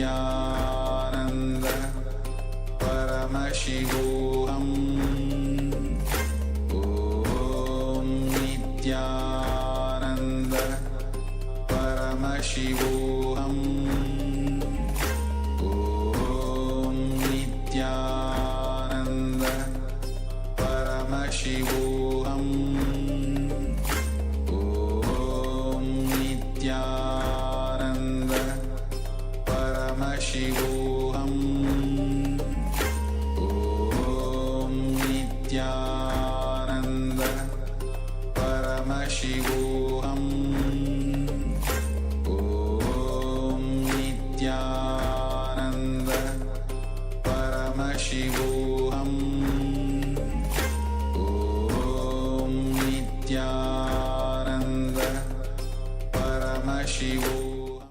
Nityananda Paramashivoham Om Nityananda Paramashivoham Om Nityananda Paramashivoham Om Nityananda Paramashivoham Om Nityananda Paramashivoham Om Nityananda Paramashivoham Om Nityananda Paramashivoham.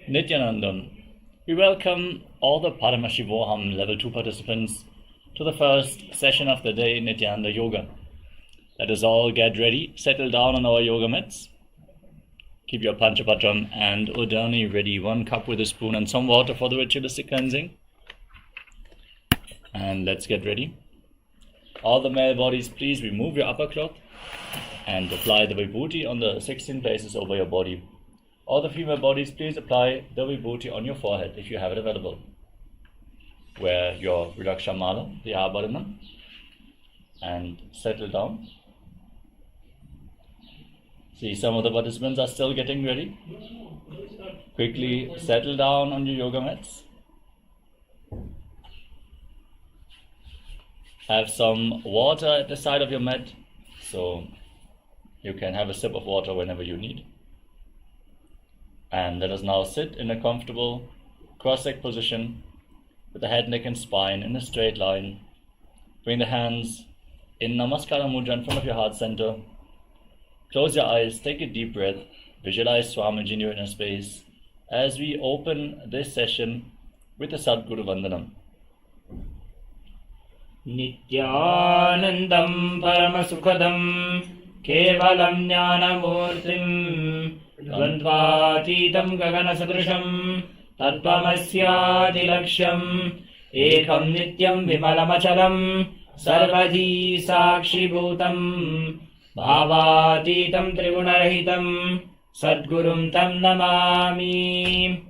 Nityanandam. We welcome all the Paramashivoham Level 2 participants to the first session of the day, Nityananda Yoga. Let us all get ready, settle down on our yoga mats. Keep your Panchapatam and Udani ready, 1 cup with a spoon and some water for the ritualistic cleansing. And let's get ready. All the male bodies, please remove your upper cloth and apply the vibhuti on the 16 places over your body. All the female bodies, please apply the vibhuti on your forehead if you have it available. Wear your Rudaksha Mala, the Abharanam, and settle down. See, some of the participants are still getting ready. Quickly settle down on your yoga mats. Have some water at the side of your mat, so you can have a sip of water whenever you need. And let us now sit in a comfortable cross-legged position with the head, neck and spine in a straight line. Bring the hands in Namaskara Mudra in front of your heart center. Close your eyes, take a deep breath, visualize Swamiji in your inner space as we open this session with the Sadguru Vandanam. Nityanandam Paramasukhadam Kevalam Jnanamurtim Dvandvatitam Gaganasadrisham Tattvamasyatilaksham Ekam Nityam Vimalamachalam Sarvadhi Sakshibhutam Bhavatitam Trigunaраhitam Sadgurum Tam Namami.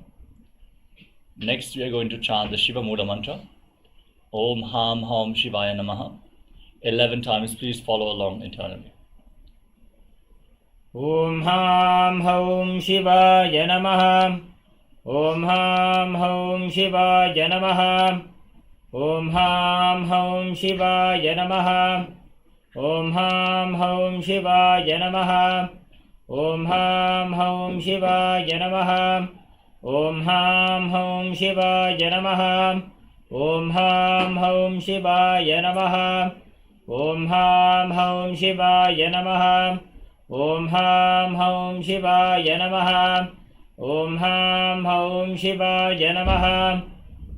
Next we are going to chant the Shiva Mula mantra. Om Ham Ham Shivaya Namaha. 11 times, please follow along internally. Om Ham Hom Shivaya Namaha. Om Ham Hom Shivaya Namaha. Om Ham Hom Shivaya Namaha. Om Ham Hom Shivaya Namaha. Om Ham Hom Shivaya Namaha. Om Ham Hom Shivaya Namaha. Om Ham Hom Shivaya Namaha. Om Ham Hom Shivaya Namaha. Om Ham Hom Shivaya Namaha. Om Ham Hom Shivaya Namaha.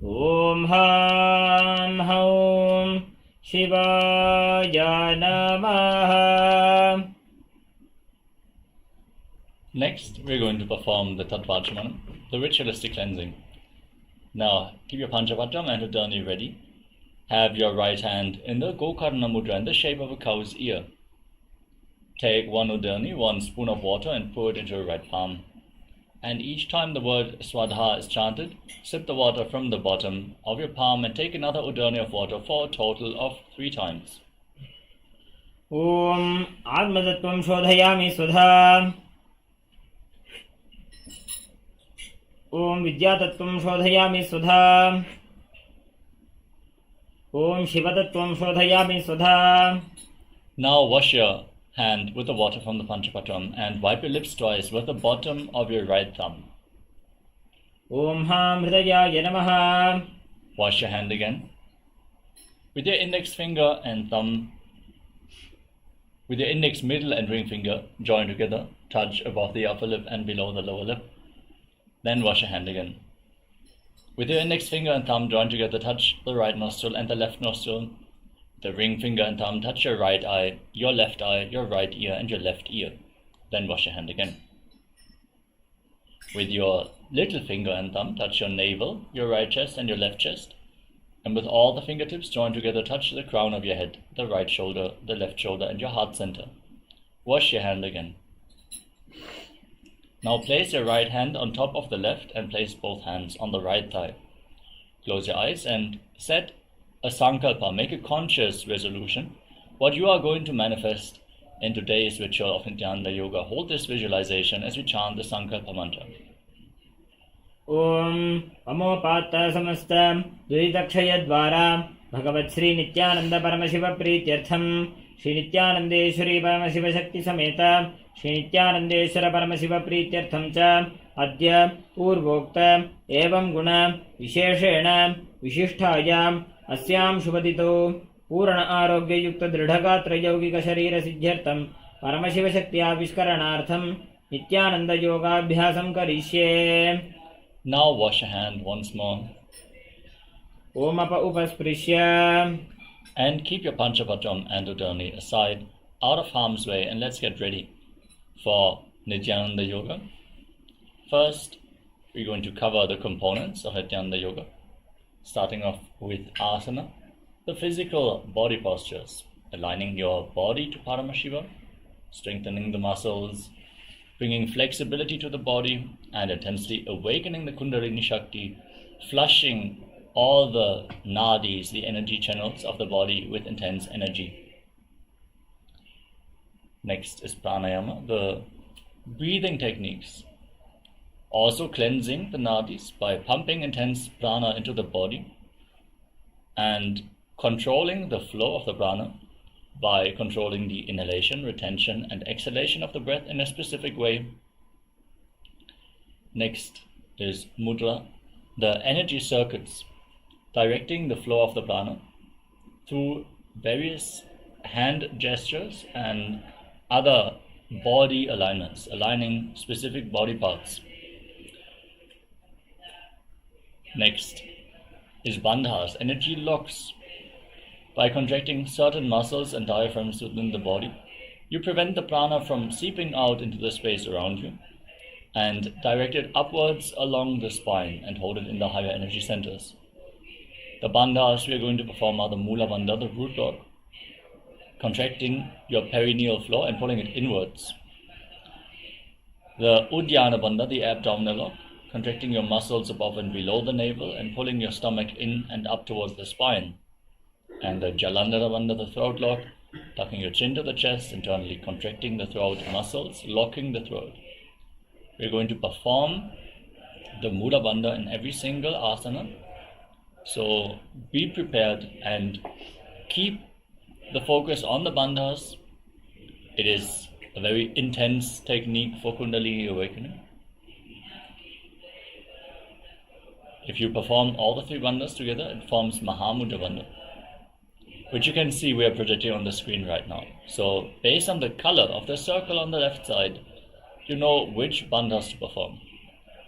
Om Ham Hom Shivaya Namaha. Next, we're going to perform the Tattvachamanam, the ritualistic cleansing. Now, keep your Panchapatam and Udani ready. Have your right hand in the Gokarna Mudra in the shape of a cow's ear. Take 1 Udani, 1 spoon of water and pour it into your right palm. And each time the word Swadha is chanted, sip the water from the bottom of your palm and take another Udani of water for a total of 3 times. Om Atmatattvam Shodhayami Swadha. Om Vidyatattvam Shodhayami Swadha. Om Shivatattvam Shodhayami Swadha. Now wash your hand with the water from the Panchapatam and wipe your lips twice with the bottom of your right thumb. Om Ham Hridayaya Namaha. Wash your hand again. With your index finger and thumb, with your index, middle and ring finger join together, touch above the upper lip and below the lower lip. Then wash your hand again. With your index finger and thumb join together, touch the right nostril and the left nostril. The ring finger and thumb touch your right eye, your right ear and your left ear. Then wash your hand again. With your little finger and thumb, touch your navel, your right chest and your left chest. And with all the fingertips joined together, touch the crown of your head, the right shoulder, the left shoulder, and your heart center. Wash your hand again. Now place your right hand on top of the left and place both hands on the right thigh. Close your eyes and set a sankalpa, make a conscious resolution, what you are going to manifest in today's ritual of Internalized Yoga. Hold this visualization as we chant the sankalpa mantra. Om Amopatta Samasta Duritakshayadvara Bhagavat Sri Nityananda Paramashiva Prityartham Shri Nityanandeshwari Paramashiva Shakti Sameta Shri Nityanandeshwara Paramashiva Prityartham Cha Adya Purvokta Evam Guna Visheshena Vishishtayam Asyam Shubhadito Purana Arogya Yukta Dridhagatra Yogika Sharira Siddhyartham Paramashiva Shakti Avishkaranartham Nityananda Yoga Abhyasam Karishye. Now wash your hand once more. Om Apa Upasprishya. And keep your Panchapatam and Udani aside, out of harm's way, and let's get ready for Nityananda Yoga. First, we're going to cover the components of Nityananda Yoga, starting off with asana, the physical body postures, aligning your body to Paramashiva, strengthening the muscles, bringing flexibility to the body, and intensely awakening the Kundalini Shakti, flushing all the nadis, the energy channels of the body, with intense energy. Next is pranayama, the breathing techniques, also cleansing the nadis by pumping intense prana into the body and controlling the flow of the prana by controlling the inhalation, retention, and exhalation of the breath in a specific way. Next is mudra, the energy circuits, directing the flow of the prana through various hand gestures and other body alignments, aligning specific body parts. Next is bandhas, energy locks. By contracting certain muscles and diaphragms within the body, you prevent the prana from seeping out into the space around you and direct it upwards along the spine and hold it in the higher energy centers. The bandhas we are going to perform are the Mula Bandha, the root lock, contracting your perineal floor and pulling it inwards. The Uddiyana Bandha, the abdominal lock, contracting your muscles above and below the navel and pulling your stomach in and up towards the spine. And the Jalandhara Bandha, the throat lock, tucking your chin to the chest, internally contracting the throat muscles, locking the throat. We're going to perform the Mula Bandha in every single asana. So be prepared and keep the focus on the bandhas. It is a very intense technique for Kundalini awakening. If you perform all the three bandhas together, it forms Mahamudra Bandha, which you can see we are projecting on the screen right now. So based on the color of the circle on the left side, you know which bandhas to perform.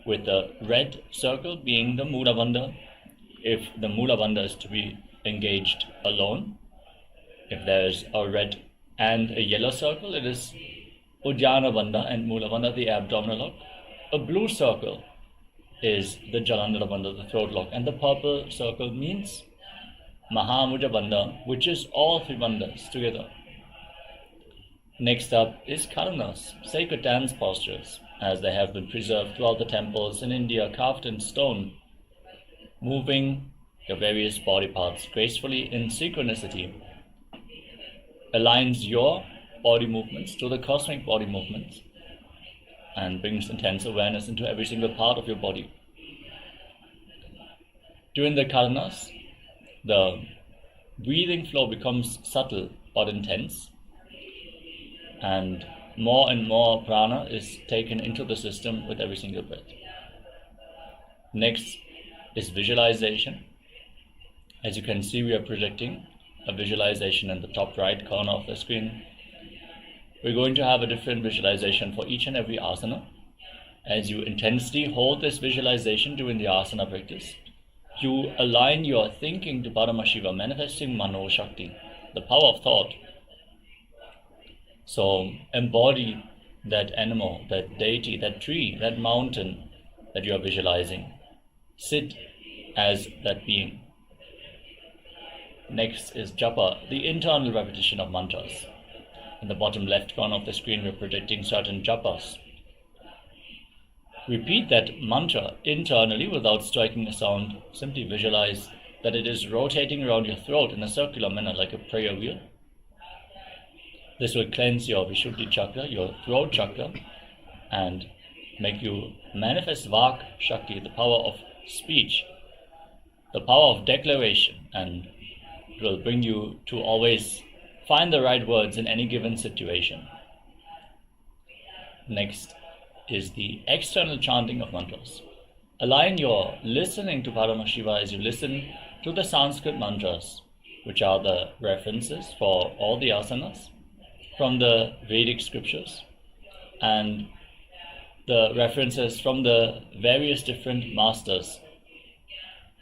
With the red circle being the Mula Bandha, if the Mula Bandha is to be engaged alone. If there is a red and a yellow circle, it is Uddiyana Bandha and Mula Bandha, the abdominal lock. A blue circle is the Jalandhara Bandha, the throat lock, and the purple circle means Mahamudra Bandha, which is all three bandhas together. Next up is Karanas, sacred dance postures, as they have been preserved throughout the temples in India, carved in stone, moving your various body parts gracefully in synchronicity, aligns your body movements to the cosmic body movements, and brings intense awareness into every single part of your body. During the Karanas, the breathing flow becomes subtle but intense, and more prana is taken into the system with every single breath. Next is visualization. As you can see, we are projecting a visualization in the top right corner of the screen. We're going to have a different visualization for each and every asana. As you intensely hold this visualization during the asana practice, you align your thinking to Paramashiva, manifesting Mano Shakti, the power of thought. So embody that animal, that deity, that tree, that mountain, that you are visualizing. Sit as that being. Next is japa, the internal repetition of mantras. In the bottom left corner of the screen, we're projecting certain japas. Repeat that mantra internally without striking a sound. Simply visualize that it is rotating around your throat in a circular manner like a prayer wheel. This will cleanse your Vishuddhi chakra, your throat chakra, and make you manifest Vak Shakti, the power of speech, the power of declaration, and it will bring you to always find the right words in any given situation. Next is the external chanting of mantras. Align your listening to Paramashiva as you listen to the Sanskrit mantras, which are the references for all the asanas from the Vedic scriptures and the references from the various different masters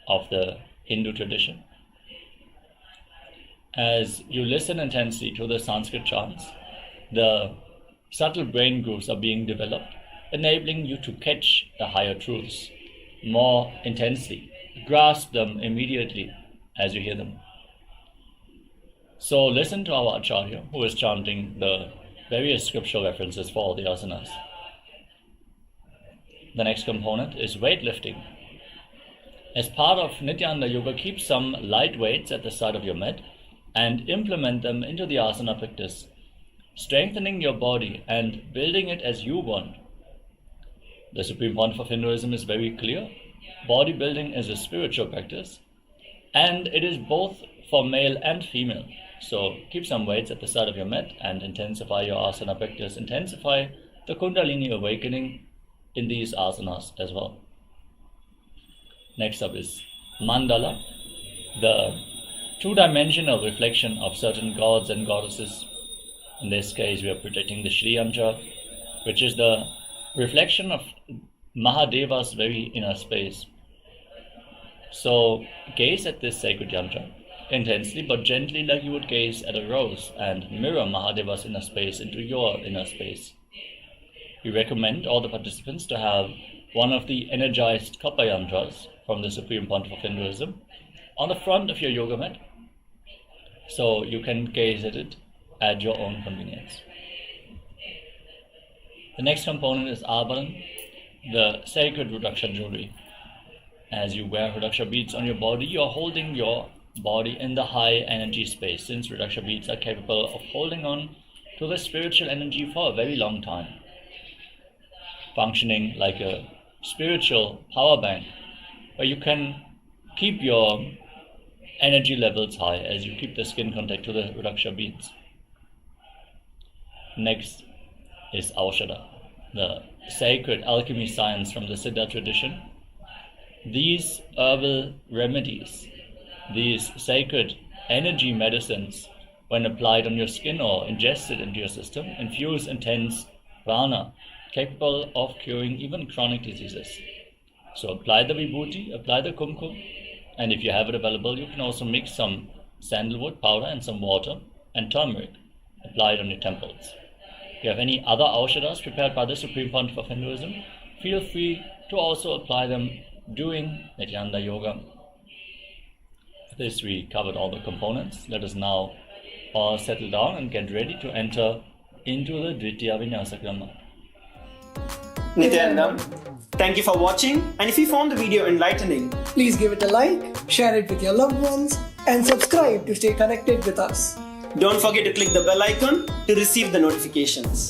of the Hindu tradition. As you listen intensely to the Sanskrit chants, the subtle brain grooves are being developed, enabling you to catch the higher truths more intensely, grasp them immediately as you hear them. So listen to our Acharya, who is chanting the various scriptural references for all the asanas. The next component is weightlifting. As part of Nityananda Yoga, keep some light weights at the side of your mat and implement them into the asana practice, strengthening your body and building it as you want. The Supreme Pontiff of Hinduism is very clear. Bodybuilding is a spiritual practice, and it is both for male and female. So keep some weights at the side of your mat and intensify your asana practice. Intensify the Kundalini awakening in these asanas as well. Next up is mandala, the two-dimensional reflection of certain gods and goddesses. In this case, we are projecting the Shri Yantra, which is the reflection of Mahadeva's very inner space. So gaze at this sacred yantra intensely but gently, like you would gaze at a rose, and mirror Mahadeva's inner space into your inner space. We recommend all the participants to have one of the energized copper yantras from the Supreme Pontiff of Hinduism on the front of your yoga mat, so you can gaze at it at your own convenience. The next component is Abharan, the sacred Rudraksha jewelry. As you wear Rudraksha beads on your body, you are holding your body in the high energy space, since Rudraksha beads are capable of holding on to the spiritual energy for a very long time, functioning like a spiritual power bank where you can keep your energy levels high as you keep the skin contact to the Rudraksha beads. Next is Aushadha, the sacred alchemy science from the Siddha tradition. These herbal remedies, these sacred energy medicines, when applied on your skin or ingested into your system, infuse intense prana, capable of curing even chronic diseases. So apply the vibhuti, apply the kumkum, and if you have it available, you can also mix some sandalwood powder and some water and turmeric, apply it on your temples. If you have any other aushadhas prepared by the Supreme Pontiff of Hinduism, feel free to also apply them during Nityananda Yoga. With this, we covered all the components. Let us now all settle down and get ready to enter into the Dvitiya Vinyasa Krama. Nityanandam, thank you for watching, and if you found the video enlightening, please give it a like, share it with your loved ones, and subscribe to stay connected with us. don't forget to click the bell icon to receive the notifications.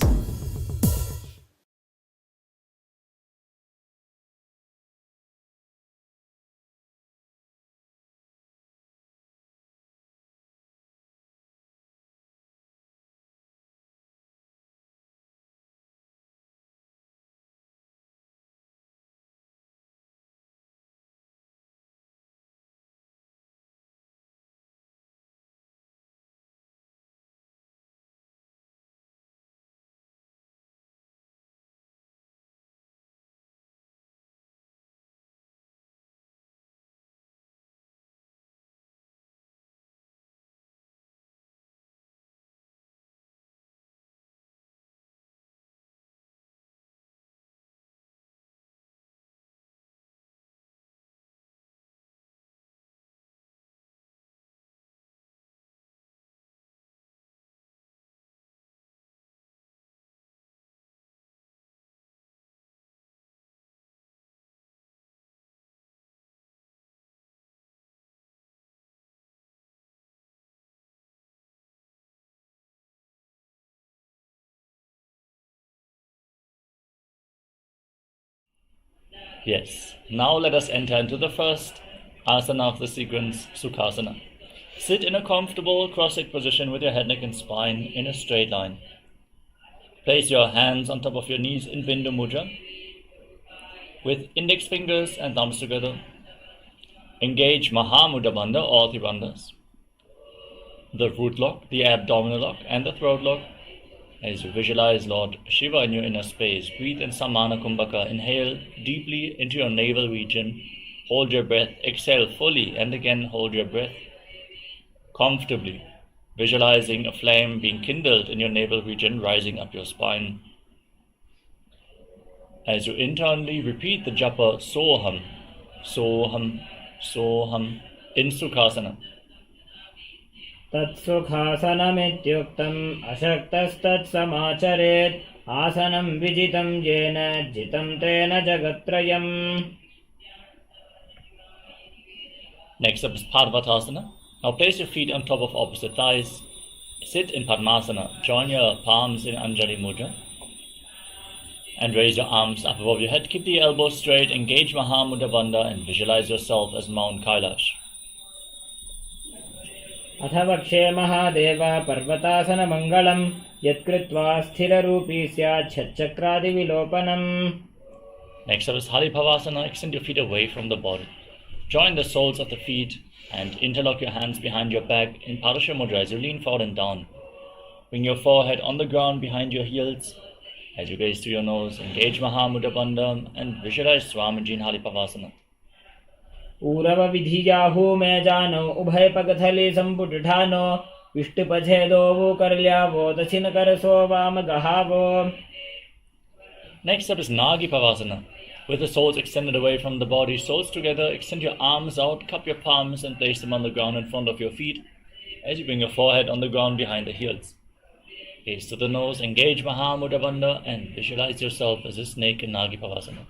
Yes. Now let us enter into the first asana of the sequence, Sukhasana. Sit in a comfortable cross-legged position with your head, neck and spine in a straight line. Place your hands on top of your knees in Bindu Mudra with index fingers and thumbs together. Engage Mahamudra Bandha, all three bandhas. The root lock, the abdominal lock and the throat lock. As you visualize Lord Shiva in your inner space, breathe in Samana Kumbhaka. Inhale deeply into your navel region. Hold your breath. Exhale fully and again hold your breath. Comfortably, visualizing a flame being kindled in your navel region, rising up your spine. As you internally repeat the japa Soham, Soham, Soham in Sukhasana. तत्सुखासनमित्युक्तम् अशक्तस्तत्समाचरेत् आसनं विजितं येन जितं तेन जगत्त्रयम्. Next up is Parvatasana. Now place your feet on top of opposite thighs. Sit in Padmasana. Join your palms in Anjali Mudra. And raise your arms up above your head. Keep the elbows straight. Engage Mahamudra Bandha and visualize yourself as Mount Kailash. अथ वक्षे महादेव पर्वतासनमङ्गलं यत्कृत्वा स्थिररूपी स्यात् षट्चक्रादिविलोपनम्. Next up is Halipavasana. Extend your feet away from the body. Join the soles of the feet and interlock your hands behind your back in Parasha Mudra as you lean forward and down. Bring your forehead on the ground behind your heels. As you gaze through your nose, engage Mahamudra Bandha and visualize Swamiji in Halipavasana. ऊरव विधिजाहू में जानो उभय पगथले संपुटानो विष्टुपछेदो वो करल्यावो दक्षिण करसो वाम गहावो. Next up is Nagi Pavasana. With the soles extended away from the body, soles together, extend your arms out, cup your palms and place them on the ground in front of your feet as you bring your forehead on the ground behind the heels. Gaze to the nose, engage Mahamudra Bandha and visualize yourself as a snake in Nagi Pavasana.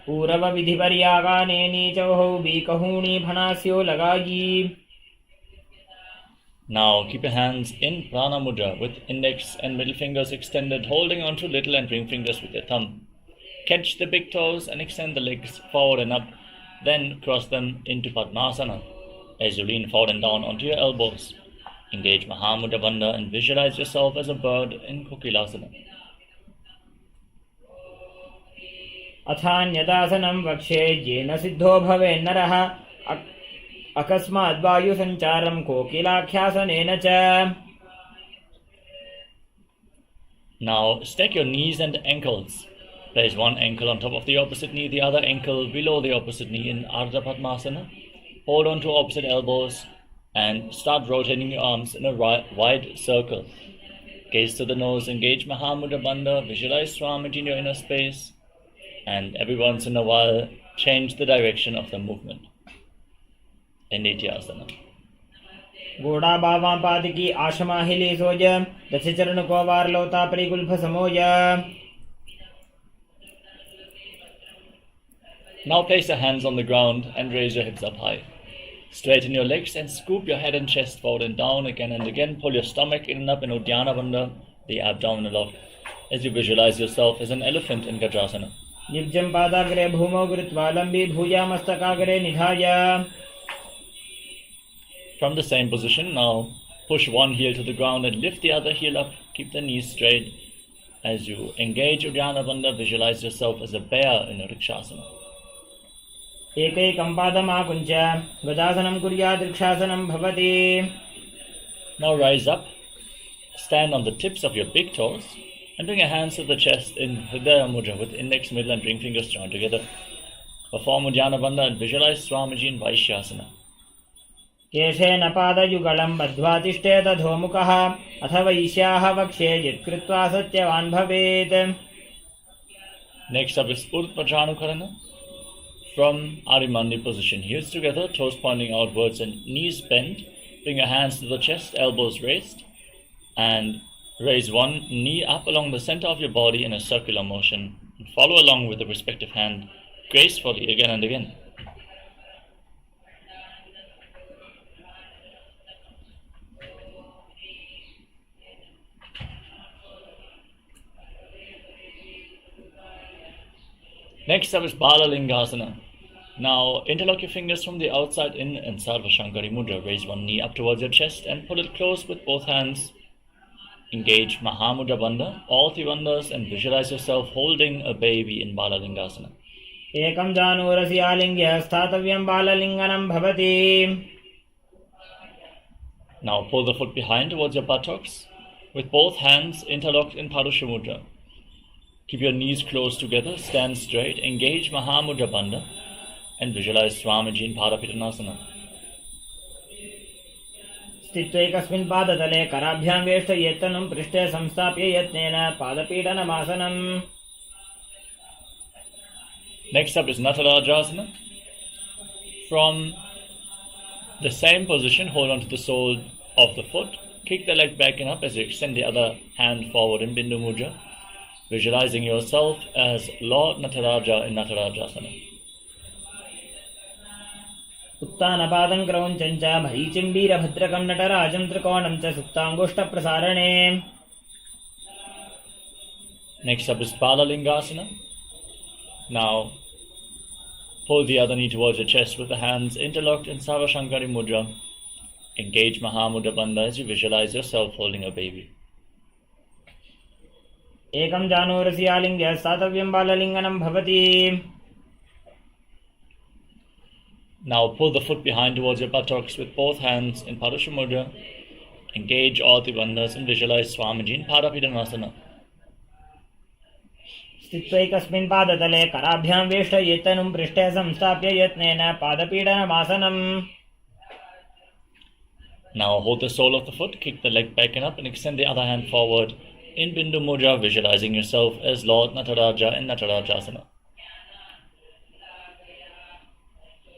ऊरव विधिपर्यागाने नीचौहौ बीकहूणी भनास्यो लगागी. Now keep your hands in Prana Mudra with index and middle fingers extended, holding on to little and ring fingers with your thumb. Catch the big toes and extend the legs forward and up, then cross them into Padmasana as you lean forward and down onto your elbows. Engage Mahamudra Bandha and visualize yourself as a bird in Kokilasana. अथान्यदासनं वक्षे येन सिद्धो भवेन्नरः अकस्मात् वायुसञ्चारं कोकिलाख्यासनेन च. Now stack your knees and ankles. Place one ankle on top of the opposite knee, the other ankle below the opposite knee in Ardha Padmasana. Hold on to opposite elbows and start rotating your arms in a wide circle. Gaze to the nose, engage Mahamudra Bandha, visualize Swamiji in your inner space, and every once in a while change the direction of the movement. Nityasana. घोड़ा बावां पाद की आशमा हिले सोज दस चरण को वार लोता परिगुल्फ समोज. Now place your hands on the ground and raise your hips up high. Straighten your legs and scoop your head and chest forward and down again and again. Pull your stomach in and up in Uddiyana Bandha, the abdominal lock, as you visualize yourself as an elephant in Gajasana. निजं पादाग्रे भूमौ गृत्वा लम्बी भूया मस्तकाग्रे निधाय. From the same position, now push one heel to the ground and lift the other heel up. Keep the knees straight. As you engage Uddiyana Bandha, visualize yourself as a bear in a Rikshasana. एकैकं पादमाकुञ्च गजासनं कुर्यात् वृक्षासनं भवति. Now rise up, stand on the tips of your big toes, and bring your hands to the chest in Hridaya Mudra with index, middle, and ring fingers joined together. Perform Uddiyana Bandha and visualize Swamiji in Vaishyasana. केशेन पादयुगलं बद्ध्वा तिष्ठेत अधोमुखः अथ वैश्याः वक्षे यत्कृत्वा सत्यवान् भवेत्. Next up is Urdhva From Arimandi position, heels together, toes pointing outwards and knees bent. Bring your hands to the chest, elbows raised, and raise one knee up along the center of your body in a circular motion. Follow along with the respective hand gracefully again and again. Next up is Balalingasana. Now interlock your fingers from the outside in and Sarvashankari Mudra. Raise one knee up towards your chest and pull it close with both hands. Engage Mahamudra Bandha, all three bandhas, and visualize yourself holding a baby in Balalingasana. एकं जानुरसि आलिङ्ग्य स्थातव्यं बाललिङ्गनं भवति. Now pull the foot behind towards your buttocks with both hands interlocked in Padusha Mudra. Keep your knees close together, stand straight, engage Mahamudra Bandha, and visualize Swamiji in Parapittanasana. स्थित्वैकस्मिन् पादतले कराभ्यां वेष्टयेत्तनं पृष्ठे संस्थाप्य यत्नेन पादपीडनमासनम्. Next up is Natarajasana. From the same position, hold on to the sole of the foot. Kick the leg back and up as you extend the other hand forward in Bindu Mudra, visualizing yourself as Lord Nataraja in Natarajasana. उत्तानपादं क्रौञ्चं च मरीचिं वीरभद्रकं नटराजं त्रिकोणं च सुप्ताङ्गुष्ठप्रसारणे. Next up is Balalingasana. Now pull the other knee towards your chest with the hands interlocked in Savashankari Mudra. Engage Mahamudra Bandha as you visualize yourself holding a baby. एकं जानुरसि आलिङ्ग्य स्थातव्यं बाललिङ्गनं भवति. Now pull the foot behind towards your buttocks with both hands in Padusha Mudra. Engage all three bandhas and visualize Swamiji in Parapittanasana. स्थित्वैकस्मिन् पादतले कराभ्यां वेष्टयेत्तनं पृष्ठे संस्थाप्य यत्नेन पादपीडनमासनम्. Now hold the sole of the foot, kick the leg back and up, and extend the other hand forward in Bindu Mudra, visualizing yourself as Lord Nataraja in Natarajasana.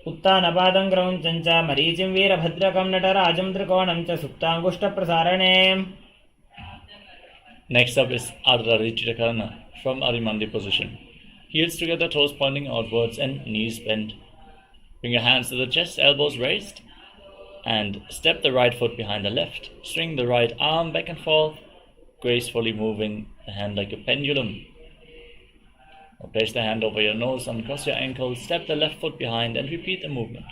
उत्तानपादं क्रौञ्चं च मरीचिं वीरभद्रकं नटराजं त्रिकोणं च सुप्ताङ्गुष्ठप्रसारणे. Next up is Ardha Richikarana from Arimandi position. Heels together, toes pointing outwards and knees bent. Bring your hands to the chest, elbows raised, and step the right foot behind the left. Swing the right arm back and forth, gracefully moving the hand like a pendulum. Now place the hand over your nose, uncross your ankles, step the left foot behind and repeat the movement.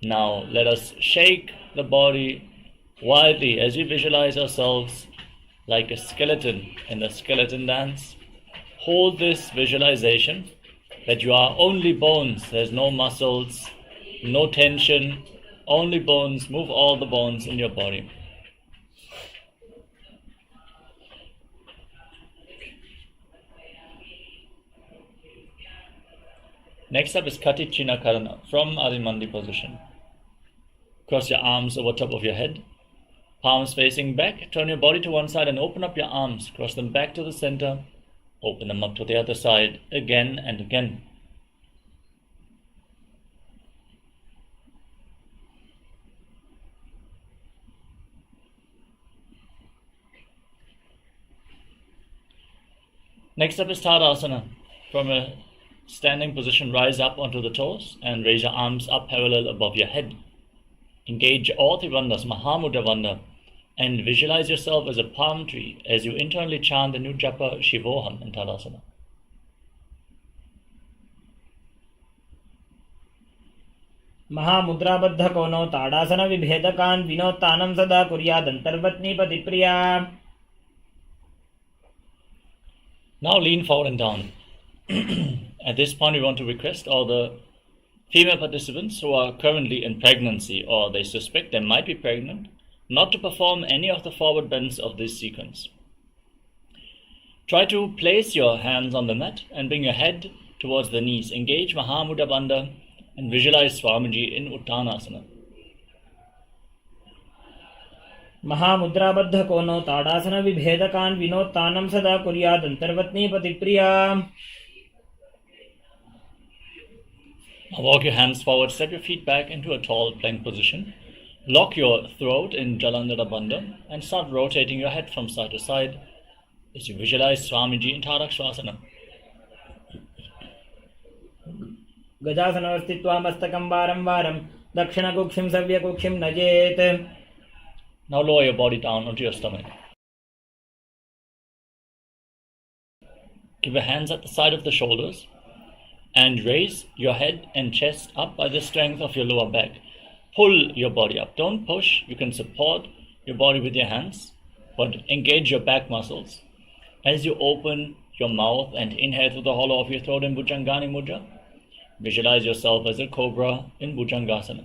Now let us shake the body wildly as we visualize ourselves like a skeleton in the skeleton dance. Hold this visualization that you are only bones. There's no muscles, no tension, only bones. Move all the bones in your body. Next up is Katichina Karana from Adimandi position. Cross your arms over top of your head, palms facing back. Turn your body to one side and open up your arms. Cross them back to the center. Open them up to the other side again and again. Next up is Tadasana. From a standing position, rise up onto the toes and raise your arms up parallel above your head. Engage all three bandhas, Mahamudra Bandha, and visualize yourself as a palm tree as you internally chant the new japa Shivoham in Tadasana. महामुद्राबद्धकोनो tadasana विभेदकान् विनोत्तानं सदा कुर्यादन्तर्वत्नीपतिप्रिया. Now lean forward and down. At this point, we want to request all the female participants who are currently in pregnancy or they suspect they might be pregnant not to perform any of the forward bends of this sequence. Try to place your hands on the mat and bring your head towards the knees. Engage Mahamudra Bandha and visualize Swamiji in Uttanasana. महामुद्राबद्धकोनो tadasana विभेदकान् विनोत्तानं सदा कुर्यादन्तर्वत्नीपतिप्रिया. Now walk your hands forward, step your feet back into a tall plank position. Lock your throat in Jalandhara Bandha and start rotating your head from side to side as you visualize Swamiji in Tadakshvasana. गजासनवस्थित्वा मस्तकं वारं वारं दक्षिणकुक्षिं सव्यकुक्षिं नजेत्. Now lower your body down onto your stomach. Keep your hands at the side of the shoulders and raise your head and chest up by the strength of your lower back. Pull your body up. Don't push. You can support your body with your hands, but engage your back muscles. As you open your mouth and inhale through the hollow of your throat in Bhujangani Mudra, visualize yourself as a cobra in Bhujangasana.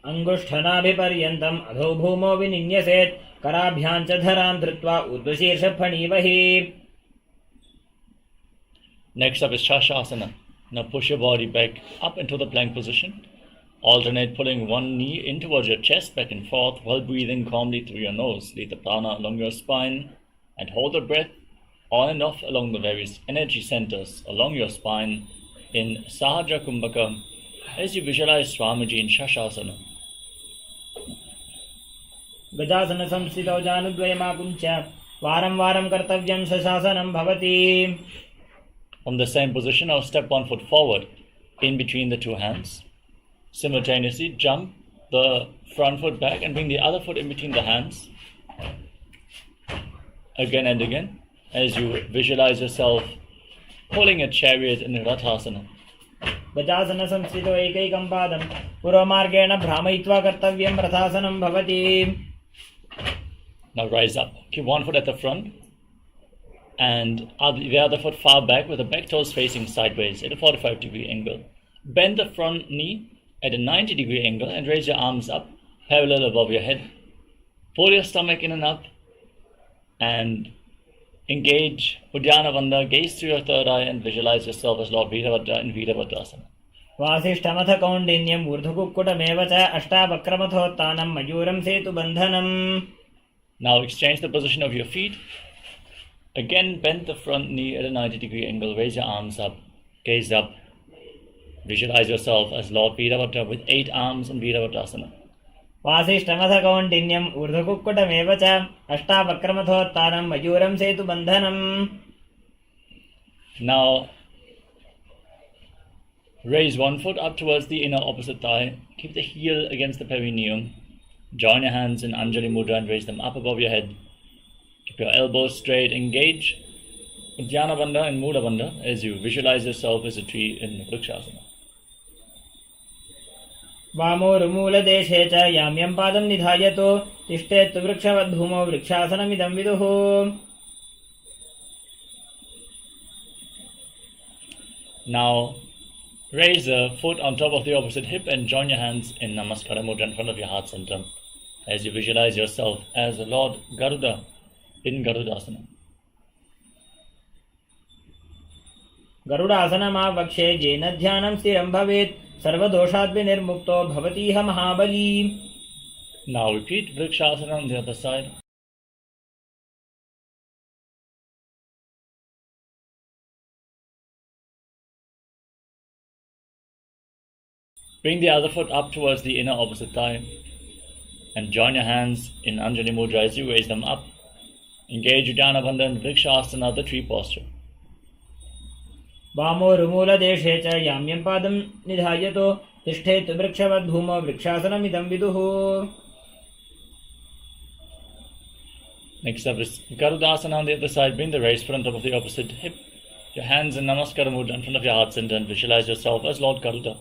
अंगुष्ठनाभिपर्यन्तम् अधो भूमो विनिन्यसेत् कराभ्यां च धरां धृत्वा ऊर्ध्वशीर्षफणीवहि. Next up is Shashasana. Now push your body back up into the plank position. Alternate pulling one knee in towards your chest, back and forth, while breathing calmly through your nose. Lead the prana along your spine and hold the breath on and off along the various energy centers along your spine in Sahaja Kumbhaka as you visualize Swamiji in Shashasana. गजासन संस्थितौ जानुद्वयमाकुञ्च्य वारं वारं कर्तव्यं शशासनं भवति. From the same position, now step 1 foot forward in between the two hands. Simultaneously jump the front foot back and bring the other foot in between the hands. Again and again as you visualize yourself pulling a chariot in Rathasana. गजासन संस्थितौ एकैकं पादं पूर्वमार्गेण भ्रामयित्वा कर्तव्यं रथासनं भवति. Now rise up. Keep one foot at the front and the other foot far back with the back toes facing sideways at a 45-degree angle. Bend the front knee at a 90-degree angle and raise your arms up parallel above your head. Pull your stomach in and up and engage Uddiyana Bandha. Gaze through your third eye and visualize yourself as Lord Veerabhadra in Veerabhadrasana. वासिष्ठमथ कौण्डिन्यम् ऊर्ध्वकुक्कुटमेव च अष्टावक्रमथोत्थानं मयूरं सेतुबन्धनम्. Now exchange the position of your feet. Again, bend the front knee at a 90-degree angle. Raise your arms up. Gaze up. Visualize yourself as Lord Veerabhadra with 8 arms in Veerabhadrasana. वासिष्ठमथ कौण्डिन्यम् ऊर्ध्वकुक्कुटमेव च अष्टावक्रमथोत्थानं मयूरं सेतुबन्धनम्. Now, raise one foot up towards the inner opposite thigh. Keep the heel against the perineum. Join your hands in Anjali Mudra and raise them up above your head. Keep your elbows straight. Engage Uddiyana Bandha and Mula Bandha as you visualize yourself as a tree in Vrikshasana. वामोरुमूलदेशे च याम्यं पादं निधायतो तिष्ठेत् वृक्षवद्भूमौ वृक्षासनमिदं विदुः. Now, raise a foot on top of the opposite hip and join your hands in Namaskara Mudra in front of your heart center as you visualize yourself as the Lord Garuda in Garudasana. गरुडासनमावक्षे येन ध्यानं स्थिरं भवेत् सर्वदोषाद्विनिर्मुक्तो भवतीह महाबली. Now repeat Vrikshasana on the other side. Bring the other foot up towards the inner opposite thigh and join your hands in Anjali Mudra as you raise them up. Engage Uddiyana Bandha and Vrikshasana, the tree posture. वामोरुमूलदेशे च याम्यं पादं निधायतो तिष्ठेत् वृक्षवद्भूमौ वृक्षासनमिदं विदुः. Next up is Garudasana on the other side. Bring the raised foot on top of the opposite hip. Your hands in Namaskara Mudra in front of your heart center and visualize yourself as Lord Garuda.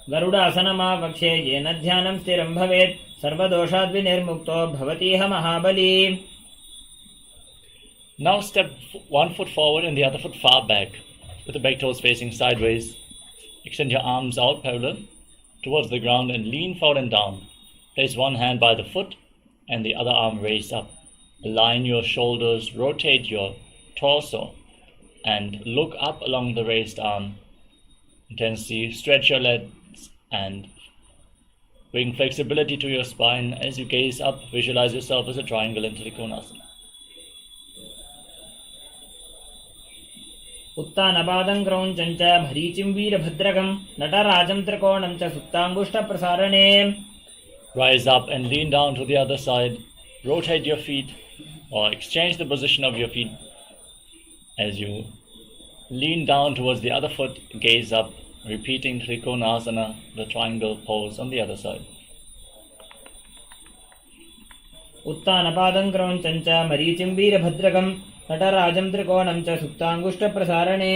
गरुडासनमावक्षे येन ध्यानं स्थिरं भवेत् सर्वदोषाद्विनिर्मुक्तो भवतीह महाबली. Now step one foot forward and the other foot far back with the back toes facing sideways. Extend your arms out parallel towards the ground and lean forward and down. Place one hand by the foot and the other arm raised up. Align your shoulders, rotate your torso and look up along the raised arm. Intensely stretch your legs and bring flexibility to your spine as you gaze up. Visualize yourself as a triangle in Trikonasana. उत्तानपादं क्रौञ्चं च भरीचिं वीरभद्रकं नटराजं त्रिकोणं च सुप्ताङ्गुष्ठप्रसारणे. Rise up and lean down to the other side. Rotate your feet or exchange the position of your feet as you lean down towards the other foot. Gaze up, repeating Trikonasana, the triangle pose on the other side. उत्तानपादं क्रौञ्चं च मरीचिं वीरभद्रकं नटराजं त्रिकोणं च सुप्ताङ्गुष्ठप्रसारणे.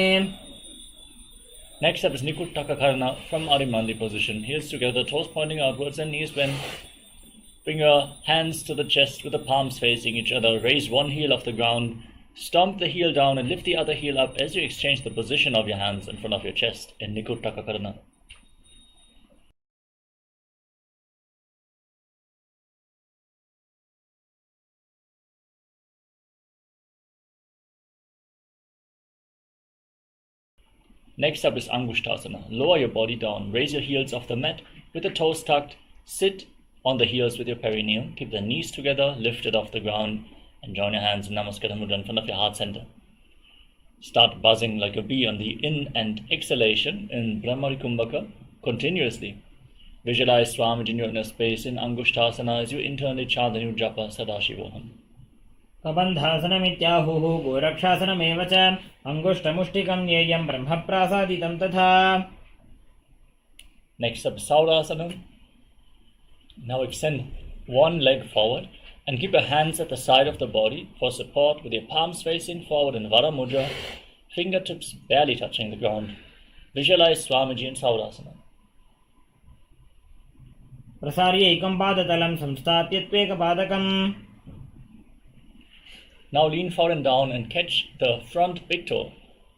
Next up is Nikuttakakarna from Adimandi position. Heels together, toes pointing outwards and knees bent. Bring your hands to the chest with the palms facing each other. Raise one heel off the ground. Stomp the heel down and lift the other heel up as you exchange the position of your hands in front of your chest in Nikuttakakarna. Next up is Angushtasana. Lower your body down. Raise your heels off the mat with the toes tucked. Sit on the heels with your perineum. Keep the knees together, lifted off the ground, and join your hands in Namaskara Mudra in front of your heart center. Start buzzing like a bee on the in and exhalation in Brahmari Kumbhaka continuously. Visualize Swamiji in your inner space in Angushtasana as you internally chant the new japa Sadashivoham. कबन्धासनमित्याहुः गोरक्षासनमेव च अङ्गुष्ठमुष्टिकं ज्ञेयं ब्रह्मप्रासादितं तथा. Next up, Savasana. Now extend one leg forward and keep your hands at the side of the body for support with your palms facing forward in Vara Mudra, fingertips barely touching the ground. Visualize Swamiji in Savasana. प्रसार्य एकं पादतलं संस्थाप्य त्वेकपादकम्. Now lean forward and down and catch the front big toe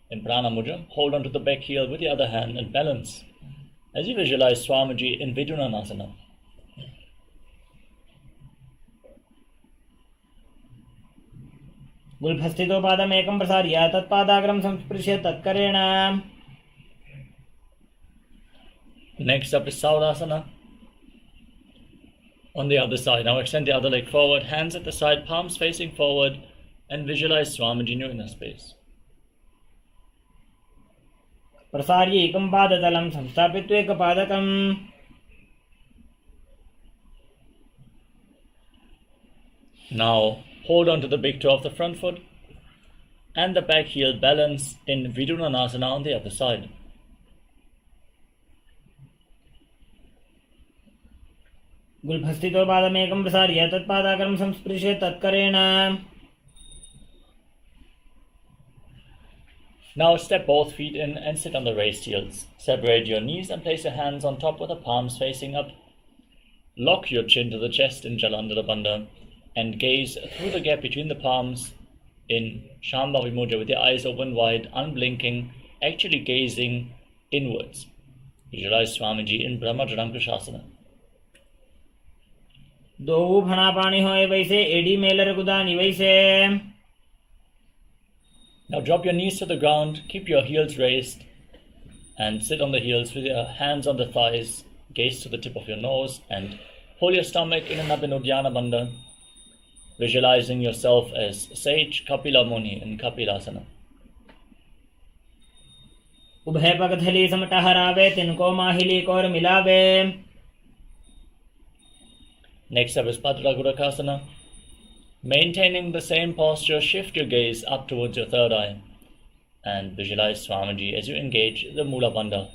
in Prana Mudra. Hold on to the back heel with the other hand and balance as you visualize Swamiji in Vidunanasana. गुल्फस्थितो पादमेकं प्रसार्य तत्पादाग्रं संस्पृश्य तत्करेण. Next up is Savasana. On the other side, now extend the other leg forward, hands at the side, palms facing forward, and visualize Swamiji in your inner space. प्रसार्य एकं पादतलं संस्थाप्य त्वेकपादकम्. Now hold on to the big toe of the front foot and the back heel, balance in Vidunanasana on the other side. गुल्फस्थितो पादमेकं प्रसार्य तत्पादाग्रं संस्पृश्य तत्करेण. Now step both feet in and sit on the raised heels. Separate your knees and place your hands on top with the palms facing up. Lock your chin to the chest in Jalandhara Bandha and gaze through the gap between the palms in Shambhavi Mudra with your eyes open wide, unblinking, actually gazing inwards. Visualize Swamiji in Brahmajarankushasana. दो फणा पानी होए वैसे AD Mailer गुदानी वैसे. Now drop your knees to the ground, keep your heels raised, and sit on the heels with your hands on the thighs, gaze to the tip of your nose, and pull your stomach in an Abhinodhyana Bandha, visualizing yourself as sage Kapila Muni in Kapilasana. उभय पगथली समट हरावे तिनको माहिली core मिलावे. Next up is Padragurakasana. Maintaining the same posture, shift your gaze up towards your third eye and visualize Swamiji as you engage the Mula Bandha.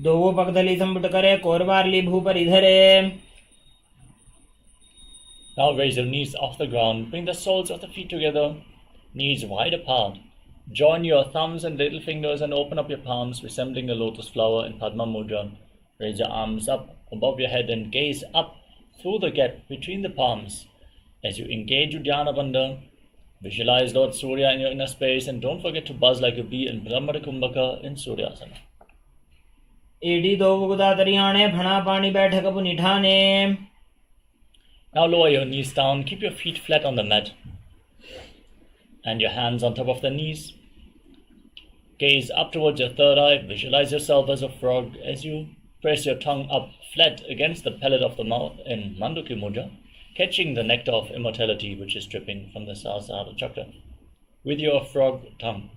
दो पगथली संपुट करे कोरवारली भूपर इधरे. Now raise your knees off the ground, bring the soles of the feet together, knees wide apart. Join your thumbs and little fingers and open up your palms, resembling a lotus flower in Padma Mudra. Raise your arms up above your head and gaze up through the gap between the palms. As you engage Uddiyana Bandha, visualize Lord Surya in your inner space and don't forget to buzz like a bee in Brahmara Kumbhaka in Suryasana. एडी दो गुदा तरियाणे फणा पानी बैठक पुनिठाने. Now lower your knees down, keep your feet flat on the mat and your hands on top of the knees. Gaze up towards your third eye, visualize yourself as a frog as you press your tongue up flat against the palate of the mouth in Manduki Mudra, catching the nectar of immortality which is dripping from the Sahasrara chakra with your frog tongue.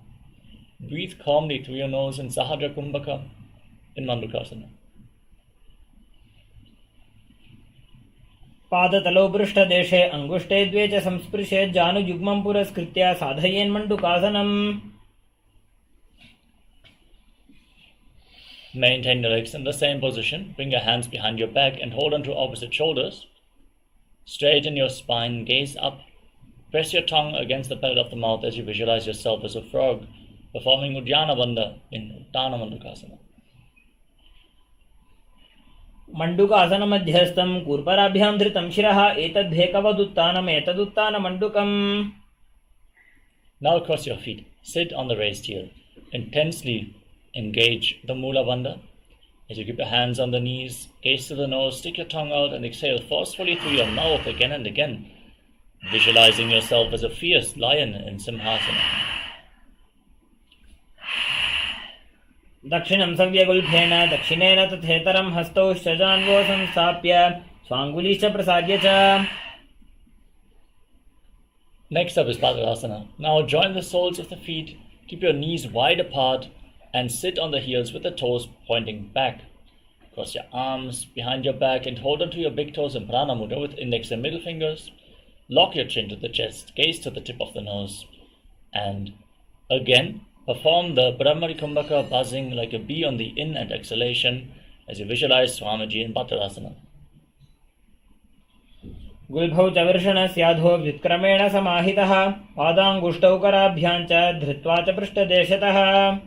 Breathe calmly through your nose in Sahadra Kumbhaka in Mandukasana. पादतलो पृष्ठदेशे अङ्गुष्ठे द्वे च संस्पृशे जानुयुग्मं पुरस्कृत्य साधयेन्मण्डुकासनम्. Maintain your legs in the same position. Bring your hands behind your back and hold onto opposite shoulders. Straighten your spine, gaze up. Press your tongue against the palate of the mouth as you visualize yourself as a frog, performing Uddiyana Bandha in Uttana Mandukasana. मंडूकासन मध्यस्थं कूर्पराभ्यां धृतं शिरः एतद्धेकवदुत्तानम् एतदुत्तानमण्डूकम्. Now cross your feet. Sit on the raised heel. Intensely engage the Mula Bandha. As you keep your hands on the knees, gaze to the nose, stick your tongue out and exhale forcefully through your mouth again and again, visualizing yourself as a fierce lion in Simhasana. दक्षिणं सव्यगुल्फेन दक्षिणेन तथेतरं हस्तौ शजान्वो संस्थाप्य स्वाङ्गुलीश्च प्रसाद्य च. Next up is Padasana. Now join the soles of the feet, keep your knees wide apart and sit on the heels with the toes pointing back. Cross your arms behind your back and hold onto your big toes in Prana Mudra with index and middle fingers. Lock your chin to the chest, gaze to the tip of the nose. And again, perform the Brahmari Kumbhaka buzzing like a bee on the in and exhalation as you visualize Swamiji in Padasana. गुल्भौ च वर्षणस्याधो व्युत्क्रमेण समाहितः पादाङ्गुष्टौ कराभ्यां च धृत्वा च पृष्ठदेशतः.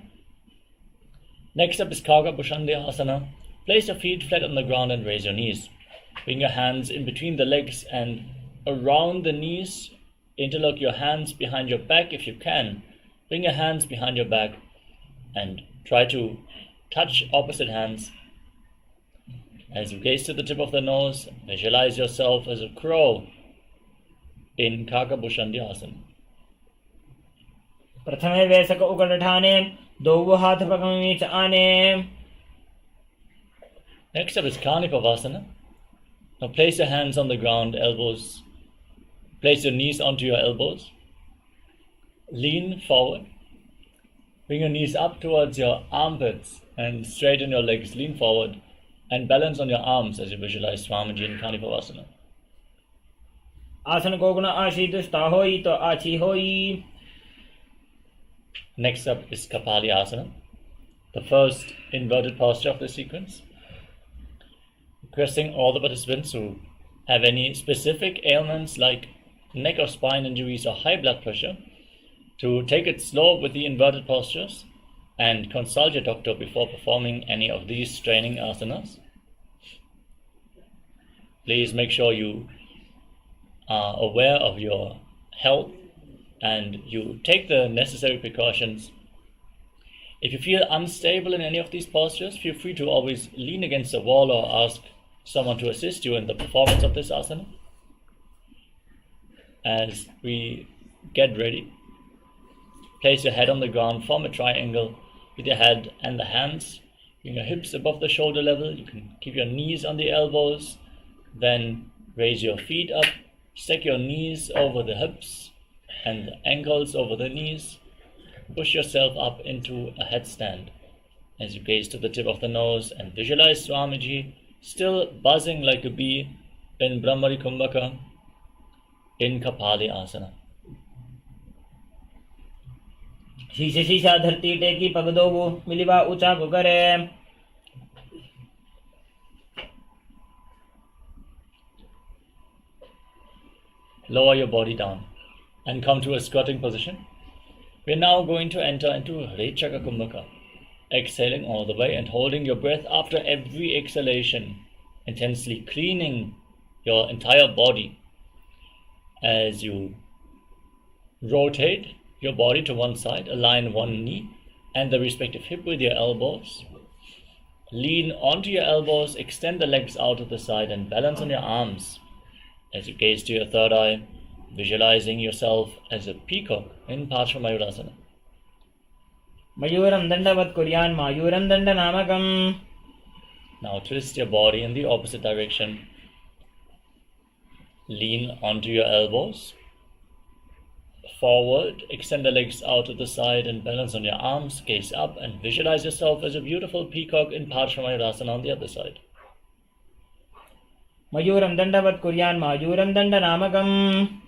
Next up is Kaga Bhushandi Asana. Place your feet flat on the ground and raise your knees. Bring your hands in between the legs and around the knees. Interlock your hands behind your back if you can. Bring your hands behind your back and try to touch opposite hands. As you gaze to the tip of the nose, visualize yourself as a crow in Kaga Bhushandi Asana. प्रथमे वेसक उकटठाने दो हाथ पकड़नी च आने. Next up is Kanipavasana. Now place your hands on the ground, place your knees onto your elbows. Lean forward. Bring your knees up towards your armpits and straighten your legs. Lean forward and balance on your arms as you visualize Swamiji in Kanipavasana. आसन को गुण आशीतुष्टा होई तो आची होई. Next up is Kapali Asana, the first inverted posture of the sequence. Requesting all the participants who have any specific ailments like neck or spine injuries or high blood pressure to take it slow with the inverted postures and consult your doctor before performing any of these training asanas. Please make sure you are aware of your health and you take the necessary precautions. If you feel unstable in any of these postures, feel free to always lean against the wall or ask someone to assist you in the performance of this asana. As we get ready, place your head on the ground, form a triangle with your head and the hands. Bring your hips above the shoulder level. You can keep your knees on the elbows. Then raise your feet up. Stack your knees over the hips and the ankles over the knees. Push yourself up into a headstand as you gaze to the tip of the nose and visualize Swamiji still buzzing like a bee in Brahmari Kumbhaka in Kapali Asana. शीश शीशा धरती टेकी पग दो वो मिलिवा ऊंचा को करे. Lower your body down and come to a squatting position. We are now going to enter into Rechaka Kumbhaka, exhaling all the way and holding your breath after every exhalation, intensely cleaning your entire body as you rotate your body to one side, align one knee and the respective hip with your elbows. Lean onto your elbows, extend the legs out to the side and balance on your arms as you gaze to your third eye, visualizing yourself as a peacock in Parshvamayurasana. मयूरं दंडवत् कुर्यान् मायूरं दंडनामकम्. Now twist your body in the opposite direction. Lean onto your elbows. Forward, extend the legs out to the side and balance on your arms. Gaze up and visualize yourself as a beautiful peacock in Parshvamayurasana on the other side. मयूरं दंडवत् कुर्यान् मायूरं दंडनामकम्.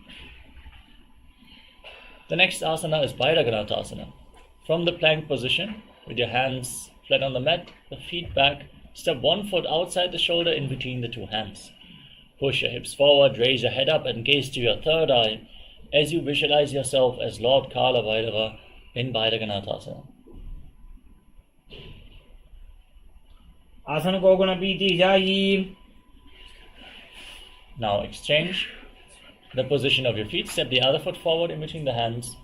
The next asana is Bhairaganathasana. From the plank position, with your hands flat on the mat, the feet back. Step one foot outside the shoulder in between the two hands. Push your hips forward, raise your head up and gaze to your third eye as you visualize yourself as Lord Kala Bhairava in Bhairaganatha. आसन को गुण पीती जाई. Now exchange the position of your feet. Step the other foot forward in between the hands.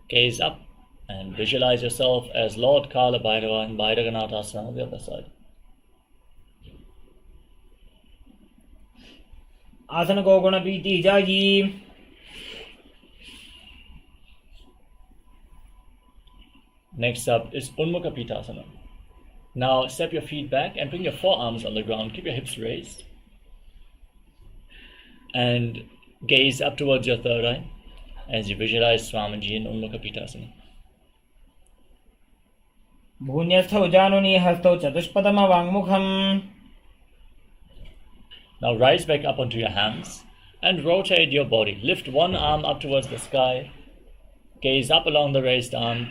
Gaze up and visualize yourself as Lord Kala Bhairava in Bhairaganatha on the other side. आसन को गुण पीती जाई. Next up is Unmukha Pitasana. Now step your feet back and bring your forearms on the ground. Keep your hips raised. And gaze up towards your third eye as you visualize Swamiji in Unmukha Pitasana. भून्यस्थौ जानुनी हस्तौ चतुष्पदम वाङ्मुखम्. Now rise back up onto your hands and rotate your body. Lift one arm up towards the sky. Gaze up along the raised arm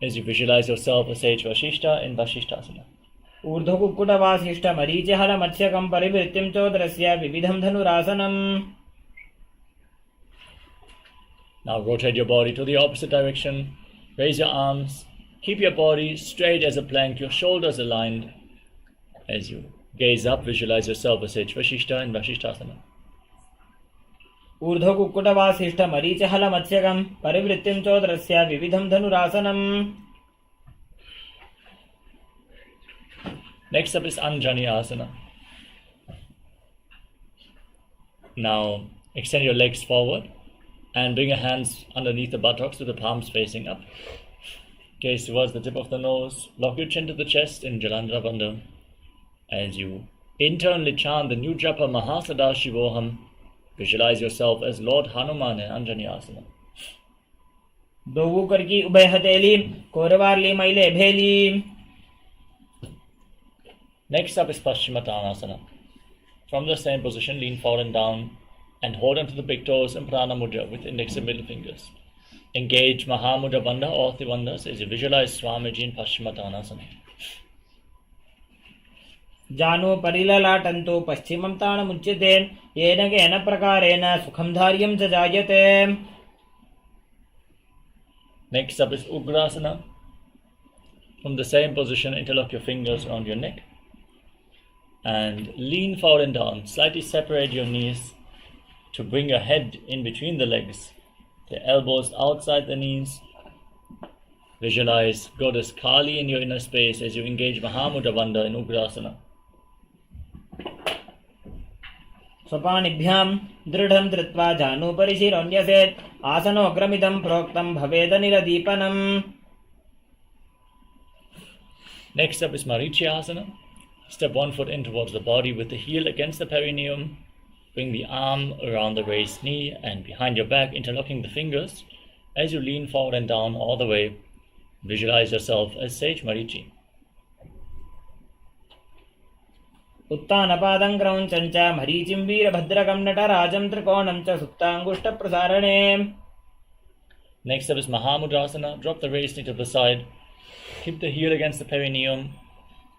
as you visualize yourself as Sage Vashishta in Vashishtasana. ऊर्ध्वकुक्कुटवासिष्ठ मरीचिहल मत्स्यकं परिवृत्तिं चोदरस्य विविधं धनुरासनम्. Now rotate your body to the opposite direction. Raise your arms. Keep your body straight as a plank, your shoulders aligned. As you gaze up, visualize yourself as Sage Vashishta in Vashishtasana. ऊर्ध्वकुक्कुटवासिष्ठ मरीचिहल मत्स्यकं परिवृत्तिं चोदरस्य विविधं धनुरासनम्. Next up is Anjani Asana. Now extend your legs forward and bring your hands underneath the buttocks with the palms facing up. Gaze towards the tip of the nose. Lock your chin to the chest in Jalandhara Bandha as you internally chant the new japa Mahasadashivoham. Visualize yourself as Lord Hanuman in Anjani Asana. दोवू करकी उभय हथेली कोरवारली मैले भेली. Next up is Paschimottanasana. From the same position, lean forward and down and hold onto the big toes in Prana Mudra with index and middle fingers. Engage Mahamudra Bandha or Tribandhas as you visualize Swamiji in Paschimottanasana. जानो परिललाटन्तो पश्चिमं ताणमुच्यते येन केन प्रकारेण सुखं धार्यं च जायते. Next up is Ugrasana. From the same position, interlock your fingers around your neck and lean forward and down. Slightly separate your knees to bring your head in between the legs, the elbows outside the knees. Visualize Goddess Kali in your inner space as you engage Mahamudra Bandha in Ugrasana. स्वपाणिभ्यां दृढं धृत्वा जानुपरिशिरोऽन्यसेत्. आसनोऽग्रमिदं प्रोक्तं भवेदनिरदीपनम्. Next up is Marichiyasana. Step one foot in towards the body with the heel against the perineum. Bring the arm around the raised knee and behind your back, interlocking the fingers. As you lean forward and down all the way, visualize yourself as Sage Marichi. उत्तानपादं क्रौञ्चं च मरीचिं वीरभद्रकं नटराजं त्रिकोणं च सुप्ताङ्गुष्ठप्रसारणे. Next up is Mahamudrasana. Drop the raised knee to the side. Keep the heel against the perineum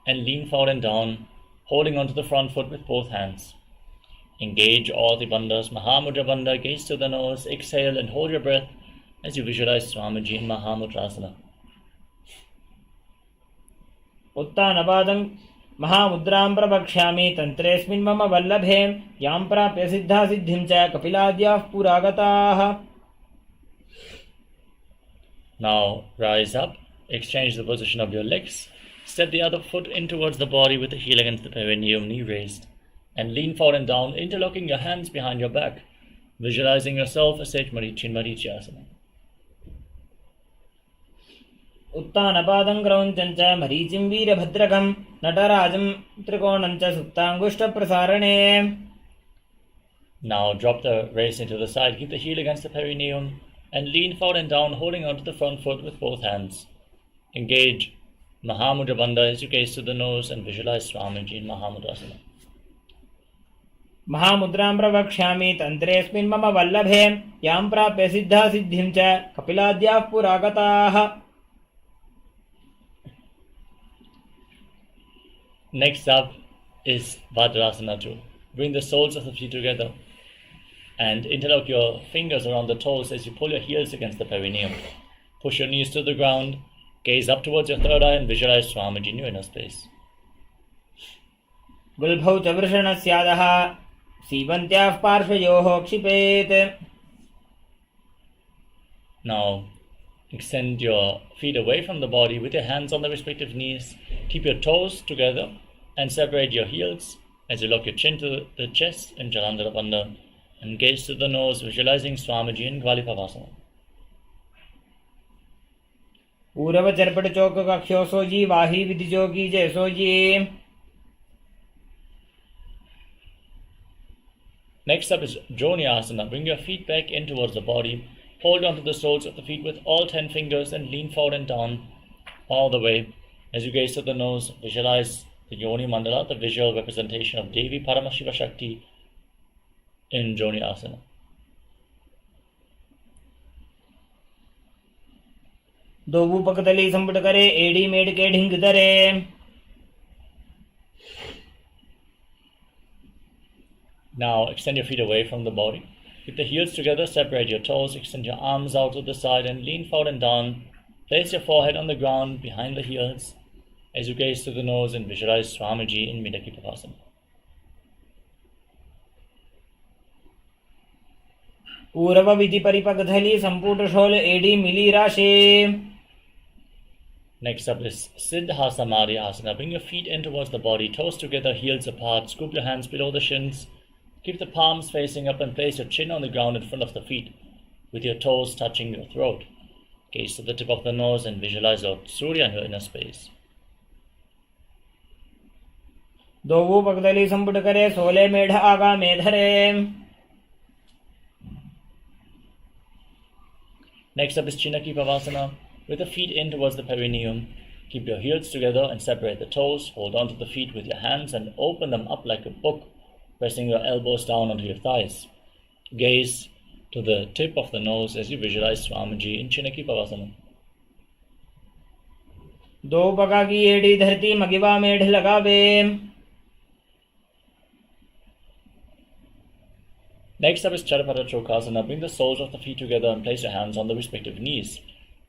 and lean forward and down, holding onto the front foot with both hands. Engage all the bandhas. Mahamudra Bandha, gaze to the nose, exhale and hold your breath as you visualize Swamiji in Mahamudrasana. उत्तानपादं महामुद्रां प्रवक्ष्यामि तन्त्रेऽस्मिन् मम वल्लभे यां प्राप्य सिद्धासिद्धिं च कपिलाद्याः पुरागताः. Now rise up, exchange the position of your legs, step the other foot in towards the body with the heel against the perineum, knee raised, and lean forward and down, interlocking your hands behind your back, visualizing yourself as Sage Marichi in Marichiyasana. उत्तानपादं क्रौञ्चं च मरीचिं वीरभद्रकं नटराजं त्रिकोणं च सुप्ताङ्गुष्ठप्रसारणे. Now drop the raised knee to the side, keep the heel against the perineum, and lean forward and down, holding onto the front foot with both hands. Engage Mahamudra Bandha as you gaze to the nose and visualize Swamiji in Mahamudrasana. महामुद्रां प्रवक्ष्यामि तन्त्रेऽस्मिन् मम वल्लभे यां प्राप्य सिद्धासिद्धिं च कपिलाद्याः पुरागताः. Next up is Vajrasana 2. Bring the soles of the feet together and interlock your fingers around the toes as you pull your heels against the perineum. Push your knees to the ground, gaze up towards your third eye and visualize Swamiji in your inner space. गुल्भौ च वृषणस्यादः सीवन्त्याः पार्श्वयोः क्षिपेत्. Now, extend your feet away from the body with your hands on the respective knees. Keep your toes together and separate your heels as you lock your chin to the chest in Jalandhara Bandha and gaze to the nose, visualizing Swamiji in Gvalipavasana. पूरव चरपट चौक कक्षोसो जी वाही विधि जोगी जैसो जी. Next up is Joni Asana. Bring your feet back in towards the body. Hold onto the soles of the feet with all 10 fingers and lean forward and down all the way. As you gaze to the nose, visualize the Yoni Mandala, the visual representation of Devi Paramashiva Shakti in Joni Asana. दोबू पकतली संपुट करे AD made के ढिंग धरे. Now extend your feet away from the body. Keep the heels together, separate your toes, extend your arms out to the side and lean forward and down. Place your forehead on the ground behind the heels as you gaze to the nose and visualize Swamiji in Midakipavasana. पूरव विधि परिपकथली संपुट शोल एडी मिली राशे. Next up is Siddha Samadhi Asana. Bring your feet in towards the body, toes together, heels apart. Scoop your hands below the shins. Keep the palms facing up and place your chin on the ground in front of the feet, with your toes touching your throat. Gaze to the tip of the nose and visualize Lord Surya in your inner space. दोबू पकतली संपुट करे सोले मेढ आगा में धरे. Next up is Chinakipavasana. With the feet in towards the perineum, keep your heels together and separate the toes. Hold on to the feet with your hands and open them up like a book, pressing your elbows down onto your thighs. Gaze to the tip of the nose as you visualize Swamiji in Chinakipavasana. दो पका की AD धरती मगिवा मेढ लगावे. Next up is Charapada Chokasana. Bring the soles of the feet together and place your hands on the respective knees.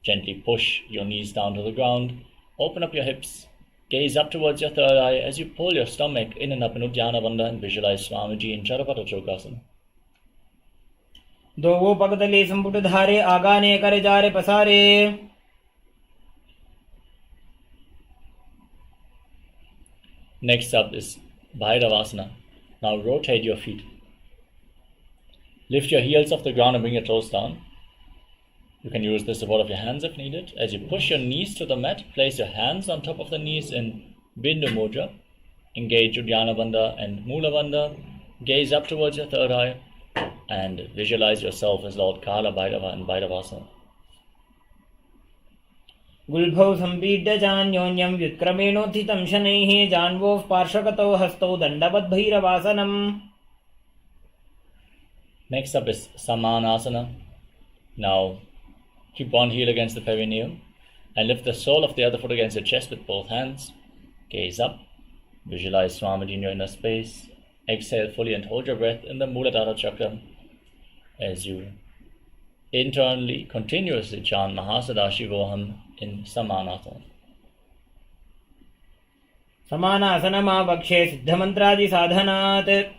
Gently push your knees down to the ground. Open up your hips. Gaze up towards your third eye as you pull your stomach in and up in Uddiyana Bandha and visualize Swamiji in Charapada Chokasana. दोवो पकतली संपुट धारे आगाने करे जारे पसारे. Next up is Bhairavasana. Now rotate your feet. Lift your heels off the ground and bring your toes down. You can use the support of your hands if needed. As you push your knees to the mat, place your hands on top of the knees in Bindu Mudra. Engage Uddiyana Bandha and Mula Bandha. Gaze up towards your third eye and visualize yourself as Lord Kala Bhairava in Bhairavasana. गुल्भौ संपीड्य चान्योन्यं व्युत्क्रमेणोत्थितं शनैः जान्वोः पार्श्वगतौ हस्तौ दण्डवद् भैरवासनम्. Next up is Samanasana. Now keep one heel against the perineum and lift the sole of the other foot against your chest with both hands. Gaze up. Visualize Swamiji in your inner space. Exhale fully and hold your breath in the Muladhara Chakra as you internally, continuously chant Mahasadashivoham in Samanasana. समानासनमावक्षे सिद्धमन्त्रादि साधनात्.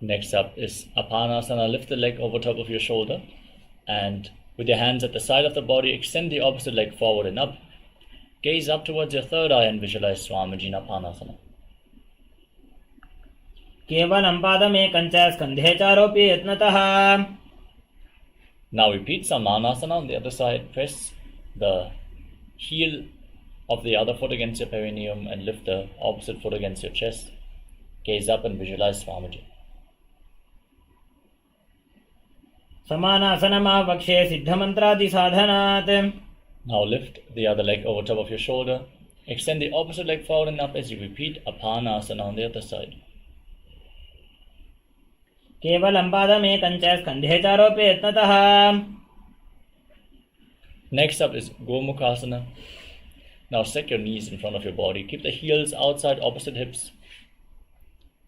Next up is Apanasana. Lift the leg over top of your shoulder and with your hands at the side of the body, extend the opposite leg forward and up. Gaze up towards your third eye and visualize Swamiji in Apanasana. केवलं पादमेकं च स्कन्धे चारोपि यत्नतः. Now repeat Samanasana on the other side. Press the heel of the other foot against your perineum and lift the opposite foot against your chest. Gaze up and visualize Swamiji. समानासनमावक्षे सिद्धमन्त्रादि साधनात्. Now lift the other leg over top of your shoulder. Extend the opposite leg forward and up as you repeat Apanasana on the other side. केवलं पादमेकं च स्कन्धे चारोपि यत्नतः. Next up is Gomukhasana. Now stack your knees in front of your body. Keep the heels outside opposite hips.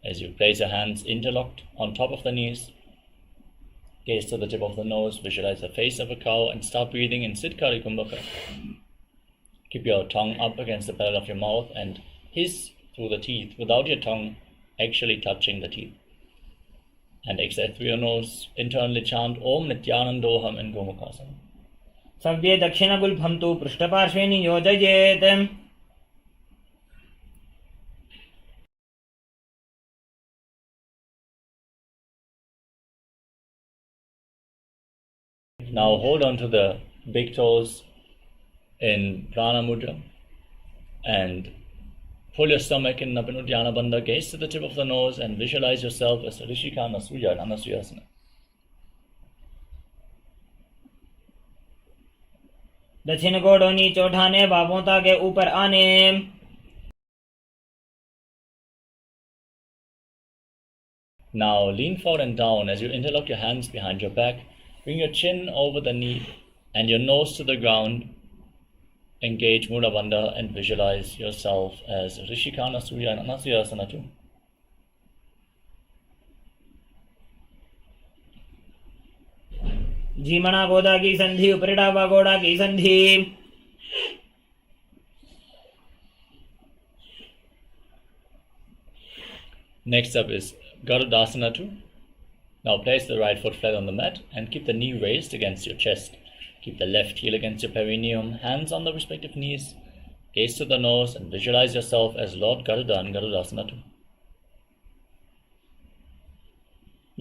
As you place your hands interlocked on top of the knees, gaze to the tip of the nose, visualize the face of a cow, and start breathing in Siddhkari Kumbhaka. Keep your tongue up against the palate of your mouth and hiss through the teeth without your tongue actually touching the teeth. And exhale through your nose. Internally chant Om Nityanandoham in Gomukhasana. Savye Dakshinagulbham tu Prishtaparshve niyojayet. Now hold on to the big toes in Prana Mudra and pull your stomach in Uddiyana Bandha. Gaze to the tip of the nose and visualize yourself as Rishika Nasuya in Anasuyasana. दक्षिण गोड़ों नीचे उठाने, बाहों ताके ऊपर आने. Now lean forward and down as you interlock your hands behind your back. Bring your chin over the knee and your nose to the ground. Engage Mula Bandha and visualize yourself as Rishika Nasuya in Anasuyasana too. जीमणा गोदा की संधि, उपरिडावा गोड़ा की संधि. Next up is Garudasana 2. Now place the right foot flat on the mat and keep the knee raised against your chest. Keep the left heel against your perineum, hands on the respective knees. Gaze to the nose and visualize yourself as Lord Garuda in Garudasana 2.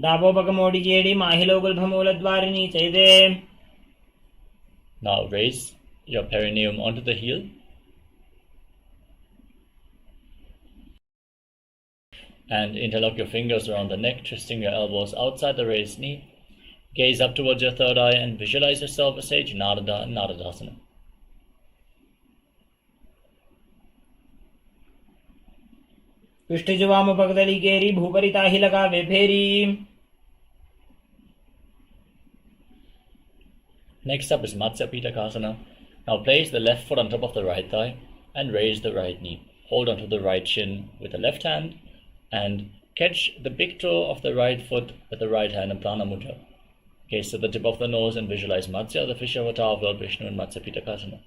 डाबो पगमोड़ी जेड़ी माहिलो गुलभमूलद्वारिणी चैदे. Now raise your perineum onto the heel. And interlock your fingers around the neck, twisting your elbows outside the raised knee. Gaze up towards your third eye and visualize yourself as sage Narada in Naradasana. पृष्ठजुवाम पगदली केरी, भूपरिता ही लगा वे फेरी. Next up is Matsya Pitakasana. Now place the left foot on top of the right thigh and raise the right knee. Hold onto the right shin with the left hand and catch the big toe of the right foot with the right hand in Prana Mudra. Gaze to the tip of the nose and visualize Matsya, the fish avatar of Lord Vishnu in Matsya Pitakasana.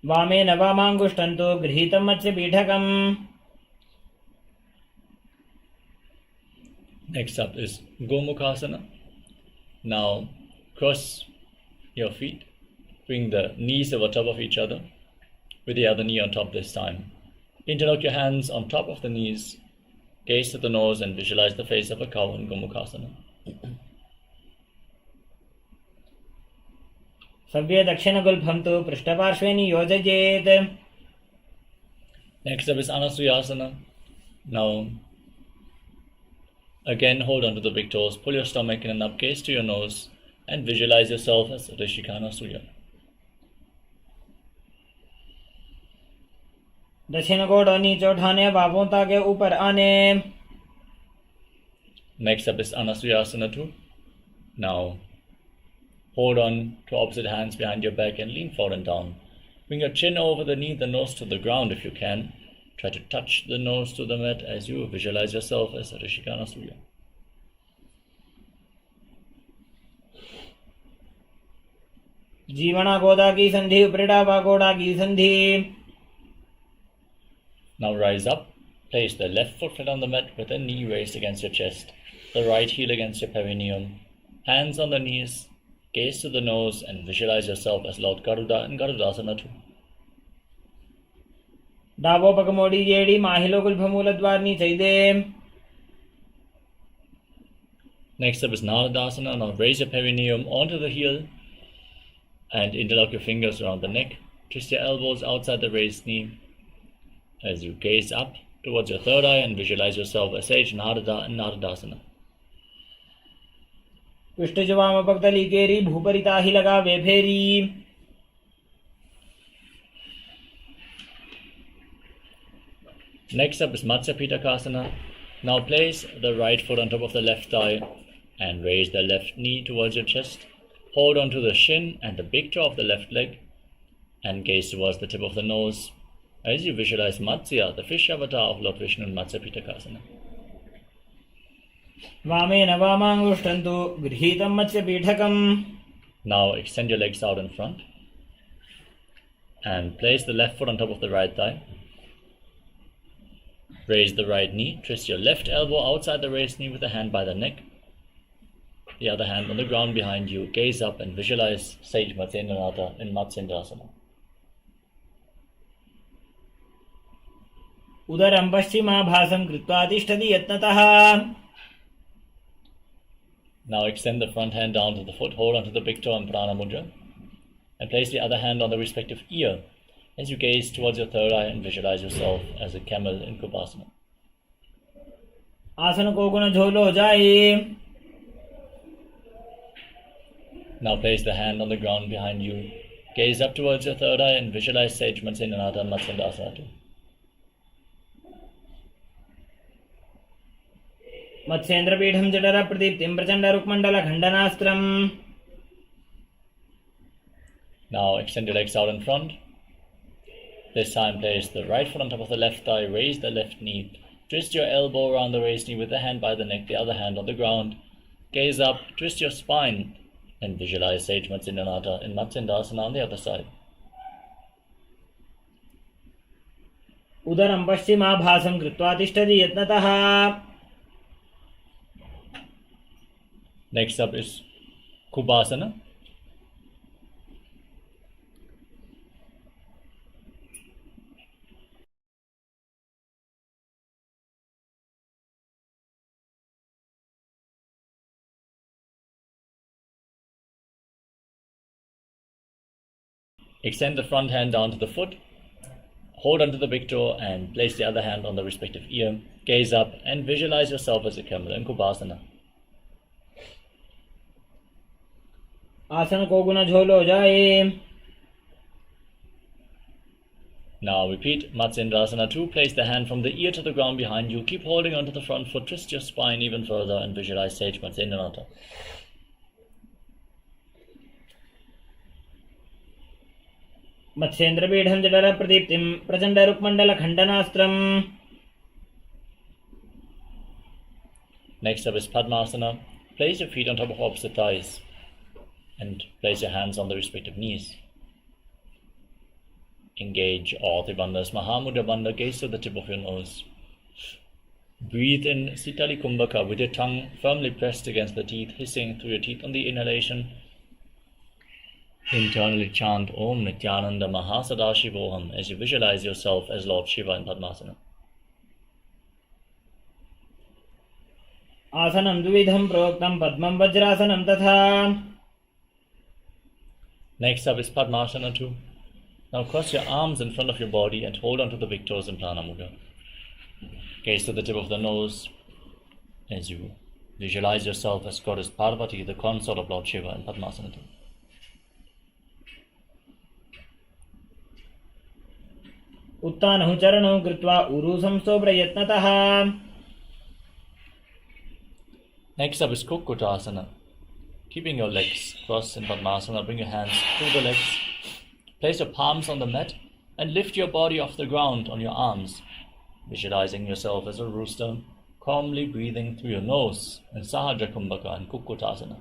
वामे नवामांगुष्टंतो गृहीतं मत्स्य पीठकम्. Next up is Gomukhasana. Now cross your feet, bring the knees over top of each other with the other knee on top this time. Interlock your hands on top of the knees, gaze to the nose and visualize the face of a cow in Gomukhasana. सव्ये दक्षिणगुल्भं तु पृष्ठपार्श्वे नियोजयेत्. Next up is Anasuyasana. Now again hold on to the big toes, pull your stomach in and up, gaze to your nose and visualize yourself as Rishika Nasuya. दक्षिण गोड़ नीचे उठाने, बाहों ताके ऊपर आने. Next up is Anasuyasana 2. Now hold on to opposite hands behind your back and lean forward and down. Bring your chin over the knee, the nose to the ground if you can. Try to touch the nose to the mat as you visualize yourself as Rishika Nasuya. जीवना गोदा की संधि, उपरिडावा गोड़ा की संधि. Now rise up. Place the left foot flat on the mat with the knee raised against your chest, the right heel against your perineum, hands on the knees. Gaze to the nose and visualize yourself as Lord Garuda in Garudasana 2. डाबो पगमोड़ी जेड़ी माहिलो गुलभमूलद्वारिणी चैदे. Next up is Naradasana. Now raise your perineum onto the heel and interlock your fingers around the neck. Twist your elbows outside the raised knee as you gaze up towards your third eye and visualize yourself as sage Narada in Naradasana. पृष्ठजुवाम पगदली केरी, भूपरिता ही लगा वे फेरी. Next up is Matsya Pitakasana. Now place the right foot on top of the left thigh and raise the left knee towards your chest. Hold on to the shin and the big toe of the left leg and gaze towards the tip of the nose as you visualize Matsya, the fish avatar of Lord Vishnu in Matsya Pitakasana. वामेन वामाङ्गुष्ठन्तु गृहीतं मत्स्यपीठकम्. Now extend your legs out in front and place the left foot on top of the right thigh. Raise the right knee, twist your left elbow outside the raised knee with the hand by the neck. The other hand on the ground behind you. Gaze up and visualize Sage Matsendranath in Matsendrasana. उदरं पश्चिमाभासं कृत्वा तिष्ठति यत्नतः. Now extend the front hand down to the foot, hold onto the big toe in Prana Mudra, and place the other hand on the respective ear as you gaze towards your third eye and visualize yourself as a camel in Kubasana. आसन को गुण झोलो जाए. Now place the hand on the ground behind you, gaze up towards your third eye and visualize Sage Matsendranath in Matsendrasana. मत्स्येन्द्रपीठं जठर प्रदीप्तिं प्रचंड रुक्मंडल खंडनास्त्रम्. Now extend your legs out in front. This time place the right foot on top of the left thigh, raise the left knee, twist your elbow around the raised knee with the hand by the neck, the other hand on the ground. Gaze up, twist your spine and visualize Sage Matsendranath in Matsendrasana on the other side. उदरं पश्चिमाभासं कृत्वा तिष्ठति यत्नतः. Next up is Kubasana. Extend the front hand down to the foot, hold onto the big toe and place the other hand on the respective ear. Gaze up and visualize yourself as a camel in Kubasana. आसन को गुण झोलो जाए. Now repeat Matsendrasana 2. Place the hand from the ear to the ground behind you. Keep holding onto the front foot. Twist your spine even further and visualize Sage Matsendranath. मत्स्येन्द्रपीठं जठर प्रदीप्तिं प्रचंड रुक्मंडल खंडनास्त्रम्. Next up is Padmasana. Place your feet on top of opposite thighs and place your hands on the respective knees. Engage all three bandhas. Mahamudra bandha, gaze to the tip of your nose. Breathe in Sitali Kumbhaka with your tongue firmly pressed against the teeth, hissing through your teeth on the inhalation. Internally chant Om Nityananda Mahasadashivoham as you visualize yourself as Lord Shiva in Padmasana. आसनं द्विविधं प्रोक्तं पद्मं वज्रासनं तथा. Next up is Padmasana 2. Now cross your arms in front of your body and hold on to the big toes in Prana Mudra. Gaze to the tip of the nose as you visualize yourself as Goddess Parvati, the consort of Lord Shiva in Padmasana 2. उत्तानहुं चरणौ कृत्वा ऊरू संस्थो प्रयत्नतः. Next up is Kukutasana. Keeping your legs crossed in Padmasana, bring your hands through the legs. Place your palms on the mat and lift your body off the ground on your arms, visualizing yourself as a rooster, calmly breathing through your nose in Sahajra Kumbhaka and Kukutasana.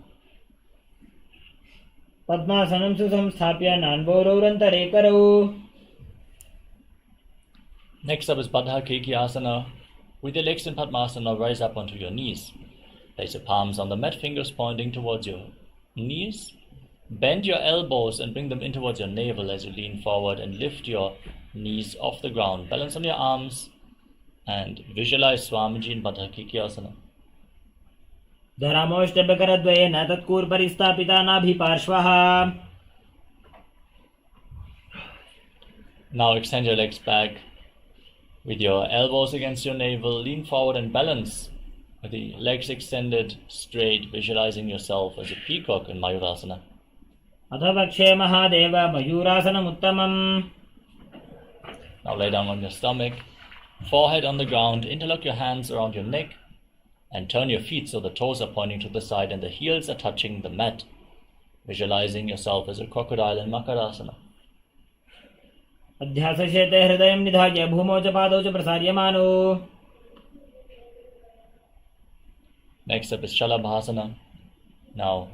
पद्मासनं सुसंस्थाप्य नान्भोरौरन्तरे करौ. Next up is Baddha Kekiasana. With your legs in Padmasana, rise up onto your knees. Place your palms on the mat, fingers pointing towards your knees. Bend your elbows and bring them in towards your navel as you lean forward and lift your knees off the ground. Balance on your arms and visualize Swamiji in Baddha Kekiasana. धरामोष्टभकरद्वयेन तत्कूर्परिस्थापिता नाभिपार्श्वः. Now extend your legs back with your elbows against your navel. Lean forward and balance with the legs extended straight, visualizing yourself as a peacock in Mayurasana. अथ वक्षे Mahadev मयूरासनमुत्तमम्. Now lay down on your stomach, forehead on the ground, interlock your hands around your neck and turn your feet so the toes are pointing to the side and the heels are touching the mat. visualizing yourself as a crocodile in Makarasana. अध्यासशेते हृदयं निधाय भूमौ च पादौ च प्रसार्यमानो. Next up is Shalabhasana. Now,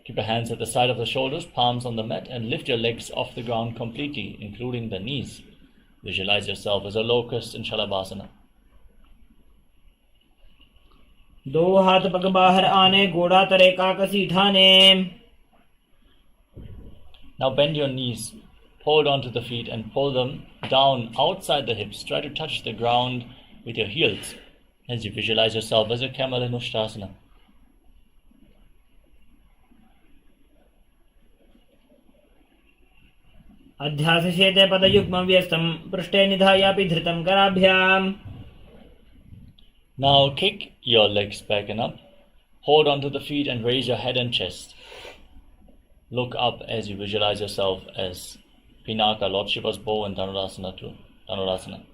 keep your hands at the side of the shoulders, palms on the mat, and lift your legs off the ground completely, including the knees. Visualize yourself as a locust in Shalabhasana. दो हाथ पग बाहर आने, घोड़ा तरे काकसी ठाने. Now bend your knees, hold onto the feet and pull them down outside the hips. Try to touch the ground with your heels as you visualize yourself as a camel in Uttanasana. अध्यासशेते पदयुग्मं व्यस्तं पृष्ठे निधायापि धृतं कराभ्याम्. Now kick your legs back and up. Hold onto the feet and raise your head and chest. Look up as you visualize yourself as Pinaka, Lord Shiva's bow, and Dhanurasana.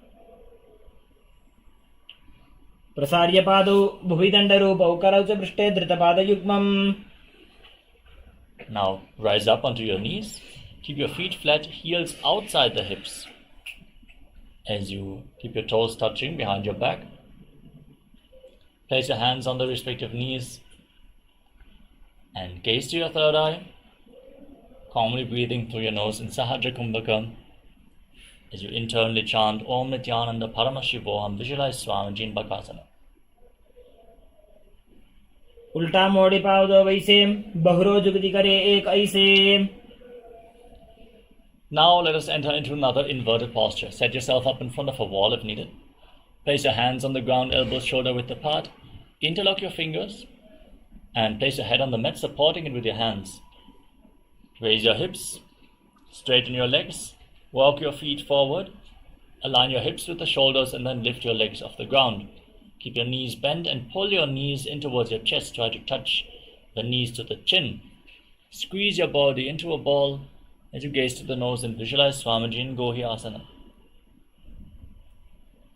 प्रसार्य पादौ भुविदण्डरूपौ करौ च पृष्ठे धृतपादयुग्मम्. Now rise up onto your knees. Keep your feet flat, heels outside the hips. As you keep your toes touching behind your back. Place your hands on the respective knees and gaze to your third eye. Calmly breathing through your nose in Sahaja Kumbhaka. As you internally chant Om Nityananda Paramashivoham, visualize Swamiji in Bakasana. उल्टा मोड़ी पाव दो वैसे, बहुरो जुगति करे एक ऐसे. Now let us enter into another inverted posture. Set yourself up in front of a wall if needed. Place your hands on the ground, elbows shoulder width apart. Interlock your fingers and place your head on the mat, supporting it with your hands. Raise your hips, straighten your legs, walk your feet forward, align your hips with the shoulders and then lift your legs off the ground. Keep your knees bent and pull your knees in towards your chest. Try to touch the knees to the chin. Squeeze your body into a ball as you gaze to the nose and visualize Swamiji in Gohi Asana.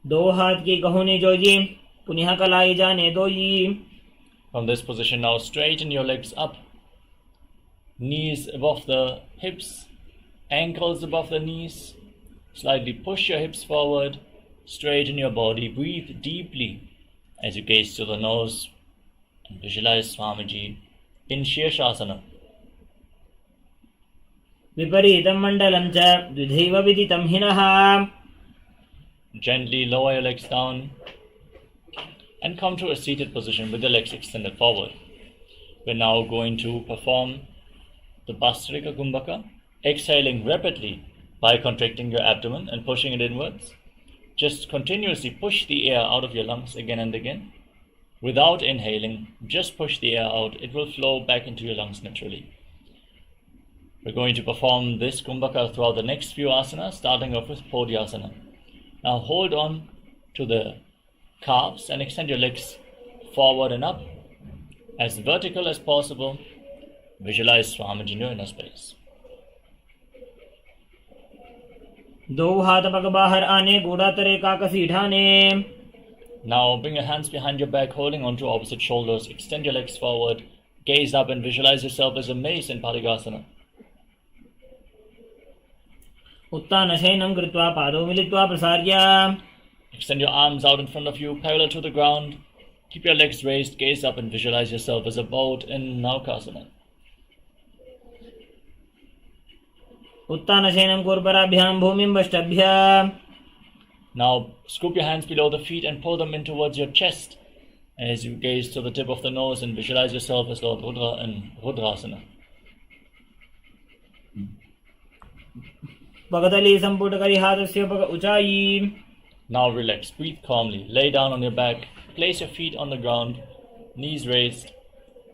दो हाथ की कहोनी जोजी, पुनः कलाई जाने दोई. From this position now straighten your legs up. Knees above the hips, ankles above the knees. Slightly push your hips forward, straighten your body, breathe deeply as you gaze to the nose and visualize Swamiji in Shirshasana. विपरीतं मण्डलं च द्विधैव विदितं हिनः. Gently lower your legs down and come to a seated position with the legs extended forward. We're now going to perform the Bhastrika Kumbhaka, exhaling rapidly by contracting your abdomen and pushing it inwards. Just continuously push the air out of your lungs again and again. Without inhaling, just push the air out. It will flow back into your lungs naturally. We're going to perform this Kumbhaka throughout the next few asanas, starting off with Podhyasana. Now hold on to the calves and extend your legs forward and up as vertical as possible. Visualize Swamiji in your inner space. दो हाथ पग बाहर आने, घोड़ा तरे काकसी ठाने. Now bring your hands behind your back, holding onto opposite shoulders. Extend your legs forward. Gaze up and visualize yourself as a mace in Parigasana. उत्तानशयनं कृत्वा पादौ मिलित्वा प्रसार्य. Extend your arms out in front of you, parallel to the ground. Keep your legs raised, gaze up and visualize yourself as a boat in Naukasana. उत्तानशयनं कुर्पराभ्यां भूमिं वष्टभ्य. Now scoop your hands below the feet and pull them in towards your chest as you gaze to the tip of the nose and visualize yourself as Lord Rudra in Rudrasana. पगतली संपुट करी हाथस्य पग ऊंचाई. Now relax, breathe calmly, lay down on your back, place your feet on the ground, knees raised,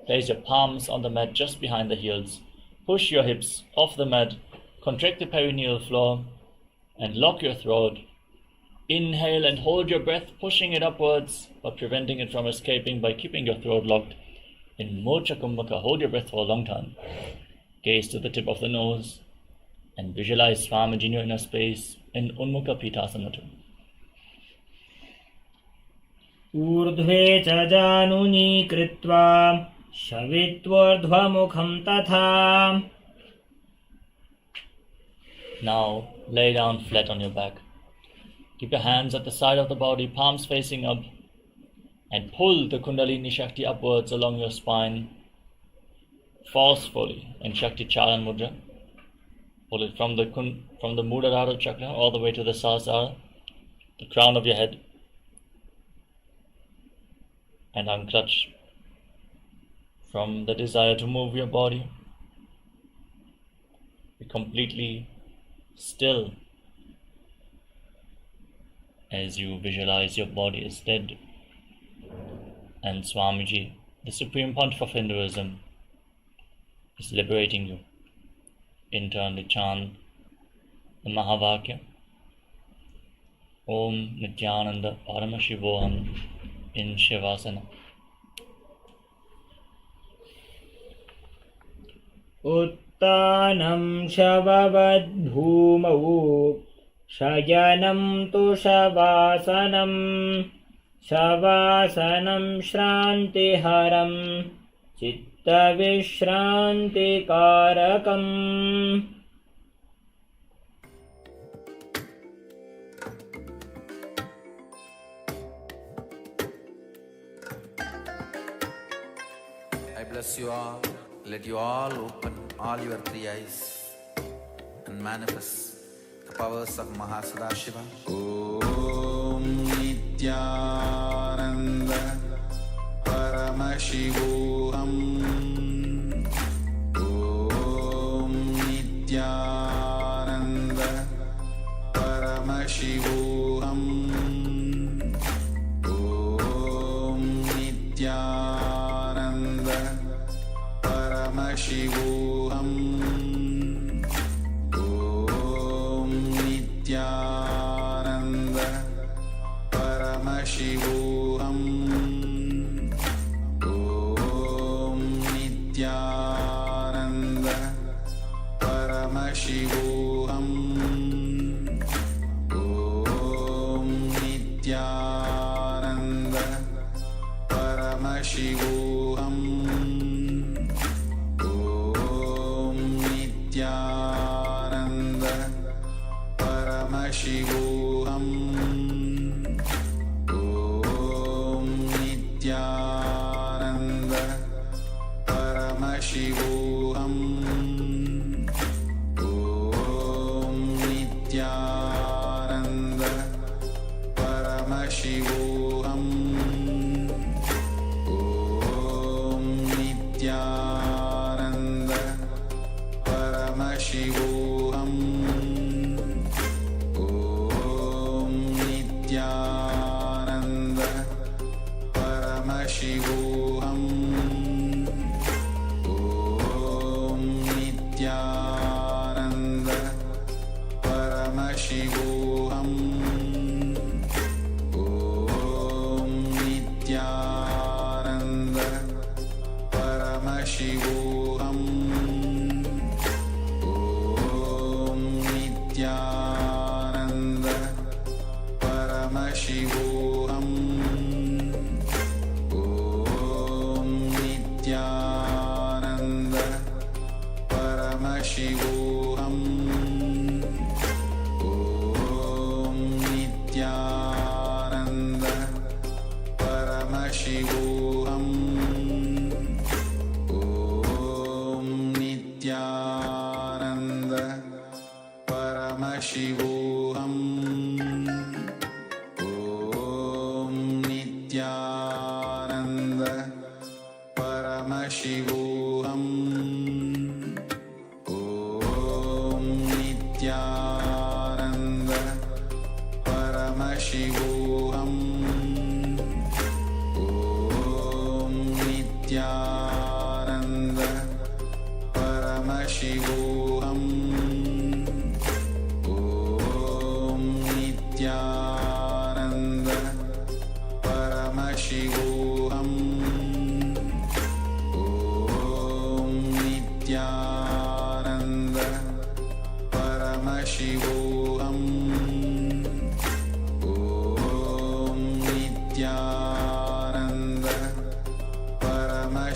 place your palms on the mat just behind the heels, push your hips off the mat, contract the perineal floor and lock your throat. Inhale and hold your breath, pushing it upwards but preventing it from escaping by keeping your throat locked. In Mocha Kumbhaka, hold your breath for a long time. Gaze to the tip of the nose and visualize Swamiji in your inner space in Unmukha Pitasana. ऊर्ध्वे च जानुनी कृत्वा शवित्वोर्ध्वमुखं तथा. Now lay down flat on your back. Keep your hands at the side of the body, palms facing up, and pull the Kundalini Shakti upwards along your spine forcefully in Shakti Charan Mudra. Pull it from the Muladhara chakra all the way to the Sahasrara, the crown of your head, and unclutch from the desire to move your body. Be completely still as you visualize your body is dead, and Swamiji, the Supreme Pontiff of Hinduism, is liberating you. Internally chant the Mahavakya, Om Nityananda Paramashivoham in Savasana. उत्तानं शववद्भूमौ शयनं तु शवासनं शवासनं श्रान्तिहरं चित्तविश्रान्तिकारकम्. I bless you all. Let you all open all your three eyes and manifest the powers of Mahasadashiva. Om Nityananda Paramashivoham. Om Nityananda Paramashivoham. Om Nityananda Paramashivoham. Om Nityananda Paramashivoham. Om Nityananda Paramashivoham. Om Nityananda Paramashivoham. Nityananda Paramashivoham. Om Nityananda Paramashivoham. Om Nityananda Paramashivoham. Om Nityananda Paramashivoham. Om Nityananda Paramashivoham. Om Nityananda Paramashivoham. Om Nityananda Paramashivoham. Om Nityananda Paramashivoham. Om Nityananda Paramashivoham. Om Nityananda Paramashivoham. Om Nityananda Paramashivoham. Om Nityananda Paramashivoham. Om Nityananda Paramashivoham. Om Nityananda Paramashivoham. Om Nityananda Paramashivoham. Om Nityananda Paramashivoham. Om Nityananda Paramashivoham.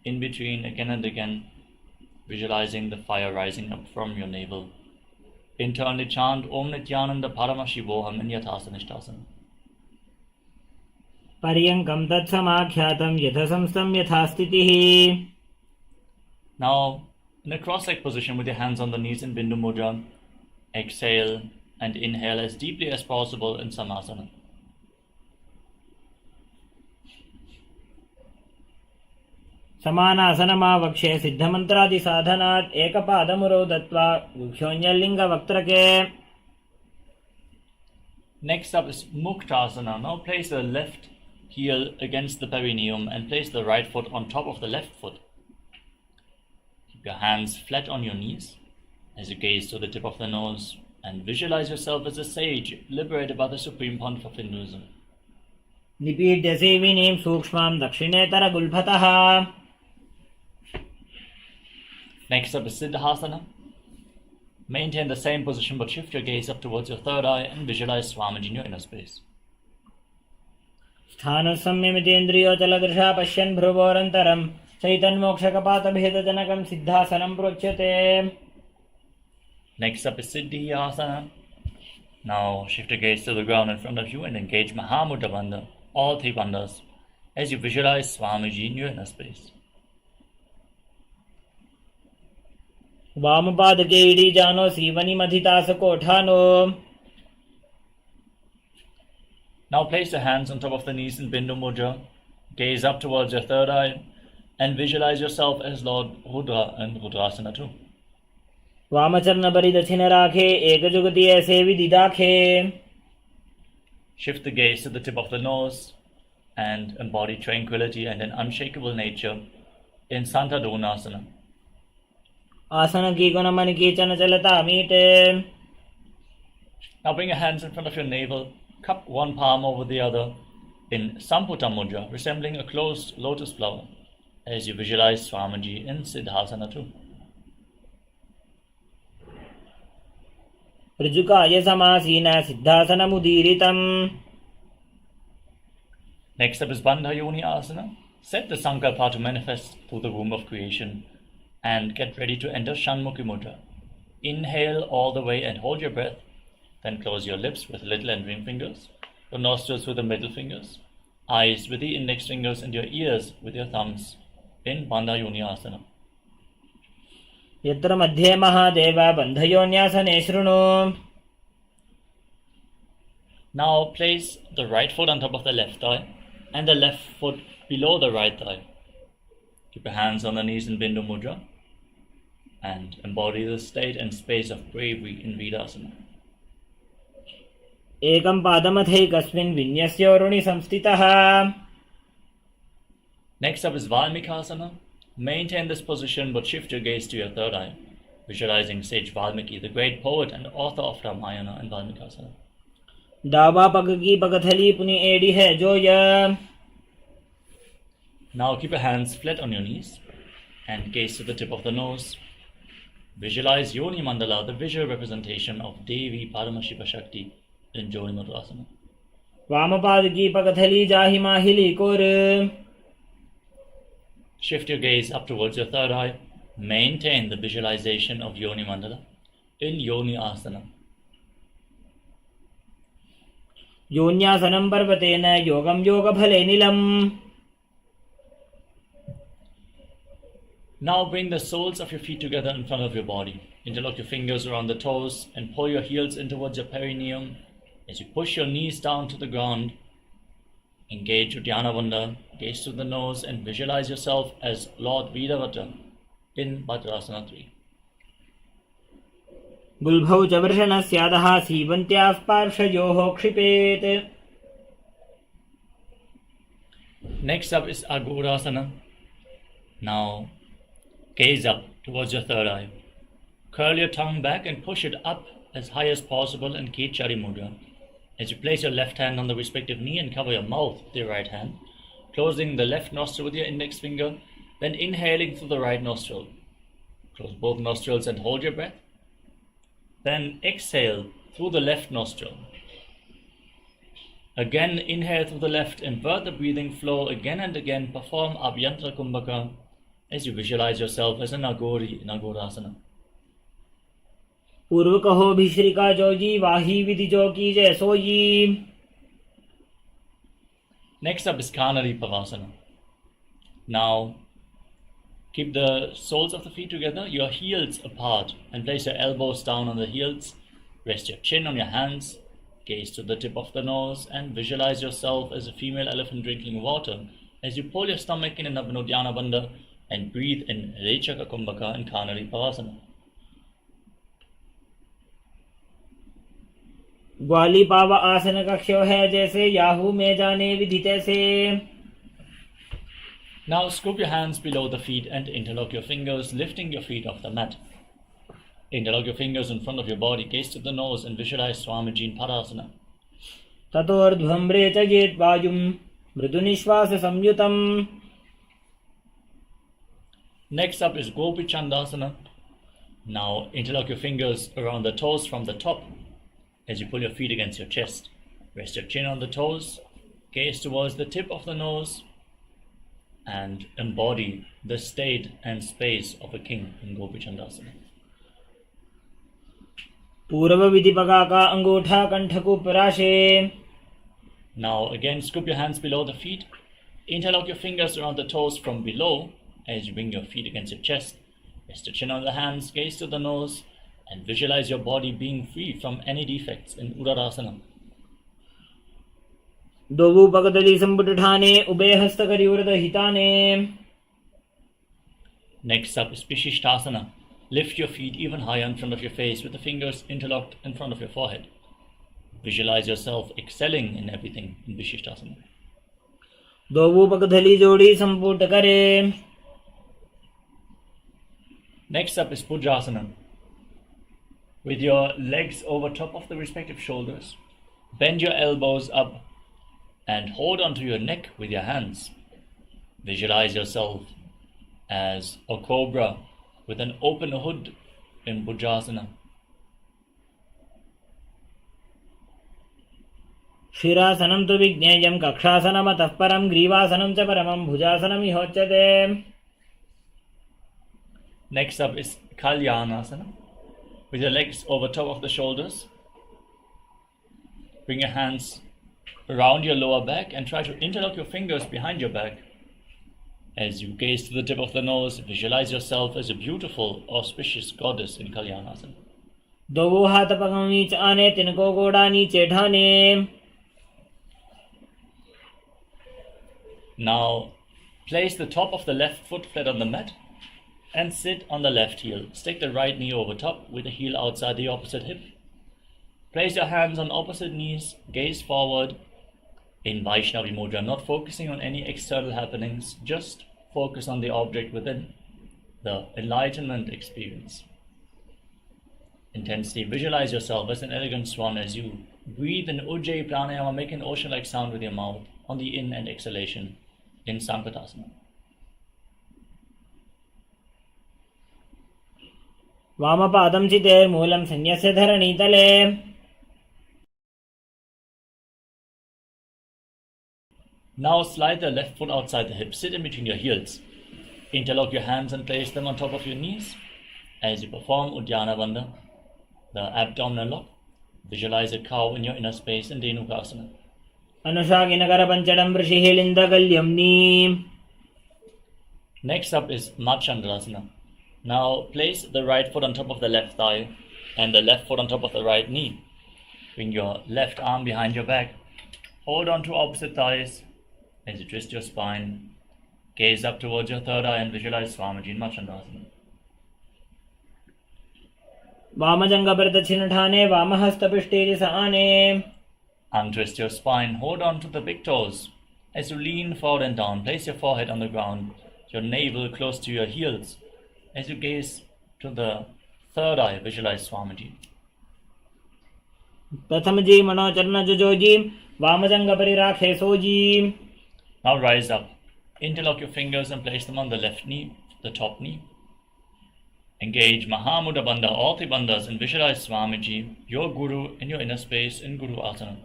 in between again and again, visualizing the fire rising up from your navel. Internally chant Om Nityananda Paramashivoham in Yathasana Nishtasana. पर्यङ्कं तत्समाख्यातं यथसंस्थं यथास्थितिः. Now, in a cross-legged position with your hands on the knees in Bindu Mudra, exhale and inhale as deeply as possible in Savasana. समानासनमावक्षे सिद्धमन्त्रादिसाधनात् एकपादमुरौ दत्त्वा गुह्योऽन्यलिङ्गवक्त्रके. Next up is Muktasana. Now place the left heel against the perineum and place the right foot on top of the left foot. Keep your hands flat on your knees as you gaze to the tip of the nose and visualize yourself as a sage liberated by the Supreme Pontiff of Hinduism. निपीड्य सेविनीं सूक्ष्मां दक्षिणेतरगुल्फतः. Next up is Siddhasana. Maintain the same position but shift your gaze up towards your third eye and visualize Swamiji in your inner space. स्थानसंयमितेन्द्रियोचलदृशा पश्यन् भ्रुवोरन्तरं चैतन्मोक्षकपातभेदजनकं सिद्धासनं प्रोच्यते. Next up is Siddhiyasana. Now shift your gaze to the ground in front of you and engage Mahamudra Bandha, all three bandhas, as you visualize Swamiji in your inner space. वामपादके इडीजानो सीवनिमधितासकोठानो. Now place your hands on top of the knees in Bindu Mudra, gaze up towards your third eye, and visualize yourself as Lord Rudra and Rudrasana too. वामचरणपरिदक्षिणराखे एकजुगति ऐसे विदिदाखे. Shift the gaze to the tip of the nose and embody tranquility and an unshakable nature in Santadonasana. आसन की गुणमन kitchen चलता मीटे. Now bring your hands in front of your navel, cup one palm over the other in Samputa Mudra, resembling a closed lotus flower, as you visualize Swamiji in Siddhasana too. ऋजुकाय समासीन सिद्धासनमुदीरितम्. Next up is Bandha Yoni Asana. Set the Sankalpa to manifest through the womb of creation and get ready to enter Shanmukhi Mudra. Inhale all the way and hold your breath. Then close your lips with little and ring fingers, your nostrils with the middle fingers, eyes with the index fingers, and your ears with your thumbs in Bandha Yoni Asana. यत्र मध्ये महादेव बन्धयोन्यासने शृणु. Now place the right foot on top of the left thigh and the left foot below the right thigh. Keep your hands on the knees in Bindu Mudra and embody the state and space of bravery in Vedasana. एकं पादमथैकस्मिन् विन्यस्योरुणि संस्थितः. Next up is Valmikasana. Maintain this position but shift your gaze to your third eye, visualizing sage Valmiki, the great poet and author of Ramayana and Valmikasana. डाबा पग की पगथली पुनि एड़ी है जो य. Now keep your hands flat on your knees and gaze to the tip of the nose. Visualize Yoni Mandala, the visual representation of Devi Paramashiva Shakti in Joni Mudrasana. वामपाद की पगथली जाहि माहिली core. Shift your gaze up towards your third eye. Maintain the visualization of Yoni Mandala in Yoni Asana. योन्यासनं पर्वतेन योगं योगफले निलम्. Now bring the soles of your feet together in front of your body. Interlock your fingers around the toes and pull your heels in towards your perineum as you push your knees down to the ground. Engage Uddiyana Bandha, gaze to the nose and visualize yourself as Lord Vedavata in Bhadrasana 3. गुल्भौ च वृषणस्यादः सीवन्त्याः पार्श्वयोः क्षिपेत्. Next up is Agorasana. Now gaze up towards your third eye. Curl your tongue back and push it up as high as possible in Kichari Mudra. As you place your left hand on the respective knee and cover your mouth with your right hand, closing the left nostril with your index finger, then inhaling through the right nostril. Close both nostrils and hold your breath. Then exhale through the left nostril. Again, inhale through the left, invert the breathing flow again and again, perform Abhyantara Kumbhaka as you visualize yourself as a Nagori in Agorasana. पूर्व कहो भिश्रिका जोजी वाही विधि जो की जय sooji. Next up is Kanari Pavasana. Now, keep the soles of the feet together, your heels apart, and place your elbows down on the heels. Rest your chin on your hands, gaze to the tip of the nose, and visualize yourself as a female elephant drinking water as you pull your stomach in Uddiyana Bandha and breathe in Rechaka Kumbhaka and Kanari Pavasana. ग्वाली पावा आसन कक्षो है जैसे Yahoo में जाने विदिते से. Now scoop your hands below the feet and interlock your fingers, lifting your feet off the mat. Interlock your fingers in front of your body, gaze to the nose, and visualize Swamiji in Padasana. ततोर्ध्वं रेचयेत् वायुं मृदुनिश्वास संयुतम्. Next up is Gopi Chandasana. Now interlock your fingers around the toes from the top as you pull your feet against your chest. Rest your chin on the toes, gaze towards the tip of the nose, and embody the state and space of a king in Gopi Chandasana. पूर्व विधि पगा का अंगूठा कंठ को पराशे. Now again scoop your hands below the feet, interlock your fingers around the toes from below as you bring your feet against your chest. Rest your chin on the hands, gaze to the nose, and visualize your body being free from any defects in Uddarasana. दोवु पगदली संपुट ठाने उभय हस्त करी वृद हिताने. Next up is Vishishtasana. Lift your feet even higher in front of your face with the fingers interlocked in front of your forehead. Visualize yourself excelling in everything in Vishishtasana. दोवु पगदली जोड़ी संपुट करे. Next up is Pujasana. With your legs over top of the respective shoulders, bend your elbows up and hold onto your neck with your hands. Visualize yourself as a cobra with an open hood in Pujasana. शिरासनं तु विज्ञेयं कक्षासनमतः परं ग्रीवासनं च परमं भुजासनं इहोच्यते. Next up is Kalyanasana. With your legs over top of the shoulders, bring your hands around your lower back and try to interlock your fingers behind your back. As you gaze to the tip of the nose, visualize yourself as a beautiful, auspicious goddess in Kalyanasana. दोवु हाथ पगं नीच आने तिनको गोड़ा नीचे ढाने. Now, place the top of the left foot flat on the mat and sit on the left heel. Stick the right knee over top with the heel outside the opposite hip. Place your hands on opposite knees, gaze forward in Vaishnavi Mudra, not focusing on any external happenings, just focus on the object within, the enlightenment experience. Intensely visualize yourself as an elegant swan as you breathe in Ujjayi Pranayama, make an ocean-like sound with your mouth on the in and exhalation in Sankatasana. वामपादं चितेर्मूलं संन्यस्य धरणीतले. Now slide the left foot outside the hip, sit in between your heels. Interlock your hands and place them on top of your knees. As you perform Uddiyana Bandha, the abdominal lock, visualize a cow in your inner space in Dhenukasana. अनुशागिनकर पंचडं वृषिहिलिन्दगल्यम्नि. Next up is Machandasana. Now place the right foot on top of the left thigh and the left foot on top of the right knee. Bring your left arm behind your back. Hold on to opposite thighs as you twist your spine. Gaze up towards your third eye and visualize Swamiji in Machandasana. वामजंगभरदक्षिण ठाने वामहस्तपृष्ठे च आने. Untwist your spine. Hold on to the big toes. As you lean forward and down, place your forehead on the ground, your navel close to your heels. As you gaze to the third eye, visualize Swamiji. प्रथम जी मनोचरण जुजोजी वामजंग परिराखे sooji. Now rise up. Interlock your fingers and place them on the left knee, the top knee. Engage Mahamudra Bandha, all three bandhas, and visualize Swamiji, your Guru, in your inner space in Guru Asana.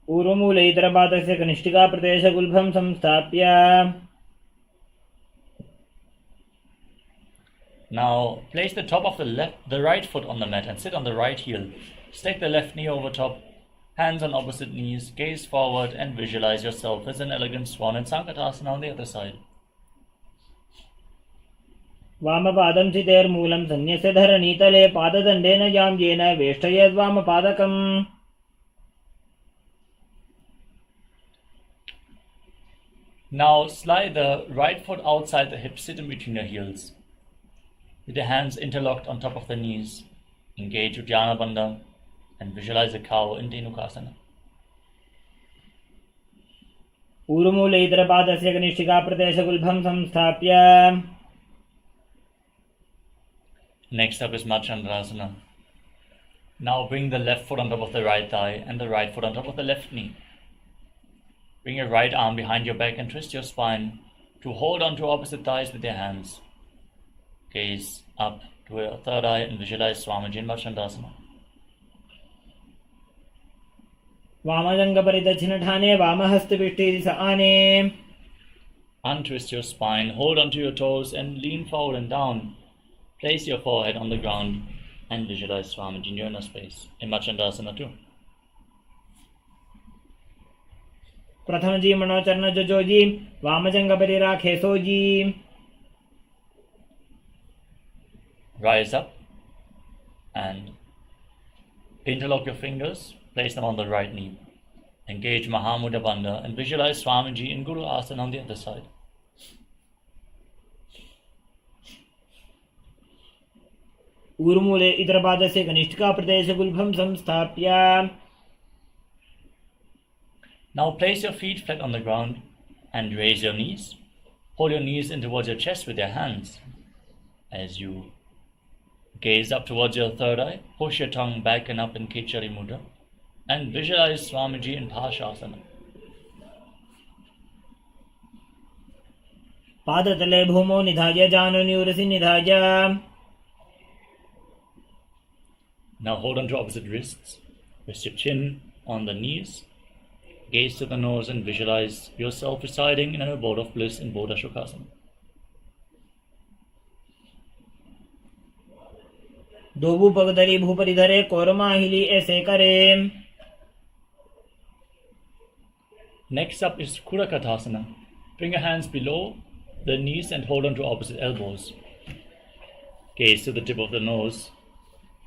पूर्वमूलैतरपादस्य कनिष्ठिका प्रदेशगुल्भं संस्थाप्य. Now place the top of the right foot on the mat and sit on the right heel. Stick the left knee over top, hands on opposite knees, gaze forward and visualize yourself as an elegant swan in Sankatasana on the other side. वामपादं चितेर्मूलं सन्न्यस्य धरणीतले पाददण्डेन याम्येन वेष्टयेद्वामपादकम्. Now slide the right foot outside the hips, sit in between your heels. With your hands interlocked on top of the knees, engage Uddiyana Bandha and visualize a cow in Dhenukasana. ऊरुमूले इतरपादस्य कनिष्ठिकाप्रदेशगुल्भं संस्थाप्य. Next up is Marchandrasana. Now bring the left foot on top of the right thigh and the right foot on top of the left knee. Bring your right arm behind your back and twist your spine to hold on to opposite thighs with your hands. Gaze up to your third eye and visualize Swamiji in Marchandasana. वामजङ्गपरिदक्षिणठाने वामहस्तपिष्ठे आने. Untwist your spine, hold onto your toes and lean forward and down. Place your forehead on the ground and visualize Swamiji in your inner space in Marchandasana too. प्रथम जी मनोचरण जजो जी वामजंग परिराखे सो जी. Rise up and interlock your fingers, place them on the right knee. Engage Mahamudra Bandha and visualize Swamiji in Guru Asana on the other side. ऊर्मूले इतरपादस्य कनिष्ठिकाप्रदेशगुल्भं संस्थाप्य. Now place your feet flat on the ground and raise your knees. Hold your knees in towards your chest with your hands. As you gaze up towards your third eye, push your tongue back and up in Kechari Mudra and visualize Swamiji in Parshasana. पादतले भूमौ निधाय जानोनि उरसि निधाय. Now hold on to opposite wrists. Rest your chin on the knees. Gaze to the nose and visualize yourself residing in an abode of bliss in Bodha Shukasana. दोबू पगधरी भूपरिधरे कोरमाहिली ऐसे करे. Next up is Kurakatasana. Bring your hands below the knees and hold on to opposite elbows. Gaze to the tip of the nose.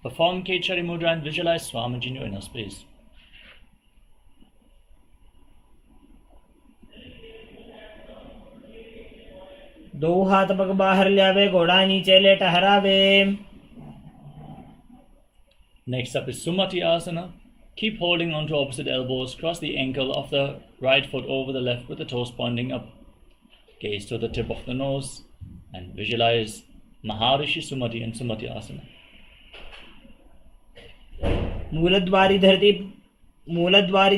Perform Kechari Mudra and visualize Swamiji in your inner space. दो हाथ पग बाहर ल्यावे घोड़ा नीचे ले टहरावे. Next up is Sumati Asana. Keep holding on to opposite elbows. Cross the ankle of the right foot over the left with the toes pointing up. Gaze to the tip of the nose and visualize Maharishi Sumati and Sumati Asana. मूलद्वारी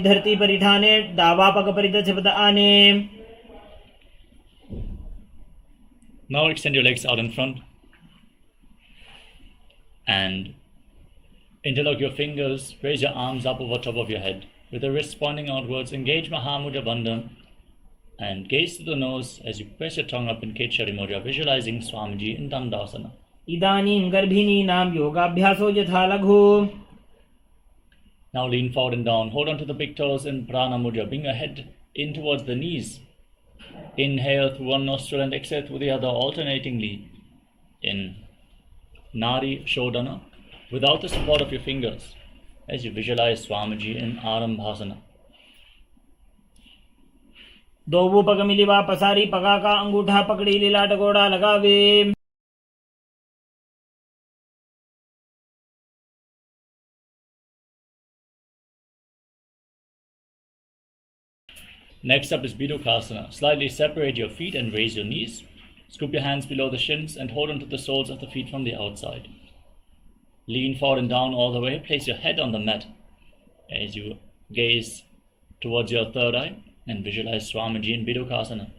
धरती परिठाने दावा पग परिदक्षपद आने. Now extend your legs out in front and interlock your fingers. Raise your arms up over top of your head with the wrists pointing outwards. Engage Mahamudra Bandha and gaze to the nose as you press your tongue up in Kechari Mudra, visualizing Swamiji in Dandasana. इदानीं गर्भिणीनां योगाभ्यासो यथा लघु. Now lean forward and down. Hold on to the big toes in Prana Mudra. Bring your head in towards the knees. Inhale through one nostril and exhale through the other alternatingly in Nari Shodhana without the support of your fingers as you visualize Swamiji in Arambhasana. दोबू पग मिलिवा पसारी पगा का अंगूठा पकड़ी लीलाट गोड़ा लगावे. Next up is Bidukasana. Slightly separate your feet and raise your knees. Scoop your hands below the shins and hold onto the soles of the feet from the outside. Lean forward and down all the way. Place your head on the mat as you gaze towards your third eye and visualize Swamiji in Bidukasana.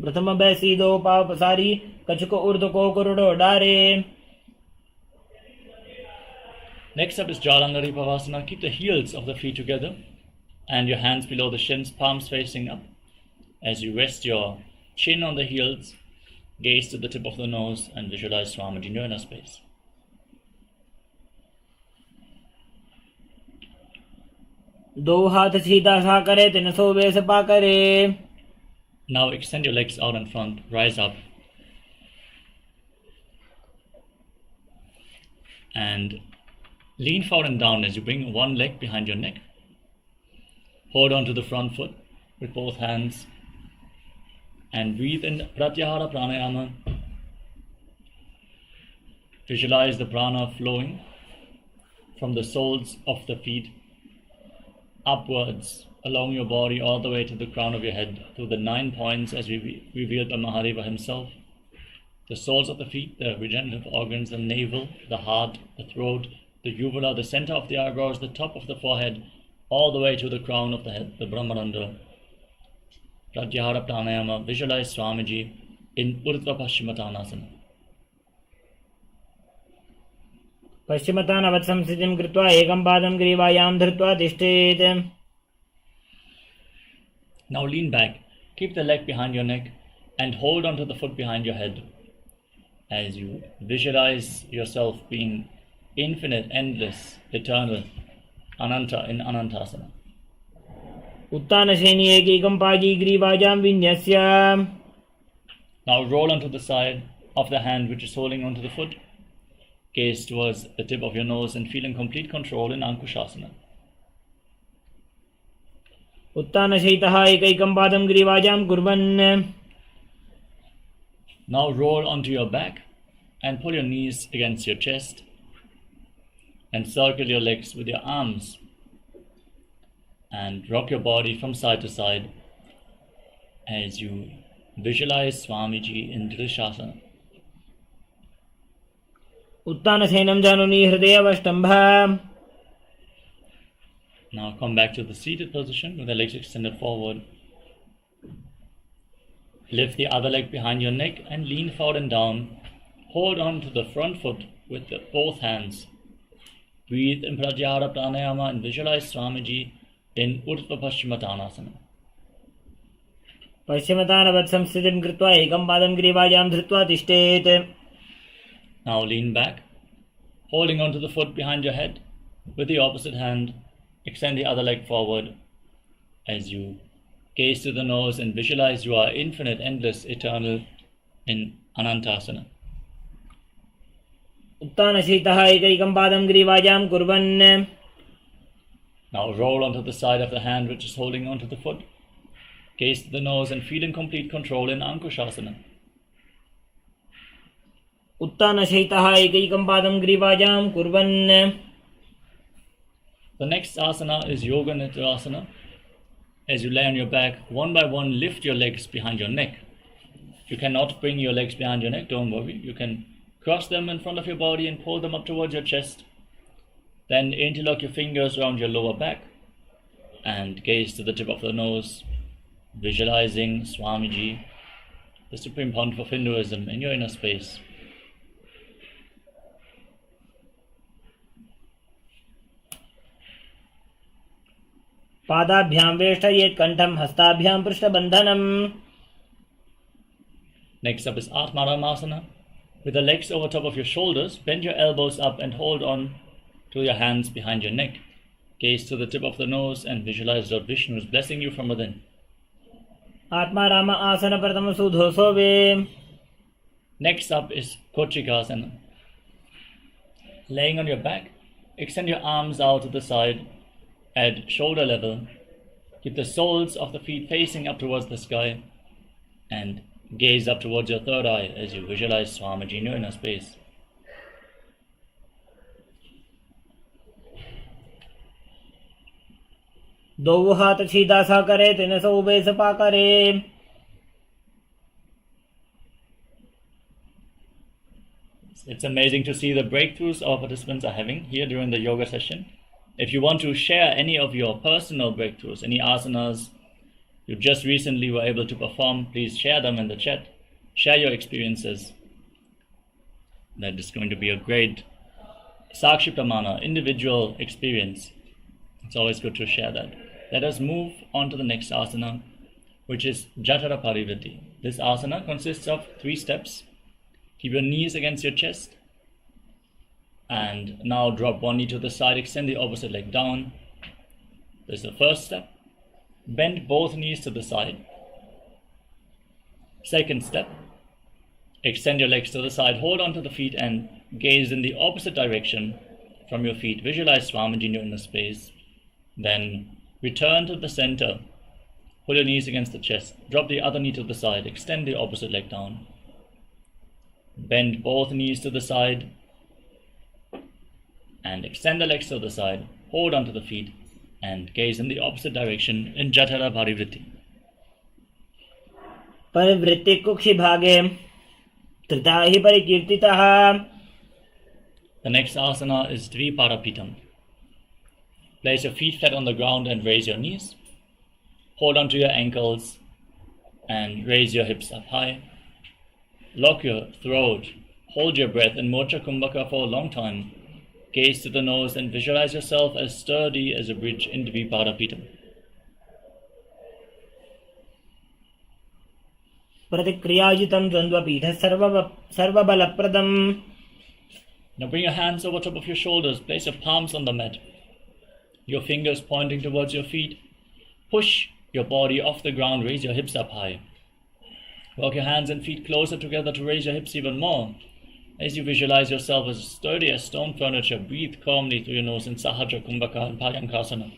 प्रथम बैसी दो पाव पसारी कछुक ऊर्ध्व को करोड़ो डारे. Next up is Jalangari Pavasana. Keep the heels of the feet together and your hands below the shins, palms facing up. As you rest your chin on the heels, gaze to the tip of the nose, and visualize Swamiji in your inner space. दो हाथ सीधा सा करे, 300 base पा करे. Now extend your legs out in front, rise up, and lean forward and down as you bring one leg behind your neck. Hold on to the front foot with both hands and breathe in Pratyahara Pranayama. Visualize the prana flowing from the soles of the feet upwards along your body all the way to the crown of your head through the 9 points as revealed by Mahadeva himself. The soles of the feet, the regenerative organs, the navel, the heart, the throat, the uvula, the center of the eyebrows, the top of the forehead, all the way to the crown of the head, the Brahmarandha. Pratyahara Pranayama. Visualize Swamiji in Urdhva Paschimottanasana. पश्चिमतानवत् संस्थितिं कृत्वा एकं पादं ग्रीवायां धृत्वा तिष्ठेत्. Now lean back, keep the leg behind your neck and hold on to the foot behind your head as you visualize yourself being infinite, endless, eternal, Ananta in Anantasana. उत्तानशयनी एकैकं पादी ग्रीवायां विन्यस्य. Now roll onto the side of the hand which is holding onto the foot. Gaze towards the tip of your nose and feel in complete control in Ankushasana. उत्तानशयितः एकैकं पादं ग्रीवायां कुर्वन्. Now roll onto your back and pull your knees against your chest and circle your legs with your arms and rock your body from side to side as you visualize Swamiji in Drishasana. उत्तानशयनं जानुनी हृदयवष्टम्भ. Now come back to the seated position with the legs extended forward. Lift the other leg behind your neck and lean forward and down. Hold on to the front foot with both hands. Breathe in Pratyahara Pranayama and visualize Swamiji in Urdhva Paschimottanasana. पश्चिमतानवत् संस्थितिं कृत्वा एकं पादं ग्रीवायां धृत्वा तिष्ठेत्. Now lean back, holding onto the foot behind your head. With the opposite hand, extend the other leg forward as you gaze to the nose and visualize you are infinite, endless, eternal in Anantasana. उत्तानशयितः एकैकं पादं ग्रीवायां कुर्वन्. Now roll onto the side of the hand which is holding onto the foot. Gaze to the nose and feel in complete control in Ankushasana. उत्तानशयितः एकैकं पादं ग्रीवायां कुर्वन्. The next asana is Yoga Nidrasana. As you lay on your back, one by one lift your legs behind your neck. You cannot bring your legs behind your neck, don't worry. You can cross them in front of your body and pull them up towards your chest. Then interlock your fingers around your lower back and gaze to the tip of the nose, visualizing Swamiji, the Supreme Pontiff of Hinduism, in your inner space. पादाभ्यां वेष्टयेत् कण्ठं हस्ताभ्यां पृष्ठबन्धनम्. Next up is Atmaramasana. With the legs over top of your shoulders, bend your elbows up and hold on to your hands behind your neck. Gaze to the tip of the nose and visualize Lord Vishnu is blessing you from within. Atmaram आसन प्रथम सुधोसो वे. Next up is Kochikasana. Laying on your back, extend your arms out to the side at shoulder level. Keep the soles of the feet facing up towards the sky and gaze up towards your third eye as you visualize Swamiji in your inner space. दो हाथ सीधा सा करे, 300 base पा करे. It's amazing to see the breakthroughs our participants are having here during the yoga session. If you want to share any of your personal breakthroughs, any asanas you just recently were able to perform, please share them in the chat. Share your experiences. That is going to be a great Sakshi Pramana, individual experience. It's always good to share that. Let us move on to the next asana, which is Jatara Parivritti. This asana consists of 3 steps. Keep your knees against your chest. And now drop one knee to the side, extend the opposite leg down. This is the first step. Bend both knees to the side. Second step. Extend your legs to the side, hold onto the feet and gaze in the opposite direction from your feet. Visualize Swamiji in your inner space. Then return to the center. Pull your knees against the chest. Drop the other knee to the side. Extend the opposite leg down. Bend both knees to the side. And extend the legs to the side. Hold onto the feet. And gaze in the opposite direction in Jatara Parivritti. Parivritti kukshi bhage tritahi parikirtitaha. The next asana is Dviparapitam. Place your feet flat on the ground and raise your knees. Hold onto your ankles and raise your hips up high. Lock your throat. Hold your breath in Mocha Kumbhaka for a long time. Gaze to the nose and visualize yourself as sturdy as a bridge in Dviparapitam. Pratikriyajitam dvandvapitha sarvabalapradam. Now bring your hands over top of your shoulders. Place your palms on the mat. Your fingers pointing towards your feet. Push your body off the ground. Raise your hips up high. Walk your hands and feet closer together to raise your hips even more. As you visualize yourself as sturdy as stone furniture, breathe calmly through your nose in Sahaja Kumbhaka and Paryankasana.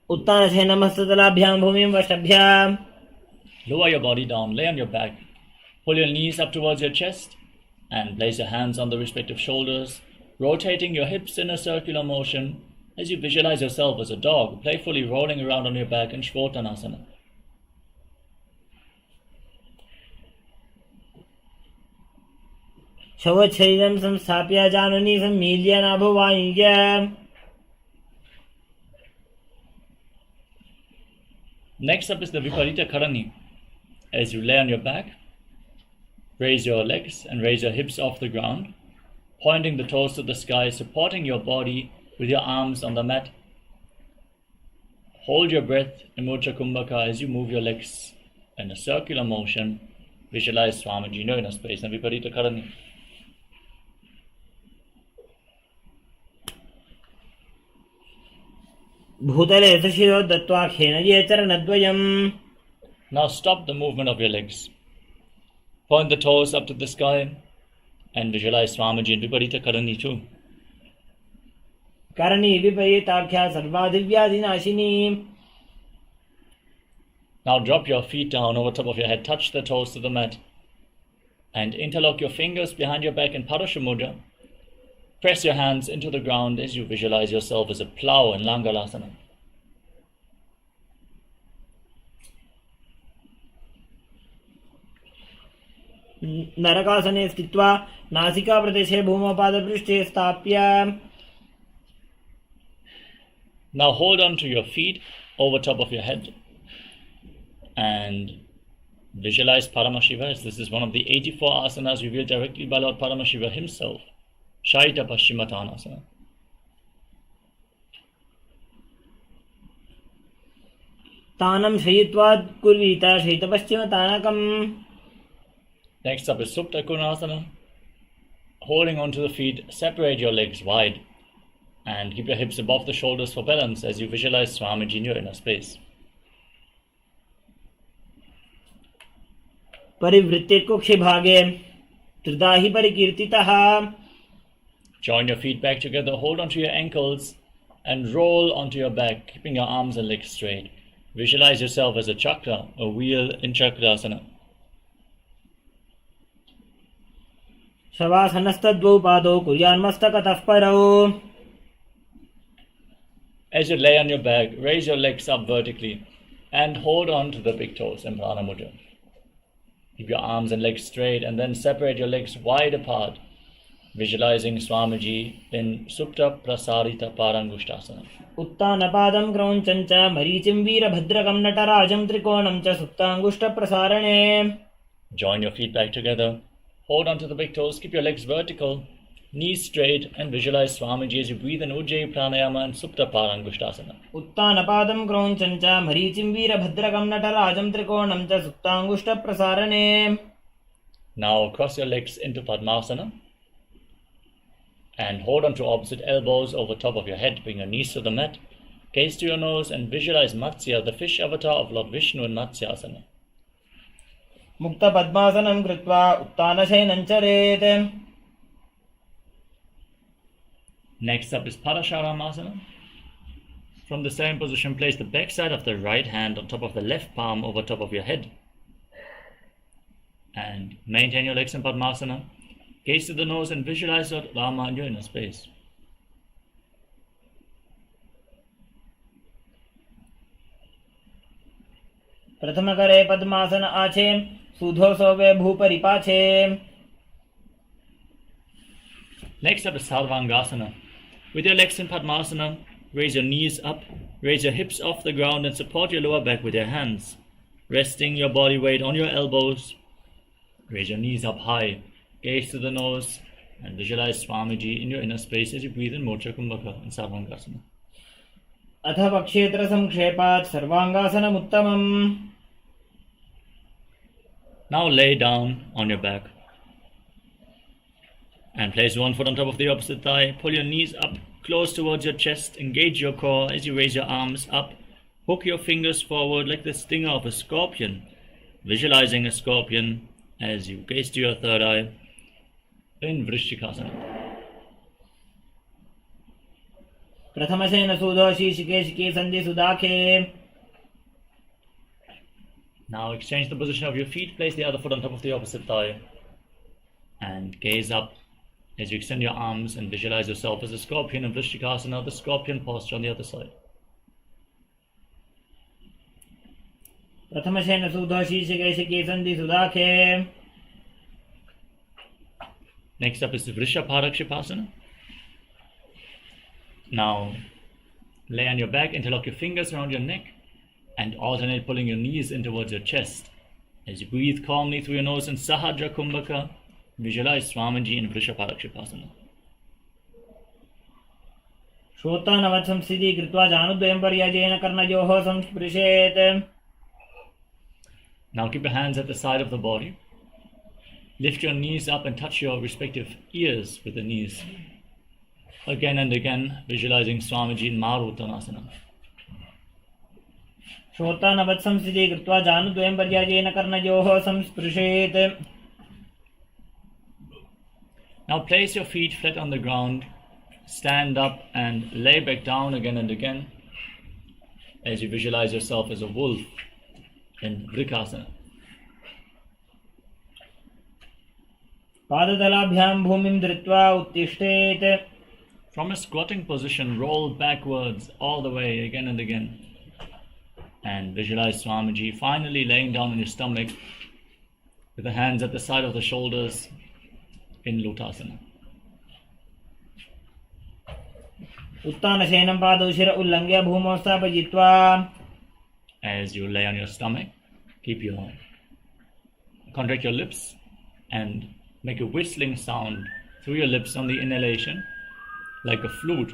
Uttanasena mastatalabhyam bhumim vashabhyam. Lower your body down, lay on your back. Pull your knees up towards your chest and place your hands on the respective shoulders, rotating your hips in a circular motion as you visualize yourself as a dog, playfully rolling around on your back in Shvotanasana. Shavat shariram samsthapya janani sammilya nabhavanya. Next up is the Viparita Karani. As you lay on your back, raise your legs and raise your hips off the ground, pointing the toes to the sky, supporting your body with your arms on the mat. Hold your breath in Mocha Kumbhaka as you move your legs in a circular motion. Visualize Swamiji in your inner space and Viparita Karani. Bhutale sashiro dattva khenaya charanadvayam. Now stop the movement of your legs. Point the toes up to the sky and visualize Swamiji in Viparita Karani too. Karani viparitakhya sarvadivyadinashini. Now drop your feet down over top of your head, touch the toes to the mat and interlock your fingers behind your back in Parasha Mudra. Press your hands into the ground as you visualize yourself as a plow in Langalasana. Narakasane sthitva nasika pradeshe bhumapadaprishthe sthapya. Now hold on to your feet over top of your head and visualize Paramashiva, as this is one of the 84 asanas revealed directly by Lord Paramashiva himself. Shaita Paschimottanasana. Tanam shayitvad kurvita shayita paschimottanakam. Next up is Supta Konasana. Holding onto the feet, separate your legs wide and keep your hips above the shoulders for balance as you visualize Swamiji in your inner space. Parivritte kukshi bhage tridahi parikirtitaha. Join your feet back together, hold onto your ankles and roll onto your back, keeping your arms and legs straight. Visualize yourself as a chakra, a wheel in Chakrasana. Savasanastadvau pado kuryan mastakatah parau. As you lay on your back, raise your legs up vertically and hold on to the big toes in Prana Mudra. Keep your arms and legs straight and then separate your legs wide apart, visualizing Swamiji in Supta Prasarita Parangushtasana. Uttanapadam krauncancha marichim veerabhadrakam natarajam trikonam cha suptangushta prasarane. Join your feet back together. Hold on to the big toes. Keep your legs vertical. Knees straight and visualize Swamiji as you breathe in Ujjayi Pranayama and Supta Parangushtasana. उत्तानपादं क्रौञ्चं च मरीचिं वीरभद्रकं नटराजं त्रिकोणं च सुप्ताङ्गुष्ठप्रसारणे. Now cross your legs into Padmasana and hold on to opposite elbows over top of your head. Bring your knees to the mat, gaze to your nose and visualize Matsya, the fish avatar of Lord Vishnu in Matsyasana. मुक्तपद्मासनं कृत्वा उत्तानशयनं चरेत्. Next up is Parasharamasana. From the same position, place the back side of the right hand on top of the left palm over top of your head. And maintain your legs in Padmasana. Gaze to the nose and visualize Lord Rama in your inner space. प्रथमकरे पद्मासन आछे सुधो सोवे भूपरिपाछे. Next up is Sarvangasana. With your legs in Padmasana, raise your knees up, raise your hips off the ground and support your lower back with your hands. Resting your body weight on your elbows, raise your knees up high, gaze to the nose and visualize Swamiji in your inner space as you breathe in Moksha Kumbhaka in Sarvangasana. अथ वक्षेत्र संक्षेपात् सर्वांगासनम् उत्तमम्. Now lay down on your back and place one foot on top of the opposite thigh. Pull your knees up close towards your chest. Engage your core as you raise your arms up. Hook your fingers forward like the stinger of a scorpion. Visualizing a scorpion as you gaze to your third eye in Vrishchikasana. प्रथमशयन सूदो शीशिके शिके सन्धि सुदाखे. Now exchange the position of your feet. Place the other foot on top of the opposite thigh and gaze up as you extend your arms and visualize yourself as a scorpion in Vrishchikasana, the scorpion posture on the other side. प्रथमशयन सूदो शीशिके शिके सन्धि सुदाखे. Next up is the Vrishabharakshipasana. Now lay on your back, interlock your fingers around your neck and alternate pulling your knees in towards your chest. As you breathe calmly through your nose in Sahadra Kumbhaka, visualize Swamiji in Vrishabharakshipasana. श्रोतानवत् संस्थिति कृत्वा जानुद्वयं पर्यायेन कर्णयोः संस्पृशेत्. Now keep your hands at the side of the body. Lift your knees up and touch your respective ears with the knees. Again and again, visualizing Swamiji in Maruttanasana. श्रोतानवत् संस्थिति कृत्वा जानुद्वयं पर्यायेन कर्णयोः संस्पृशेत्. Now place your feet flat on the ground, stand up and lay back down again and again as you visualize yourself as a wolf in Vrikasana. पादतलाभ्यां भूमिं धृत्वा उत्तिष्ठेत्. From a squatting position, roll backwards all the way again and again and visualize Swamiji finally laying down on your stomach with the hands at the side of the shoulders in Lotusasana. उत्तानशयनं पादौ शिर उल्लङ्घ्य भूमौ स्थापयित्वा. As you lay on your stomach, contract your lips and make a whistling sound through your lips on the inhalation like a flute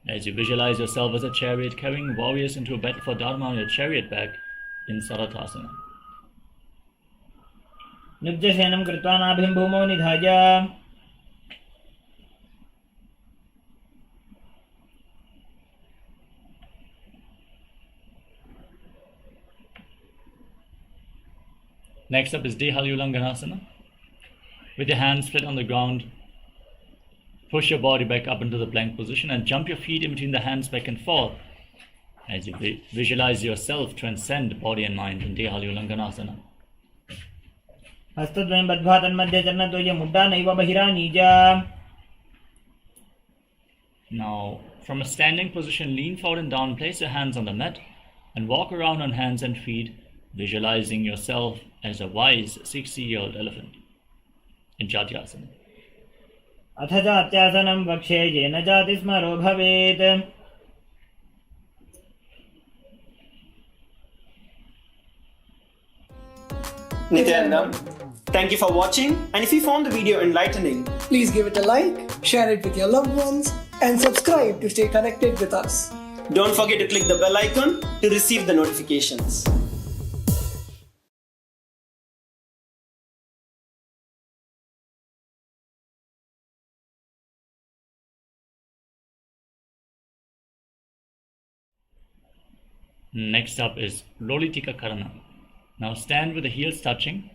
as you visualize yourself as a chariot carrying warriors into a battle for Dharma on your chariot back in Saratasana. निर्जशयनं कृत्वा नाभिं भूमौ निधाय. Next up is Dehalyulanganasana. With your hands flat on the ground, push your body back up into the plank position and jump your feet in between the hands back and forth as you visualize yourself transcend body and mind in Dehalyulanganasana. हस्तद्वयं बद्ध्वा तन्मध्ये चरणद्वयं मुड्डा नैव बहिरानीजा. Now, from a standing position, lean forward and down, place your hands on the mat and walk around on hands and feet, visualizing yourself as a wise 60-year-old elephant in Jatyasana. अथ जात्यासनं वक्षे येन जाति स्मरो भवेत्. Nityanam. Thank you for watching, and if you found the video enlightening, Please give it a like, share it with your loved ones, and subscribe to stay connected with us. don't forget to click the bell icon to receive the notifications. Next up is Lolitika Karana. Now stand with the heels touching,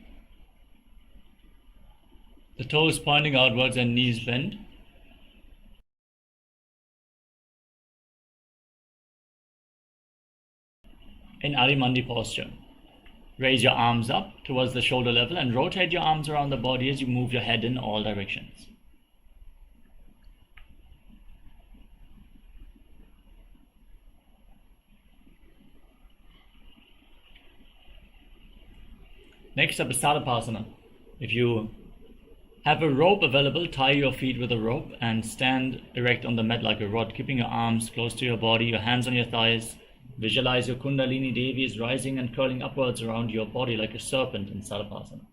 the toes pointing outwards and knees bent. In Arimandi posture. Raise your arms up towards the shoulder level and rotate your arms around the body as you move your head in all directions. Next up is Savasana. If you have a rope available, tie your feet with a rope and stand erect on the mat like a rod, keeping your arms close to your body, your hands on your thighs. Visualize your Kundalini Devi is rising and curling upwards around your body like a serpent in Savasana.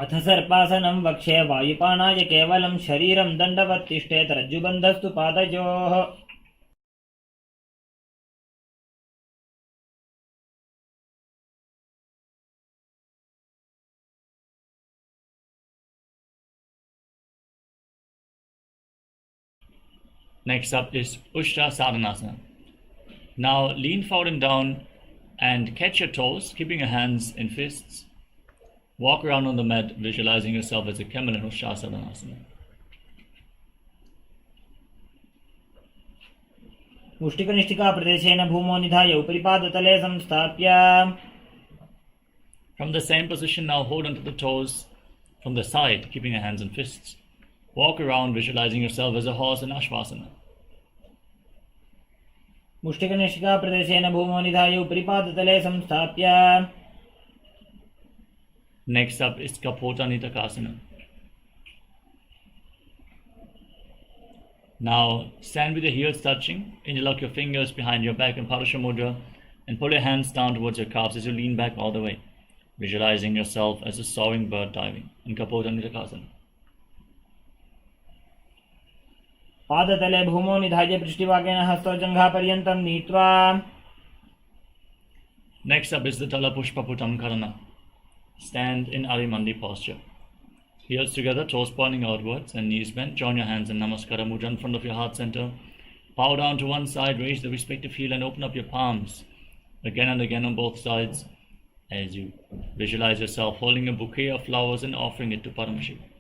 अथ सर्पासनं वक्ष्ये वायुपानाय केवलं शरीरं दण्डवत् तिष्ठेत् रज्जुबन्धस्तु पादयोः. Next up is Ushtrasadhanasana. Now lean forward and down and catch your toes, keeping your hands in fists. Walk around on the mat, visualizing yourself as a camel in Ushtrasadhanasana. मुष्टिकनिष्ठिकाप्रदेशेन भूमौ निधाय उपरिपादतले संस्थाप्य. From the same position, now hold onto the toes from the side, keeping your hands in fists. Walk around, visualizing yourself as a horse in Ashvasana. मुष्टिकनिष्ठिकाप्रदेशेन भूमौ निधाय उपरिपादतले संस्थाप्य. Next up is Kapota Nitakasana. Now stand with your heels touching, interlock your fingers behind your back in Padasha Mudra and pull your hands down towards your calves as you lean back all the way, visualizing yourself as a soaring bird diving in Kapota Nitakasana. पादतले भूमौ निधाय पृष्ठभागेन हस्तौ जङ्घापर्यन्तं नीत्वा. Next up is the Talapushpaputam Karana. Stand in Arimandi posture. Heels together, toes pointing outwards and knees bent. Join your hands in Namaskara Mudra in front of your heart center. Bow down to one side, raise the respective heel and open up your palms again and again on both sides as you visualize yourself holding a bouquet of flowers and offering it to Paramashiva.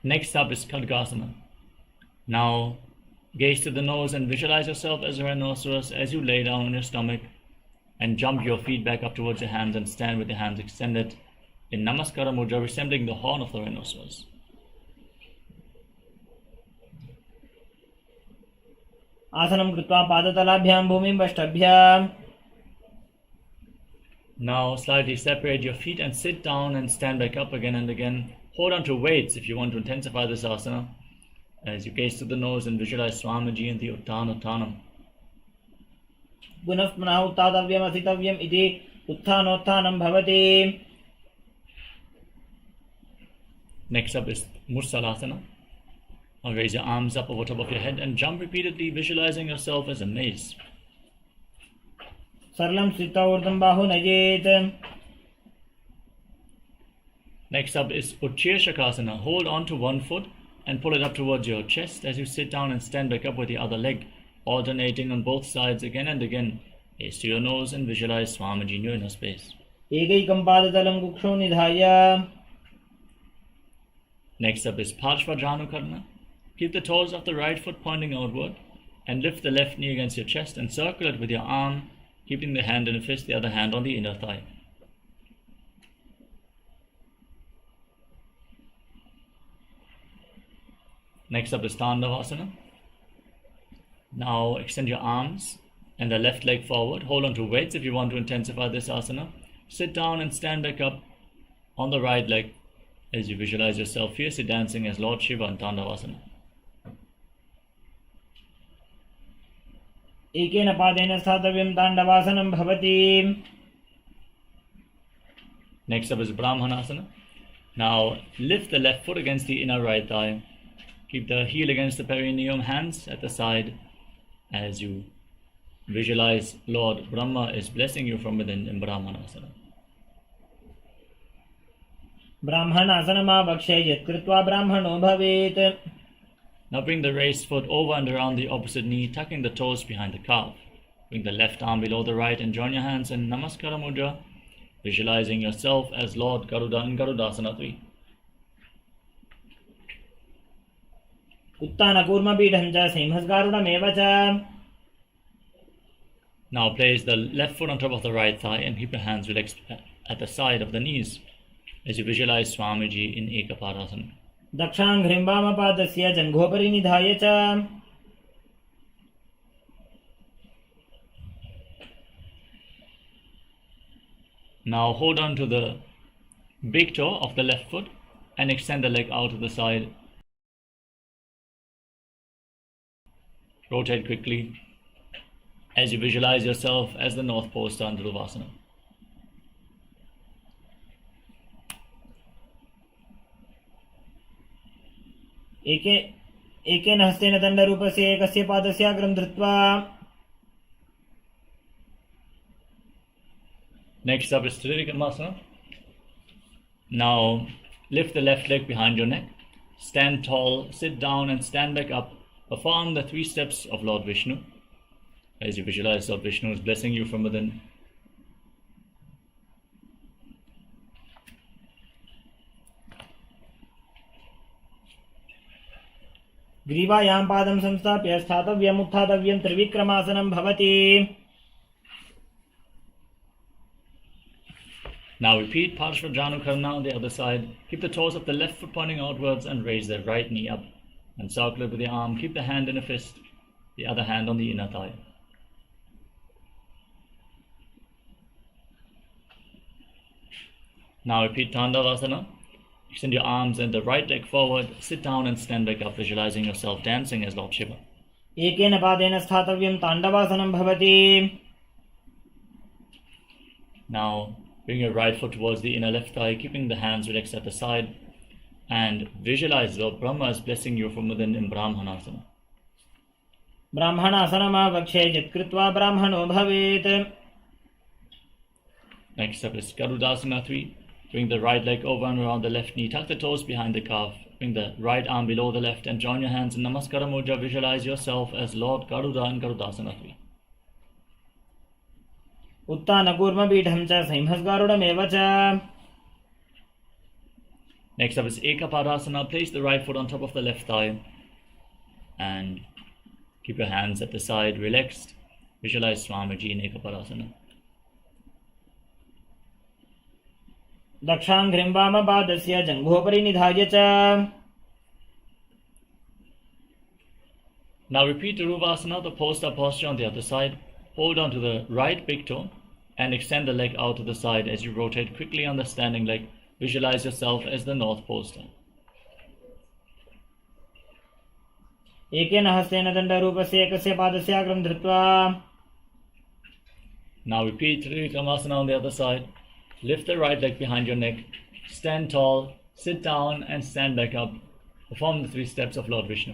Next up is Khadgasana. Now gaze to the nose and visualize yourself as a rhinoceros as you lay down on your stomach and jump your feet back up towards your hands and stand with your hands extended in Namaskara Mudra, resembling the horn of the rhinoceros. आसनं कृत्वा पादतलाभ्यां भूमिं वष्टभ्य. Now slightly separate your feet and sit down and stand back up again and again. Hold on to weights if you want to intensify this asana as you gaze to the nose and visualize Swamiji in the Uttanottanam. पुनः पुनः उत्थातव्यम् अस्थितव्यम् इति उत्थानोत्थानं भवति. Next up is Mursalasana. Now raise your arms up over top of your head and jump repeatedly, visualizing yourself as a mace. सरलं स्थित्वा ऊर्ध्वं बाहु नयेत्. Next up is Utshirshakasana. Hold on to one foot and pull it up towards your chest as you sit down and stand back up with the other leg, alternating on both sides again and again. Gaze to your nose and visualize Swamiji in your inner space. एकैकं पादतलं कुक्षौ निधाय. Next up is Parshvajanukarana. Keep the toes of the right foot pointing outward and lift the left knee against your chest and circle it with your arm, keeping the hand in a fist, the other hand on the inner thigh. Next up is Tandavasana. Now extend your arms and the left leg forward. Hold on to weights if you want to intensify this asana. Sit down and stand back up on the right leg as you visualize yourself fiercely dancing as Lord Shiva in Tandavasana. एकेन पादेन स्थातव्यं ताण्डवासनं भवति. Next up is Brahmanasana. Now lift the left foot against the inner right thigh. Keep the heel against the perineum, hands at the side as you visualize Lord Brahma is blessing you from within in Brahmanasana. ब्राह्मणासनमावक्षे यत्कृत्वा ब्राह्मणो भवेत्. Now bring the raised foot over and around the opposite knee, tucking the toes behind the calf. Bring the left arm below the right and join your hands in Namaskara Mudra, visualizing yourself as Lord Garuda in Garudasana 3. उत्तानकूर्मपीठं च सिंहस्गारुडमेव च. Now place the left foot on top of the right thigh and keep your hands relaxed at the side of the knees as you visualize Swamiji in Ekaparasana. दक्षाङ्घ्रिं वामपादस्य जङ्घोपरि निधाय च. Now hold on to the big toe of the left foot and extend the leg out to the side. Rotate quickly as you visualize yourself as the North Post under Savasana. एकेन हस्तेन दण्डरूपस्य एकस्य पादस्य अग्रं धृत्वा. Next up is Trikonasana. Now lift the left leg behind your neck. Stand tall, sit down and stand back up. Perform the 3 steps of Lord Vishnu as you visualize Lord Vishnu is blessing you from within. ग्रीवायां पादं संस्थाप्य स्थातव्यम् उत्थातव्यं त्रिविक्रमासनं भवति. Now repeat Parshvajanukarna on the other side. Keep the toes of the left foot pointing outwards and raise the right knee up. And circle it with the arm. Keep the hand in a fist, the other hand on the inner thigh. Now repeat Tandavasana. Extend your arms and the right leg forward. Sit down and stand back up, visualizing yourself dancing as Lord Shiva. एकेन पादेन स्थातव्यं ताण्डवासनं भवति. Now bring your right foot towards the inner left thigh, keeping the hands relaxed at the side, and visualize Lord Brahma is blessing you from within in Brahmanasana. ब्राह्मणासनमावक्षे यत्कृत्वा ब्राह्मणो भवेत्. Next up is Garudasana 3. Bring the right leg over and around the left knee. Tuck the toes behind the calf. Bring the right arm below the left and join your hands in Namaskara Mudra. Visualize yourself as Lord Garuda in Garudasana 3. उत्तानकूर्मपीठं च सिंहस्गारुडमेव च. Next up is Ekaparasana. Place the right foot on top of the left thigh and keep your hands at the side relaxed. Visualize Swamiji in Ekaparasana. दक्षाङ्घ्रिं वामपादस्य जङ्घोपरि निधाय च. Now repeat Uruvasana, the post-up posture on the other side. Hold on to the right big toe and extend the leg out to the side as you rotate quickly on the standing leg. Visualize yourself as the North Poster. एकेन हस्तेन दण्डरूपस्य एकस्य पादस्य अग्रं धृत्वा. Now repeat Trikonasana on the other side. Lift the right leg behind your neck. Stand tall, sit down and stand back up. Perform the 3 steps of Lord Vishnu.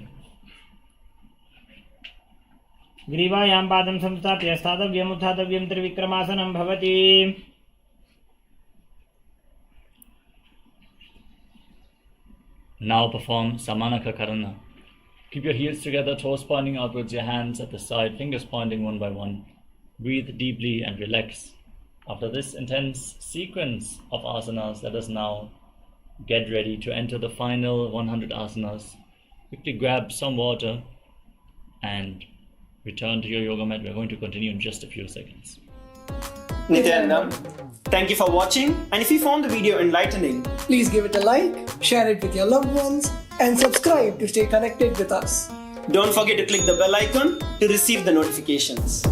ग्रीवायां पादं संस्थाप्य स्थातव्यम् उत्थातव्यं त्रिविक्रमासनं भवति. Now perform Samanaka Karana. Keep your heels together, toes pointing outwards, your hands at the side, fingers pointing one by one. Breathe deeply and relax. After this intense sequence of asanas, let us now get ready to enter the final 100 asanas. Quickly grab some water and return to your yoga mat. We're going to continue in just a few seconds. Nityanandam, thank you for watching, and if you found the video enlightening, Please give it a like, share it with your loved ones, and subscribe to stay connected with us. don't forget to click the bell icon to receive the notifications.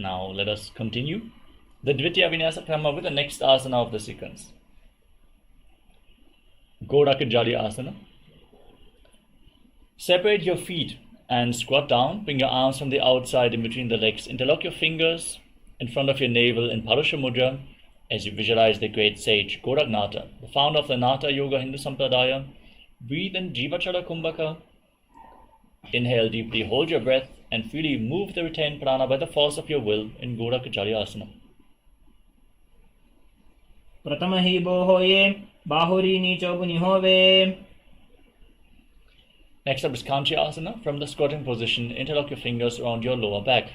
Now let us continue the Dvitiya Vinyasa Krama with the next asana of the sequence. Godakajali Asana. Separate your feet and squat down. Bring your arms from the outside in between the legs. Interlock your fingers in front of your navel in Parusha Mudra as you visualize the great sage Goraknata, the founder of the Nata Yoga Hindu Sampradaya. Breathe in Jivachala Kumbhaka. Inhale deeply, hold your breath, and freely move the retained prana by the force of your will in Godakajali Asana. Pratamahi bohoye, bahuri nicho bunihove. Next up is Kanchi Asana. From the squatting position, interlock your fingers around your lower back.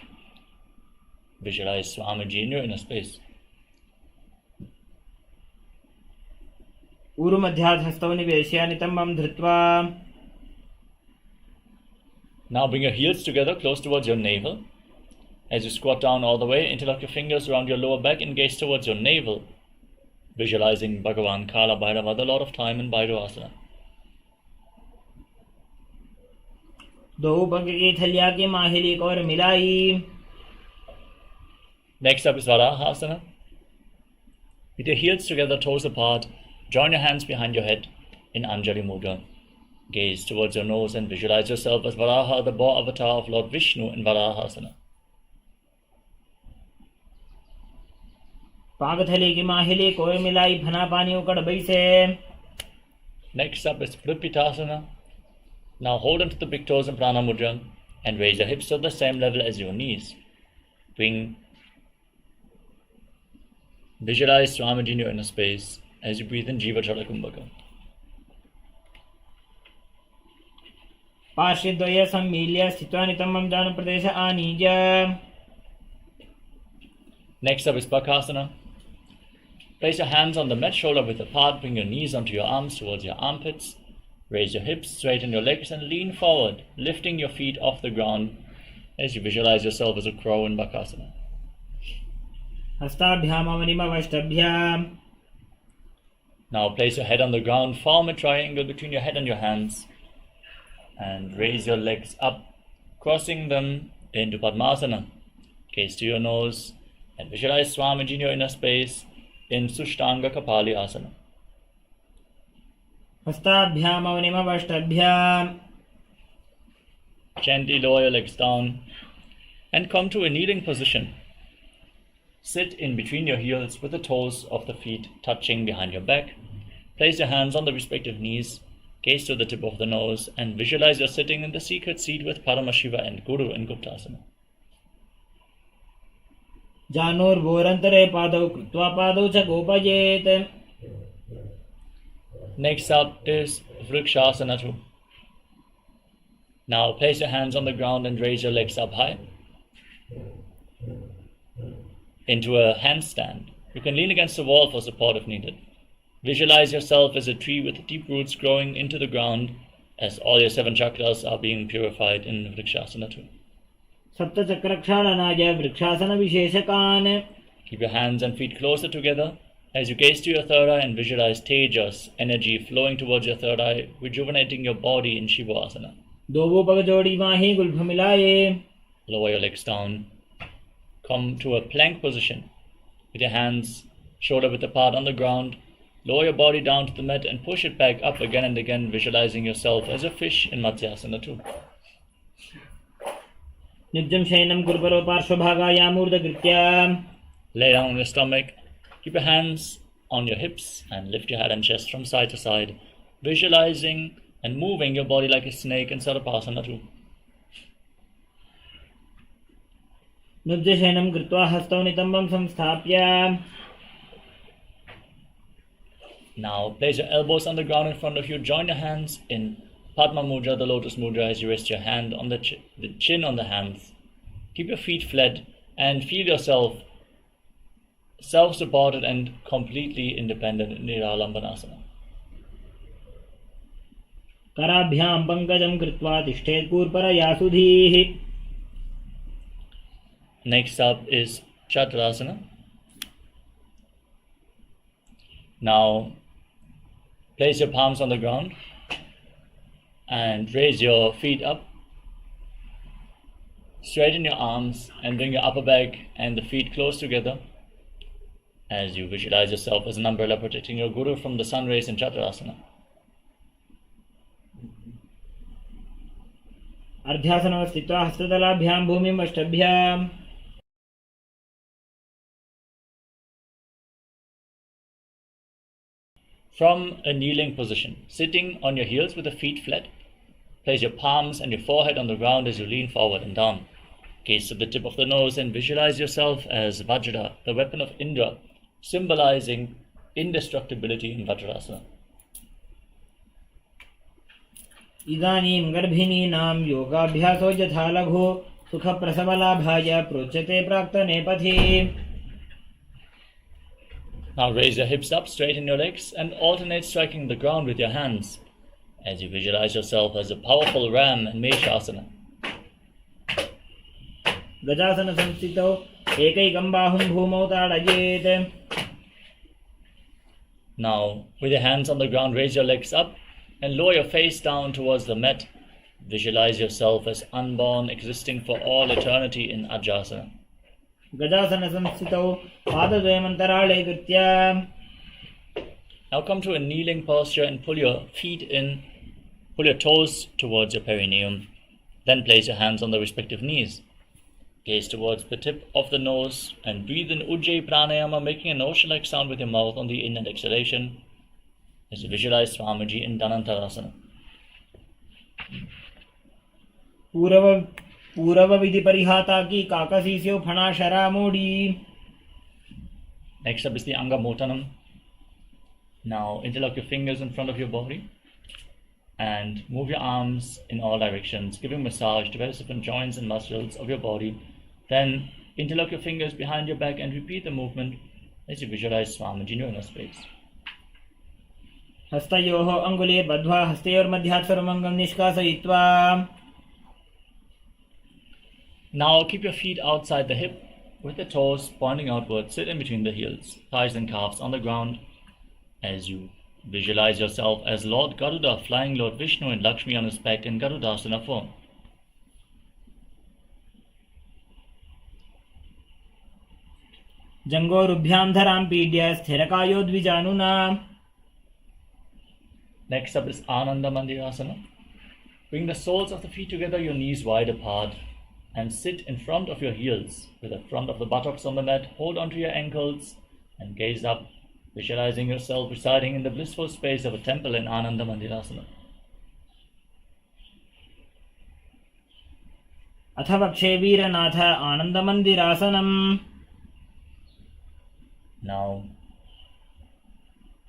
Visualize Swamiji in your inner space. Uru madhyat hastau niveshya nitambam dhritva. Now bring your heels together close towards your navel. As you squat down all the way, interlock your fingers around your lower back and gaze towards your navel, visualizing Bhagavan Kala Bhairava, the Lord of Time, in Bhairava Asana. दो पग की थलिया की माहिली को और मिलाई. Next up is Varaha Asana. With your heels together, toes apart, join your hands behind your head in Anjali Mudra. Gaze towards your nose and visualize yourself as Varaha, the boar avatar of Lord Vishnu, in Varaha Asana. पागथली की माहिली को और मिलाई भना पानी उकड़ बैसे. Next up is Prithvitasana. Now hold onto the big toes in Prana Mudra and raise your hips to the same level as your knees. Visualize Swamiji in your inner space as you breathe in Jiva Jala Kumbhaka. पार्श्वद्वय सम्मील्य स्थित्वा नितम्बं जानुप्रदेश आनीय. Next up is Bakasana. Place your hands on the mat, shoulder width apart. Bring your knees onto your arms towards your armpits. Raise your hips, straighten your legs, and lean forward, lifting your feet off the ground as you visualize yourself as a crow in Bakasana. हस्ताभ्याम अवनिमवष्टभ्याम. Now place your head on the ground, form a triangle between your head and your hands, and raise your legs up, crossing them into Padmasana. Gaze to your nose and visualize Swamiji in your inner space in Sushtanga Kapali Asana. हस्ताभ्याम अवनिमवष्टभ्याम. Gently lower your legs down and come to a kneeling position. Sit in between your heels with the toes of the feet touching behind your back. Place your hands on the respective knees, gaze to the tip of the nose, and visualize you're sitting in the secret seat with Paramashiva and Guru in Guptasana. Janor भोरंतरे पादौ कृत्वा पादौ च गोपयेत. Next up is Vrikshasana 2. Now place your hands on the ground and raise your legs up high into a handstand. You can lean against the wall for support if needed. Visualize yourself as a tree with deep roots growing into the ground as all your 7 chakras are being purified in Vrikshasana 2. सप्त चक्रक्षालनाय vrikshasana विशेषकान्. Keep your hands and feet closer together as you gaze to your third eye and visualize Tejas, energy flowing towards your third eye, rejuvenating your body in Shivasana. दो पग जोड़ी माही Gulf मिलाए. Lower your legs down. Come to a plank position with your hands shoulder width apart on the ground. Lower your body down to the mat and push it back up again and again, visualizing yourself as a fish in Matsyasana 2. नित्यं शयनं कुर्वरो पार्श्वभागायामूर्धकृत्या. Lay down on your stomach. Keep your hands on your hips and lift your head and chest from side to side, visualizing and moving your body like a snake in Sarapasana 2. नुब्जशयनं कृत्वा हस्तौ नितम्बं संस्थाप्य. Now place your elbows on the ground in front of you. Join your hands in Padma Mudra, the lotus mudra, as you rest your hand on the chin on the hands. Keep your feet flat and feel yourself self-supported and completely independent in Niralambanasana. कराभ्यां पंकजं कृत्वा तिष्ठेत् कूर्परया सुधीः. Next up is Chaturasana. Now place your palms on the ground and raise your feet up. Straighten your arms and bring your upper back and the feet close together as you visualize yourself as an umbrella protecting your guru from the sun rays in Chaturasana. अर्ध्यासनव स्थित्वा हस्ततलाभ्यां भूमिं अष्टभ्याम् From a kneeling position, sitting on your heels with the feet flat, place your palms and your forehead on the ground as you lean forward and down. Gaze to the tip of the nose and visualize yourself as Vajra, the weapon of Indra, symbolizing indestructibility in Vajrasana. इदानीं गर्भिणीनां योगाभ्यासो यथा लघु सुखप्रसवलाभाय प्रोच्यते प्राक्तनेपथि. Now raise your hips up, straighten your legs, and alternate striking the ground with your hands as you visualize yourself as a powerful ram in Meshasana. गजासन संस्थितौ एकैकं बाहुं भूमौ ताडयेत्. Now, with your hands on the ground, raise your legs up and lower your face down towards the mat. Visualize yourself as unborn, existing for all eternity in Ajasana. गजासन संस्थितौ पादद्वयमन्तराळे कृत्य. Now come to a kneeling posture and pull your feet in, pull your toes towards your perineum. Then place your hands on the respective knees. Gaze towards the tip of the nose and breathe in Ujjayi Pranayama, making an ocean-like sound with your mouth on the in and exhalation as you visualize Swamiji in Dhanantarasana. पूरव विधि परिहाता की काकसीस्यो फणा शरा मोड़ी. Next up is the Anga Motanam. Now interlock your fingers in front of your body and move your arms in all directions, giving massage to various different joints and muscles of your body. Then interlock your fingers behind your back and repeat the movement as you visualize Swamiji in your inner space. हस्तयोः अङ्गुलीर् बद्ध्वा हस्तयोर्मध्यात् सर्वमङ्गं निष्कासयित्वा. Now keep your feet outside the hip with the toes pointing outward. Sit in between the heels, thighs and calves on the ground as you visualize yourself as Lord Garuda flying Lord Vishnu and Lakshmi on his back in Garudasana form. जङ्घोरुभ्यां धरां पीड्य स्थिरकायो द्विजानुना. Next up is Ananda Mandirasana. Bring the soles of the feet together, your knees wide apart, and sit in front of your heels with the front of the buttocks on the mat. Hold onto your ankles and gaze up, visualizing yourself residing in the blissful space of a temple in Ananda Mandirasana. अथ वक्षे वीरनाथ आनन्दमन्दिरासनम्. Now,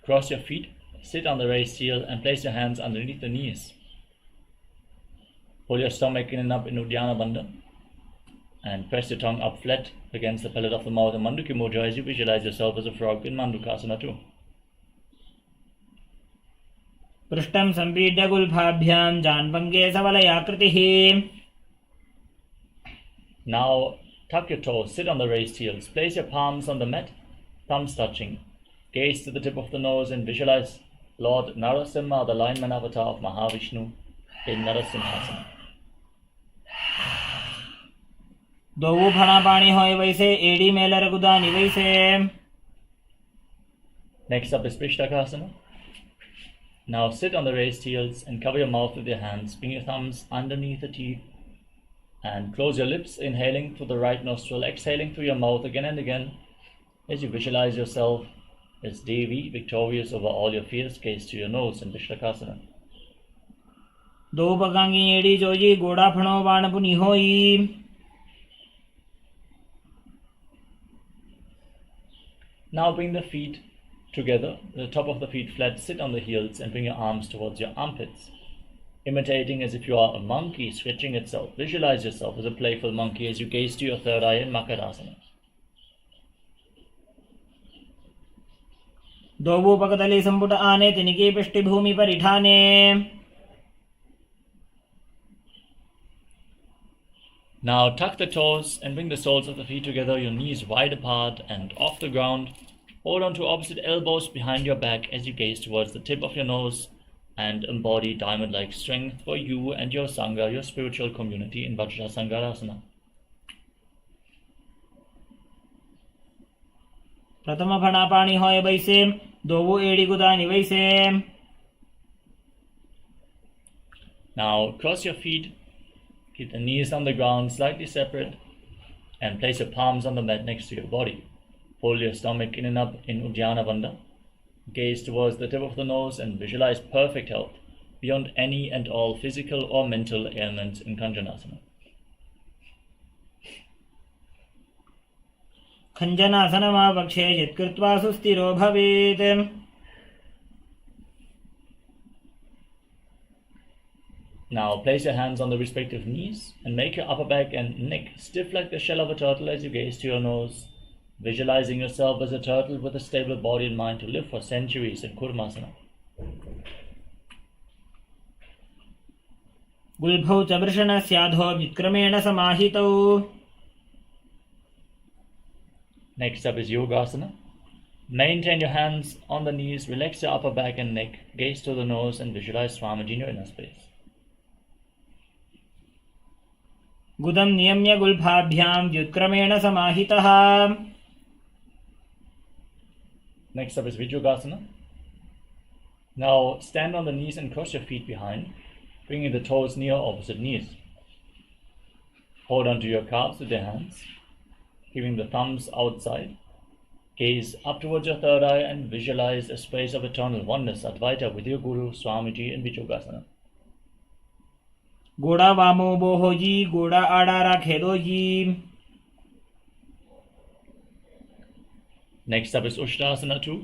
cross your feet, sit on the raised heel, and place your hands underneath the knees. Pull your stomach in and up in Uddiyana Bandha, and press your tongue up flat against the palate of the mouth in Manduki Mudra as you visualize yourself as a frog in Mandukasana too. पृष्ठं सम्पीड्य गुल्फाभ्यां जान्भङ्गे सवलयाकृतिः. Now, tuck your toes, sit on the raised heels, place your palms on the mat, thumbs touching. Gaze to the tip of the nose and visualize Lord Narasimha, the lineman avatar of Mahavishnu, in Narasimhasana. दोवु फणा पाणी होय वैसे एड़ी Mailer गुदानी वैसे. Next up is Prishtakasana. Now sit on the raised heels and cover your mouth with your hands. Bring your thumbs underneath the teeth and close your lips, inhaling through the right nostril, exhaling through your mouth again and again as you visualize yourself as Devi, victorious over all your fears. Gaze to your nose in Prishtakasana. दो पगांगी एड़ी जोजी गोड़ा फणो बाण पुनि होई. Now bring the feet together, the top of the feet flat, sit on the heels and bring your arms towards your armpits, imitating as if you are a monkey stretching itself. Visualize yourself as a playful monkey as you gaze to your third eye in Makarasana. दोवु पकतले संपुट आने तिनिके पृष्ठभूमि परिठाने. Now tuck the toes and bring the soles of the feet together, your knees wide apart and off the ground. Hold on to opposite elbows behind your back as you gaze towards the tip of your nose and embody diamond-like strength for you and your Sangha, your spiritual community in Vajrasangarasana. પ્રથમ ફણા પાણી હોય બૈસેમ દોવો એડી ગુદાની વૈસેમ. Now cross your feet, keep the knees on the ground slightly separate, and place your palms on the mat next to your body. Fold your stomach in and up in Uddiyana Bandha. Gaze towards the tip of the nose and visualize perfect health beyond any and all physical or mental ailments in Kanjanasana. खञ्जनासनमावक्षे यत्कृत्वा सुस्थिरो भवेत्. Now place your hands on the respective knees and make your upper back and neck stiff like the shell of a turtle as you gaze to your nose, visualizing yourself as a turtle with a stable body and mind to live for centuries in Kurmasana. गुल्भौ च वृषणस्याधो व्युत्क्रमेण समाहितौ. Next up is Yogasana. Maintain your hands on the knees, relax your upper back and neck, gaze to the nose and visualize Swamiji in your inner space. गुदं नियम्य गुल्भाभ्यां व्युत्क्रमेण समाहितः. Next up is Vijyogasana. Now stand on the knees and cross your feet behind, bringing the toes near opposite knees. Hold onto your calves with your hands, keeping the thumbs outside. Gaze up towards your third eye and visualize a space of eternal oneness, Advaita, with your Guru, Swamiji in Vijyogasana. गोड़ा वामो बोहोजी गोड़ा आड़ा राखेदोजी. Next up is Ushtrasana 2.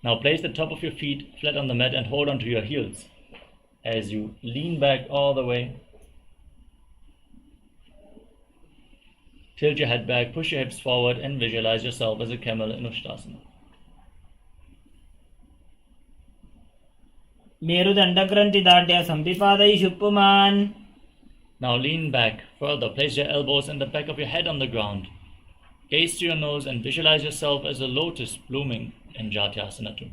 Now place the top of your feet flat on the mat and hold onto your heels as you lean back all the way. Tilt your head back, push your hips forward and visualize yourself as a camel in Ushtrasana. मेरुदण्डग्रन्थि दाढ्य संपिपादै शुप्पुमान्. Now lean back further, place your elbows and the back of your head on the ground. Gaze to your nose and visualize yourself as a lotus blooming in Jatyasana 2.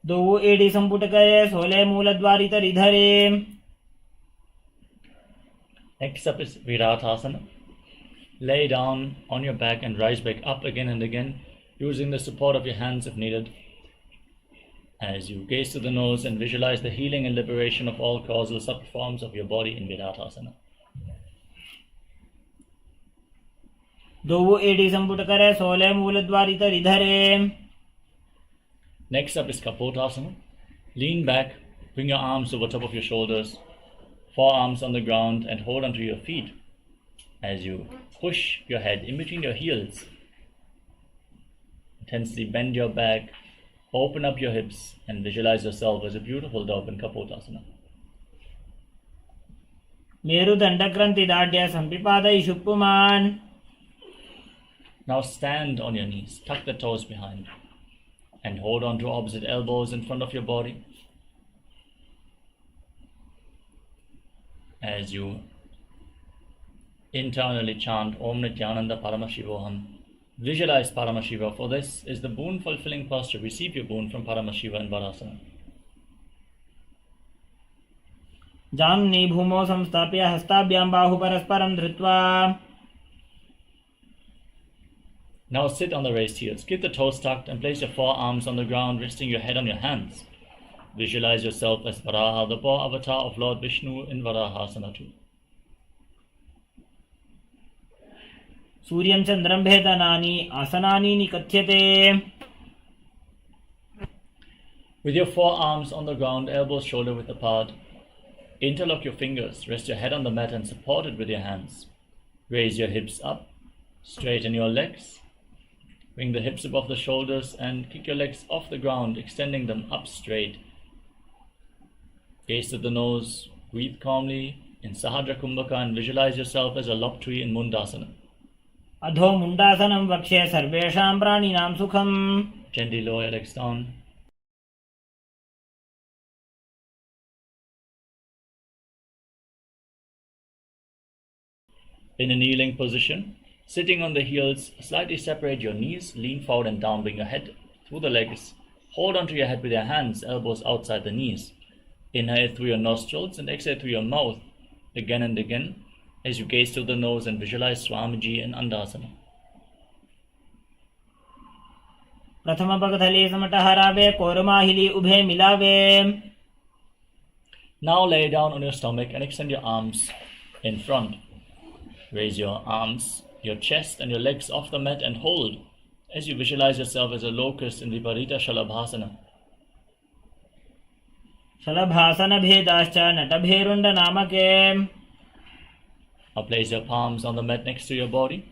दोवो एडी संपुट करे सोले मूलद्वारि तरिधरे. Next up is Viratasana. Lay down on your back and rise back up again and again, using the support of your hands if needed. As you gaze to the nose and visualize the healing and liberation of all causal subforms of your body in Viratasana. दोवो एडी संपुट करे सोले मूलद्वारि तरिधरे. Next up is Kapotasana. Lean back, bring your arms over top of your shoulders, forearms on the ground and hold onto your feet as you push your head in between your heels. Intensely bend your back, open up your hips and visualize yourself as a beautiful dove in Kapotasana. मेरुदण्डग्रन्थि दाढ्य संपिपादै शुप्पुमान्. Now stand on your knees, tuck the toes behind and hold on to opposite elbows in front of your body. As you internally chant Om Nityananda Paramashivoham, visualize Paramashiva, for this is the boon fulfilling posture. Receive your boon from Paramashiva in Varasana. जाम्नि भूमौ संस्थाप्य हस्ताभ्यां बाहु परस्परं धृत्वा. Now sit on the raised heels. Keep the toes tucked and place your forearms on the ground, resting your head on your hands. Visualize yourself as Varaha, the boar avatar of Lord Vishnu in Varahasana 2. सूर्यं चन्द्रं भेदनानि आसनानि निकथ्यते. With your forearms on the ground, elbows shoulder width apart, interlock your fingers, rest your head on the mat and support it with your hands. Raise your hips up, straighten your legs, bring the hips above the shoulders and kick your legs off the ground, extending them up straight. Gaze to the nose, breathe calmly in Sahadra Kumbhaka and visualize yourself as a lop tree in Mundasana. अधो मुण्डासनं वक्ष्ये सर्वेषां प्राणिनां सुखम्. Gently lower your legs down. In a kneeling position, sitting on the heels, slightly separate your knees, lean forward and down, bring your head through the legs. Hold onto your head with your hands, elbows outside the knees. Inhale through your nostrils and exhale through your mouth again and again as you gaze to the nose and visualize Swamiji in Andasana. प्रथम पगथली समट हरावे कोरमाहिली उभे मिलावे. Now lay down on your stomach and extend your arms in front. Raise your arms, your chest and your legs off the mat and hold as you visualize yourself as a locust in Viparita Shalabhasana. शलभासन भेदाश्च नटभेरुंड नामके. Now place your palms on the mat next to your body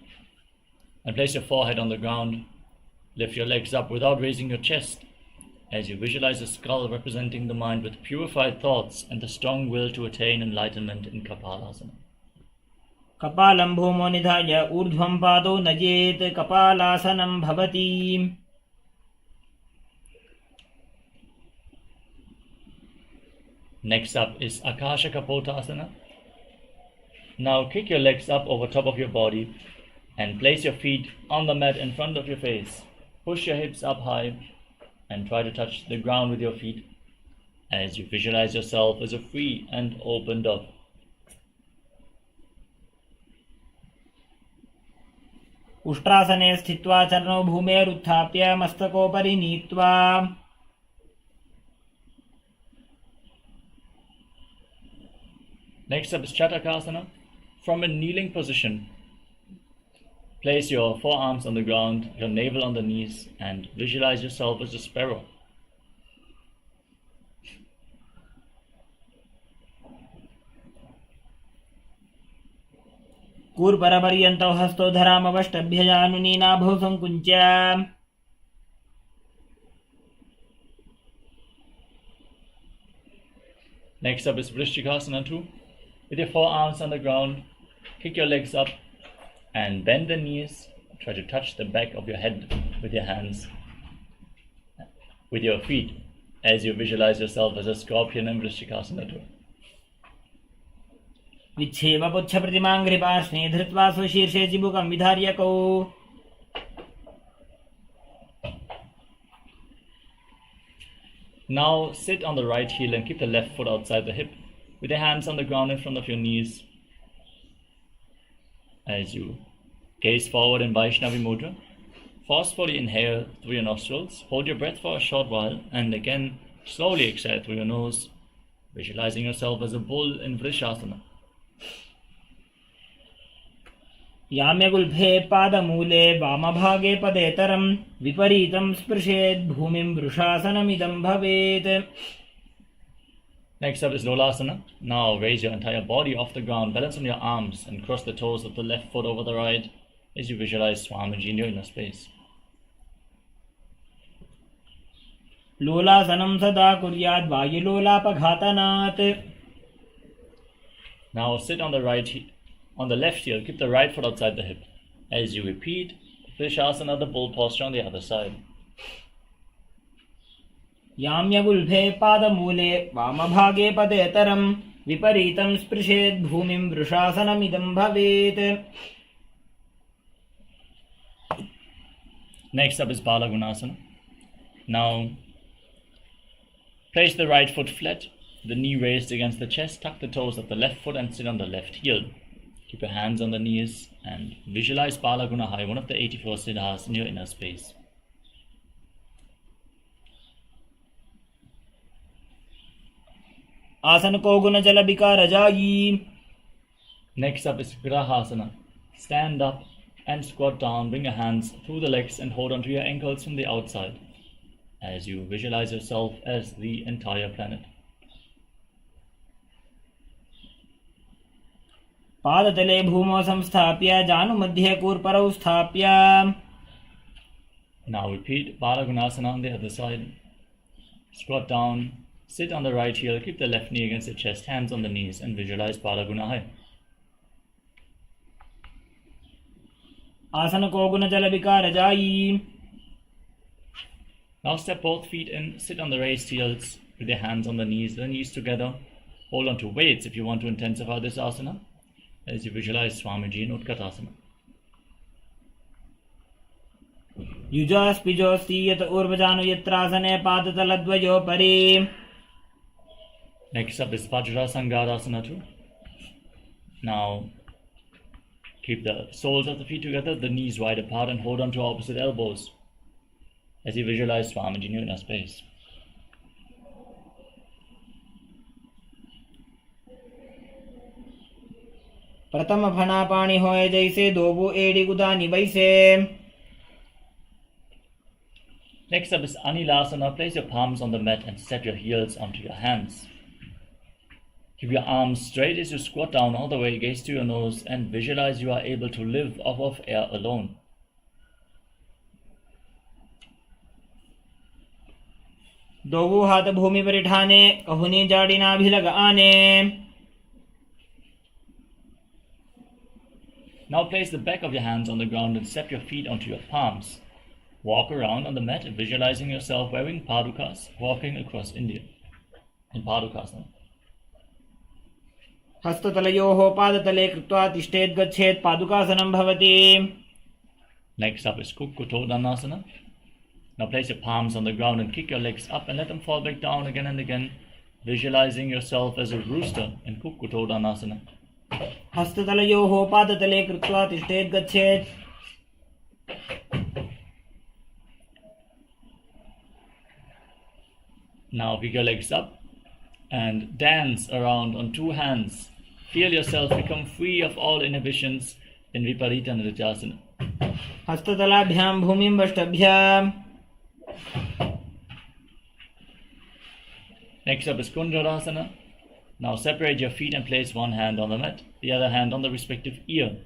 and place your forehead on the ground. Lift your legs up without raising your chest as you visualize a skull representing the mind with purified thoughts and the strong will to attain enlightenment in Kapalasana. कपालं भूमो निधाय ऊर्ध्वं पादौ नयेत् कपालासनं भवति. Next up is Akasha Kapotasana. Now kick your legs up over top of your body and place your feet on the mat in front of your face. Push your hips up high and try to touch the ground with your feet as you visualize yourself as a free and open dove. उष्ट्रासने स्थित्वा चरणौ भूमेरुत्थाप्य मस्तकोपरि नीत्वा. Next up is Chatakasana. From a kneeling position, place your forearms on the ground, your navel on the knees, and visualize yourself as a sparrow. कूर्परपर्यन्तौ हस्तौ धरामवष्टभ्यजानुनीनाभौ संकुञ्च्य. Next up is Vrishchikasana 2. With your forearms on the ground, kick your legs up and bend the knees. Try to touch the back of your head with your hands, with your feet, as you visualize yourself as a scorpion in Vrishchikasana 2. विच्छेव पुच्छप्रतिमाङ्घ्रिपार्ष्णे धृत्वा स्वशीर्षे चिबुकं विधार्यकौ. Now sit on the right heel and keep the left foot outside the hip, with your hands on the ground in front of your knees. As you gaze forward in Vaishnavi Mudra, forcefully inhale through your nostrils, hold your breath for a short while, and again slowly exhale through your nose, visualizing yourself as a bull in Vrishasana. याम्यगुल्फे पादमूले वामभागे पदेतरं विपरीतं स्पृशेत् भूमिं वृषासनमिदं भवेत्. Next up is Lolasana. Now raise your entire body off the ground, balance on your arms, and cross the toes of the left foot over the right as you visualize Swamiji in your inner space. लोलासनं सदा कुर्याद् वायुलोलापघातनात्. Now sit on the left heel, keep the right foot outside the hip. As you repeat Vrishasana, the bull posture on the other side. याम्यगुल्फे पादमूले वामभागे पदेतरं विपरीतं स्पृशेत् भूमिं वृषासनमिदं भवेत्. Next up is Balagunasana. Now place the right foot flat, the knee raised against the chest, tuck the toes of the left foot and sit on the left heel. Keep your hands on the knees and visualize Balagunahai, one of the 84 siddhas in your inner space. आसन को गुण जल विकार जायी. Next up is Grahasana. Stand up and squat down, bring your hands through the legs and hold onto your ankles from the outside as you visualize yourself as the entire planet. पादतले भूमौ संस्थाप्य जानुमध्ये कूर्परौ स्थाप्य. Now repeat Balagunasana on the other side. Squat down, sit on the right heel, keep the left knee against the chest, hands on the knees, and visualize Balagunahai. आसन को गुण जल विकार जायी. Now step both feet in, sit on the raised heels with your hands on the knees together. Hold on to weights if you want to intensify this asana as you visualize Swamiji in Utkatasana. युजोस्पिजोस्ति यत ऊर्वजानु यत्रासने पादतलद्वयो परि. Next up is Vajra Sangadasana 2. Now keep the soles of the feet together, the knees wide apart, and hold on to opposite elbows. as you visualize Swamiji in your space. प्रथम फना पानी होए जैसे दोबो एड़ी गुदानी वैसे. Next up is Anilasana. Place your palms on the mat and set your heels onto your hands. Keep your arms straight as you squat down all the way, gaze to your nose, and visualize you are able to live off of air alone. दोवो हाथ भूमि पर उठाने, कहुनी जाड़ी नाभि लगाने. Now place the back of your hands on the ground and step your feet onto your palms. Walk around on the mat, visualizing yourself wearing padukas, walking across India. In padukas now. हस्ततलयोः पादतले कृत्वा तिष्ठेत् गच्छेत् पादुकासनं भवति. Next up is Kukkutodhanasana. Now place your palms on the ground and kick your legs up and let them fall back down again and again, visualizing yourself as a rooster in Kukkutodhanasana. हस्ततलयोः पादतले कृत्वा तिष्ठेत् गच्छेत्. Now pick your legs up and dance around on two hands. Feel yourself become free of all inhibitions in Viparita Nrityasana. हस्ततलाभ्यां भूमिं वष्टभ्याम्. Next up is Kunjarasana. Now separate your feet and place one hand on the mat, the other hand on the respective ear.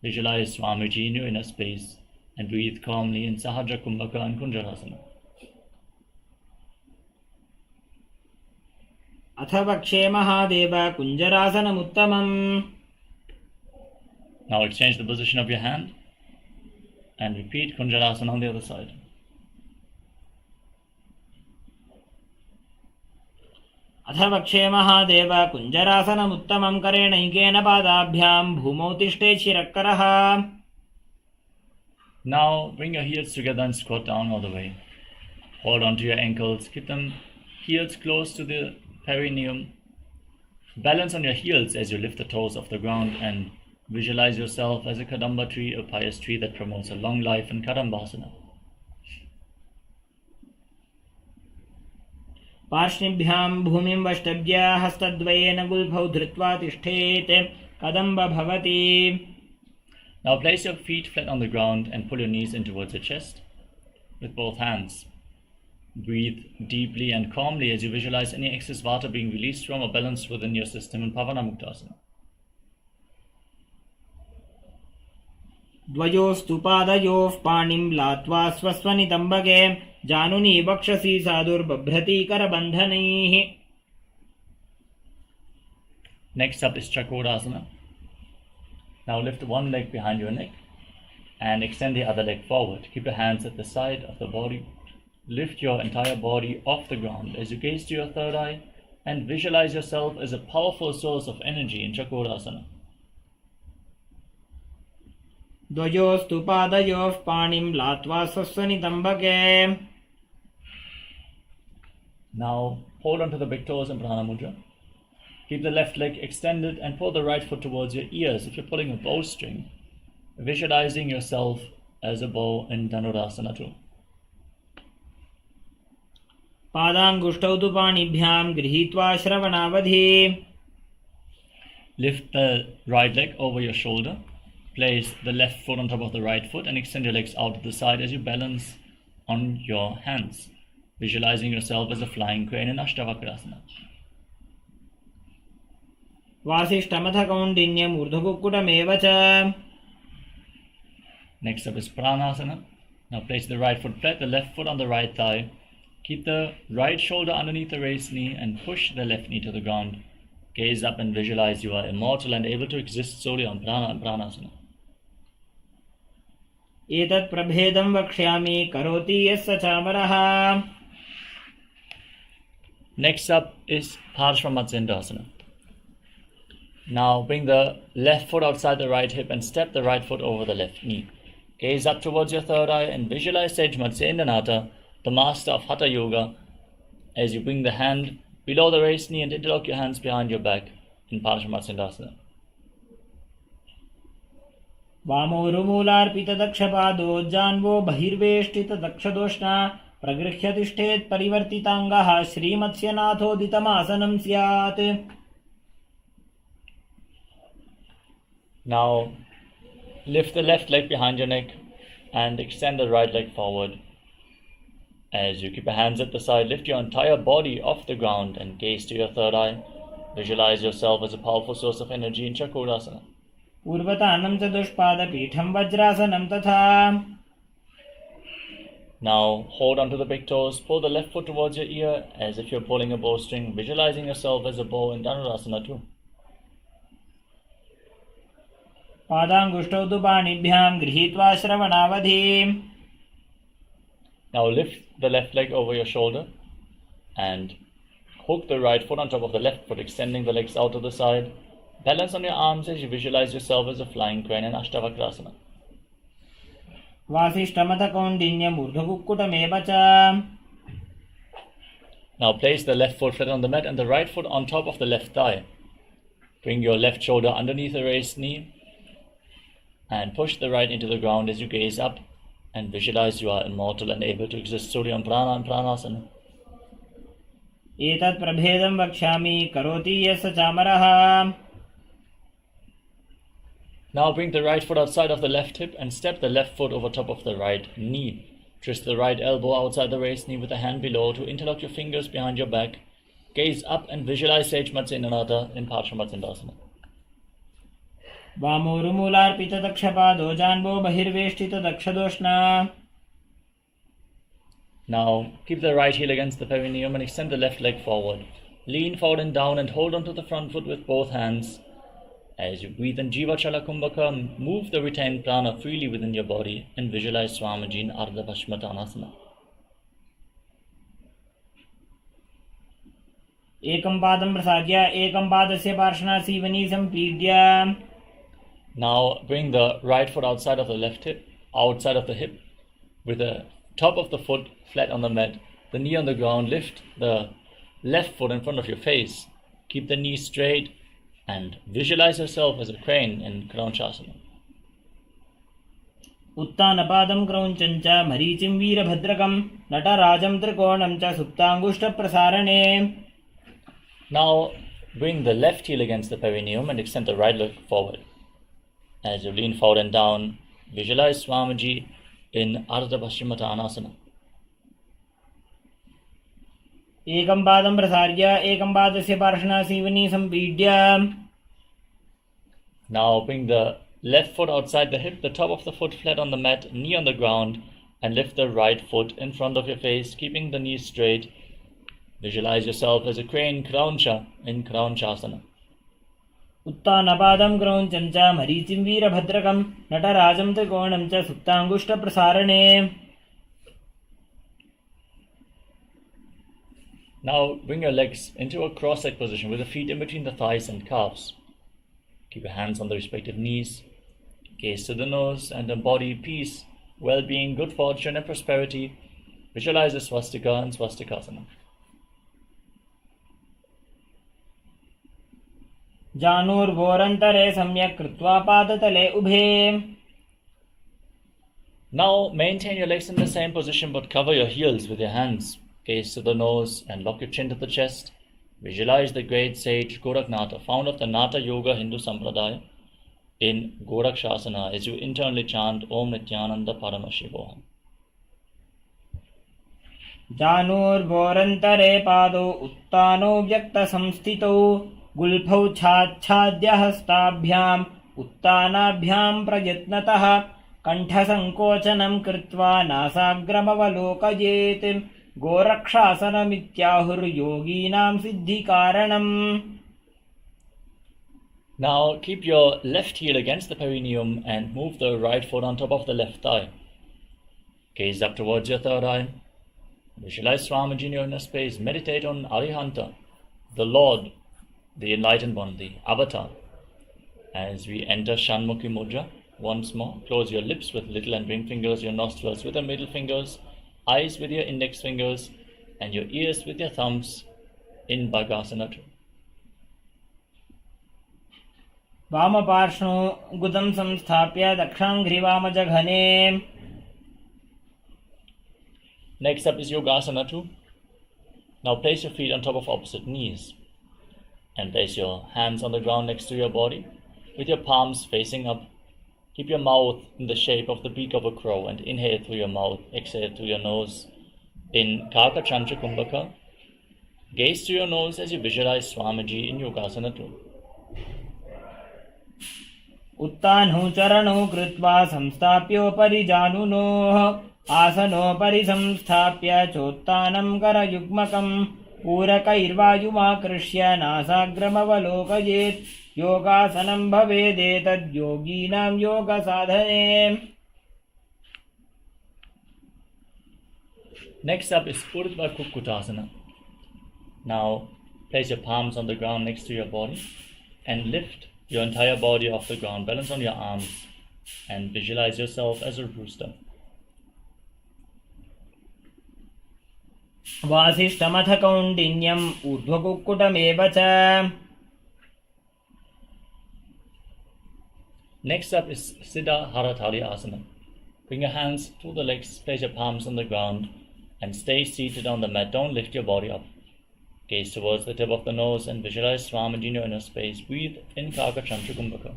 Visualize Swamiji in your inner space and breathe calmly in Sahaja Kumbhaka and Kunjarasana. अथ वक्षे Mahadev कुञ्जरासनमुत्तमम्. Now exchange the position of your hand and repeat Kunjarasana on the other side. अथ वक्षे महादेव कुञ्जरासनमुत्तमं करेणैकेन पादाभ्यां भूमौ तिष्ठेत् शिरःकरः. Now bring your heels together and squat down all the way. Hold onto your ankles, keep them heels close to the perineum. Balance on your heels as you lift the toes off the ground and visualize yourself as a Kadamba tree, a pious tree that promotes a long life in Kadambasana. पार्ष्णिभ्यां भूमिं वष्टभ्य हस्तद्वयेन गुल्फौ धृत्वा तिष्ठेत् कदम्ब भवति. Now place your feet flat on the ground and pull your knees in towards your chest with both hands. Breathe deeply and calmly as you visualize any excess vata being released from or balanced within your system in Pavanamuktasana. द्वयोस्तु पादयोः पाणिं लात्वा स्वस्वनितम्बके जानुनी वक्षसि साधुर्बभ्रति करबन्धनैः. Next up is Chakodasana. Now lift one leg behind your neck and extend the other leg forward. Keep your hands at the side of the body. Lift your entire body off the ground as you gaze to your third eye and visualize yourself as a powerful source of energy in Chakodasana. द्वयोस्तु पादयोः पाणिं लात्वा स्वस्वनितम्बके. Now hold onto the big toes in Prana Mudra. Keep the left leg extended and pull the right foot towards your ears if you're pulling a bowstring, visualizing yourself as a bow in Dhanurasana too. पादाङ्गुष्ठौ तु पाणिभ्यां गृहीत्वा श्रवणावधि. Lift the right leg over your shoulder. Place the left foot on top of the right foot and extend your legs out to the side as you balance on your hands, visualizing yourself as a flying crane in Ashtavakrasana. वासिष्ठमथ कौण्डिन्यम् ऊर्ध्वकुक्कुटमेव च. Next up is Pranasana. Now place the right foot flat, the left foot on the right thigh. Keep the right shoulder underneath the raised knee and push the left knee to the ground. Gaze up and visualize you are immortal and able to exist solely on Prana and Pranasana. एतत् प्रभेदं वक्ष्यामि करोति यस्य चामरः. Next up is Parshvamatsindasana. Now bring the left foot outside the right hip and step the right foot over the left knee. Gaze up towards your third eye and visualize Sage Matsyendranath, the master of Hatha Yoga, as you bring the hand below the raised knee and interlock your hands behind your back in Parshvamatsindasana. वामोरुमूलार्पितदक्षपादो जान्वो बहिर्वेष्टितदक्षदोष्णा प्रगृह्य तिष्ठेत् परिवर्तिताङ्गः श्रीमत्स्यनाथोदितमासनं स्यात्. Now lift the left leg behind your neck and extend the right leg forward. As you keep your hands at the side, lift your entire body off the ground and gaze to your third eye. Visualize yourself as a powerful source of energy in Chakrasana. पूर्वतानं च दुष्पादपीठं वज्रासनं तथा. Now hold onto the big toes, pull the left foot towards your ear as if you're pulling a bowstring, visualizing yourself as a bow in Internalization too. पादाङ्गुष्ठौ तु पाणिभ्यां गृहीत्वा श्रवणावधिम्. Now lift the left leg over your shoulder and hook the right foot on top of the left foot, extending the legs out to the side. Balance on your arms as you visualize yourself as a flying crane in Ashtavakrasana. वासिष्ठमथ कौन्दिन्यमूर्धकुक्कुटमेव च. Now place the left foot flat on the mat and the right foot on top of the left thigh. Bring your left shoulder underneath the raised knee and push the right into the ground as you gaze up and visualize you are immortal and able to exist solely on prana and pranasana. एतत् प्रभेदं वक्ष्यामि करोति यस्य चामरः. Now bring the right foot outside of the left hip and step the left foot over top of the right knee. Twist the right elbow outside the raised knee with the hand below to interlock your fingers behind your back. Gaze up and visualize Sage Matsyenanata in Paramashivoham. वामोरुमूलार्पितदक्षपादो जान्वो बहिर्वेष्टितदक्षदोष्णा. Now keep the right heel against the perineum and extend the left leg forward. Lean forward and down and hold onto the front foot with both hands. As you breathe in Jiva Chala Kumbhaka, move the retained prana freely within your body and visualize Swamiji in Ardha Bhasmatanasana. एकं पादं प्रसाद्य एकं पादस्य पार्श्वनासीवनी सम्पीड्य. Now bring the right foot outside of the left hip, outside of the hip, with the top of the foot flat on the mat, the knee on the ground. Lift the left foot in front of your face. Keep the knee straight and visualize yourself as a crane in Kraunchasana. उत्तानपादं क्रौञ्चं च मरीचिं वीरभद्रकं नटराजं त्रिकोणं च सुप्ताङ्गुष्ठप्रसारणे. Now bring the left heel against the perineum and extend the right leg forward. As you lean forward and down, visualize Swamiji in Ardha Bhasmatanasana. एकं पादं प्रसार्य एकं पादस्य पार्श्वनासीवनी सम्पीड्य. Now bring the left foot outside the hip, the top of the foot flat on the mat, knee on the ground, and lift the right foot in front of your face, keeping the knees straight. Visualize yourself as a crane, Krauncha, in Kraunchasana. उत्तानपादं क्रौञ्चं च मरीचिं वीरभद्रकं नटराजं त्रिकोणं च सुप्ताङ्गुष्ठप्रसारणे. Now bring your legs into a cross-legged position with the feet in between the thighs and calves. Keep your hands on the respective knees. Gaze to the nose and embody peace, well-being, good fortune and prosperity. Visualize the swastika and swastikasana. जानुर्वोरन्तरे सम्यक् कृत्वा पादतले उभे. Now maintain your legs in the same position but cover your heels with your hands. Gaze to the nose and lock your chin to the chest. Visualize the great sage Goraknatha, founder of the Nata Yoga Hindu Sampradaya, in Gorakshasana as you internally chant Om Nityananda Paramashivoham. जानुर्वोरन्तरे पादौ उत्तानो व्यक्तसंस्थितौ गुल्फौ छाच्छाद्य हस्ताभ्याम् उत्तानाभ्याम् प्रयत्नतः कण्ठसङ्कोचनं कृत्वा नासाग्रमवलोकयेत्. गोरक्षासनमित्याहुर्योगीनां सिद्धिकारणम्. Now keep your left heel against the perineum and move the right foot on top of the left thigh. Gaze up towards your third eye. Visualize Swamiji in your inner space. Meditate on Arihanta, the Lord, the Enlightened One, the Avatar. As we enter Shanmukhi Mudra, once more, close your lips with little and ring fingers, your nostrils with the middle fingers, eyes with your index fingers, and your ears with your thumbs in Bhagasana. वामपार्श्वो गुदं संस्थाप्य दक्षाङ्घ्रिवामजघने. Next up is Yogasana 2. Now place your feet on top of opposite knees and place your hands on the ground next to your body with your palms facing up. Keep your mouth in the shape of the beak of a crow and inhale through your mouth, exhale through your nose. In Kaka Chancha Kumbhaka, gaze through your nose as you visualize Swamiji in Yogasana 2. उत्तानौ चरणौ कृत्वा संस्थाप्योपरि जानुनोः आसनोपरि संस्थाप्य चोत्तानं करयुग्मकम् पूरकैर्वायुमाकृष्य नासाग्रमवलोकयेत् योगासनं भवेदेतद्योगीनां योगसाधने. Next up is Urdhva Kukkutasana. Now place your palms on the ground next to your body and lift your entire body off the ground. Balance on your arms and visualize yourself as a rooster. वासिष्ठमथ कौण्डिन्यम् ऊर्ध्वकुक्कुटमेव च. Next up is Siddha Haratali Asana. Bring your hands through the legs, place your palms on the ground and stay seated on the mat. Don't lift your body up. Gaze towards the tip of the nose and visualize Swamiji in your inner space. Breathe in Kaka Chancha Kumbhaka.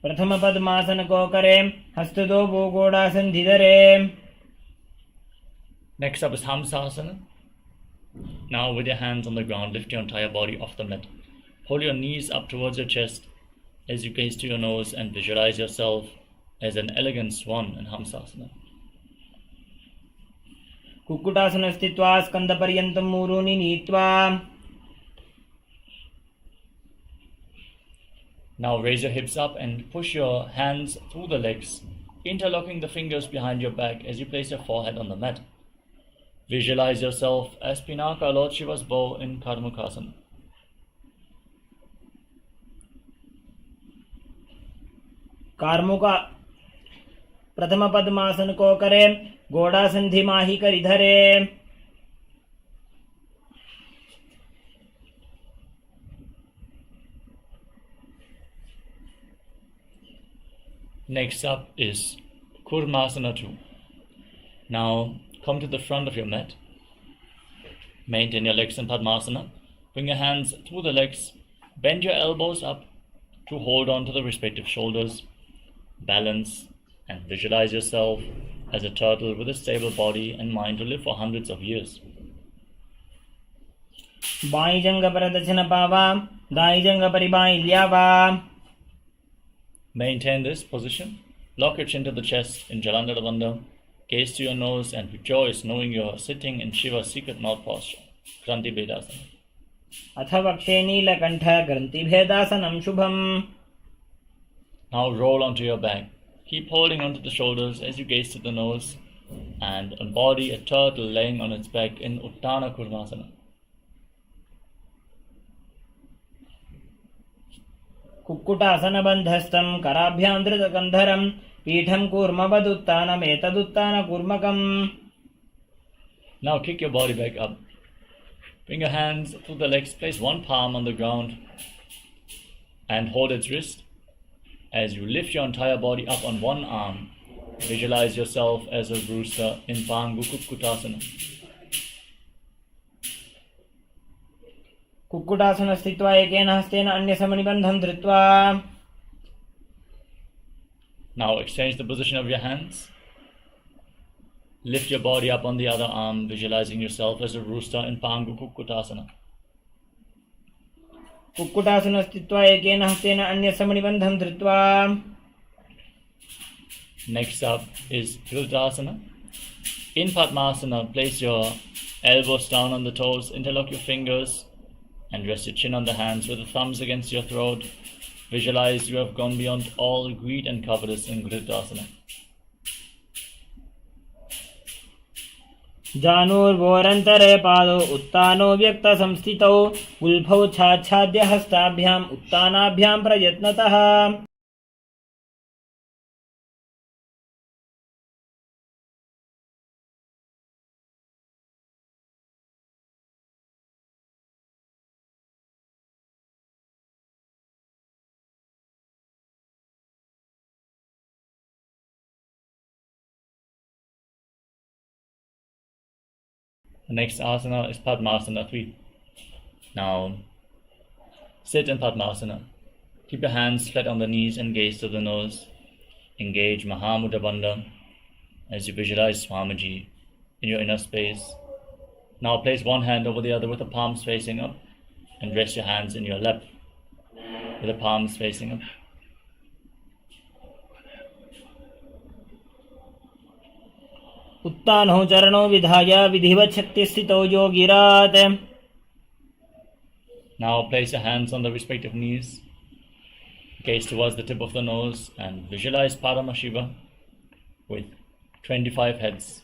प्रथम पद्मासन को करें हस्तदो भूगोड़ासन धीधरे. Next up is Hamsasana. Now with your hands on the ground, lift your entire body off the mat. Hold your knees up towards your chest as you gaze to your nose and visualize yourself as an elegant swan in Hamsasana. Kukkutasana स्थित्वा स्कन्दपर्यन्तं मूरूनि नीत्वा. Now raise your hips up and push your hands through the legs, interlocking the fingers behind your back as you place your forehead on the mat. Visualize yourself as Pinaka, Lord Shiva's bow in Karmukasana. कार्मुका प्रथम पद्मासन को करें गोड़ासंधि माही करी धरे. Next up is Kurmasana 2. Now come to the front of your mat. Maintain your legs in Padmasana. Bring your hands through the legs. Bend your elbows up to hold on to the respective shoulders. Balance and visualize yourself as a turtle with a stable body and mind to live for hundreds of years. By जंग पर दक्षिण पावा दाई जंग परि by ल्यावा. Maintain this position. Lock your chin to the chest in Jalandhara Bandha. Gaze to your nose and rejoice knowing you are sitting in Shiva's secret mouth posture. Kranti Bedasana. अथ वक्षे नीलकण्ठ ग्रन्थिभेदासनं शुभम्. Now roll onto your back. Keep holding onto the shoulders as you gaze to the nose and embody a turtle laying on its back in Uttana Kurmasana. Kukkutasana बन्धस्थं कराभ्यां धृतकन्धरं पीठं कूर्मवदुत्तानमेतदुत्तानकूर्मकम्. Now kick your body back up. Bring your hands through the legs. Place one palm on the ground and hold its wrist. As you lift your entire body up on one arm, visualize yourself as a rooster in Pangu Kukkutasana. Kukkutasana स्थित्वा एकेन हस्तेन अन्यसमनिबन्धं धृत्वा. Now exchange the position of your hands. Lift your body up on the other arm, visualizing yourself as a rooster in Pangu Kukkutasana. Kukkutasana स्थित्वा एकेन हस्तेन अन्यसमनिबन्धं धृत्वा. Next up is Dhrutasana. In Padmasana, place your elbows down on the toes, interlock your fingers, and rest your chin on the hands with the thumbs against your throat. Visualize you have gone beyond all greed and covetous in Dhrutasana. जानुर्वोरन्तरे पादौ उत्तानो व्यक्तसंस्थितौ गुल्फौ छाच्छाद्य हस्ताभ्याम् उत्तानाभ्यां प्रयत्नतः. The next asana is Padmasana 3. Now, sit in Padmasana. Keep your hands flat on the knees and gaze to the nose. Engage Mahamudra Bandha as you visualize Swamiji in your inner space. Now place one hand over the other with the palms facing up and rest your hands in your lap with the palms facing up. उत्तानो चरणो विधाय विधिवत् शक्तिस्थितो योगिरात्. Now place your hands on the respective knees. Gaze towards the tip of the nose and visualize Paramashiva with 25 heads,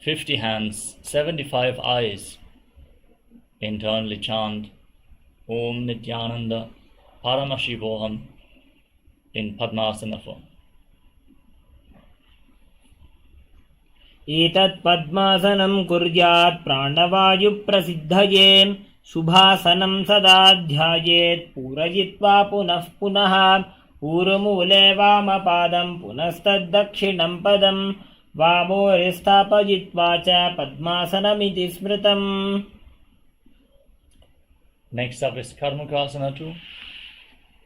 50 hands, 75 eyes. Internally chant Om Nityananda Paramashivoham in Padmasana form. एतत् पद्मासनं कुर्यात् प्राणवायुप्रसिद्धये शुभासनं सदा ध्यायेत् पूरयित्वा पुनः पुनः पूर्वमूले वामपादं पुनस्तद्दक्षिणं पदं वामोरिस्थापयित्वा च पद्मासनमिति स्मृतम्. Next up is Karmukasana 2.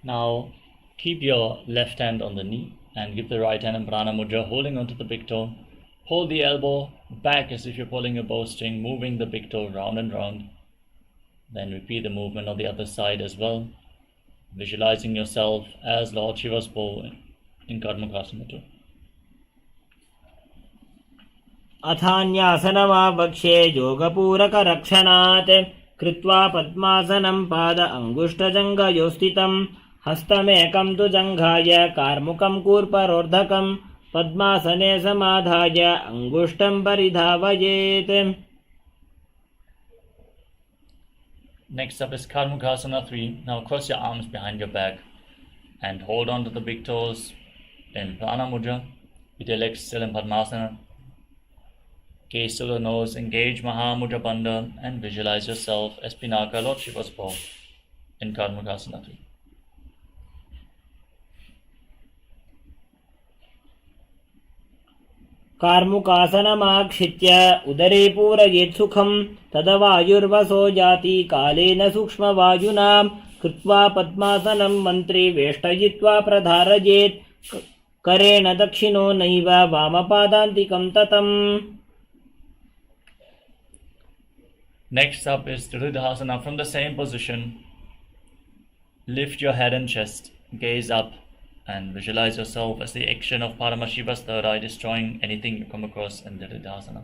Now keep your left hand on the knee and give the right hand in Prana Mudra, holding onto the big toe. Hold the elbow back as if you're pulling a bowstring, moving the big toe round and round. Then repeat the movement on the other side as well, visualizing yourself as Lord Shiva's bow in Karmukasana 2. अथान्यासनमावक्ष्ये योगपूरकरक्षणात् कृत्वा पद्मासनं पाद अङ्गुष्ठजङ्घयोस्थितं हस्तमेकं तु जङ्घाय कार्मुकं कूर्परोर्धकं पद्मासने समाधाय अङ्गुष्ठं परिधावयेत्. Next up is Karmukasana 3. Now cross your arms behind your back and hold on to the big toes in Prana Mudra with your legs still in Padmasana. Gaze to the nose, engage Mahamudra Bandha and visualize yourself as Pinaka, Lord Shiva's bow in Karmukasana 3. कार्मुकासनमाक्षित्य उदरे पूरयेत् सुखं तदवायुर्वसो जाति कालेन सूक्ष्मवायुना कृत्वा पद्मासनं मन्त्रे वेष्टयित्वा प्रधारयेत् करेण दक्षिणो नैव वामपादान्तिकं ततम्. Next up is Dirudhasana. From the same position, lift your head and chest, gaze up and visualize yourself as the action of Paramashiva's third eye destroying anything you come across in Dirudhasana.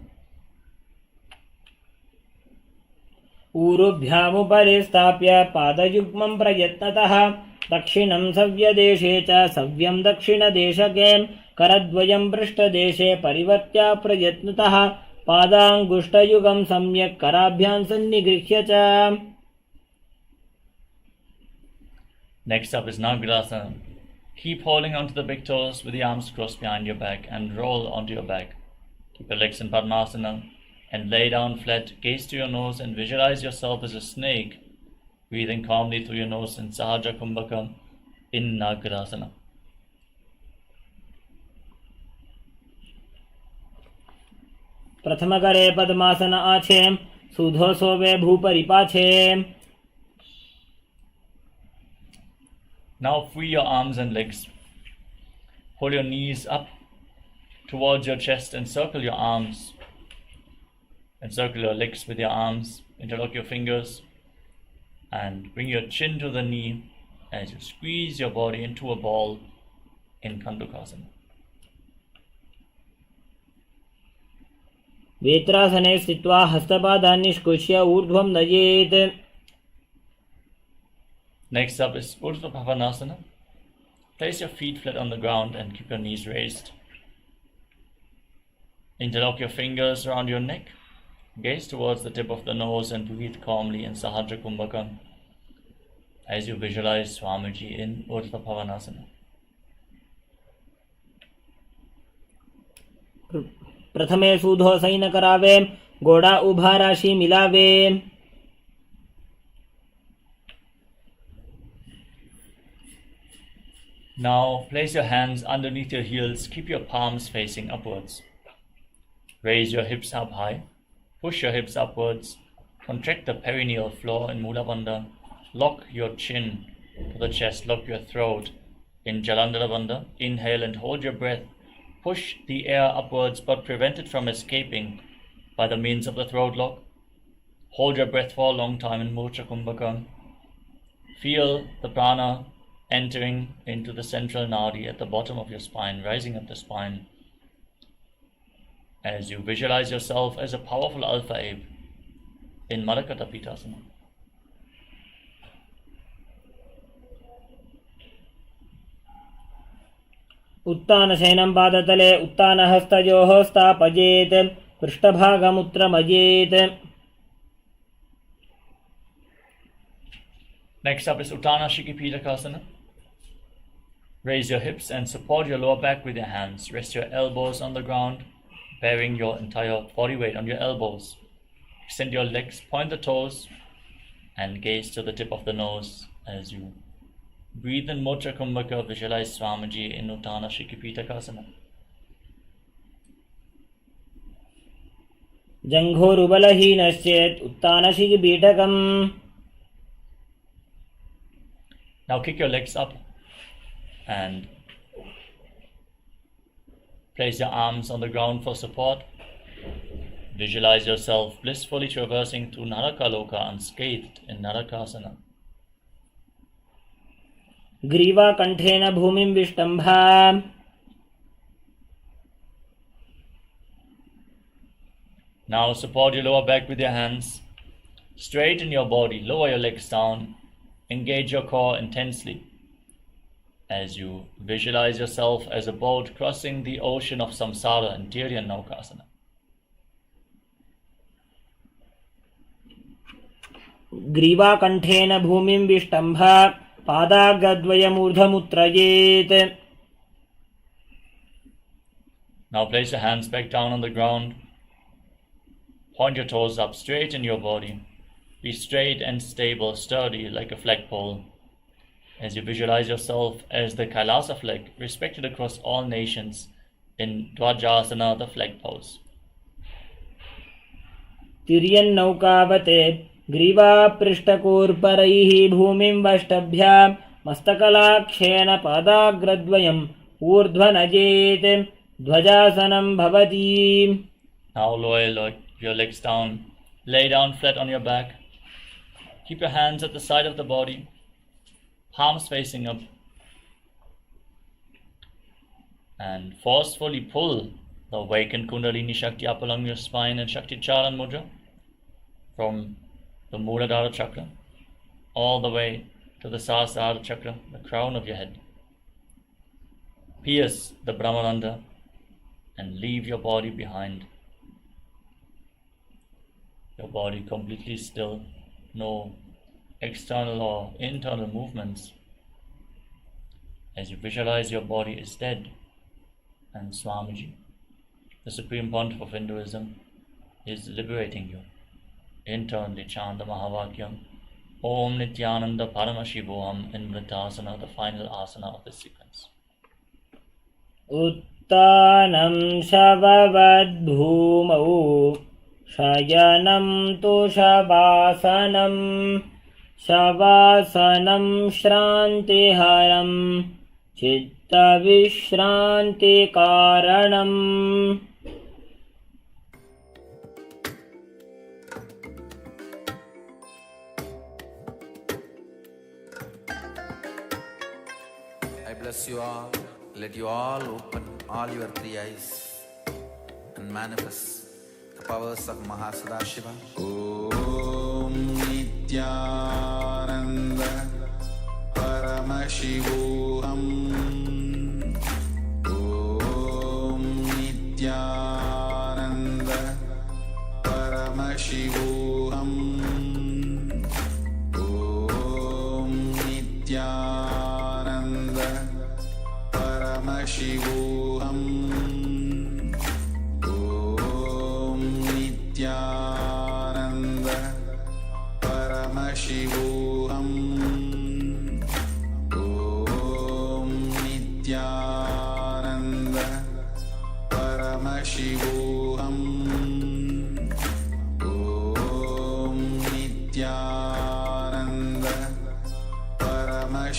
ऊरुभ्यामुपरि स्थाप्य पादयुग्मं प्रयत्नतः दक्षिणं सव्यदेशे च सव्यं दक्षिणदेशके करद्वयं पृष्ठदेशे परिवर्त्य प्रयत्नतः पादाङ्गुष्ठयुगं सम्यक् कराभ्यां सन्निगृह्य च. Next up is Nagrasana. Keep holding onto the big toes with the arms crossed behind your back and roll onto your back. Keep your legs in Padmasana and lay down flat. Gaze to your nose and visualize yourself as a snake, breathing calmly through your nose in Sahaja Kumbhaka in Nagrasana. प्रथमकरे पद्मासन आछे सुधो सोवे भूपरिपाछे. Now free your arms and legs. Hold your knees up towards your chest and circle your arms. And circle your legs with your arms. Interlock your fingers and bring your chin to the knee as you squeeze your body into a ball in Kandukasana. वेत्रासने स्थित्वा हस्तपादान् निष्कुष्य ऊर्ध्वं नयेत्. Next up is Urdhva Bhavanasana. Place your feet flat on the ground and keep your knees raised. Interlock your fingers around your neck. Gaze towards the tip of the nose and breathe calmly in Sahaja Kumbhaka as you visualize Swamiji in Urdhva Bhavanasana. प्रथमे सूधो San करावे गोड़ा उभा राशि मिलावे. Now place your hands underneath your heels. Keep your palms facing upwards. Raise your hips up high. Push your hips upwards. Contract the perineal floor in Mula Bandha. Lock your chin to the chest. Lock your throat in Jalandhara Bandha. Inhale and hold your breath. Push the air upwards but prevent it from escaping by the means of the throat lock. Hold your breath for a long time in Murcha Kumbhaka. Feel the prana entering into the central nadi at the bottom of your spine, rising up the spine. As you visualize yourself as a powerful alpha ape in Madakata Pitasana. उत्तानशयनं पादतले उत्तानहस्तयोः स्थापयेत् पृष्ठभागमुत्रमयेत्. Next up is Uttana Shikipidakasana. Raise your hips and support your lower back with your hands. Rest your elbows on the ground, bearing your entire body weight on your elbows. Extend your legs, point the toes, and gaze to the tip of the nose as you breathe in Mudra Kumbhaka. Visualize Swamiji in Uttana Shikipidakasana. जङ्घोरुबलहीनश्चेत् उत्तानशिखिपीठकम्. Now kick your legs up and place your arms on the ground for support. Visualize yourself blissfully traversing through Narakaloka unscathed in Narakasana. ग्रीवा कण्ठेन भूमिं विष्टम्भा. Now support your lower back with your hands. Straighten your body, lower your legs down. Engage your core intensely as you visualize yourself as a boat crossing the ocean of samsara in Tiryan Naukasana. ग्रीवा कण्ठेन भूमिं विष्टम्भा. पादाग्रद्वयमूर्धमुत्रयेत्. Now place your hands back down on the ground. Point your toes up, straighten your body. Be straight and stable, sturdy like a flagpole. As you visualize yourself as the Kailasa flag, respected across all nations in Dvajasana, the flag pose. तिर्यन्नौकावते ग्रीवापृष्ठकूर्परैः भूमिं वष्टभ्या. मस्तकलाक्षेण पादाग्रद्वयम् ऊर्ध्वनजेत्. ध्वजासनं भवति. Now lower your legs down. Lay down flat on your back. Keep your hands at the side of the body. Palms facing up. And forcefully pull the awakened Kundalini Shakti up along your spine and Shakti Charan Mudra from the Muladhara Chakra all the way to the Sahasrara Chakra, the crown of your head. Pierce the Brahmarandha and leave your body behind. Your body completely still, no external or internal movements. As you visualize your body is dead, and Swamiji, the Supreme Pontiff of Hinduism, is liberating you. Internally chant the Mahavakyam, Om Nityananda Paramashivoham in Vriddhasana, the final asana of this sequence. उत्तानं शववद्भूमौ. शयनं तु शवासनं. शवासनं श्रान्तिहरं. चित्तविश्रान्तिकारणम्. I bless you all. Let you all open all your three eyes and manifest the powers of Mahasadashiva. Om Nityananda Paramashivoham. Om Nityananda Paramashivoham. Om Nityananda Paramashivoham. Om Nityananda Paramashivoham. Om Nityananda Paramashivoham.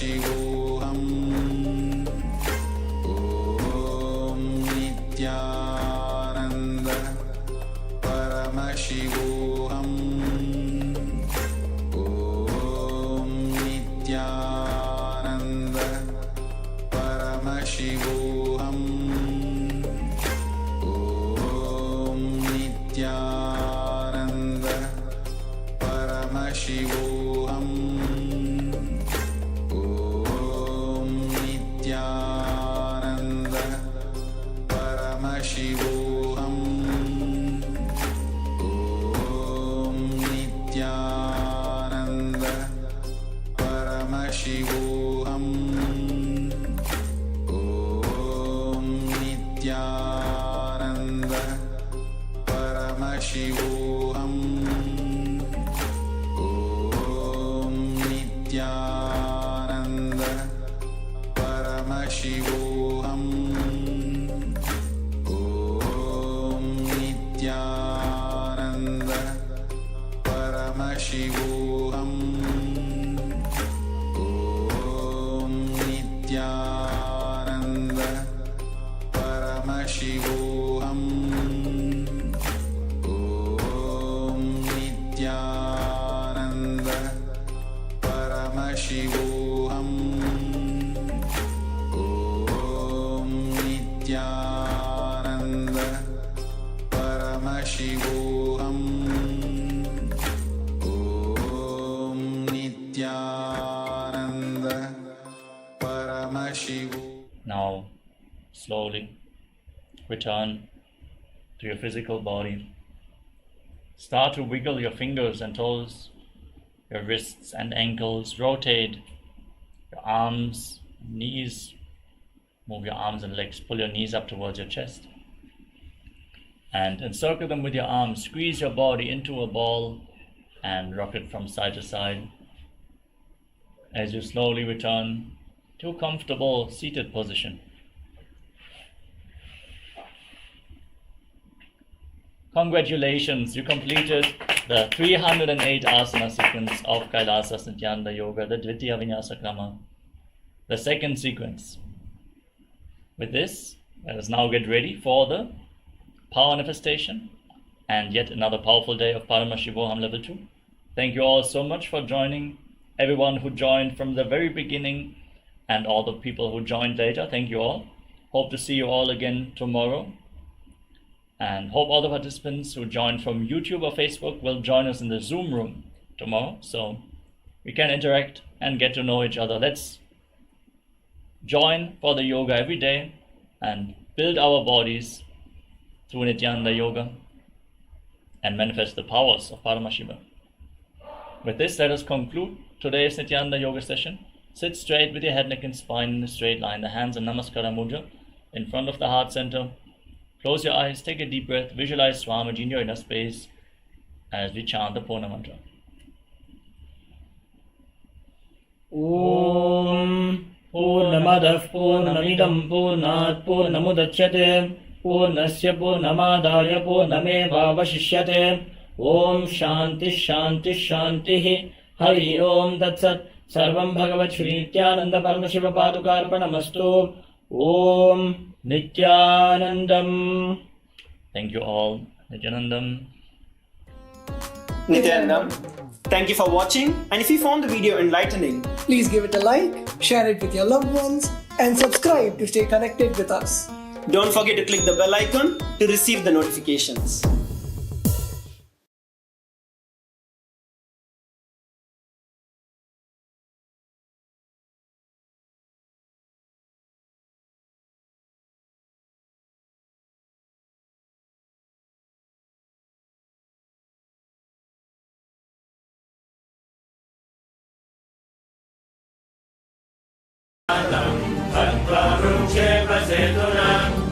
Paramashivoham Om Nityananda Paramashivoham Om Nityananda Paramashivoham Om Nityananda Paramashivoham Om Nityananda Paramashivoham Om Nityananda Paramashivoham Om Nityananda Paramashivoham Om Nityananda Paramashivoham Om Nityananda Paramashivoham Om Nityananda Paramashivoham Om Nityananda Paramashivoham Om Nityananda Paramashivoham Om Nityananda Paramashivoham. Now, slowly return to your physical body. Start to wiggle your fingers and toes, your wrists and ankles. Rotate your arms, knees. Move your arms and legs. Pull your knees up towards your chest. And encircle them with your arms. Squeeze your body into a ball and rock it from side to side. As you slowly return to a comfortable seated position. Congratulations, you completed the 308 asana sequence of Kailasa Nityananda Yoga, the Dvitiya Vinyasa Krama, the second sequence. With this, let us now get ready for the power manifestation and yet another powerful day of Paramashivoham Level 2. Thank you all so much for joining, everyone who joined from the very beginning and all the people who joined later. Thank you all. Hope to see you all again tomorrow. And hope all the participants who joined from YouTube or Facebook will join us in the Zoom room tomorrow so we can interact and get to know each other. Let's join for the yoga every day and build our bodies through Nityananda Yoga and manifest the powers of Paramashiva. With this, let us conclude today's Nityananda Yoga session. Sit straight with your head, neck and spine in a straight line, the hands in Namaskara Mudra in front of the heart center. Close your eyes, take a deep breath, visualize Swamiji in your inner space as we chant the Purna mantra. Om Purnamadah Purnamidam Purnat Purnamudachyate Purnasya Purnamadaya Purnamevavashishyate Om Shanti Shanti Shanti Hari Om Tatsat Sarvam Bhagavat Shri Nityananda Paramashiva Padukarpanamastu Om Nityanandam. Thank you all. Nityanandam. Nityanandam. Thank you for watching, and if you found the video enlightening, Please give it a like, share it with your loved ones, and subscribe to stay connected with us. don't forget to click the bell icon to receive the notifications.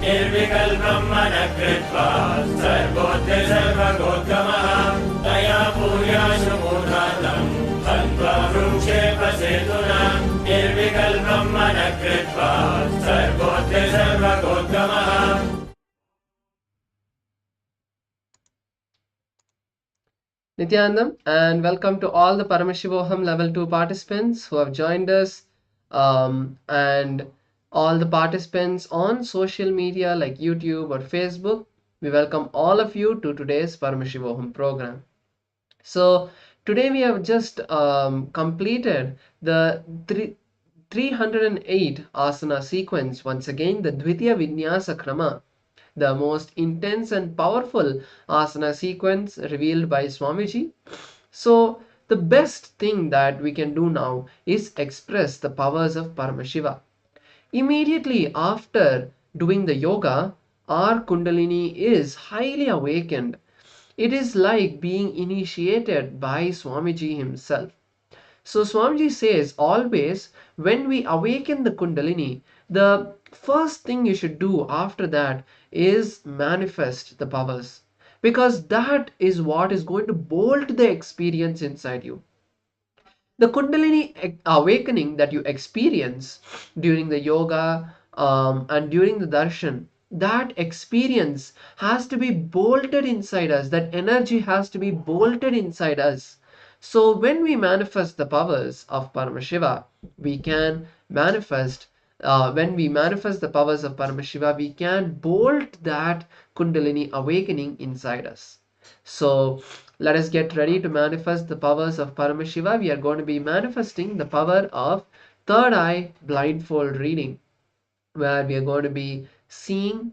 निर्विकल्पं मनकृत्वा सर्वोत्य सर्वगोत्तमः तया भूयाशु मूर्धातं हन्त्वा वृक्षेपसेतुना निर्विकल्पं मनकृत्वा सर्वोत्य सर्वगोत्तमः. Nityanandam, and welcome to all the Paramashivoham Level 2 participants who have joined us and all the participants on social media like YouTube or Facebook. We welcome all of you to today's Paramashivoham program. So today we have just completed the 308 asana sequence. Once again, the Dvitiya Vinyasa Krama, the most intense and powerful asana sequence revealed by Swamiji. So the best thing that we can do now is express the powers of Paramashiva. Immediately after doing the yoga, our Kundalini is highly awakened. It is like being initiated by Swamiji himself. So Swamiji says always when we awaken the Kundalini, the first thing you should do after that is manifest the powers. Because that is what is going to bolt the experience inside you. The Kundalini awakening that you experience during the yoga and during the darshan, that experience has to be bolted inside us. That energy has to be bolted inside us. So when we manifest the powers of Paramashiva, we can manifest. When we manifest the powers of Paramashiva, we can bolt that Kundalini awakening inside us. So let us get ready to manifest the powers of Paramashiva. We are going to be manifesting the power of third eye blindfold reading, where we are going to be seeing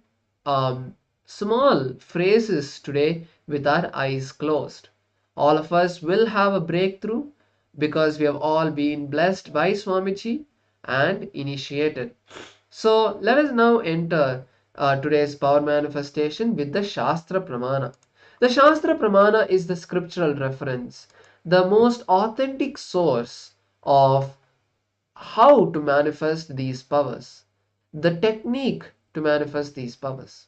small phrases today with our eyes closed. All of us will have a breakthrough because we have all been blessed by Swamiji and initiated. So let us now enter today's power manifestation with the Shastra Pramana. The Shastra Pramana is the scriptural reference, the most authentic source of how to manifest these powers, the technique to manifest these powers.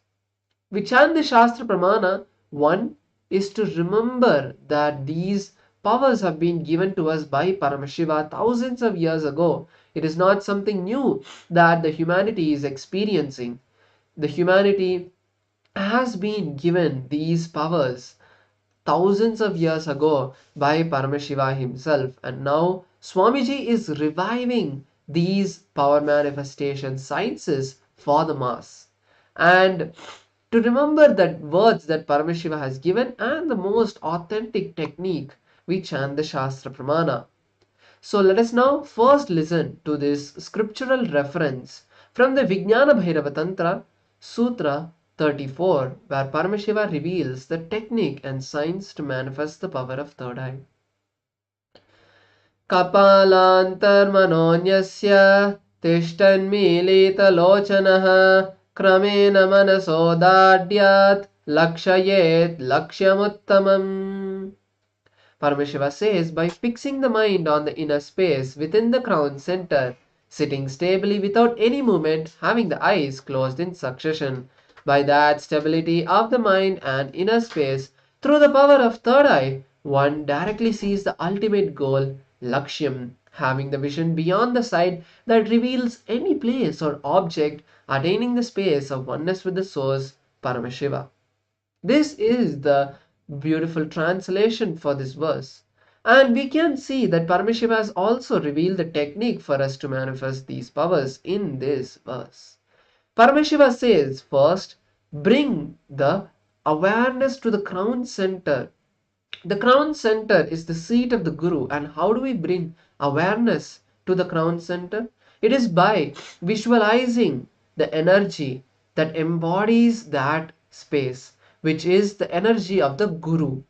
We chant the Shastra Pramana. One is to remember that these powers have been given to us by Paramashiva thousands of years ago. It is not something new that the humanity is experiencing. The humanity has been given these powers thousands of years ago by Paramashiva himself, and now Swamiji is reviving these power manifestation sciences for the mass. And to remember that words that Paramashiva has given and the most authentic technique, we chant the Shastra Pramana. So let us now first listen to this scriptural reference from the Vijnana Bhairava Tantra, Sutra 34, where Paramashiva reveals the technique and science to manifest the power of third eye. Kapalantarmanonyasya tishtanmilitalochanaha kramena manasodadyat lakshayet lakshyamuttamam. Paramashiva says, by fixing the mind on the inner space within the crown center, sitting stably without any movement, having the eyes closed in succession, by that stability of the mind and inner space, through the power of third eye, one directly sees the ultimate goal, Lakshyam, having the vision beyond the sight that reveals any place or object, attaining the space of oneness with the source, Paramashiva. This is the beautiful translation for this verse. And we can see that Paramashiva has also revealed the technique for us to manifest these powers in this verse. Paramashiva says, first, bring the awareness to the crown center. The crown center is the seat of the Guru. And how do we bring awareness to the crown center? It is by visualizing the energy that embodies that space, which is the energy of the Guru.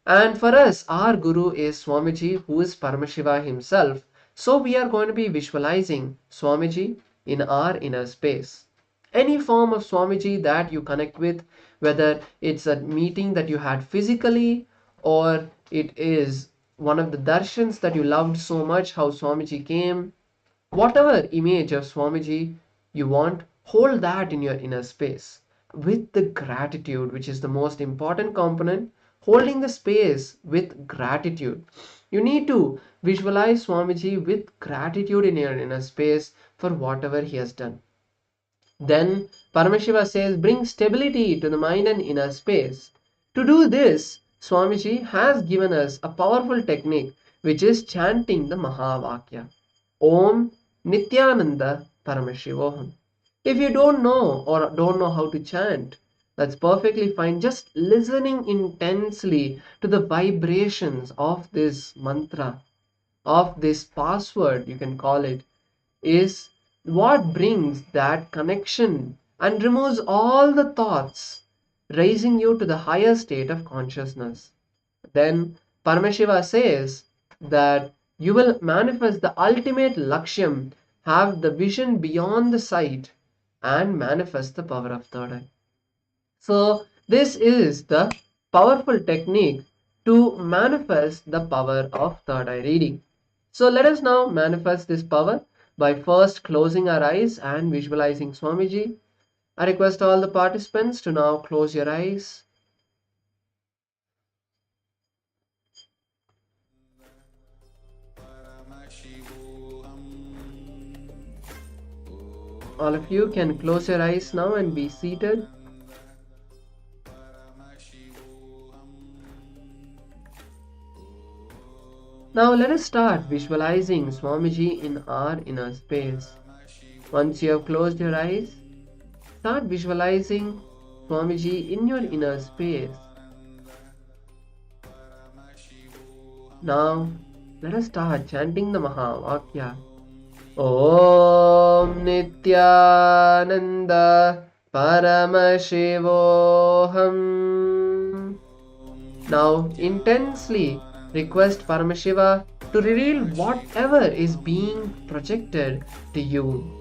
And for us, our Guru is Swamiji, who is Paramashiva himself. So we are going to be visualizing Swamiji in our inner space. Any form of Swamiji that you connect with, whether it's a meeting that you had physically, or it is one of the darshans that you loved so much, how Swamiji came, whatever image of Swamiji you want, hold that in your inner space with the gratitude, which is the most important component. Holding the space with gratitude. You need to visualize Swamiji with gratitude in your inner space for whatever he has done. Then Paramashiva says, bring stability to the mind and inner space. To do this, Swamiji has given us a powerful technique, which is chanting the Mahavakya. Om Nityananda Paramashivoham. If you don't know or don't know how to chant, that's perfectly fine. Just listening intensely to the vibrations of this mantra, of this password, you can call it, is what brings that connection and removes all the thoughts, raising you to the higher state of consciousness. Then Paramashiva says that you will manifest the ultimate Lakshyam, have the vision beyond the sight, and manifest the power of third eye. So, this is the powerful technique to manifest the power of third eye reading. So, let us now manifest this power by first closing our eyes and visualizing Swamiji. I request all the participants to now close your eyes. All of you can close your eyes now and be seated. Now let us start visualizing Swamiji in our inner space. Once you have closed your eyes, start visualizing Swamiji in your inner space. Now let us start chanting the Mahavakya. Om Nityananda Paramashivoham. Now intensely request Paramashiva to reveal whatever is being projected to you.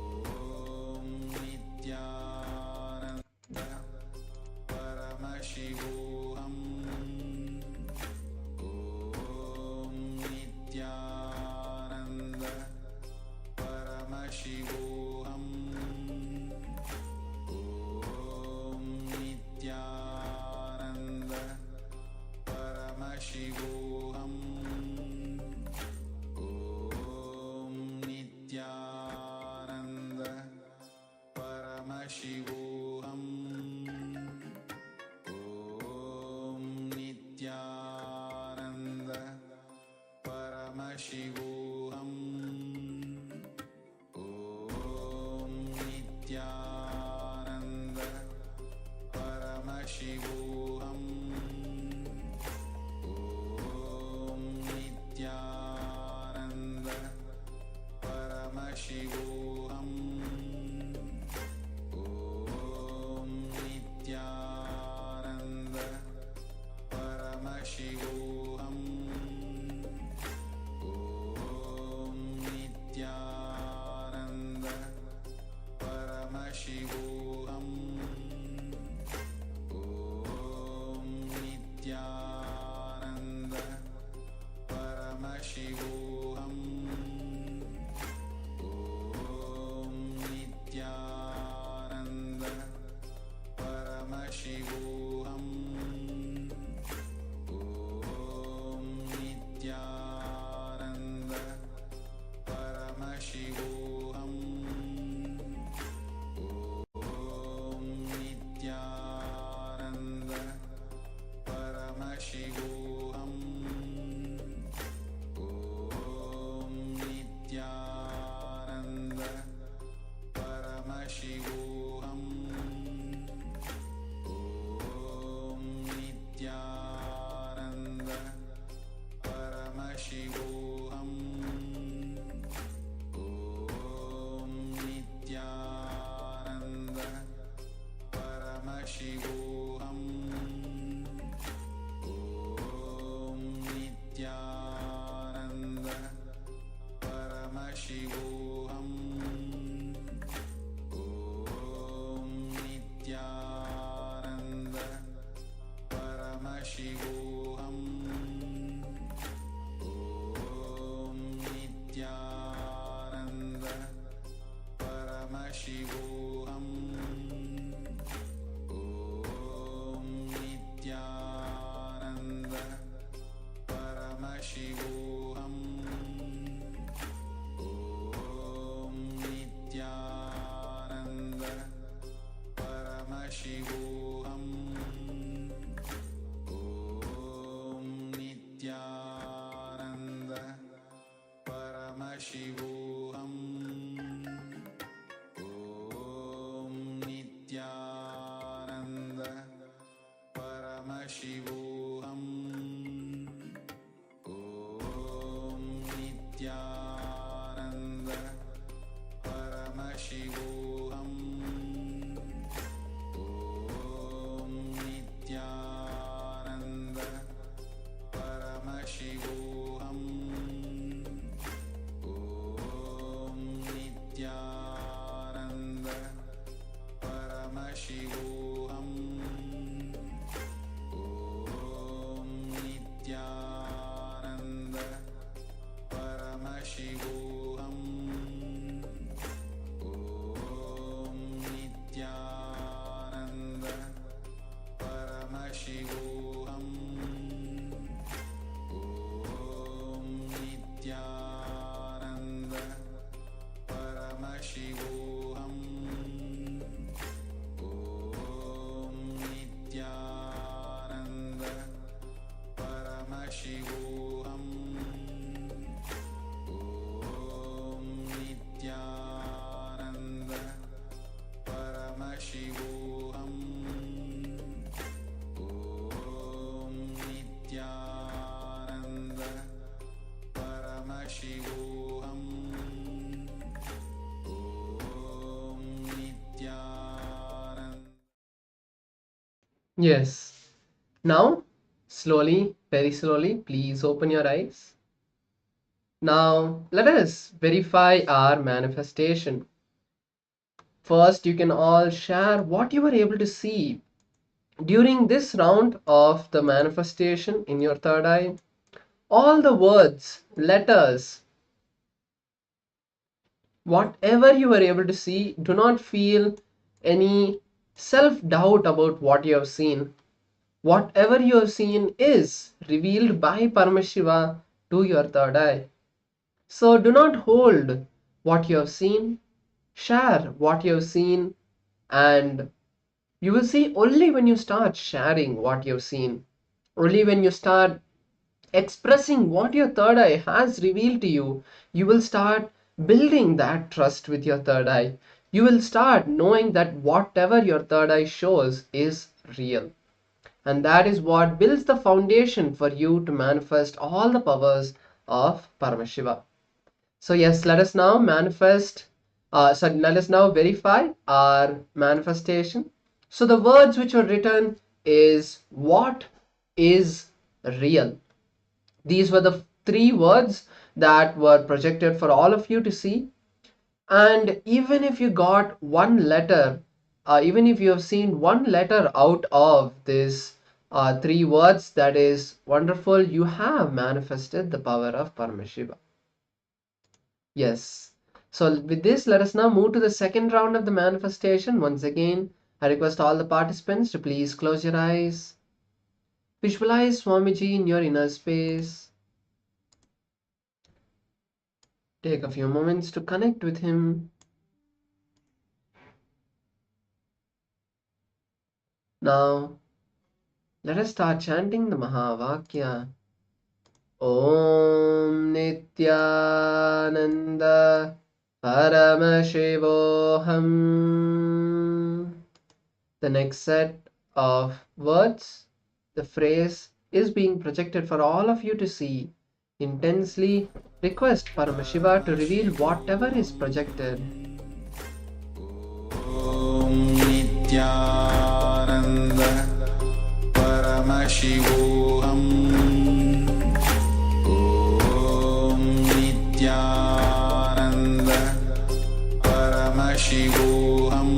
Paramashivoham Paramashivoham Om Nityananda Paramashivoham Om Nityananda Paramashivoham Om Nityananda Paramashivoham Om Nityananda Paramashivoham Om Nityananda Paramashivoham Om Nityananda Paramashivoham Om Nityananda Paramashivoham Om Nityananda Paramashivoham Om Nityananda Paramashivoham Om Nityananda. Yes. Now, slowly, very slowly, please open your eyes. Now, let us verify our manifestation. First, you can all share what you were able to see during this round of the manifestation in your third eye. All the words, letters, whatever you were able to see, do not feel any self-doubt about what you have seen. Whatever you have seen is revealed by Paramashiva to your third eye. So do not hold what you have seen, share what you have seen, and you will see only when you start sharing what you have seen, only when you start expressing what your third eye has revealed to you, you will start building that trust with your third eye. You will start knowing that whatever your third eye shows is real. And that is what builds the foundation for you to manifest all the powers of Paramashiva. So yes, let us now let us now verify our manifestation. So the words which were written is what is real. These were the three words that were projected for all of you to see. And even if you got one letter, even if you have seen one letter out of this three words, that is wonderful. You have manifested the power of Paramashiva. Yes. So with this, let us now move to the second round of the manifestation. Once again, I request all the participants to please close your eyes. Visualize Swamiji in your inner space. Take a few moments to connect with him. Now, let us start chanting the Mahavakya. Om Nityananda Paramashivoham. The next set of words, the phrase is being projected for all of you to see. Intensely request Paramashiva to reveal whatever is projected. Om Nityananda Paramashivoham Om Nityananda Paramashivoham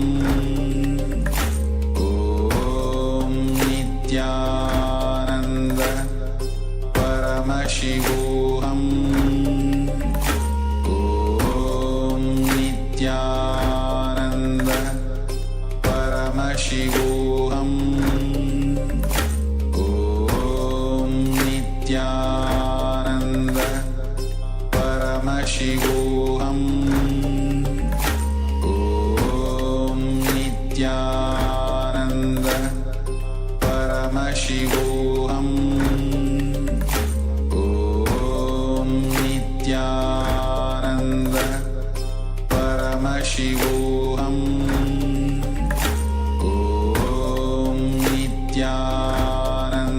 Om Nityananda Paramashivoham Om Nityananda Paramashivoham Om Nityananda Paramashivoham Om Nityananda Paramashivoham Om Nityananda Paramashivoham Om Nityananda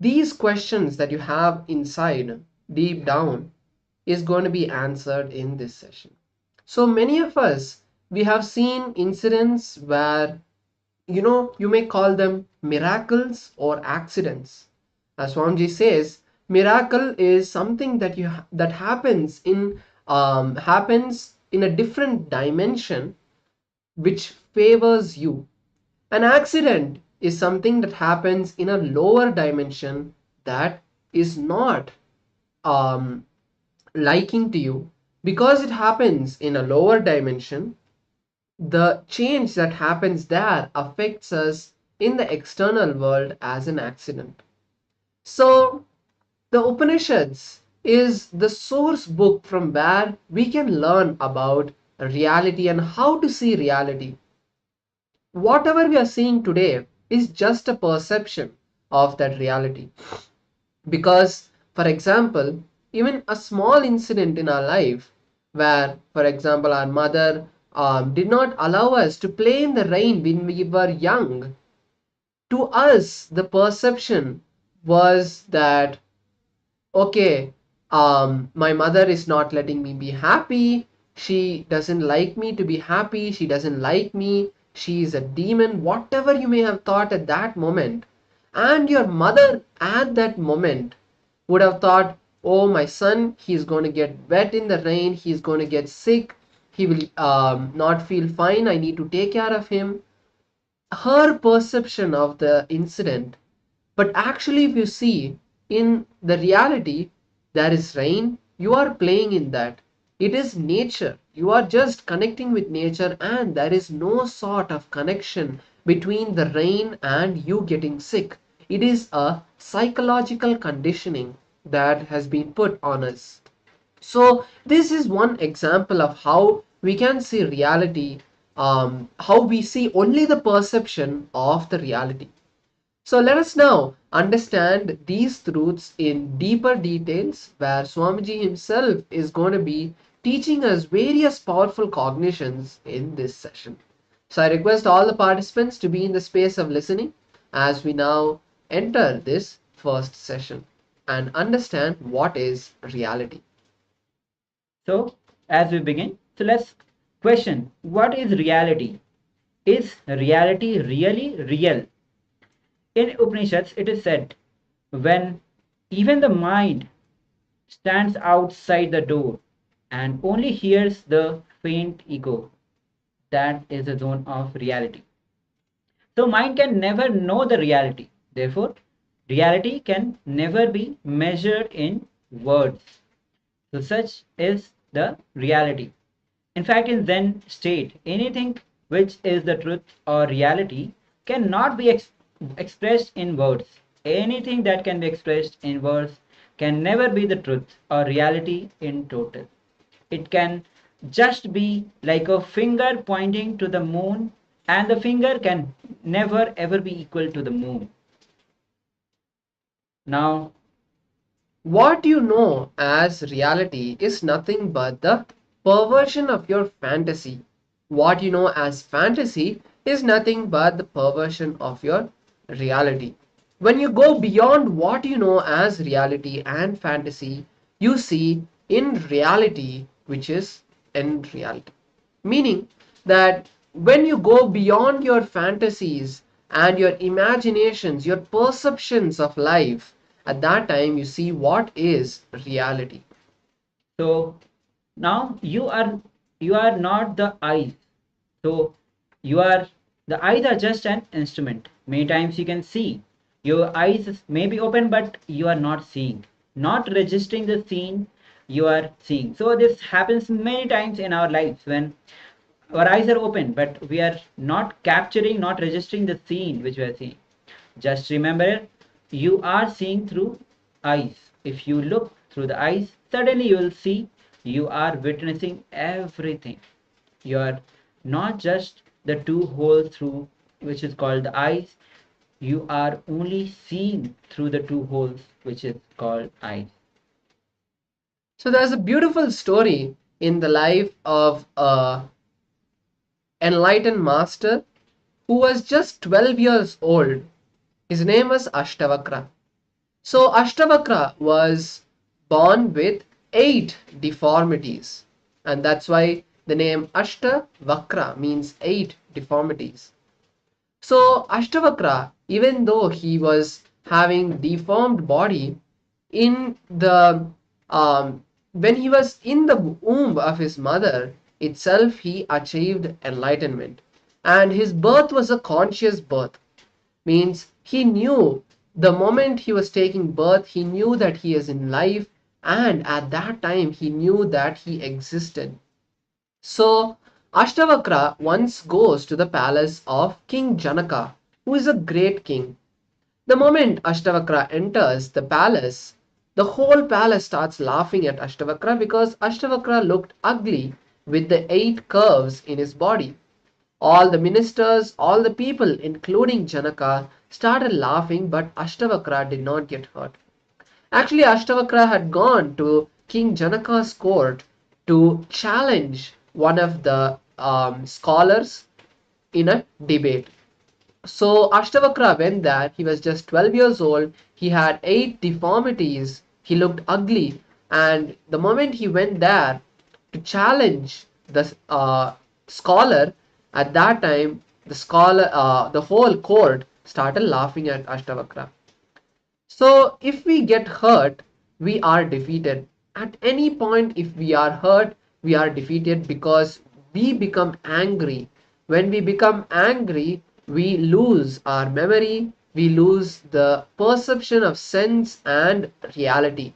these questions that you have inside, deep down, is going to be answered in this session. So many of us, we have seen incidents where, you may call them miracles or accidents. As Swamiji says, miracle is something that happens in a different dimension which favors you. An accident is something that happens in a lower dimension that is not um, liking to you. Because it happens in a lower dimension, the change that happens there affects us in the external world as an accident. So, the Upanishads is the source book from where we can learn about reality and how to see reality. Whatever we are seeing today is just a perception of that reality. Because, for example, even a small incident in our life where, for example, our mother did not allow us to play in the rain when we were young, to us, the perception was that, okay, my mother is not letting me be happy. She doesn't like me to be happy. She doesn't like me. She is a demon, whatever you may have thought at that moment. And your mother at that moment would have thought, oh, my son, he's going to get wet in the rain. He's going to get sick. He will not feel fine. I need to take care of him. Her perception of the incident. But actually, if you see in the reality, there is rain, you are playing in that. It is nature. You are just connecting with nature, and there is no sort of connection between the rain and you getting sick. It is a psychological conditioning that has been put on us. So, this is one example of how we can see reality, how we see only the perception of the reality. So let us now understand these truths in deeper details, where Swamiji himself is going to be teaching us various powerful cognitions in this session. So I request all the participants to be in the space of listening as we now enter this first session and understand what is reality. So, as we begin, so let's question, what is reality? Is reality really real? In Upanishads, it is said, when even the mind stands outside the door and only hears the faint echo, that is the zone of reality. So, mind can never know the reality. Therefore, reality can never be measured in words. So, such is the reality. In fact, in Zen state, anything which is the truth or reality cannot be expressed in words. Anything that can be expressed in words can never be the truth or reality in total. It can just be like a finger pointing to the moon, and the finger can never ever be equal to the moon. Now, What you know as reality is nothing but the perversion of your fantasy. What you know as fantasy is nothing but the perversion of your reality. When you go beyond what you know as reality and fantasy, you see in reality, which is in reality. Meaning that when you go beyond your fantasies and your imaginations, your perceptions of life, at that time you see what is reality. so now you are not the eyes. So you are the eyes are just an instrument. Many times you can see. Your eyes may be open, but you are not seeing, not registering the scene you are seeing. So this happens many times in our lives when our eyes are open, but we are not capturing, not registering the scene which we are seeing. Just remember, you are seeing through eyes. If you look through the eyes, suddenly you will see you are witnessing everything. You are not just the two holes through which is called the eyes. You are only seeing through the two holes which is called eyes. So there's a beautiful story in the life of a enlightened master who was just 12 years old. His name was Ashtavakra. So Ashtavakra was born with 8 deformities, and that's why the name Ashtavakra means 8 deformities. So Ashtavakra, even though he was having deformed body, in the when he was in the womb of his mother itself, he achieved enlightenment, and his birth was a conscious birth. Means he knew the moment he was taking birth, he knew that he is in life, and at that time he knew that he existed. So Ashtavakra once goes to the palace of King Janaka, who is a great king. The moment Ashtavakra enters the palace, the whole palace starts laughing at Ashtavakra because Ashtavakra looked ugly with the 8 curves in his body. All the ministers, all the people, including Janaka, started laughing, but Ashtavakra did not get hurt. Actually, Ashtavakra had gone to King Janaka's court to challenge one of the scholars in a debate. So Ashtavakra went there. He was just 12 years old. He had 8 deformities. He looked ugly. And the moment he went there to challenge the scholar, at that time, the whole court started laughing at Ashtavakra. So if we get hurt, we are defeated. At any point, if we are hurt, we are defeated because we become angry. When we become angry, we lose our memory, we lose the perception of sense and reality.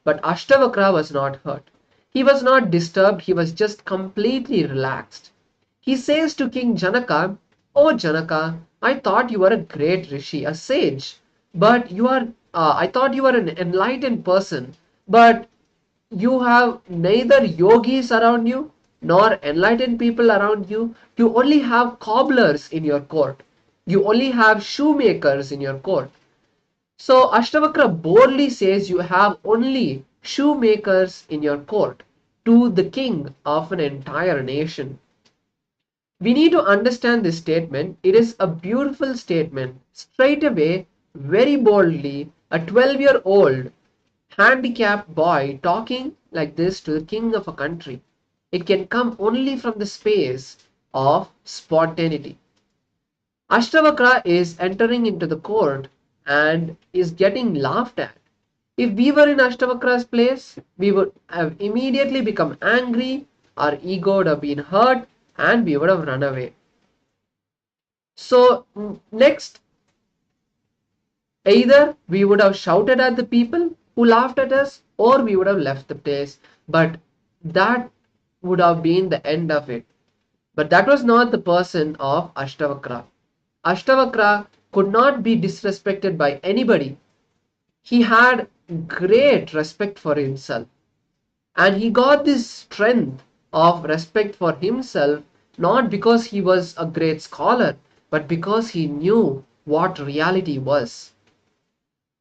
But Ashtavakra was not hurt. He was not disturbed, he was just completely relaxed. He says to King Janaka, "Oh Janaka, I thought you were a great rishi, a sage, but I thought you were an enlightened person, but you have neither yogis around you nor enlightened people around you. You only have cobblers in your court. You only have shoemakers in your court." So Ashtavakra boldly says you have only shoemakers in your court to the king of an entire nation. We need to understand this statement. It is a beautiful statement. Straight away, very boldly, a 12-year-old handicapped boy talking like this to the king of a country. It can come only from the space of spontaneity. Ashtavakra is entering into the court and is getting laughed at. If we were in Ashtavakra's place, we would have immediately become angry, our ego would have been hurt, and we would have run away. So, next, either we would have shouted at the people who laughed at us, or we would have left the place. But that would have been the end of it. But that was not the person of Ashtavakra. Ashtavakra could not be disrespected by anybody. He had great respect for himself. And he got this strength of respect for himself not because he was a great scholar, but because he knew what reality was.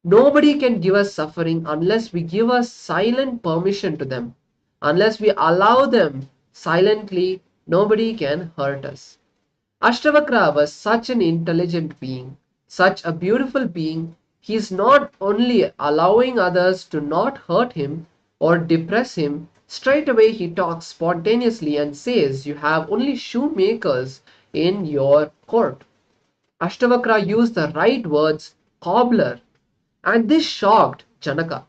Nobody can give us suffering unless we give us silent permission to them. Unless we allow them silently, nobody can hurt us. Ashtavakra was such an intelligent being, such a beautiful being. He is not only allowing others to not hurt him or depress him, straight away he talks spontaneously and says, "You have only shoemakers in your court." Ashtavakra used the right words, cobbler, and this shocked Janaka.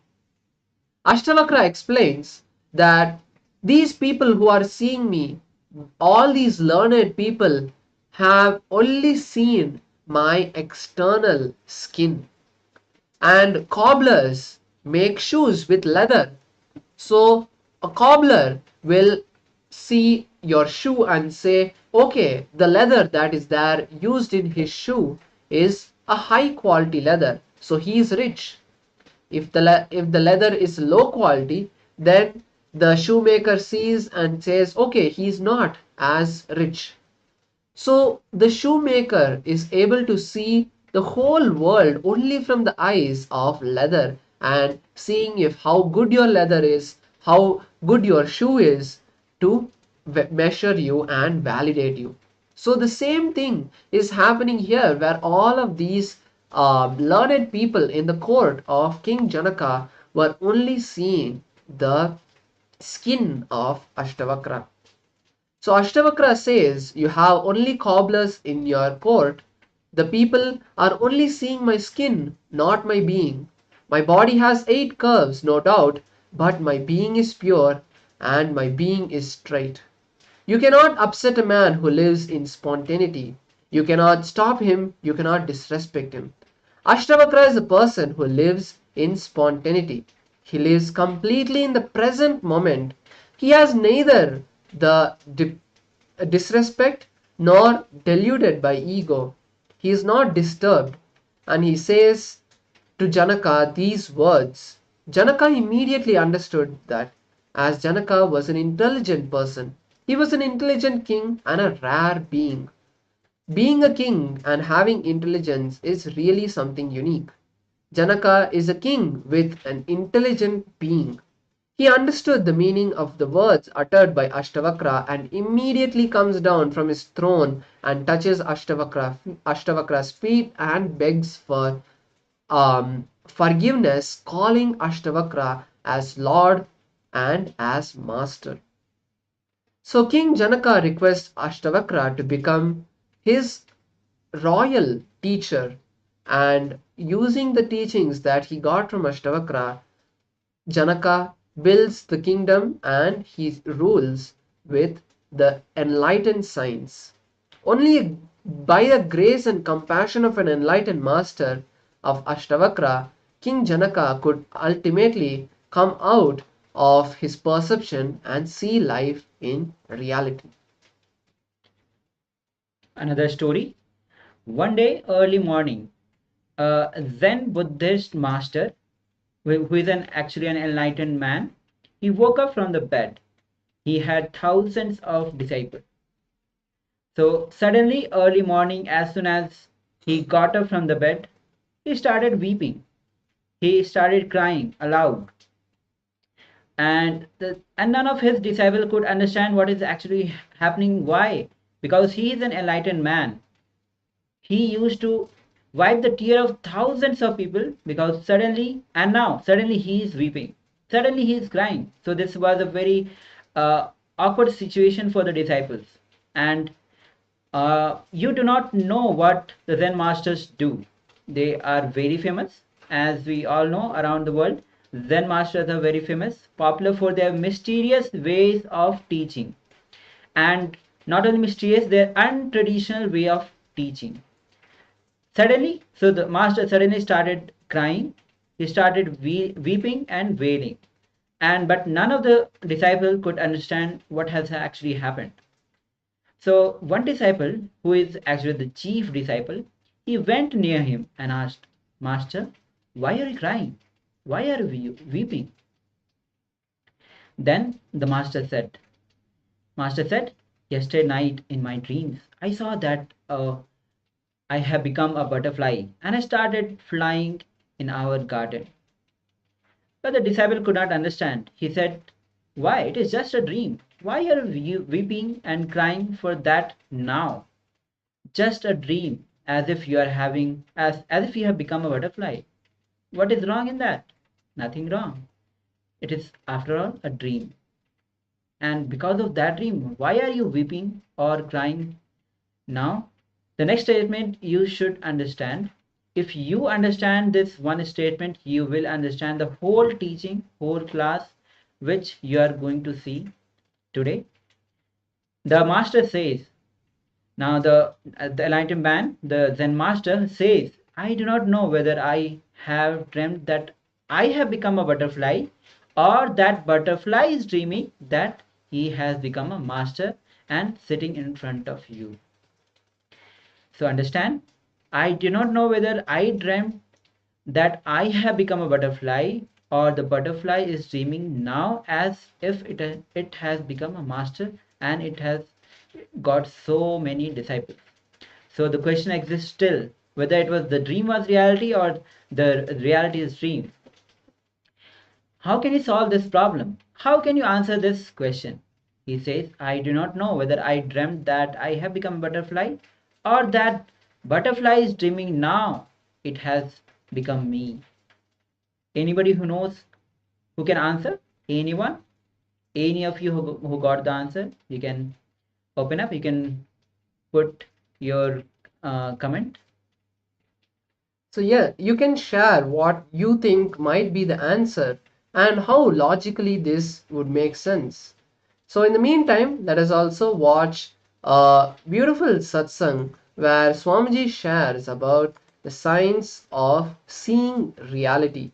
Ashtavakra explains that these people who are seeing me, all these learned people, have only seen my external skin. And cobblers make shoes with leather. So a cobbler will see your shoe and say, okay, the leather that is there used in his shoe is a high quality leather, so he is rich. If the leather is low quality, then the shoemaker sees and says, okay, he is not as rich. So the shoemaker is able to see the whole world only from the eyes of leather, and seeing if how good your leather is, how good your shoe is, to measure you and validate you. So the same thing is happening here, where all of these learned people in the court of King Janaka were only seeing the skin of Ashtavakra. So Ashtavakra says, you have only cobblers in your court. The people are only seeing my skin, not my being. My body has 8 curves, no doubt, but my being is pure and my being is straight. You cannot upset a man who lives in spontaneity. You cannot stop him, you cannot disrespect him. Ashtavakra is a person who lives in spontaneity. He lives completely in the present moment. He has neither the disrespect nor deluded by ego. He is not disturbed. And he says to Janaka these words. Janaka immediately understood that as Janaka was an intelligent person, he was an intelligent king and a rare being. Being a king and having intelligence is really something unique. Janaka is a king with an intelligent being. He understood the meaning of the words uttered by Ashtavakra and immediately comes down from his throne and touches Ashtavakra's feet and begs for forgiveness, calling Ashtavakra as Lord and as Master. So King Janaka requests Ashtavakra to become his royal teacher, and using the teachings that he got from Ashtavakra, Janaka builds the kingdom and he rules with the enlightened science. Only by the grace and compassion of an enlightened master of Ashtavakra, King Janaka could ultimately come out of his perception and see life in reality. Another story. One day, early morning, a Zen Buddhist master, who is actually an enlightened man, he woke up from the bed. He had thousands of disciples. So suddenly, early morning, as soon as he got up from the bed, he started weeping. He started crying aloud. And none of his disciples could understand what is actually happening. Why? Because he is an enlightened man. He used to wipe the tear of thousands of people, because suddenly, and now suddenly he is weeping, suddenly he is crying. So this was a very awkward situation for the disciples. And you do not know what the Zen masters do. They are very famous, as we all know around the world. Zen masters are very famous, popular for their mysterious ways of teaching, and not only mysterious, their untraditional way of teaching. Suddenly, so the master suddenly started crying. He started weeping and wailing, and but none of the disciples could understand what has actually happened. So one disciple, who is actually the chief disciple, he went near him and asked, "Master, why are you crying? Why are you weeping?" Then the Master said, "Yesterday night in my dreams, I saw that I have become a butterfly and I started flying in our garden." But the disciple could not understand. He said, "Why? It is just a dream. Why are you weeping and crying for that now? Just a dream, as if you are having as if you have become a butterfly. What is wrong in that? Nothing wrong. It is after all a dream. And because of that dream, why are you weeping or crying now?" The next statement you should understand. If you understand this one statement, you will understand the whole teaching, whole class, which you are going to see today. The master says, now the enlightened man, the Zen master says, "I do not know whether I have dreamt that I have become a butterfly, or that butterfly is dreaming that he has become a master and sitting in front of you." So understand, I do not know whether I dreamt that I have become a butterfly, or the butterfly is dreaming now as if it has become a master and it has got so many disciples. So the question exists still, whether it was the dream was reality or the reality is dream. How can you solve this problem? How can you answer this question? He says, "I do not know whether I dreamt that I have become a butterfly, or that butterfly is dreaming now it has become me. Anybody who knows, who can answer? Anyone? Any of you who got the answer? You can open up. You can put your comment. So yeah, you can share what you think might be the answer and how logically this would make sense. So in the meantime, let us also watch a beautiful satsang where Swamiji shares about the science of seeing reality.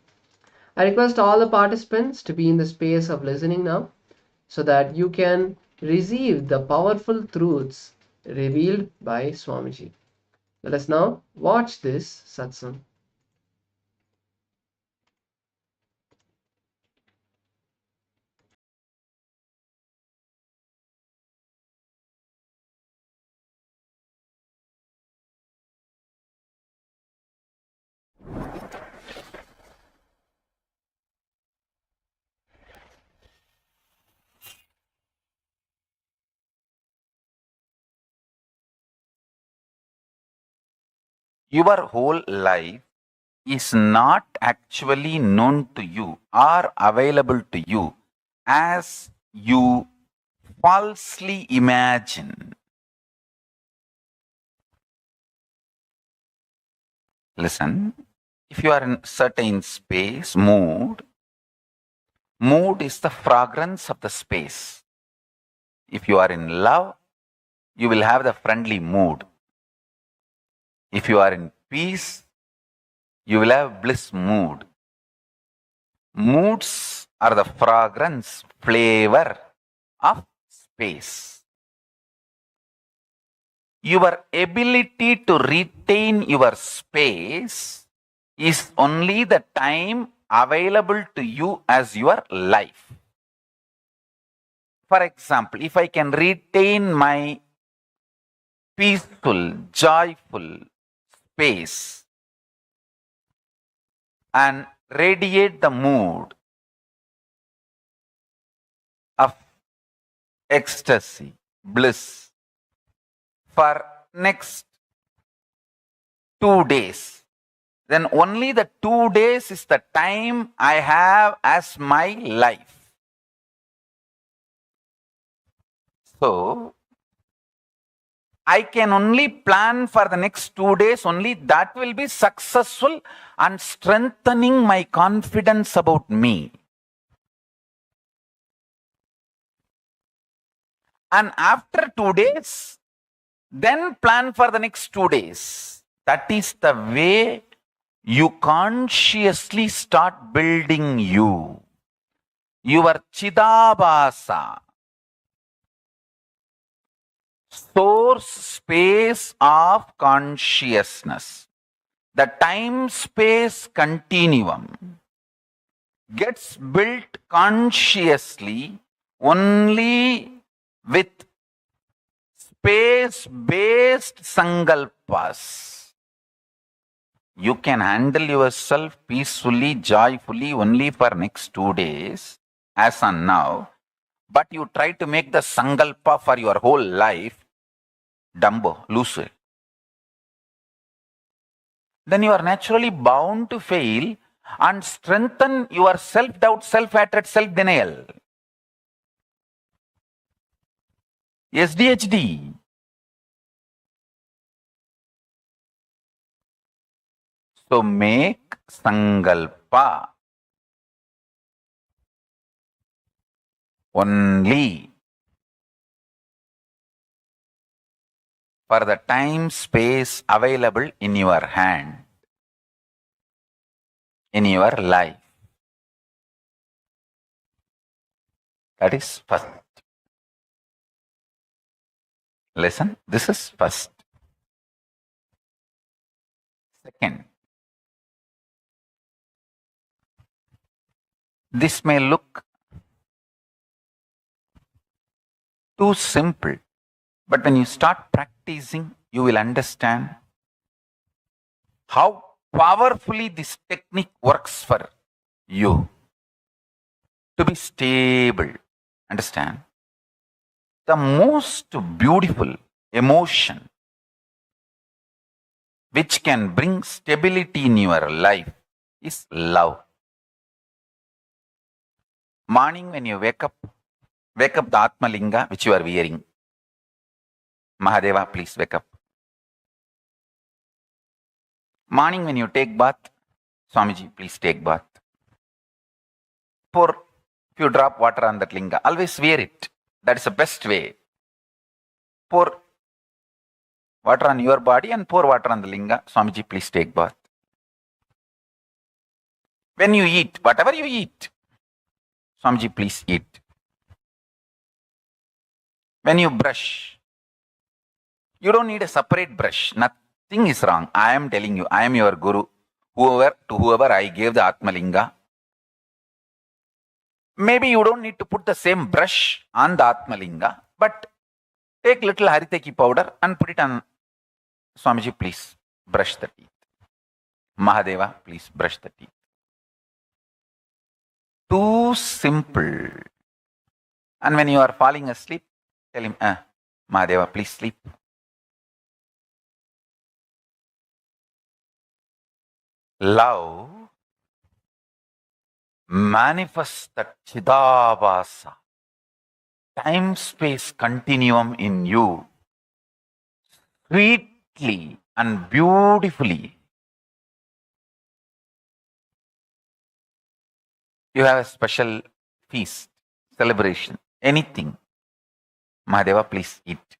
I request all the participants to be in the space of listening now so that you can receive the powerful truths revealed by Swamiji. Let us now watch this satsang. Your whole life is not actually known to you or available to you as you falsely imagine. Listen, if you are in certain space, mood is the fragrance of the space. If you are in love, you will have the friendly mood. If you are in peace, you will have bliss mood. Moods are the fragrance, flavor of space. Your ability to retain your space is only the time available to you as your life. For example, if I can retain my peaceful, joyful space and radiate the mood of ecstasy, bliss for next 2 days, then only the 2 days is the time I have as my life. So, I can only plan for the next 2 days, only that will be successful and strengthening my confidence about me. And after 2 days, then plan for the next 2 days. That is the way you consciously start building you. Your Chidabhasa, source space of consciousness, the time-space continuum gets built consciously only with space-based sankalpas. You can handle yourself peacefully, joyfully only for next 2 days, as on now, but you try to make the sankalpa for your whole life, Dumbo, lose it. Then you are naturally bound to fail and strengthen your self-doubt, self-hatred, self-denial. SDHD. So make sankalpa only for the time space available in your hand, in your life. That is first. Listen, this is first. Second, this may look too simple, but when you start practicing, you will understand how powerfully this technique works for you to be stable. Understand? The most beautiful emotion which can bring stability in your life is love. Morning when you wake up the Atma Linga which you are wearing. Mahadeva, please wake up. Morning when you take bath, Swamiji, please take bath. Pour few drop water on that linga. Always wear it. That is the best way. Pour water on your body and pour water on the linga. Swamiji, please take bath. When you eat, whatever you eat, Swamiji, please eat. When you brush, you don't need a separate brush. Nothing is wrong. I am telling you, I am your guru. To whoever I gave the Atma Linga. Maybe you don't need to put the same brush on the Atma Linga, but take little Hariteki powder and put it on. Swamiji, please brush the teeth. Mahadeva, please brush the teeth. Too simple. And when you are falling asleep, tell him, Mahadeva, please sleep. Love manifests that Chidabhasa, time-space continuum in you, sweetly and beautifully. You have a special feast, celebration, anything. Mahadeva, please eat.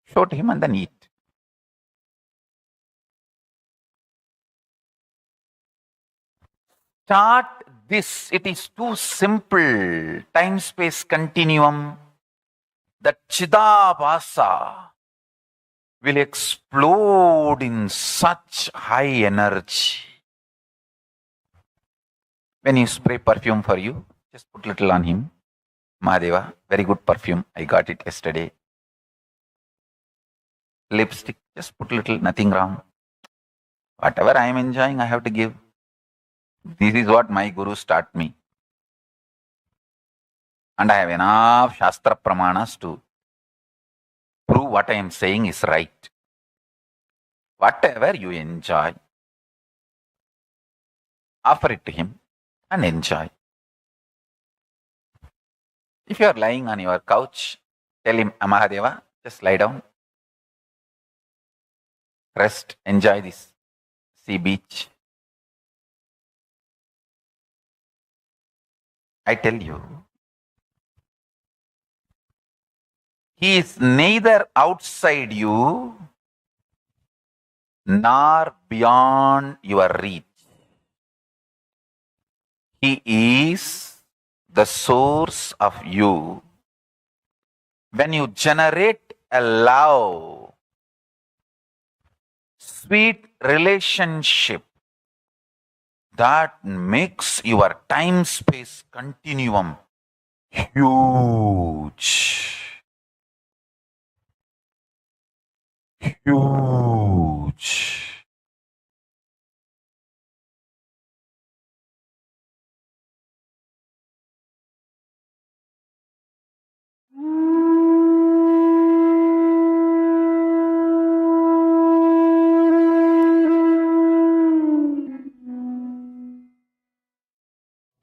Show to him and then eat. Start this. It is too simple. Time-space continuum. The Chidabhasa will explode in such high energy. When you spray perfume for you, just put little on him. Mahadeva, very good perfume. I got it yesterday. Lipstick, just put little, nothing wrong. Whatever I am enjoying, I have to give. This is what my gurus taught me. And I have enough Shastra Pramanas to prove what I am saying is right. Whatever you enjoy, offer it to him and enjoy. If you are lying on your couch, tell him, Mahadeva, just lie down. Rest, enjoy this sea beach. I tell you, he is neither outside you nor beyond your reach. He is the source of you. When you generate a love, sweet relationship, that makes your time-space continuum huge. Huge.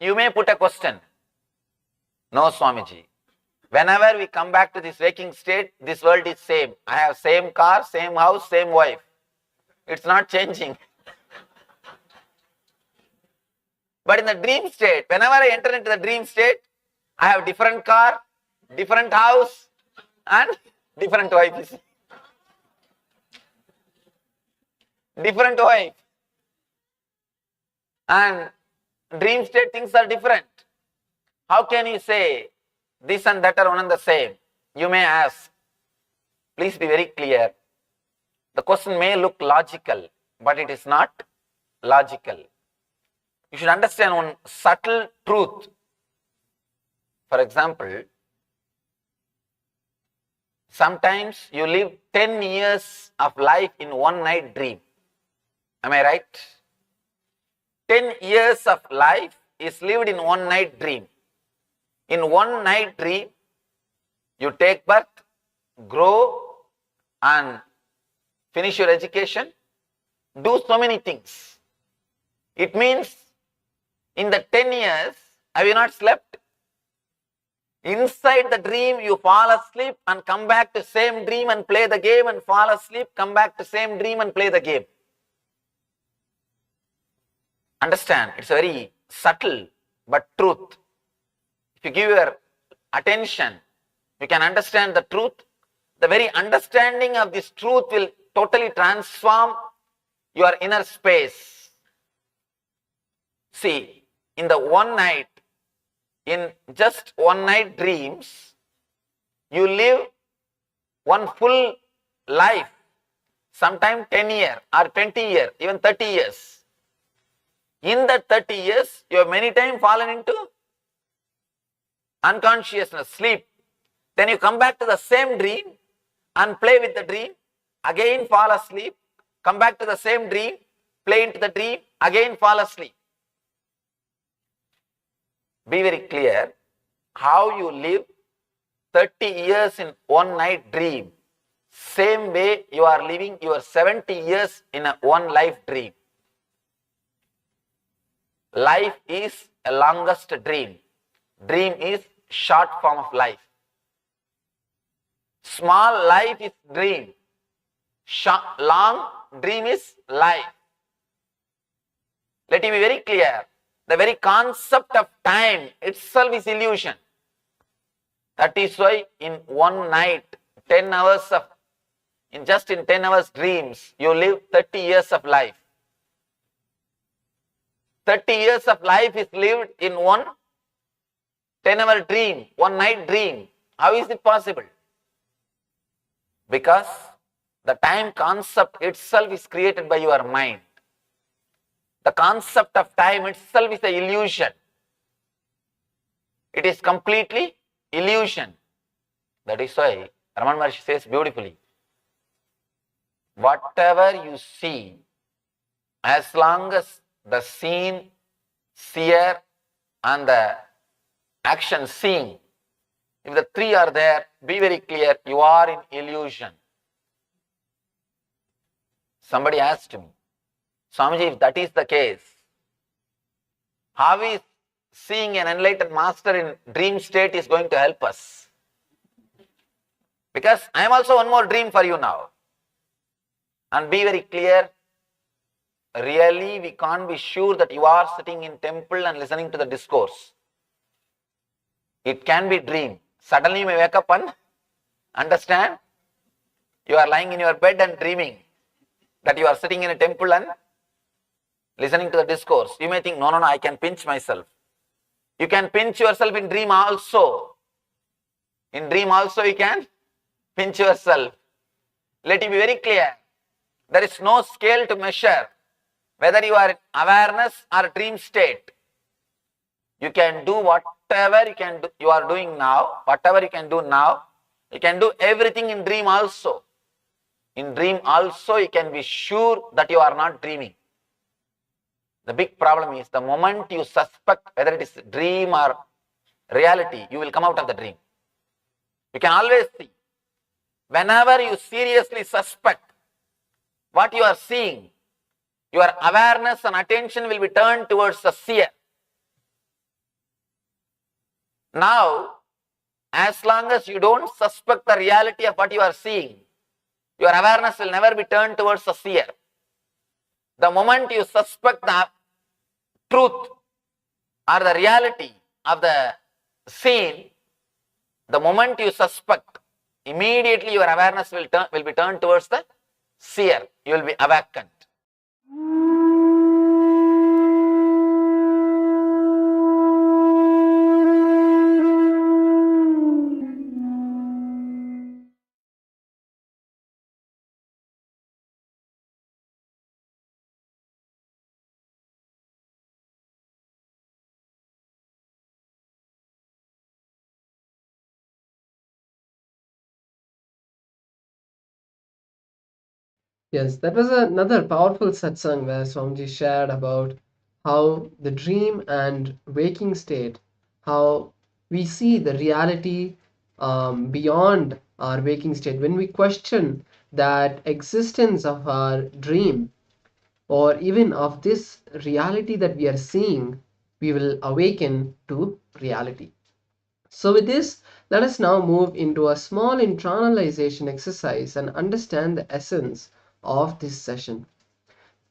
You may put a question. No, Swamiji. Whenever we come back to this waking state, this world is same. I have same car, same house, same wife. It's not changing. But in the dream state, whenever I enter into the dream state, I have different car, different house, and different wife. Different wife. And dream state things are different. How can you say this and that are one and the same? You may ask. Please be very clear. The question may look logical, but it is not logical. You should understand one subtle truth. For example, sometimes you live 10 years of life in one night dream. Am I right? 10 years of life is lived in one night dream. In one night dream, you take birth, grow, and finish your education, do so many things. It means in the 10 years, have you not slept? Inside the dream, you fall asleep and come back to same dream and play the game, and fall asleep, come back to same dream and play the game. Understand, it's very subtle but truth. If you give your attention, you can understand the truth. The very understanding of this truth will totally transform your inner space. See, in the one night, in just one night dreams, you live one full life, sometime 10 years or 20 years, even 30 years. In that 30 years, you have many times fallen into unconsciousness, sleep. Then you come back to the same dream and play with the dream, again fall asleep, come back to the same dream, play into the dream, again fall asleep. Be very clear how you live 30 years in one night dream. Same way you are living your 70 years in a one life dream. Life is a longest dream. Dream is short form of life. Small life is dream. Long dream is life. Let it be very clear. The very concept of time itself is illusion. That is why in one night, 10 hours of, in 10 hours dreams, you live 30 years of life. 30 years of life is lived in one 10-hour dream, one night dream. How is it possible? Because the time concept itself is created by your mind. The concept of time itself is an illusion. It is completely illusion. That is why Ramana Maharshi says beautifully, whatever you see, as long as the scene, seer and the action seeing, if the three are there, be very clear, you are in illusion. Somebody asked me, Swamiji, if that is the case, how is seeing an enlightened master in dream state is going to help us? Because I am also one more dream for you now. And be very clear, really we can't be sure that you are sitting in temple and listening to the discourse. It can be dream. Suddenly you may wake up and understand you are lying in your bed and dreaming that you are sitting in a temple and listening to the discourse. You may think, no, I can pinch myself. You can pinch yourself in dream also. In dream also you can pinch yourself. Let it be very clear. There is no scale to measure whether you are in awareness or dream state. You can do whatever you are doing now, whatever you can do now, you can do everything in dream also. In dream also you can be sure that you are not dreaming. The big problem is the moment you suspect whether it is dream or reality, you will come out of the dream. You can always see. Whenever you seriously suspect what you are seeing, your awareness and attention will be turned towards the seer. Now, as long as you don't suspect the reality of what you are seeing, your awareness will never be turned towards the seer. The moment you suspect the truth or the reality of the scene, the moment you suspect, immediately your awareness will be turned towards the seer. You will be awakened. Yes, that was another powerful satsang where Swamiji shared about how the dream and waking state, how we see the reality beyond our waking state. When we question that existence of our dream or even of this reality that we are seeing, we will awaken to reality. So with this, let us now move into a small internalization exercise and understand the essence of this session.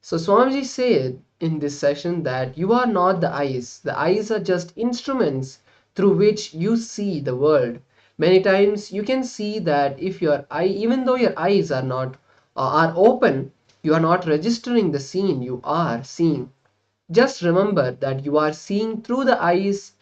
So Swamiji said in this session that you are not the eyes. The eyes are just instruments through which you see the world. Many times you can see that if your eye, even though your eyes are not are open, you are not registering the scene you are seeing. Just remember that you are seeing through the eyes.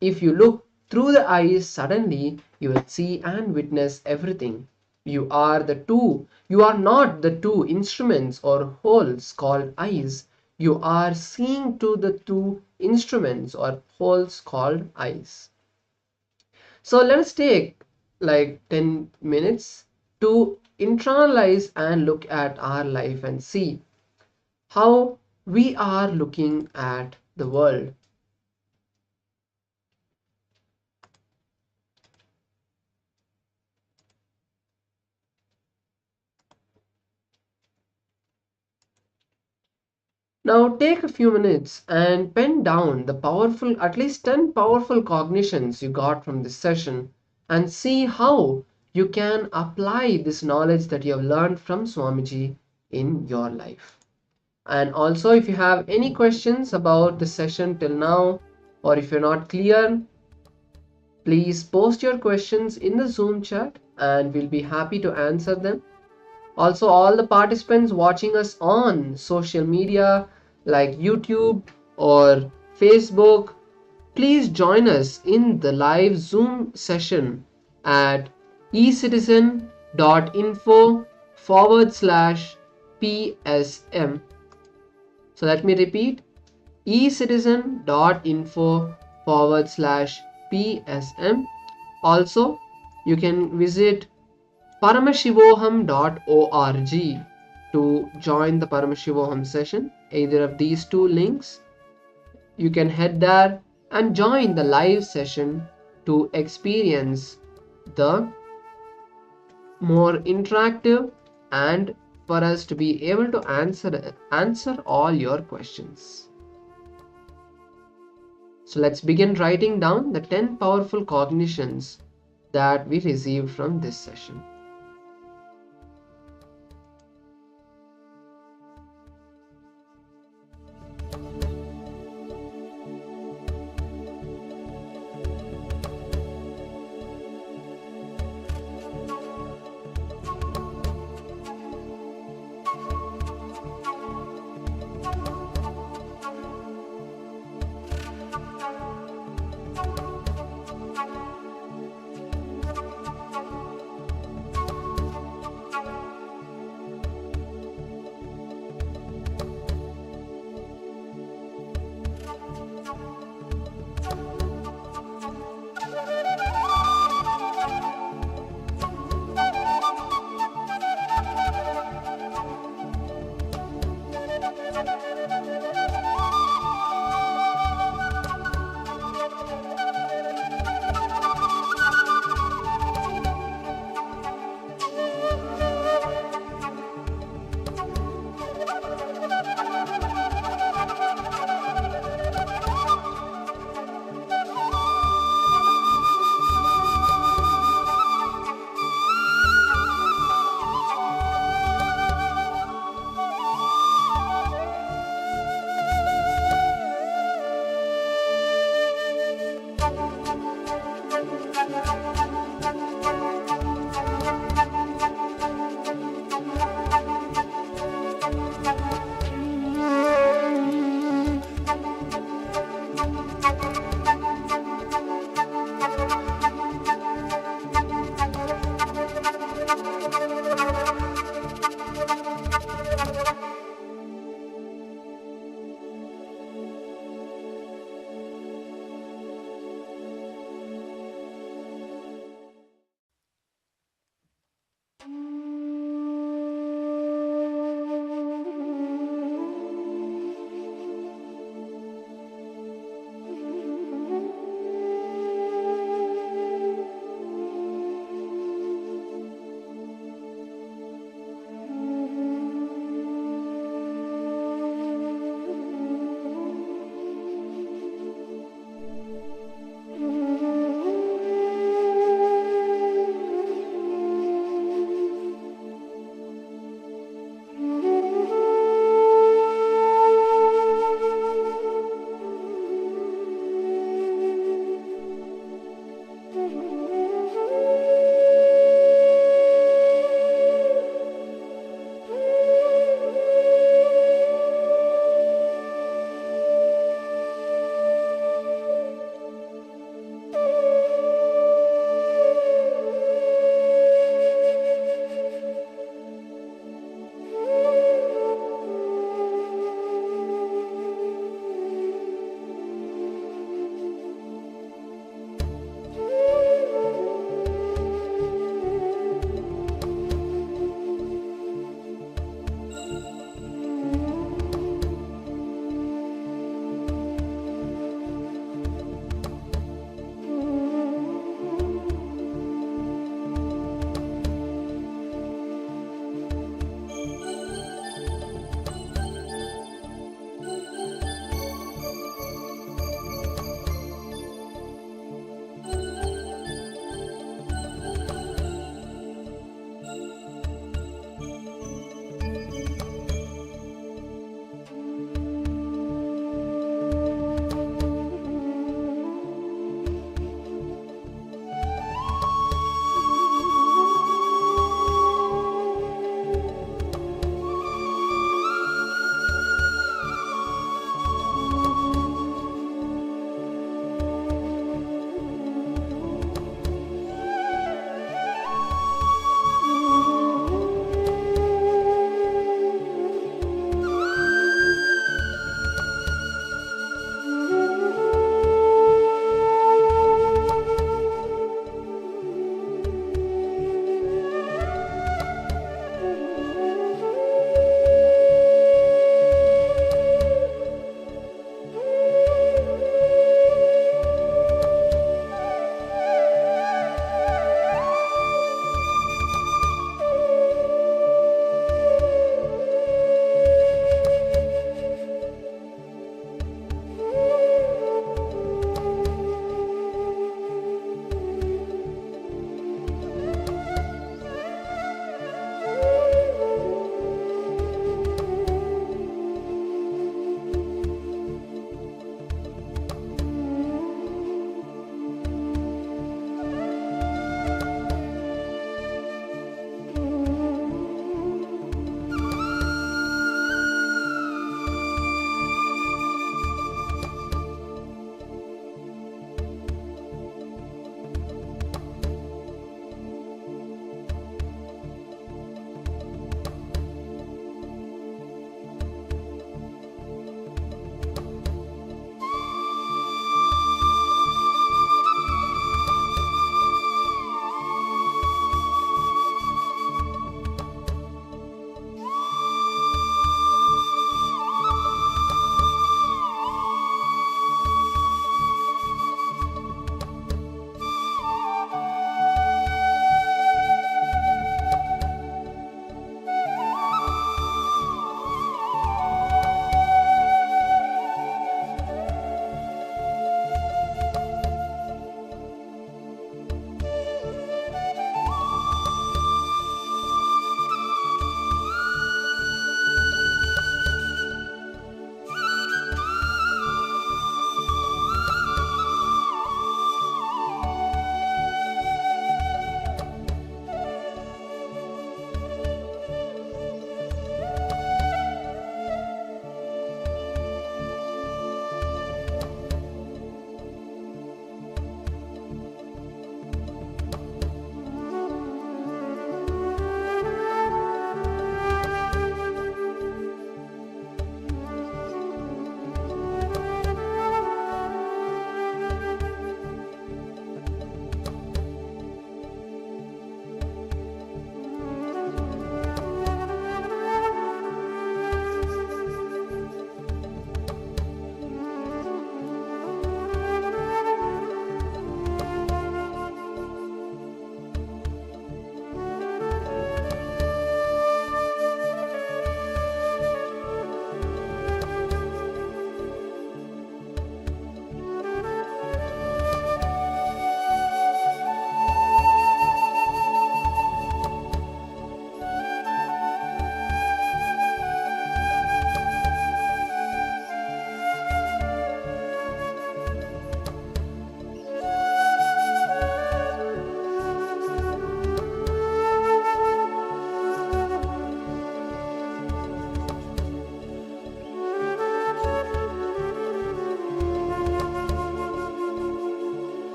If you look through the eyes, suddenly you will see and witness everything. You are the two. You are not the two instruments or holes called eyes. You are seeing to the two instruments or holes called eyes. So let us take like 10 minutes to internalize and look at our life and see how we are looking at the world. Now take a few minutes and pen down the powerful, at least 10 powerful cognitions you got from this session and see how you can apply this knowledge that you have learned from Swamiji in your life. And also, if you have any questions about the session till now, or if you're not clear, please post your questions in the Zoom chat and we'll be happy to answer them. Also, all the participants watching us on social media like YouTube or Facebook, please join us in the live Zoom session at ecitizen.info/PSM. So let me repeat, ecitizen.info/PSM. Also, you can visit Paramashivoham.org to join the Paramashivoham session. Either of these two links, you can head there and join the live session to experience the more interactive and for us to be able to answer all your questions. So let's begin writing down the 10 powerful cognitions that we received from this session.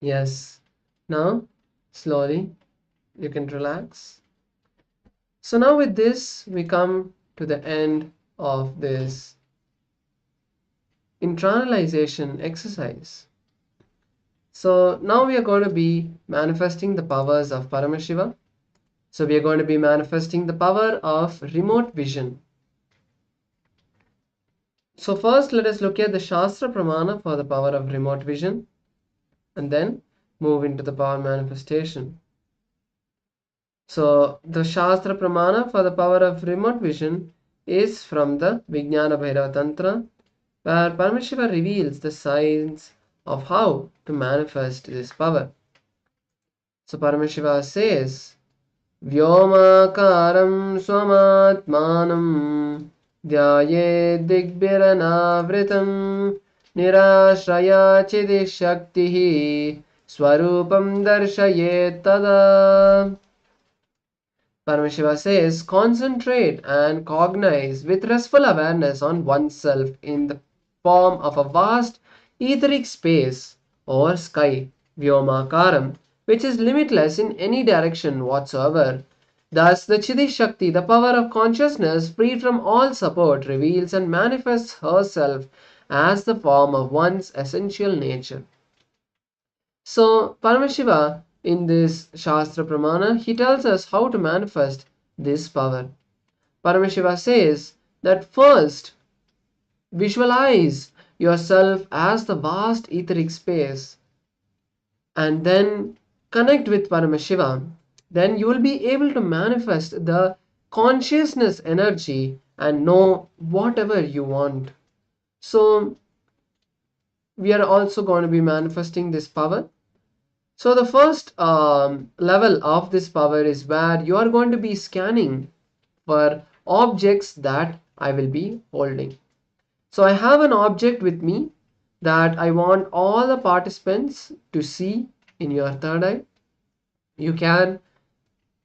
Yes. Now, slowly, you can relax. So now with this, we come to the end of this internalization exercise. So now we are going to be manifesting the powers of Paramashiva. So we are going to be manifesting the power of remote vision. So first let us look at the Shastra Pramana for the power of remote vision and then move into the power manifestation. So the Shastra Pramana for the power of remote vision is from the Vijnana Bhairava Tantra, where Paramashiva reveals the signs of how to manifest this power. So Paramashiva says, Vyomakaram swamatmanam dhyaye digbhiranavritam nirashraya chidishaktihi swarupam darshaye tada. Paramashiva says, concentrate and cognize with restful awareness on oneself in the form of a vast etheric space or sky, Vyomakaram, which is limitless in any direction whatsoever. Thus, the Chidi Shakti, the power of consciousness freed from all support, reveals and manifests herself as the form of one's essential nature. So, Paramashiva, in this Shastra Pramana, he tells us how to manifest this power. Paramashiva says that first, visualize yourself as the vast etheric space and then connect with Paramashiva. Then you will be able to manifest the consciousness energy and know whatever you want. So, we are also going to be manifesting this power. So the first level of this power is where you are going to be scanning for objects that I will be holding. So I have an object with me that I want all the participants to see in your third eye. You can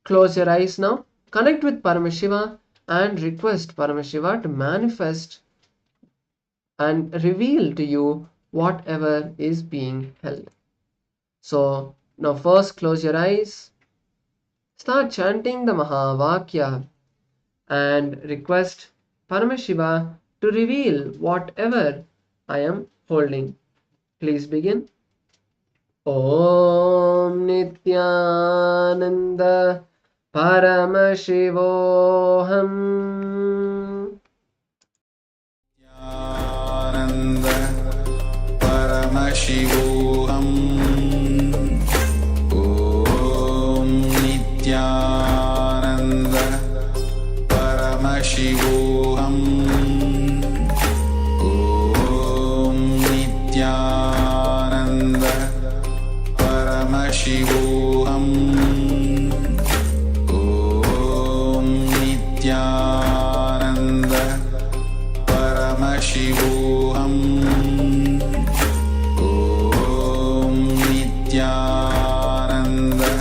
close your eyes now, connect with Paramashiva and request Paramashiva to manifest and reveal to you whatever is being held. So now first close your eyes, start chanting the Mahavakya and request Paramashiva to reveal whatever I am holding. Please begin. Om Nityananda Paramashivoham Paramashivoham. Om Nityananda Paramashivoham. Om Nityananda Paramashivoham. Om Nityananda Paramashivoham. Nityananda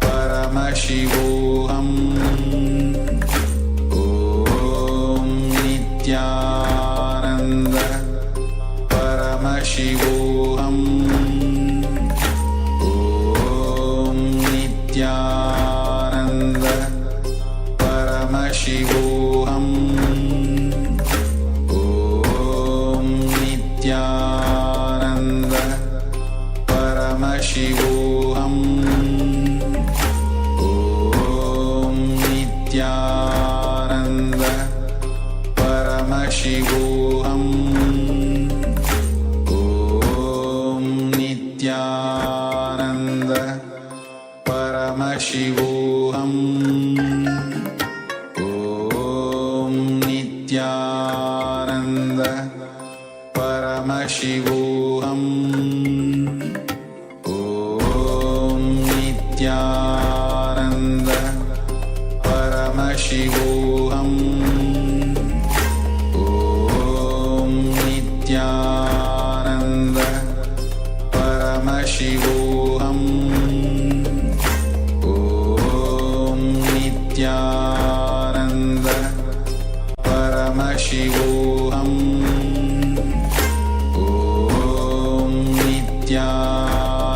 Paramashivoham. Om Nityananda Paramashivoham. Om Nityananda Paramashivoham. Om Nityananda Paramashivoham. Om Nityananda Paramashivoham. Om Nityananda Paramashivoham. Om Nityananda Paramashivoham. Om Nityananda Paramashivoham. Om Nityananda Paramashivoham. Om Nityananda Paramashivoham. Om Nityananda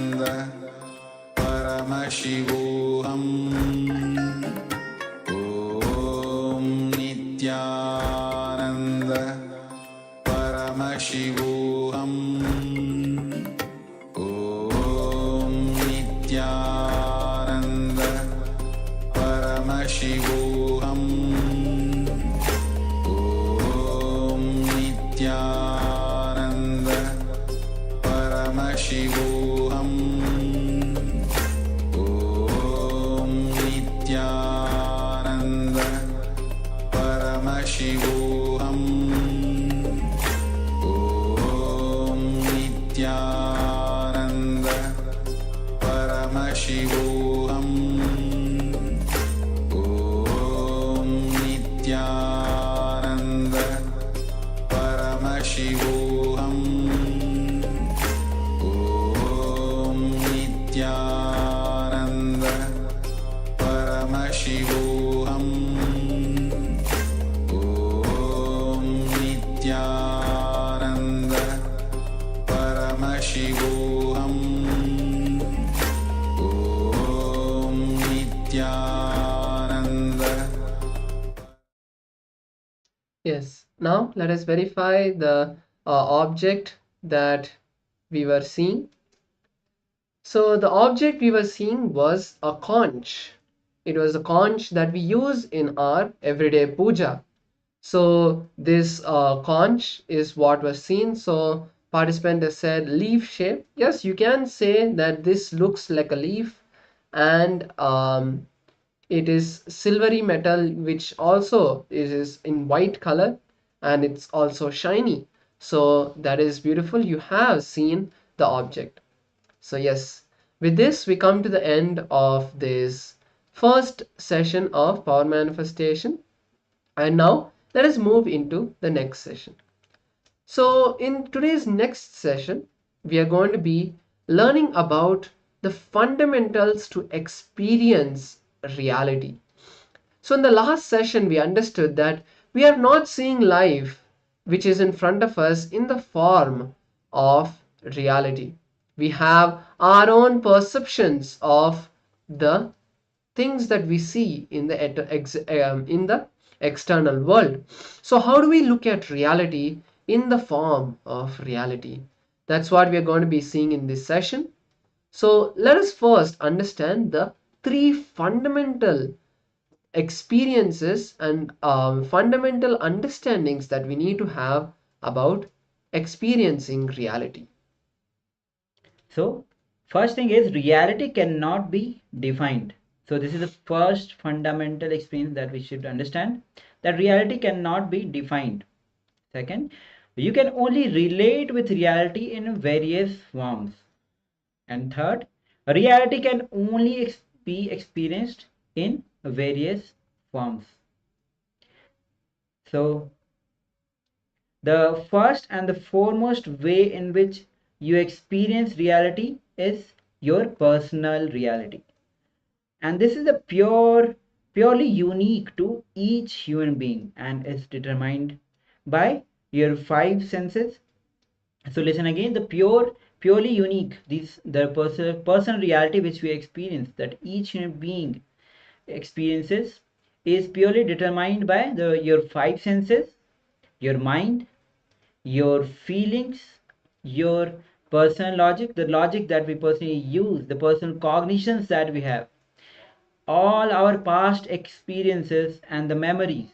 Paramashivoham Om Nityananda Paramashivoham Om Nityananda Paramashivoham Om Nityananda Paramashivoham Om Nityananda Paramashivoham Om Nityananda Paramashivoham Om Nityananda Paramashivoham Om Nityananda Paramashivoham Om Nityananda Paramashivoham Om Nityananda. Yes. Now let us verify the object that we were seeing. So the object we were seeing was a conch. It was a conch that we use in our everyday puja. So this conch is what was seen. So participant has said leaf shape. Yes, you can say that this looks like a leaf, and it is silvery metal, which also is in white color, and it's also shiny. So that is beautiful. You have seen the object. So yes, with this we come to the end of this first session of power manifestation. And now let us move into the next session. So in today's next session, we are going to be learning about the fundamentals to experience reality. So in the last session, we understood that we are not seeing life which is in front of us in the form of reality. We have our own perceptions of the things that we see in the external world. So how do we look at reality in the form of reality? That's what we are going to be seeing in this session. So let us first understand the three fundamental experiences and fundamental understandings that we need to have about experiencing reality. So, first thing is reality cannot be defined. So, this is the first fundamental experience that we should understand, that reality cannot be defined. Second, you can only relate with reality in various forms. And third, reality can only be experienced in various forms. So, the first and the foremost way in which you experience reality is your personal reality. And this is a purely unique to each human being and is determined by your five senses. So listen again, the purely unique, the personal reality which we experience, that each human being experiences, is purely determined by your five senses, your mind, your feelings, your personal logic, the logic that we personally use, the personal cognitions that we have, all our past experiences and the memories,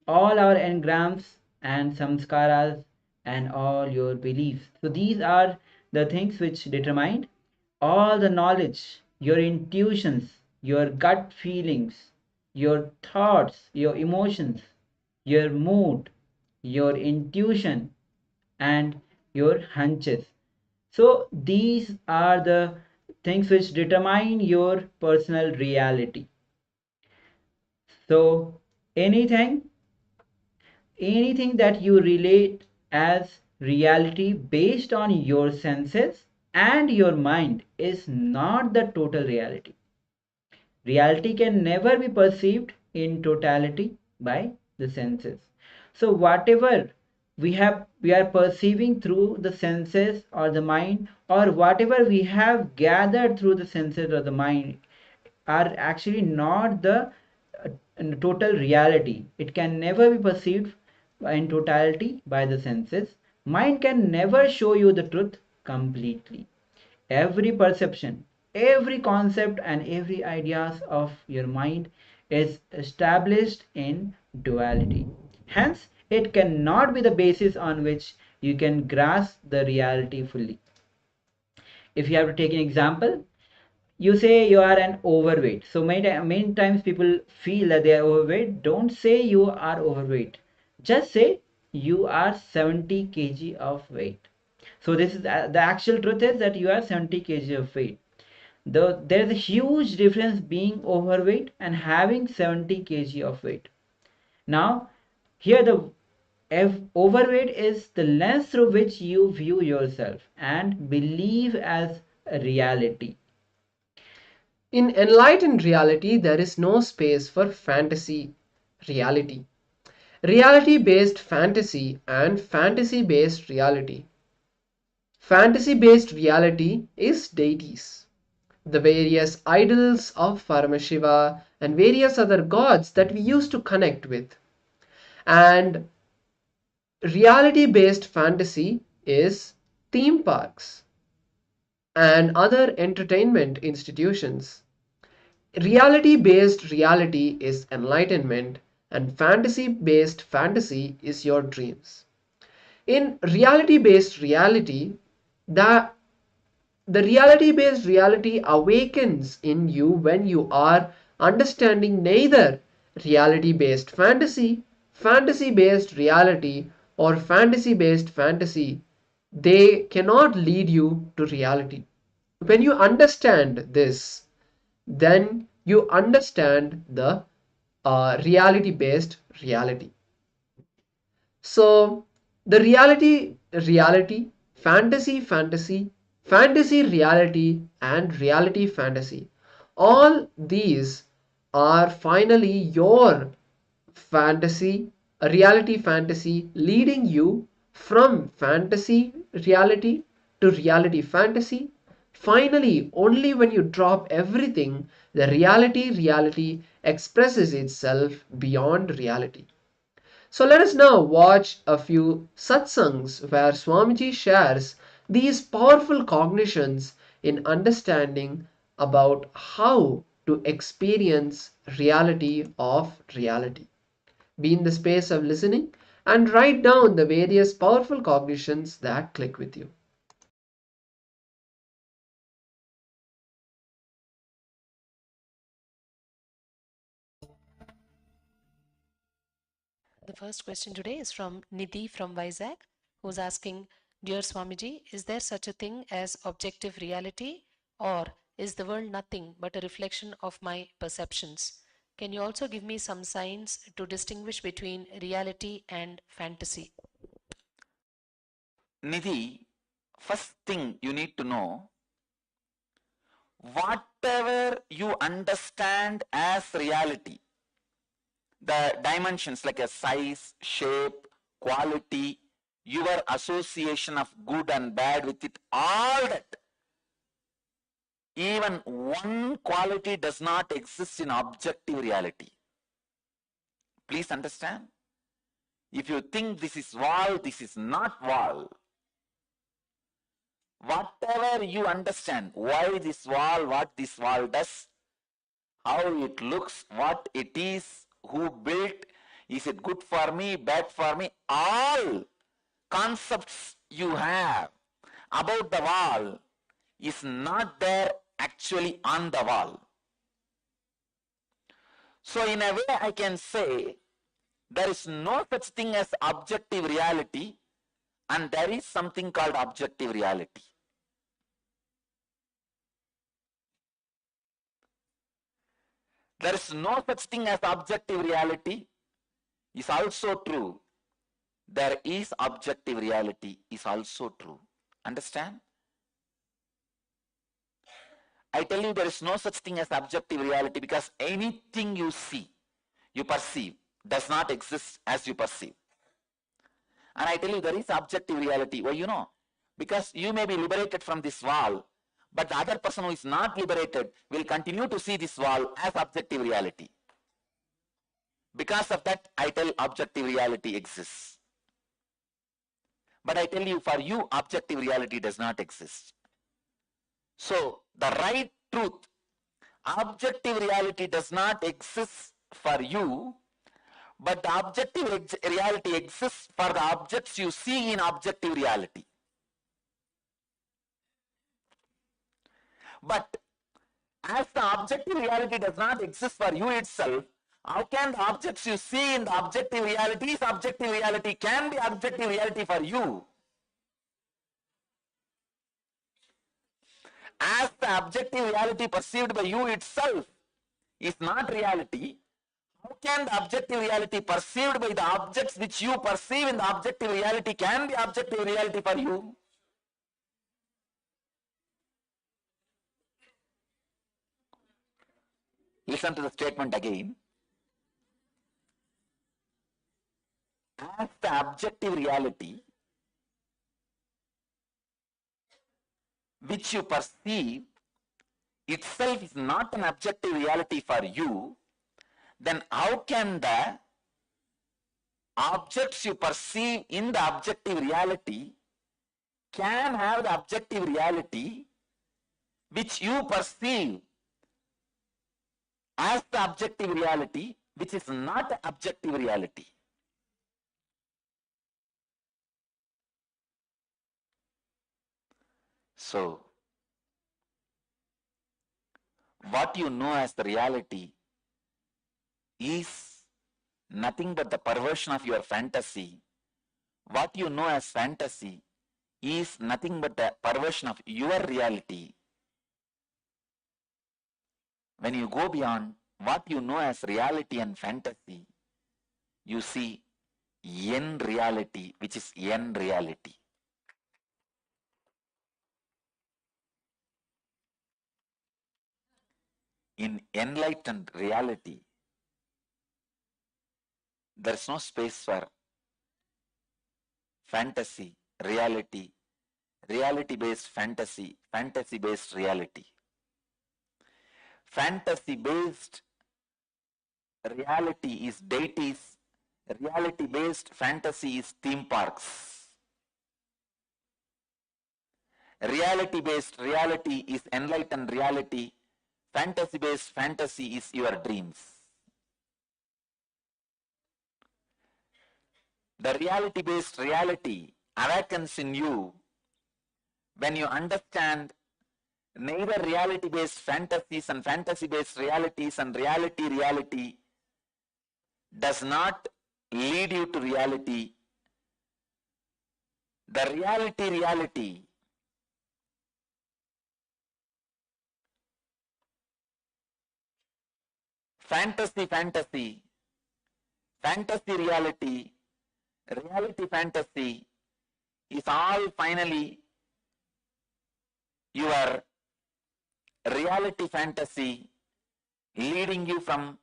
all our engrams and samskaras, and all your beliefs. So these are the things which determine all the knowledge, your intuitions, your gut feelings, your thoughts, your emotions, your mood, your intuition, and your hunches. So these are the things which determine your personal reality. So anything that you relate as reality based on your senses and your mind is not the total reality. Reality can never be perceived in totality by the senses. So whatever we are perceiving through the senses or the mind, or whatever we have gathered through the senses or the mind are actually not the total reality. It can never be perceived in totality by the senses. Mind can never show you the truth completely. Every perception, every concept, and every ideas of your mind is established in duality. Hence, it cannot be the basis on which you can grasp the reality fully. If you have to take an example, you say you are an overweight. So many times people feel that they are overweight. Don't say you are overweight. Just say you are 70 kg of weight. So this is the actual truth is that you are 70 kg of weight. There is a huge difference being overweight and having 70 kg of weight. Now, here the overweight is the lens through which you view yourself and believe as a reality. In enlightened reality, there is no space for fantasy reality. Reality based fantasy and fantasy based reality. Fantasy based reality is deities, the various idols of Paramashiva and various other gods that we used to connect with. And reality based fantasy is theme parks and other entertainment institutions. Reality based reality is enlightenment, and fantasy based fantasy is your dreams. In reality based reality, the reality based reality awakens in you when you are understanding neither reality based fantasy, fantasy based reality, or fantasy based fantasy. They cannot lead you to reality. When you understand this, then you understand the reality based reality. So the reality, fantasy reality, and reality fantasy, all these are finally your fantasy, a reality fantasy, leading you from fantasy reality to reality fantasy. Finally, only when you drop everything, the reality expresses itself beyond reality. So let us now watch a few satsangs where Swamiji shares these powerful cognitions in understanding about how to experience reality of reality. Be in the space of listening and write down the various powerful cognitions that click with you. The first question today is from Nidhi from Vizag, who's asking, Dear Swamiji, is there such a thing as objective reality, or is the world nothing but a reflection of my perceptions? Can you also give me some signs to distinguish between reality and fantasy? Nidhi, first thing you need to know, whatever you understand as reality, the dimensions like a size, shape, quality, your association of good and bad with it, all that, even one quality does not exist in objective reality. Please understand. If you think this is wall, this is not wall. Whatever you understand, why this wall, what this wall does, how it looks, what it is, who built, is it good for me, bad for me, all concepts you have about the wall is not there actually on the wall. So in a way I can say there is no such thing as objective reality, and there is something called objective reality. There is no such thing as objective reality is also true. There is objective reality is also true. Understand? I tell you there is no such thing as objective reality because anything you see, you perceive, does not exist as you perceive. And I tell you, there is objective reality. Why, you know? Because you may be liberated from this wall, but the other person who is not liberated will continue to see this wall as objective reality. Because of that, I tell objective reality exists. But I tell you, for you, objective reality does not exist. So, the right truth, objective reality does not exist for you, but the objective reality exists for the objects you see in objective reality. But as the objective reality does not exist for you itself, how can the objects you see in the objective reality can be objective reality for you? As the objective reality perceived by you itself is not reality, how can the objective reality perceived by the objects which you perceive in the objective reality can be objective reality for you? Listen to the statement again. As the objective reality which you perceive itself is not an objective reality for you, then how can the objects you perceive in the objective reality can have the objective reality which you perceive as the objective reality, which is not the objective reality? So, what you know as the reality is nothing but the perversion of your fantasy. What you know as fantasy is nothing but the perversion of your reality. When you go beyond what you know as reality and fantasy, you see N reality, which is N reality. In enlightened reality, there is no space for fantasy, reality, reality-based fantasy, fantasy-based reality. Fantasy-based reality is deities, reality-based fantasy is theme parks. Reality-based reality is enlightened reality, fantasy-based fantasy is your dreams. The reality-based reality awakens in you when you understand neither reality-based fantasies and fantasy-based realities and reality does not lead you to reality. The reality fantasy reality, reality fantasy is all finally your reality fantasy leading you from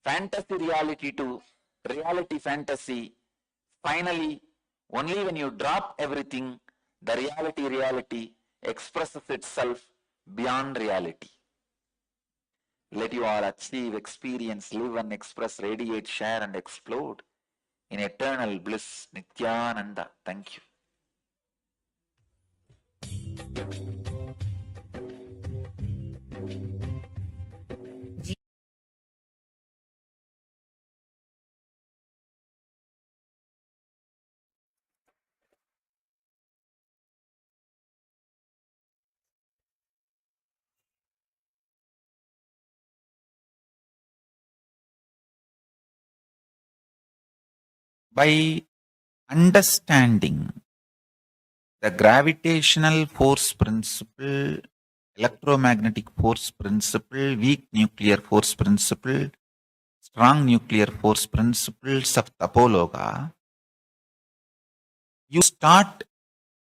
fantasy reality to reality fantasy. Finally, only when you drop everything, the reality expresses itself beyond reality. Let you all achieve, experience, live and express, radiate, share and explode in eternal bliss. Nityananda. Thank you. By understanding the gravitational force principle, electromagnetic force principle, weak nuclear force principle, strong nuclear force principles of Tapologa, you start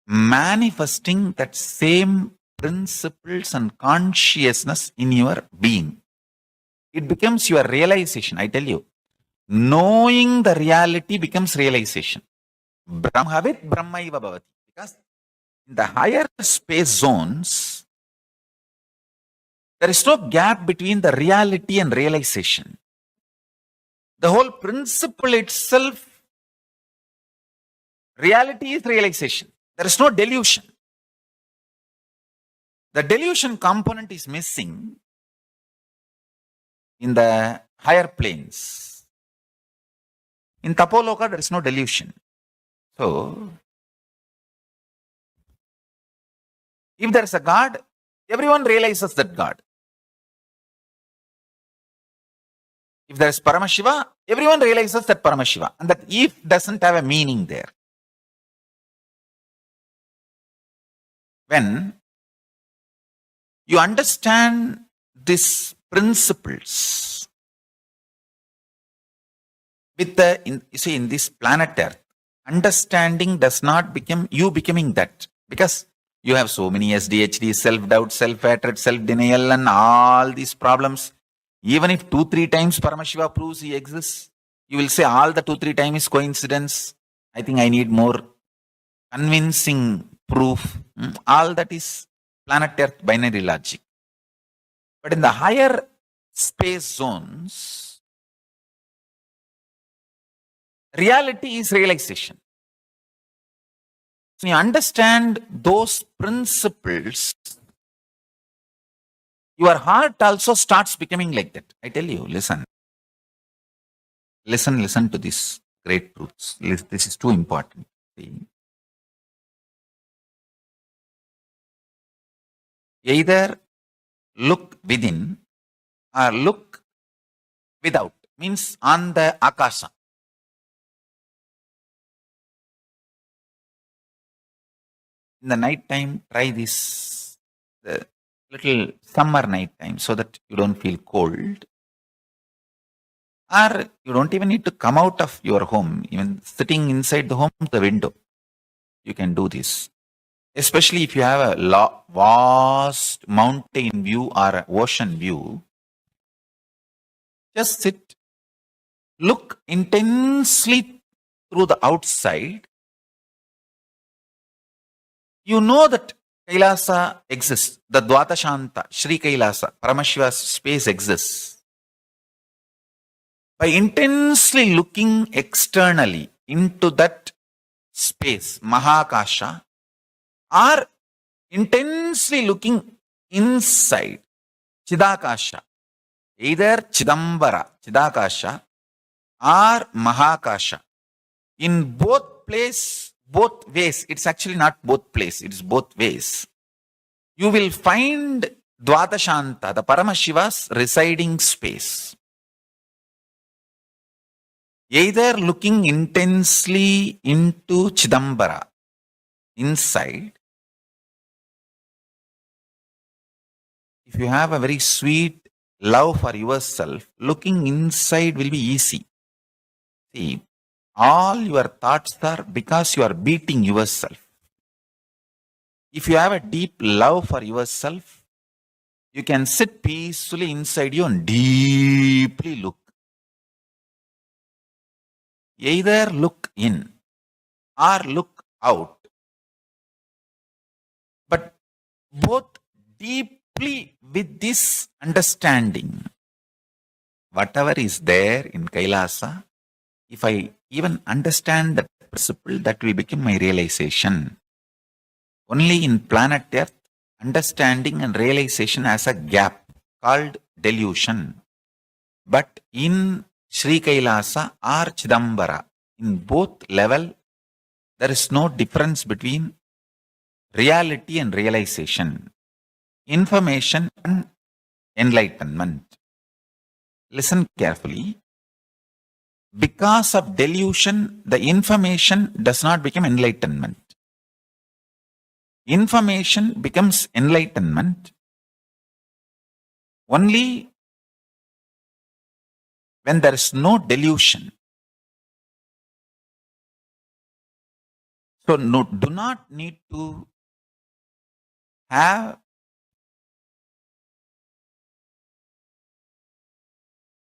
manifesting that same principles and consciousness in your being. It becomes your realization, I tell you. Knowing the reality becomes realization. Brahmavit Brahmaiva Bhavati. Because in the higher space zones, there is no gap between the reality and realization. The whole principle itself, reality is realization. There is no delusion. The delusion component is missing in the higher planes. In Tapoloka, there is no delusion. So, if there is a God, everyone realizes that God. If there is Paramashiva, everyone realizes that Paramashiva. And that if doesn't have a meaning there. When you understand these principles with in this planet Earth, understanding does not become you becoming that. Because you have so many SDHD, self-doubt, self-hatred, self-denial and all these problems. Even if 2-3 times Paramashiva proves he exists, you will say all the 2-3 times is coincidence. I think I need more convincing proof. All that is planet Earth binary logic. But in the higher space zones, reality is realization. When you understand those principles, your heart also starts becoming like that. I tell you, listen. Listen to these great truths. This is too important. Either look within or look without. Means on the akasha. In the night time, try this. The little summer night time so that you don't feel cold. Or you don't even need to come out of your home. Even sitting inside the home, the window, you can do this. Especially if you have a vast mountain view or ocean view, just sit, look intensely through the outside. You know that Kailasa exists, the Dvatashanta, Sri Kailasa, Paramashiva's space exists. By intensely looking externally into that space, Mahakasha, or intensely looking inside, Chidakasha, either Chidambara, Chidakasha, or Mahakasha. In both ways, it's actually not both place, it's both ways. You will find Dvatashanta, the Paramashiva's residing space. Either looking intensely into Chidambara, inside. If you have a very sweet love for yourself, looking inside will be easy. See, all your thoughts are because you are beating yourself. If you have a deep love for yourself, you can sit peacefully inside you and deeply look. Either look in or look out. But both deeply with this understanding. Whatever is there in Kailasa, if I even understand that principle, that will become my realization. Only in planet Earth, understanding and realization has a gap called delusion. But in Sri Kailasa or Chidambara, in both level, there is no difference between reality and realization, information and enlightenment. Listen carefully. Because of delusion, the information does not become enlightenment. Information becomes enlightenment only when there is no delusion. So do not need to have,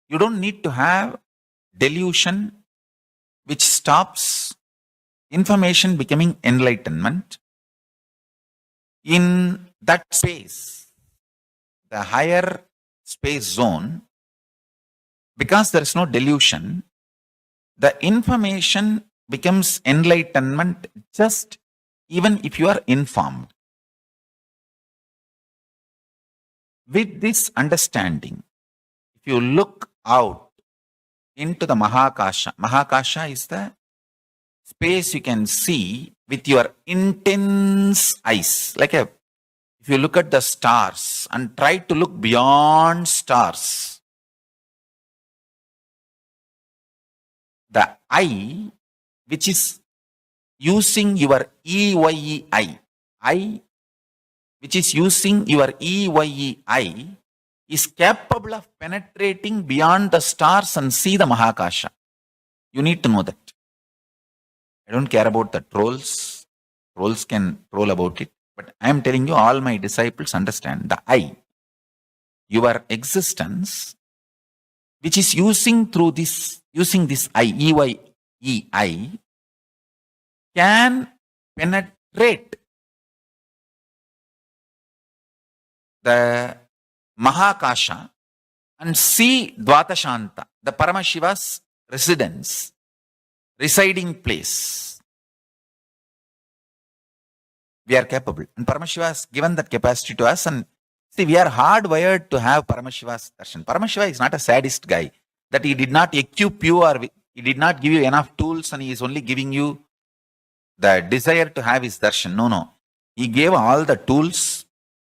you don't need to have delusion which stops information becoming enlightenment. In that space, the higher space zone, because there is no delusion, the information becomes enlightenment just even if you are informed. With this understanding, if you look out into the Mahakasha, Mahakasha is the space you can see with your intense eyes. If you look at the stars and try to look beyond stars, the eye, which is using your EYE eye, which is using your EYE eye, is capable of penetrating beyond the stars and see the Mahakasha. You need to know that. I don't care about the trolls. Trolls can troll about it. But I am telling you, all my disciples understand the I, your existence, which is using this I, EYE I, can penetrate the Mahakasha and see Dvatashanta, the Paramashiva's residence, residing place. We are capable. And Paramashiva has given that capacity to us. And see, we are hardwired to have Paramashiva's darshan. Paramashiva is not a sadist guy, that he did not equip you or he did not give you enough tools and he is only giving you the desire to have his darshan. No. He gave all the tools,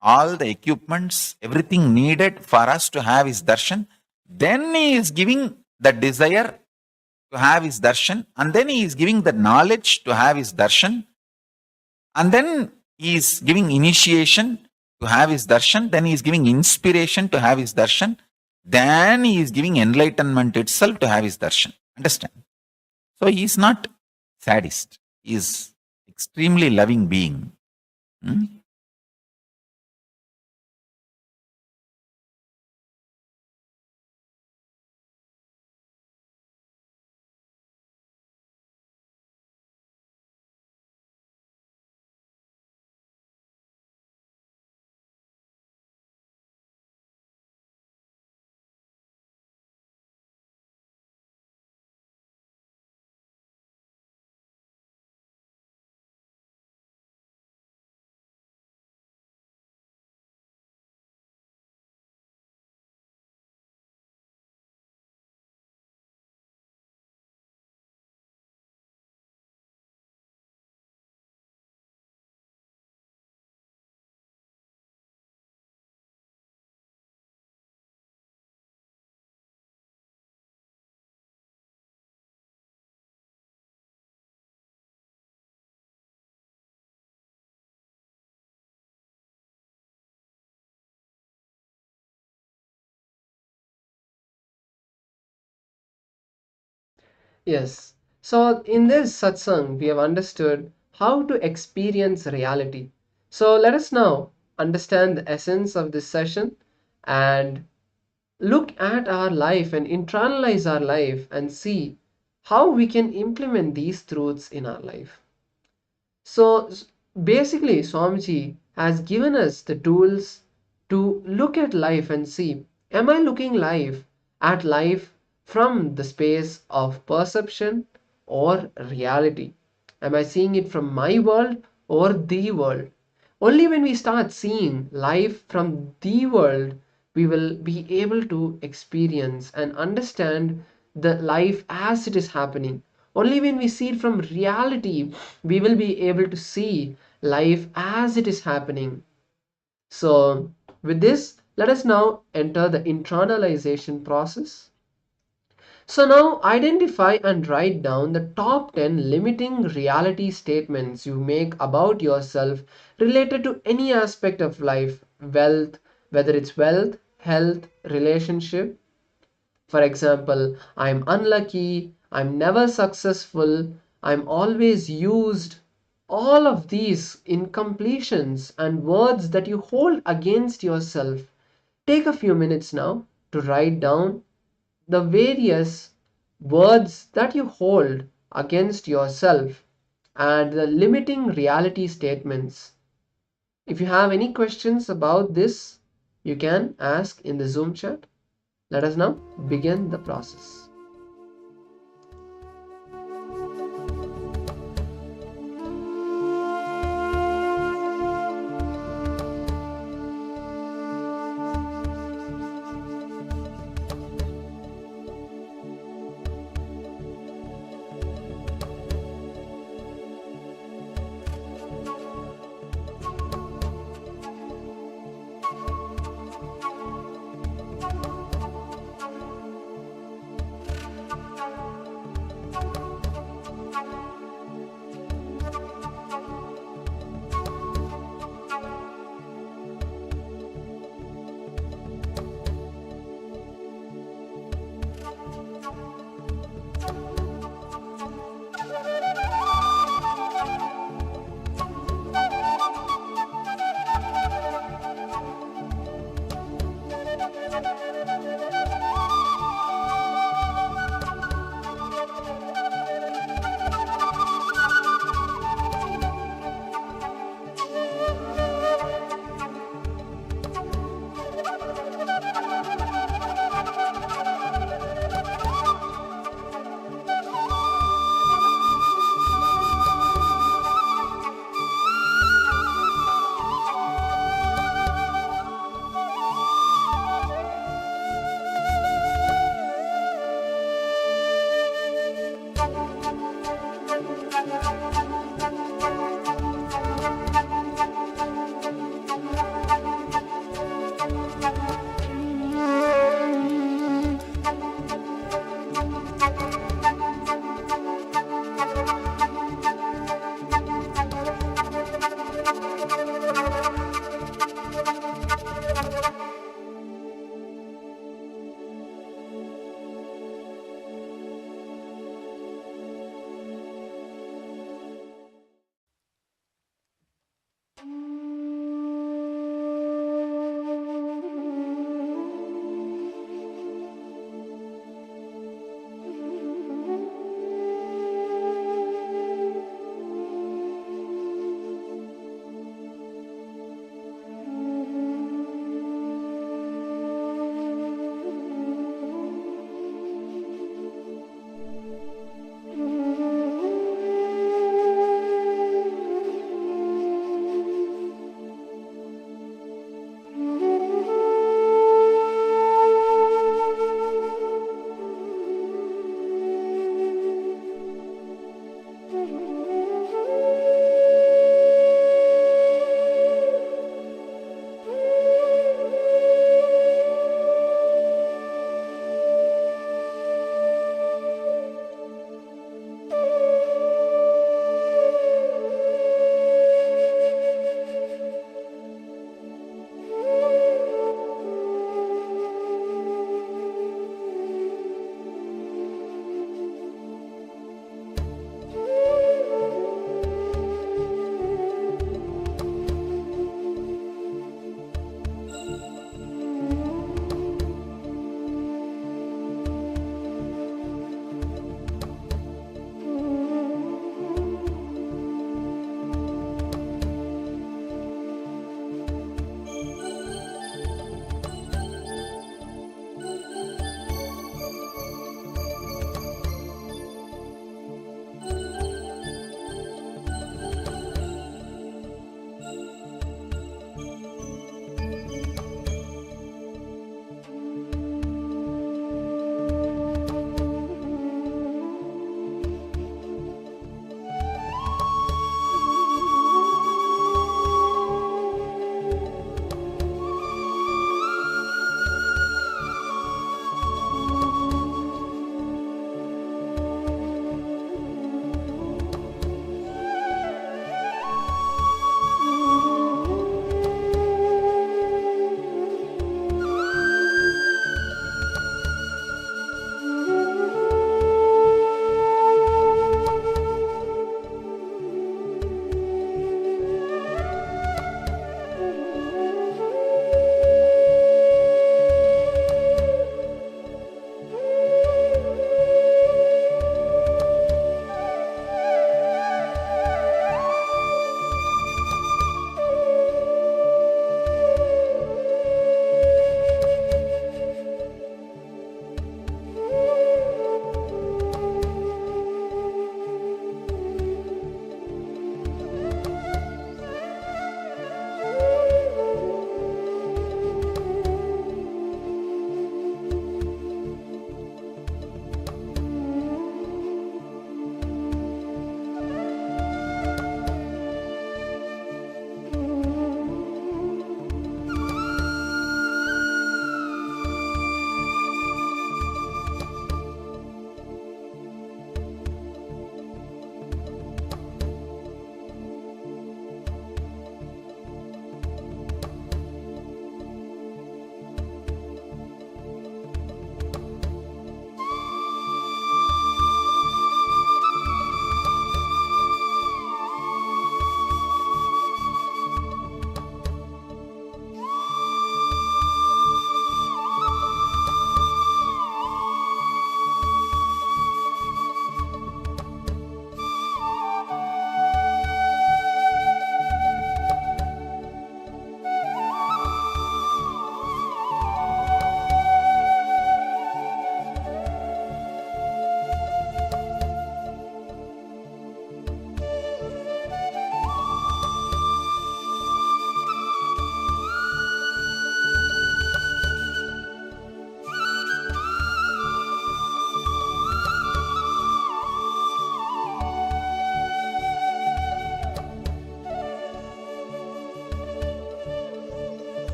all the equipments, everything needed for us to have his darshan. Then he is giving the desire to have his darshan. And then he is giving the knowledge to have his darshan. And then he is giving initiation to have his darshan. Then he is giving inspiration to have his darshan. Then he is giving enlightenment itself to have his darshan. Understand? So he is not sadist. He is extremely loving being. Yes. So in this satsang, we have understood how to experience reality. So let us now understand the essence of this session and look at our life and internalize our life and see how we can implement these truths in our life. So basically, Swamiji has given us the tools to look at life and see, am I looking at life from the space of perception or reality? Am I seeing it from my world or the world? Only when we start seeing life from the world, we will be able to experience and understand the life as it is happening. Only when we see it from reality, we will be able to see life as it is happening. So, with this, let us now enter the internalization process. So now identify and write down the top 10 limiting reality statements you make about yourself related to any aspect of life, whether it's wealth, health, relationship. For example, I'm unlucky, I'm never successful, I'm always used. All of these incompletions and words that you hold against yourself. Take a few minutes now to write down the various words that you hold against yourself. and the limiting reality statements. If you have any questions about this, you can ask in the Zoom chat. Let us now begin the process.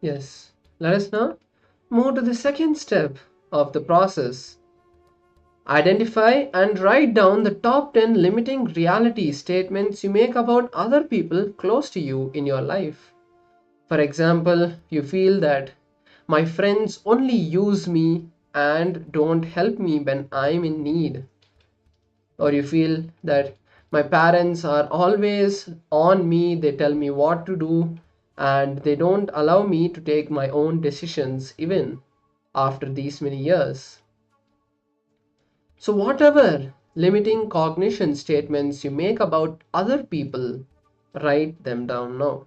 Yes. Let us now move to the second step of the process. Identify and write down the top 10 limiting reality statements you make about other people close to you in your life. For example, you feel that my friends only use me and don't help me when I'm in need. Or you feel that my parents are always on me, they tell me what to do, and they don't allow me to take my own decisions even after these many years. So, whatever limiting cognition statements you make about other people, write them down now.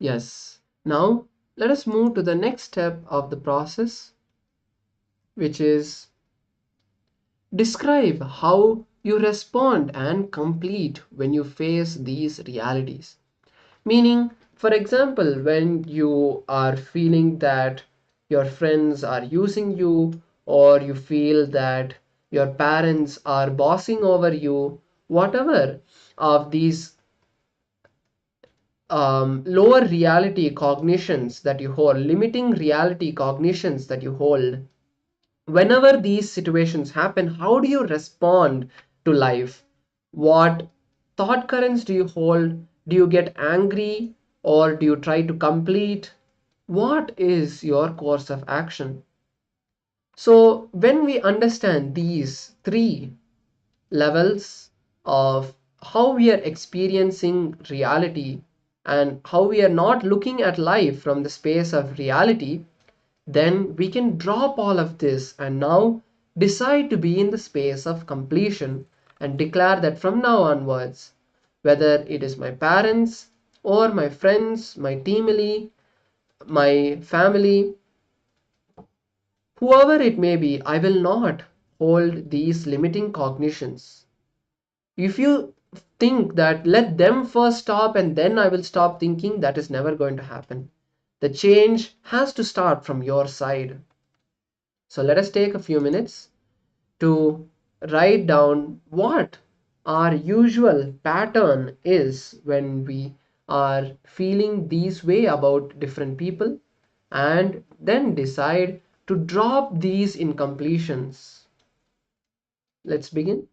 Yes. Now, let us move to the next step of the process, which is describe how you respond and complete when you face these realities. Meaning, for example, when you are feeling that your friends are using you, or you feel that your parents are bossing over you, whatever of these lower reality cognitions that you hold, limiting reality cognitions that you hold, whenever these situations happen, how do you respond to life? What thought currents do you hold? Do you get angry or do you try to complete? What is your course of action? So, when we understand these three levels of how we are experiencing reality and how we are not looking at life from the space of reality, then we can drop all of this and now decide to be in the space of completion and declare that from now onwards, whether it is my parents or my friends, my team, my family, whoever it may be, I will not hold these limiting cognitions. If you think that let them first stop and then I will stop thinking, that is never going to happen. The change has to start from your side. So let us take a few minutes to write down what our usual pattern is when we are feeling these way about different people, and then decide to drop these incompletions. Let's begin.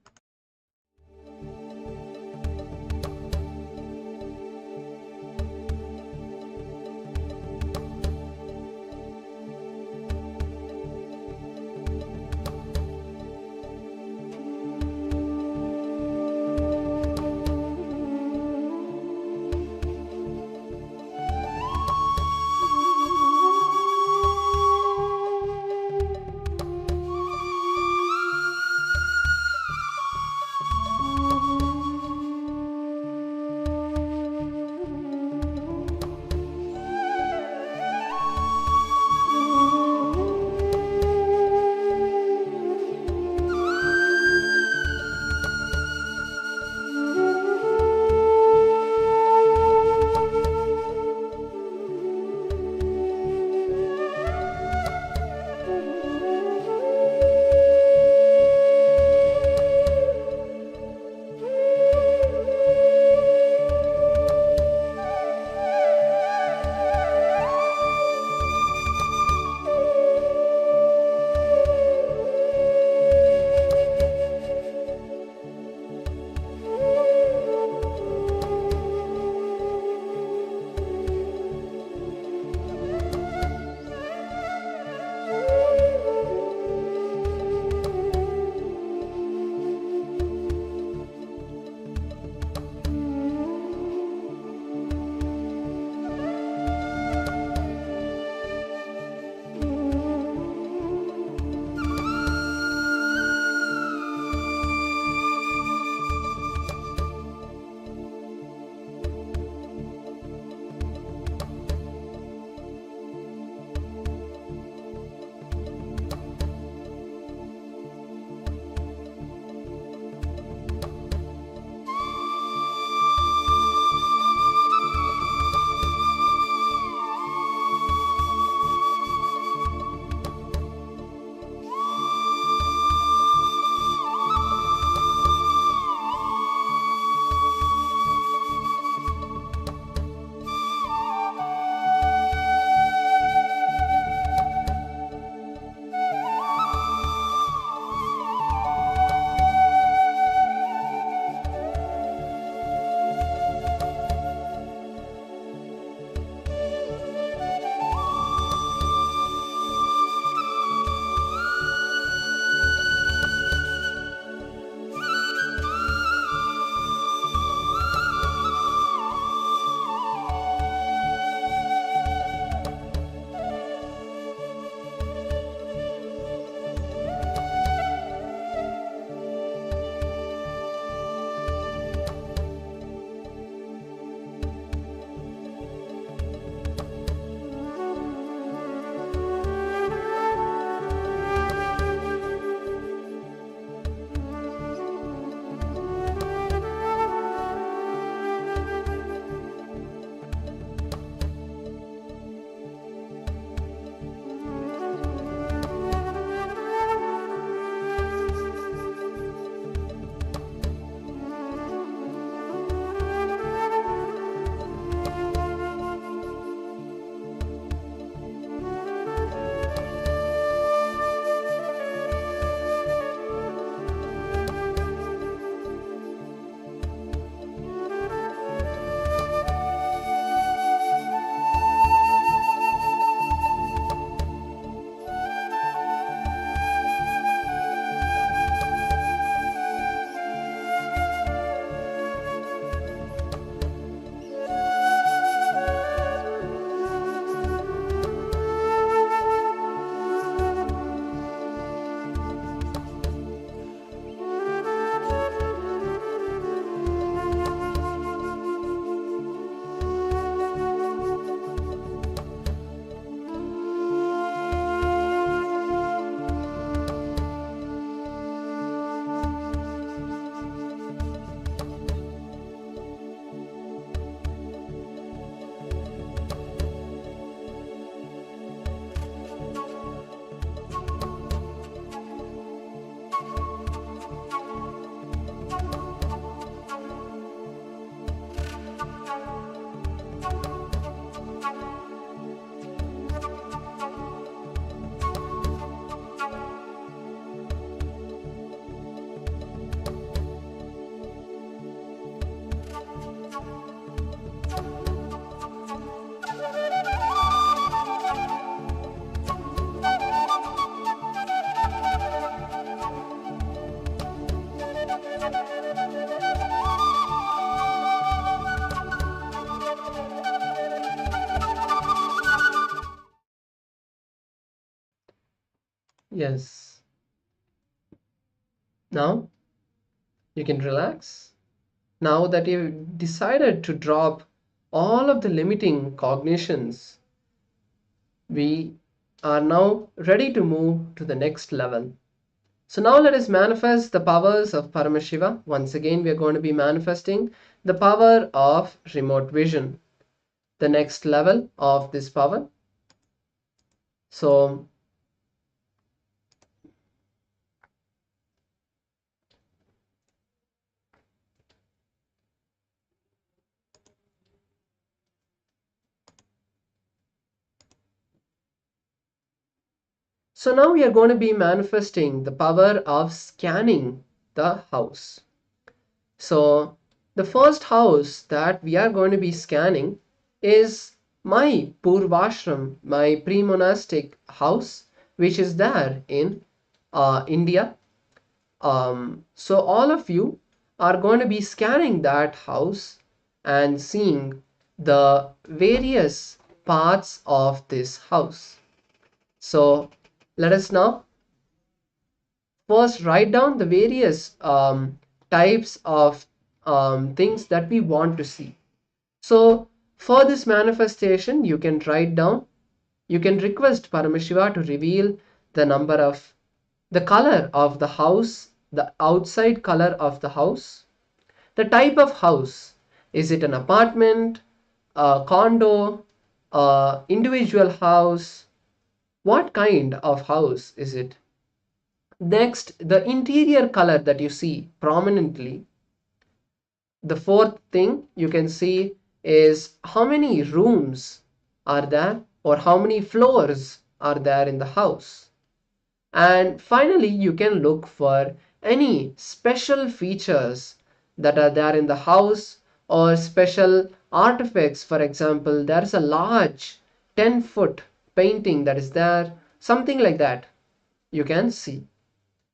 Yes. Now you can relax. Now that you've decided to drop all of the limiting cognitions, we are now ready to move to the next level. So now let us manifest the powers of Paramashiva. Once again, we are going to be manifesting the power of remote vision, the next level of this power. So now we are going to be manifesting the power of scanning the house. So the first house that we are going to be scanning is my Purvashram, my pre-monastic house, which is there in India. So all of you are going to be scanning that house and seeing the various parts of this house. So let us now first write down the various types of things that we want to see. So for this manifestation, you can write down, you can request Paramashiva to reveal the color of the house, the outside color of the house, the type of house. Is it an apartment, a condo, a individual house? What kind of house is it? Next, the interior color that you see prominently. The fourth thing you can see is how many rooms are there or how many floors are there in the house. And finally, you can look for any special features that are there in the house or special artifacts. For example, there's a large 10-foot painting that is there, something like that you can see.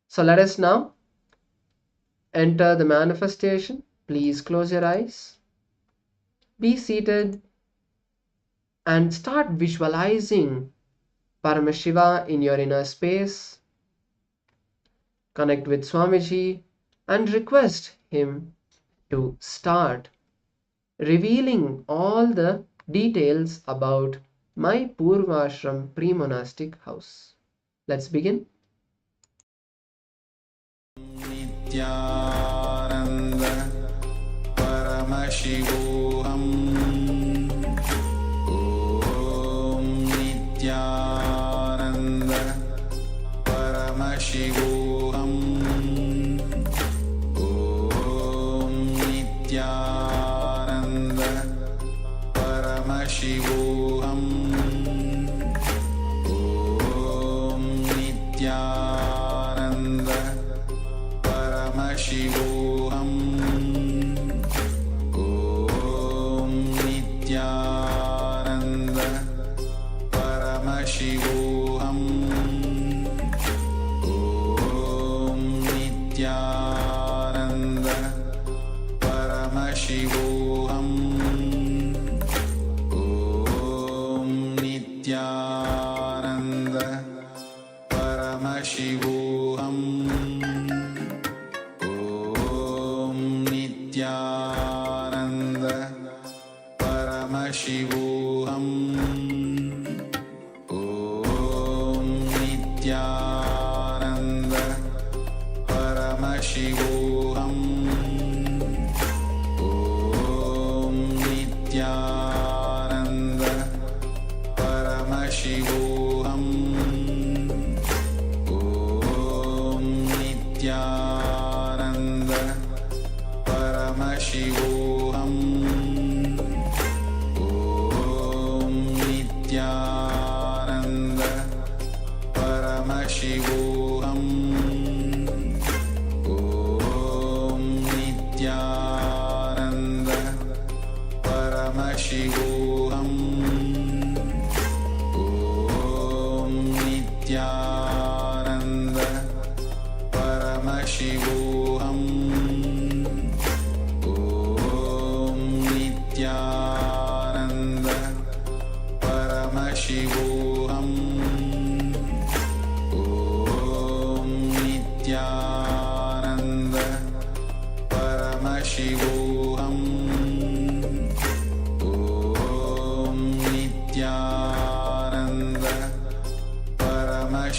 So let us now enter the manifestation. Please close your eyes, be seated, and start visualizing Paramashiva in your inner space. Connect with Swamiji and request him to start revealing all the details about my Purvashram pre-monastic house. Let's begin. Nityananda Paramashivoham Om Nityananda Paramashivoham Om Nityananda Paramashivoham Om Nityananda Paramashivoham Om Nityananda Paramashivoham Om Nityananda Paramashivoham Om Nityananda Paramashivoham Om Nityananda Paramashivoham Om Nityananda Paramashivoham Om Nityananda Paramashivoham Om Nityananda Paramashivoham Om Nityananda Paramashivoham Om Nityananda Paramashivoham Om Nityananda Paramashivoham Om Nityananda Paramashivoham Om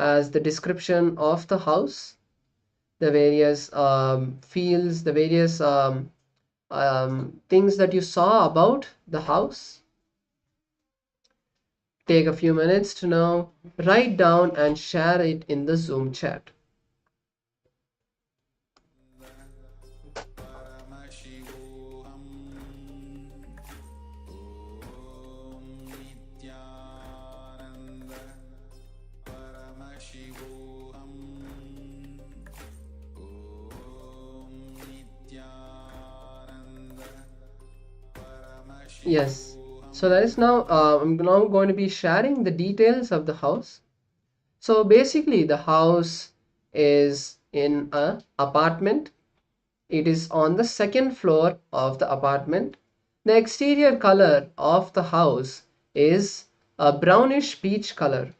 as the description of the house, the various fields, the various things that you saw about the house. Take a few minutes to now write down and share it in the Zoom chat. Paramashivoham Om Nityananda Paramashivoham Om Nityananda Paramashivoham. Yes, so that is now I'm now going to be sharing the details of the house. So basically the house is in a apartment. It is on the second floor of the apartment. The exterior color of the house is a brownish peach color,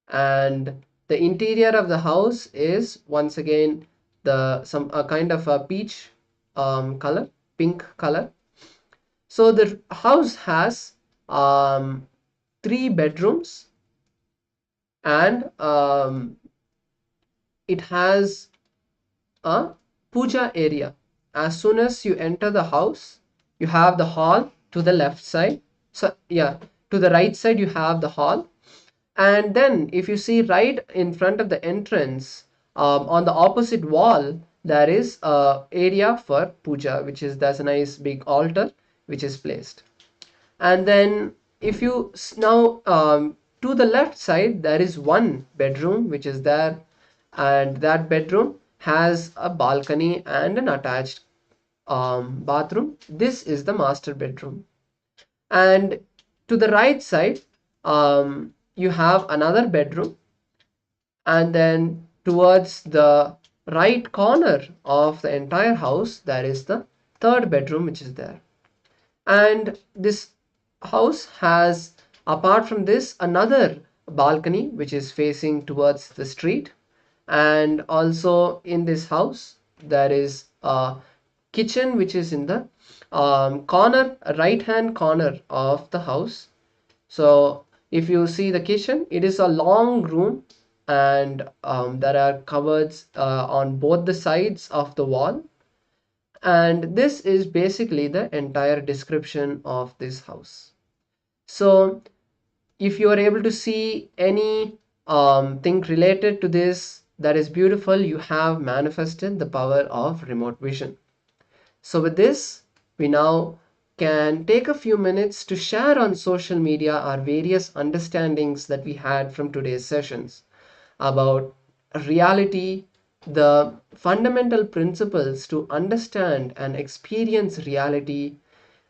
and the interior of the house is once again a kind of a peach color, pink color. So the house has 3 bedrooms, and it has a puja area. As soon as you enter the house, you have the hall to the left side. So yeah, to the right side you have the hall, and then if you see right in front of the entrance, on the opposite wall there is a area for puja, which is, there's a nice big altar which is placed. And then if you now to the left side there is one bedroom which is there, and that bedroom has a balcony and an attached bathroom. This is the master bedroom. And to the right side you have another bedroom, and then towards the right corner of the entire house there is the third bedroom which is there. And this house has, apart from this, another balcony which is facing towards the street. And also in this house there is a kitchen which is in the corner, right hand corner of the house. So if you see the kitchen, it is a long room, and there are cupboards on both the sides of the wall. And this is basically the entire description of this house. So if you are able to see any thing related to this that is beautiful, you have manifested the power of remote vision. So with this, we now can take a few minutes to share on social media our various understandings that we had from today's sessions about reality, the fundamental principles to understand and experience reality.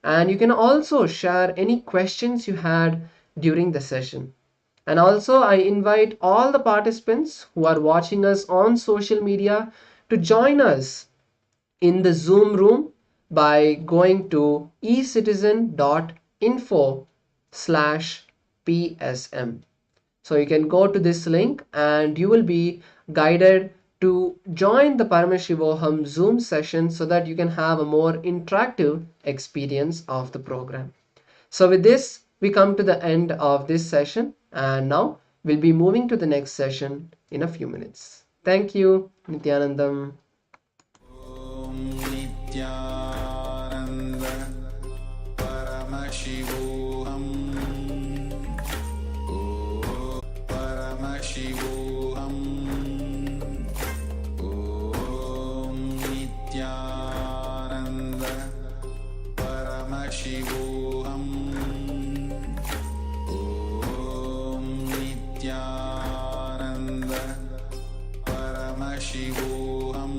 And you can also share any questions you had during the session. And also I invite all the participants who are watching us on social media to join us in the Zoom room by going to ecitizen.info/PSM. So you can go to this link and you will be guided to join the Paramashivoham Zoom session so that you can have a more interactive experience of the program. So with this, we come to the end of this session, and now we'll be moving to the next session in a few minutes. Thank you. Nityanandam. Om Nityananda Paramashivoham Paramashivoham Om Nityananda Paramashivoham Om Nityananda Paramashivoham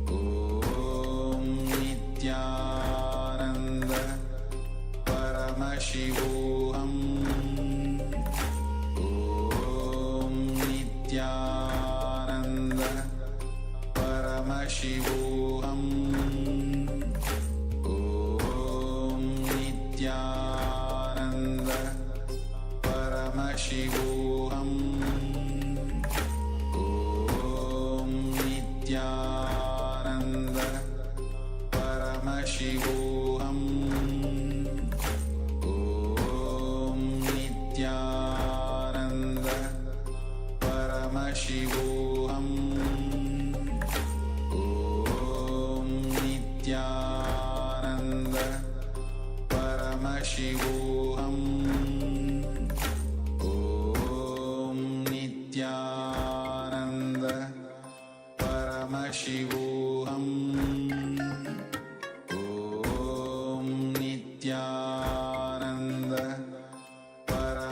Om Nityananda Paramashivoham Om Nityananda Paramashivoham Om Nityananda Paramashivoham Om Nityananda Paramashivoham Om Nityananda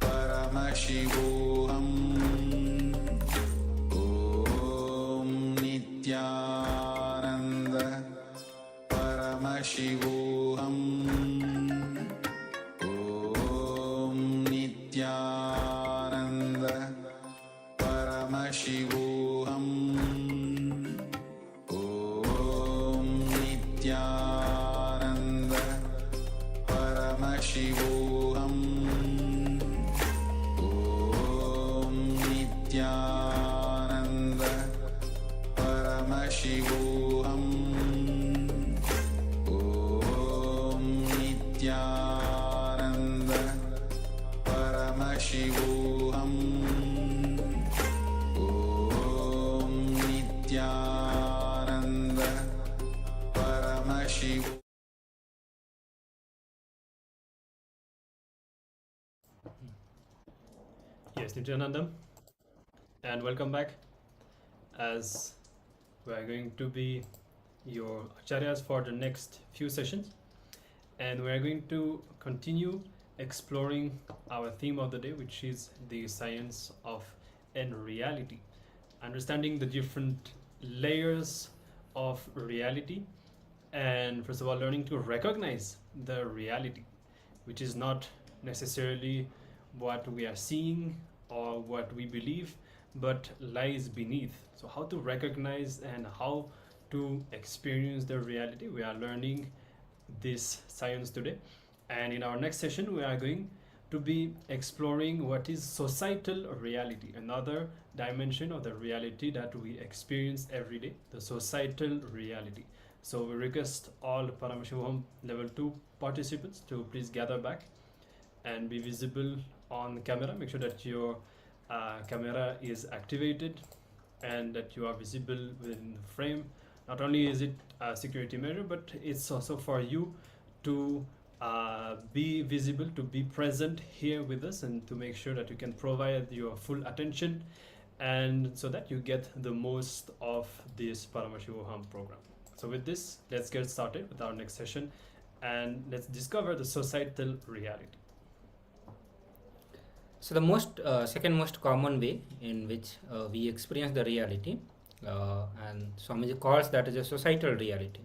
Paramashivoham Om Nityananda Paramashivoham Om Nityananda Paramashivoham Om Nityananda Paramashivoham Om Nityananda Paramashivoham Om Nityananda Paramashivoham Om Nityananda Paramashivoham. Yes, Nityananda, and welcome back, as we are going to be your acharyas for the next few sessions, and we are going to continue exploring our theme of the day, which is the science of reality, understanding the different layers of reality, and first of all learning to recognize the reality, which is not necessarily what we are seeing or what we believe, but lies beneath. So how to recognize and how to experience the reality, we are learning this science today. And in our next session we are going to be exploring what is societal reality, another dimension of the reality that we experience every day, the societal reality. So we request all Paramashivoham Level 2 participants to please gather back and be visible on camera. Make sure that your camera is activated and that you are visible within the frame. Not only is it a security measure, but it's also for you to be visible, to be present here with us, and to make sure that you can provide your full attention, and so that you get the most of this Paramashivoham program. So with this, let's get started with our next session, and let's discover the societal reality. So the second most common way in which we experience the reality, and Swamiji calls that as a societal reality.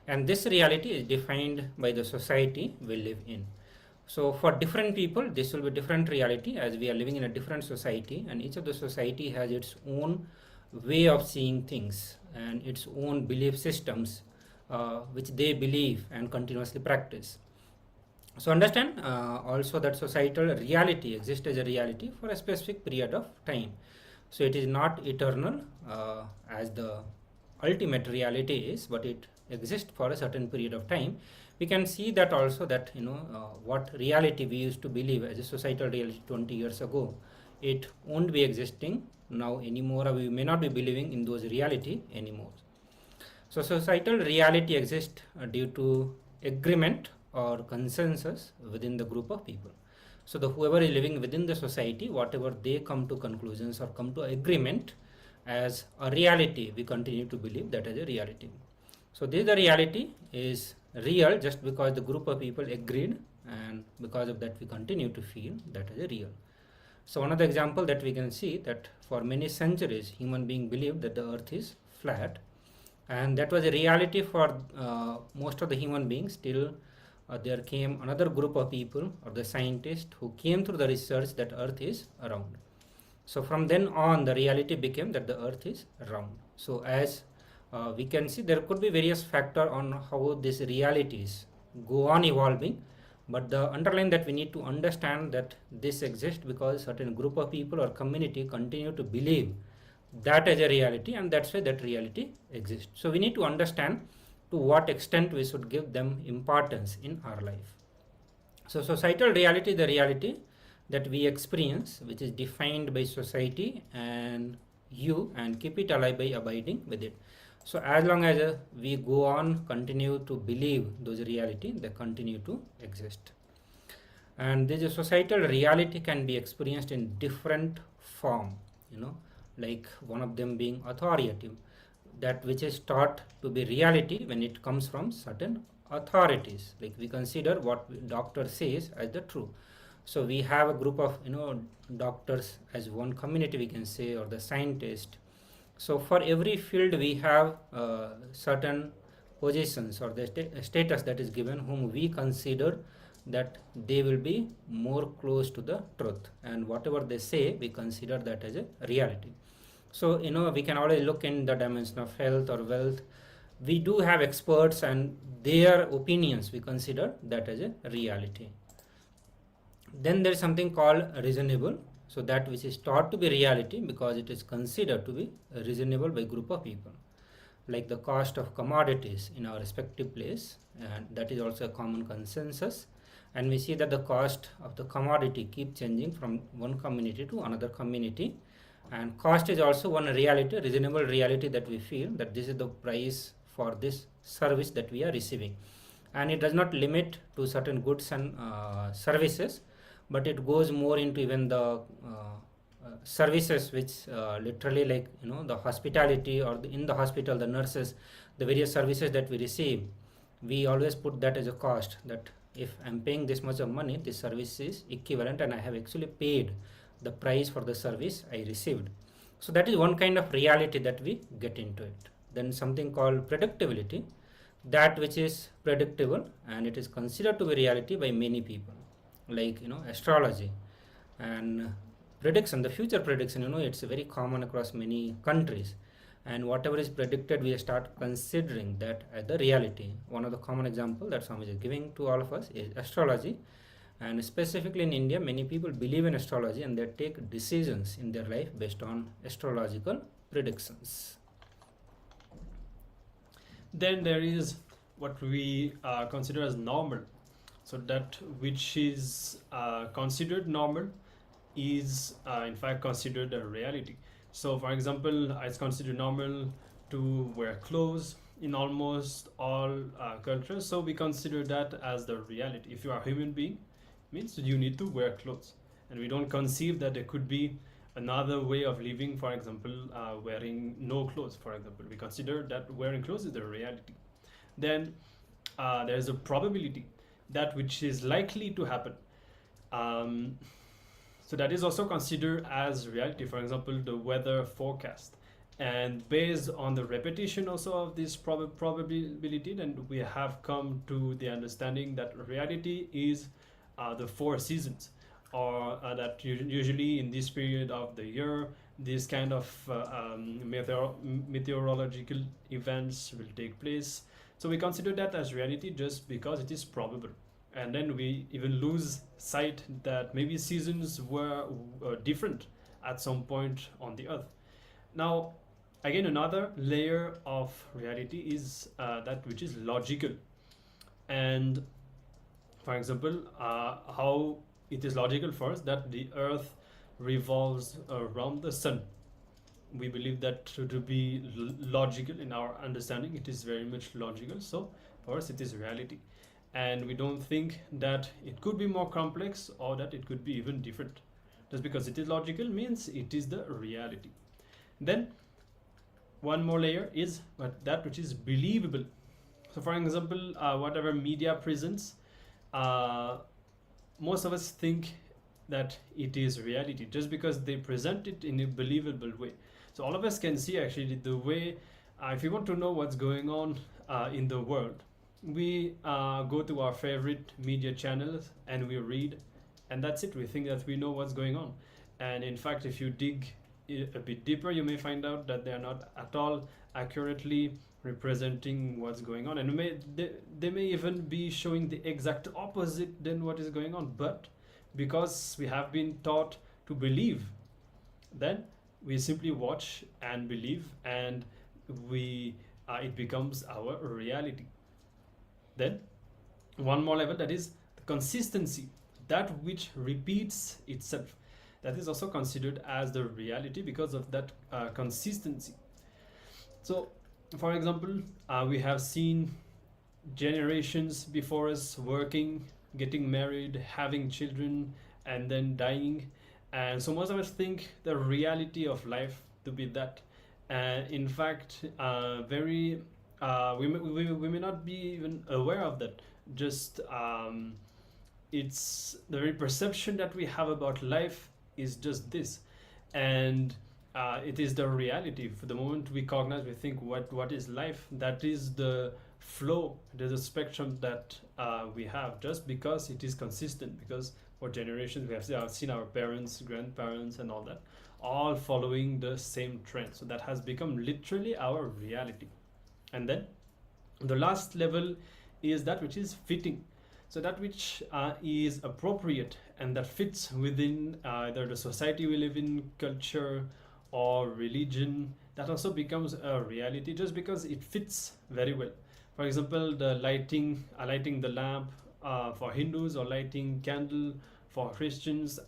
And this reality is defined by the society we live in. So for different people, this will be different reality, as we are living in a different society, and each of the society has its own way of seeing things and its own belief systems, which they believe and continuously practice. So understand also that societal reality exists as a reality for a specific period of time. So it is not eternal as the ultimate reality is, but it exists for a certain period of time. We can see that also that what reality we used to believe as a societal reality 20 years ago, it won't be existing now anymore, or we may not be believing in those reality anymore. So societal reality exists due to agreement or consensus within the group of people. So whoever is living within the society, whatever they come to conclusions or come to agreement as a reality, we continue to believe that as a reality. So this the reality is real just because the group of people agreed, and because of that we continue to feel that as a real. So one of the example that we can see that for many centuries human being believed that the earth is flat, and that was a reality for most of the human beings till there came another group of people or the scientists who came through the research that earth is round. So from then on the reality became that the earth is round. So as we can see, there could be various factors on how these realities go on evolving, but the underline that we need to understand that this exists because certain group of people or community continue to believe that as a reality, and that's why that reality exists. So we need to understand to what extent we should give them importance in our life. So societal reality, the reality that we experience, which is defined by society and you, and keep it alive by abiding with it. So as long as we go on, continue to believe those reality, they continue to exist. And this societal reality can be experienced in different form, like one of them being authoritative, that which is taught to be reality when it comes from certain authorities, like we consider what doctor says as the true. So we have a group of doctors as one community, we can say, or the scientist. So for every field we have certain positions or the status that is given, whom we consider that they will be more close to the truth, and whatever they say we consider that as a reality. So we can always look in the dimension of health or wealth. We do have experts, and their opinions we consider that as a reality. Then there is something called reasonable. So that which is thought to be reality because it is considered to be reasonable by group of people, like the cost of commodities in our respective place, and that is also a common consensus. And we see that the cost of the commodity keep changing from one community to another community, and cost is also one reality, reasonable reality, that we feel that this is the price for this service that we are receiving. And it does not limit to certain goods and services, but it goes more into even the services which literally, like the hospitality, or in the hospital the nurses, the various services that we receive, we always put that as a cost, that if I'm paying this much of money, this service is equivalent and I have actually paid the price for the service I received. So that is one kind of reality that we get into it. Then something called predictability, that which is predictable and it is considered to be reality by many people, like astrology and prediction, the future prediction. It's very common across many countries, and whatever is predicted we start considering that as the reality. One of the common example that Swami is giving to all of us is astrology, and specifically in India many people believe in astrology and they take decisions in their life based on astrological predictions. Then there is what we consider as normal. So that which is considered normal is in fact considered a reality. So for example, it's considered normal to wear clothes in almost all cultures, so we consider that as the reality. If you are a human being, means you need to wear clothes, and we don't conceive that there could be another way of living, for example wearing no clothes, for example. We consider that wearing clothes is the reality. Then there is a probability, that which is likely to happen. So that is also considered as reality. For example, the weather forecast, and based on the repetition also of this probability, then we have come to the understanding that reality is the 4 seasons, or that usually in this period of the year this kind of meteorological events will take place. So we consider that as reality just because it is probable. And then we even lose sight that maybe seasons were different at some point on the earth. Now again, another layer of reality is that which is logical. And for example, how it is logical for us that the earth revolves around the sun. We believe that to be logical in our understanding. It is very much logical, so for us it is reality. And we don't think that it could be more complex or that it could be even different. Just because it is logical means it is the reality. Then one more layer is that which is believable. So for example, whatever media presents, most of us think that it is reality just because they present it in a believable way. So all of us can see actually the way, if you want to know what's going on in the world, we go to our favorite media channels and we read, and that's it. We think that we know what's going on, and in fact if you dig a bit deeper, you may find out that they are not at all accurately representing what's going on, and they may even be showing the exact opposite than what is going on. But because we have been taught to believe, then we simply watch and believe, and we it becomes our reality. Then one more level, that is the consistency, that which repeats itself. That is also considered as the reality because of that consistency. So for example, we have seen generations before us working, getting married, having children, and then dying. And so most of us think the reality of life to be that. In fact, we may not be even aware of that. Just it's the very perception that we have about life is just this, and it is the reality. For the moment we cognize, we think what is life, that is the flow, there's a spectrum that we have, just because it is consistent, because for generations we have seen our parents, grandparents and all that all following the same trend, so that has become literally our reality. And then the last level is that which is fitting, so that which is appropriate and that fits within either the society we live in, culture or religion, that also becomes a reality just because it fits very well. For example, the lighting the lamp for Hindus, or lighting candle for Christians,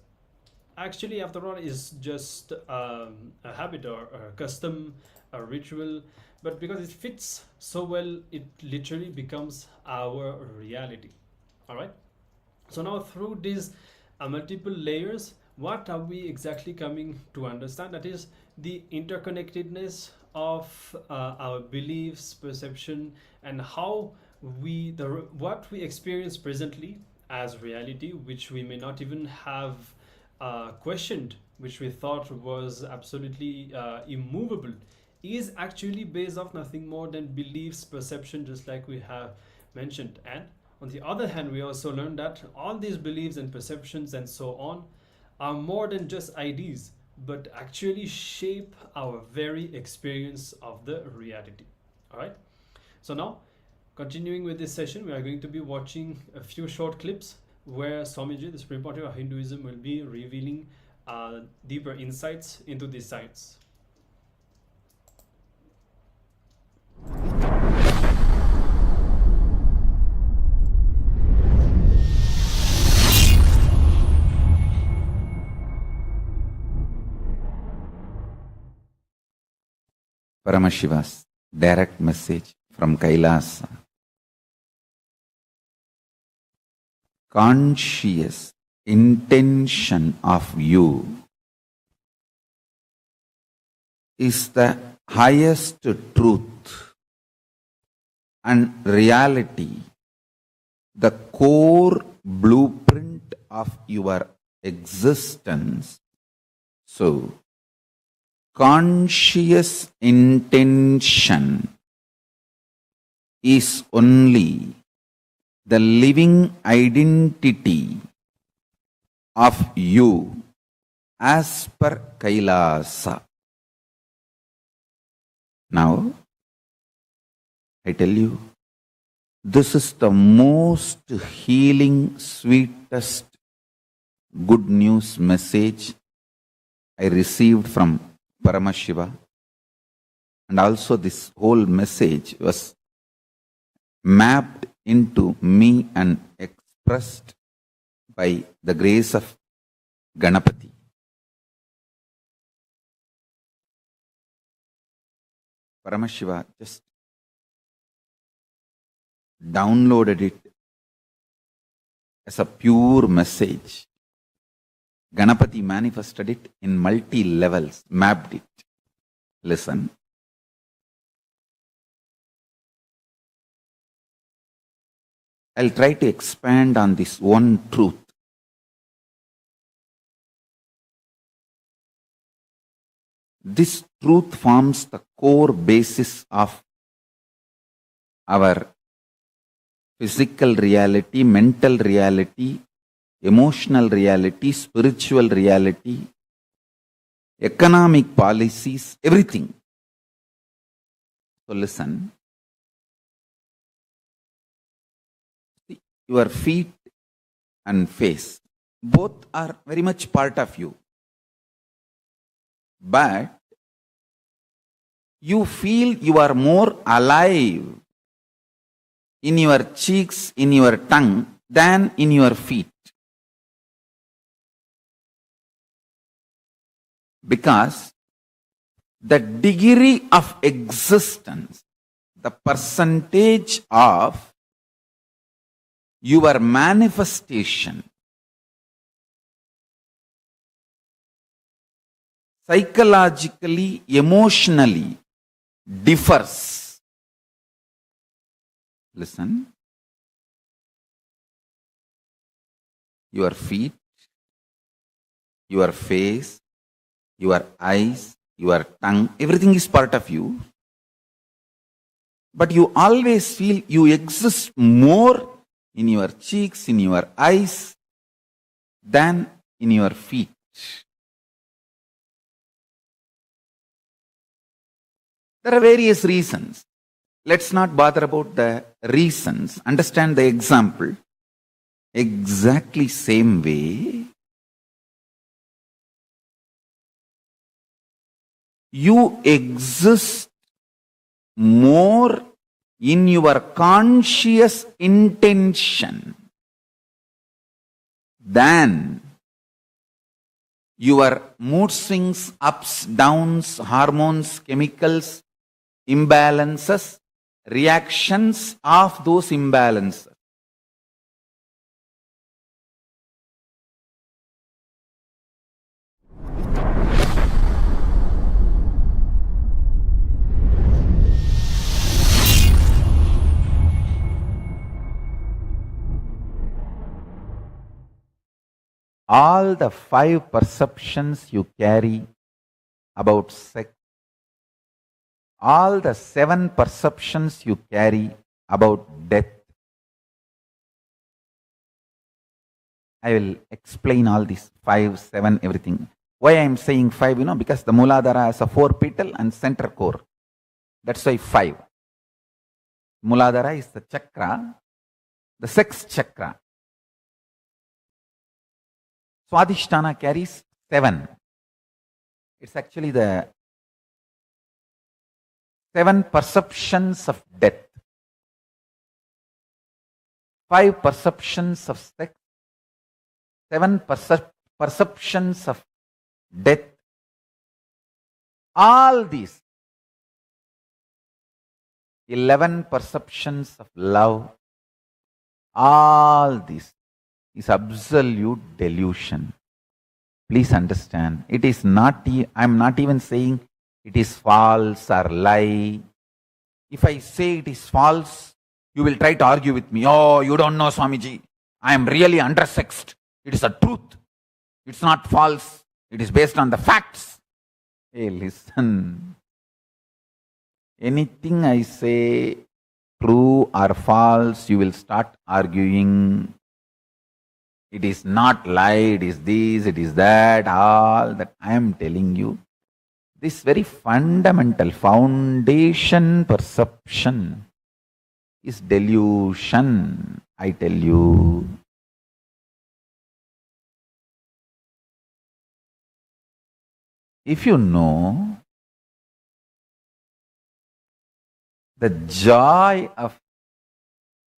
actually after all is just a habit or a custom, a ritual, but because it fits so well, it literally becomes our reality. All right, so now through these multiple layers, what are we exactly coming to understand? That is the interconnectedness of our beliefs, perception, and how what we experience presently as reality, which we may not even have questioned, which we thought was absolutely immovable, is actually based off nothing more than beliefs, perception, just like we have mentioned. And on the other hand, we also learned that all these beliefs and perceptions and so on are more than just ideas, but actually shape our very experience of the reality. All right, so now continuing with this session, we are going to be watching a few short clips where Swamiji, the Supreme Pontiff of Hinduism, will be revealing deeper insights into this science. Paramashiva's direct message from Kailasa. Conscious intention of you is the highest truth and reality, the core blueprint of your existence. So, conscious intention is only the living identity of you as per Kailasa. Now, I tell you, this is the most healing, sweetest good news message I received from Paramashiva, and also this whole message was mapped into me and expressed by the grace of Ganapati. Paramashiva just downloaded it as a pure message. Ganapati manifested it in multi-levels, mapped it. Listen. I'll try to expand on this one truth. This truth forms the core basis of our physical reality, mental reality, emotional reality, spiritual reality, economic policies, everything. So listen. Your feet and face, both are very much part of you. But you feel you are more alive in your cheeks, in your tongue, than in your feet. Because the degree of existence, the percentage of your manifestation, psychologically, emotionally differs. Listen. your feet, your face, your eyes, your tongue, everything is part of you. But you always feel you exist more in your cheeks, in your eyes, than in your feet. There are various reasons. Let's not bother about the reasons. Understand the example. Exactly same way, you exist more in your conscious intention than your mood swings, ups, downs, hormones, chemicals, imbalances, reactions of those imbalances. All the 5 perceptions you carry about sex, all the 7 perceptions you carry about death. I will explain all these 5, 7, everything. Why I am saying 5, because the Muladhara has a 4 petal and center core. That's why 5. Muladhara is the chakra, the sex chakra. Swadhisthana carries 7. It's actually the 7 perceptions of death, 5 perceptions of sex, 7 perceptions of death. All these 11 perceptions of love, all this is absolute delusion. Please understand, it is not, I'm not even saying it is false or lie. If I say it is false, you will try to argue with me. Oh, you don't know, Swamiji. I am really undersexed. It is a truth. It's not false. It is based on the facts. Hey, listen. Anything I say, true or false, you will start arguing. It is not lie, it is this, it is that, all that I am telling you. This very fundamental foundation perception is delusion, I tell you. If you know the joy of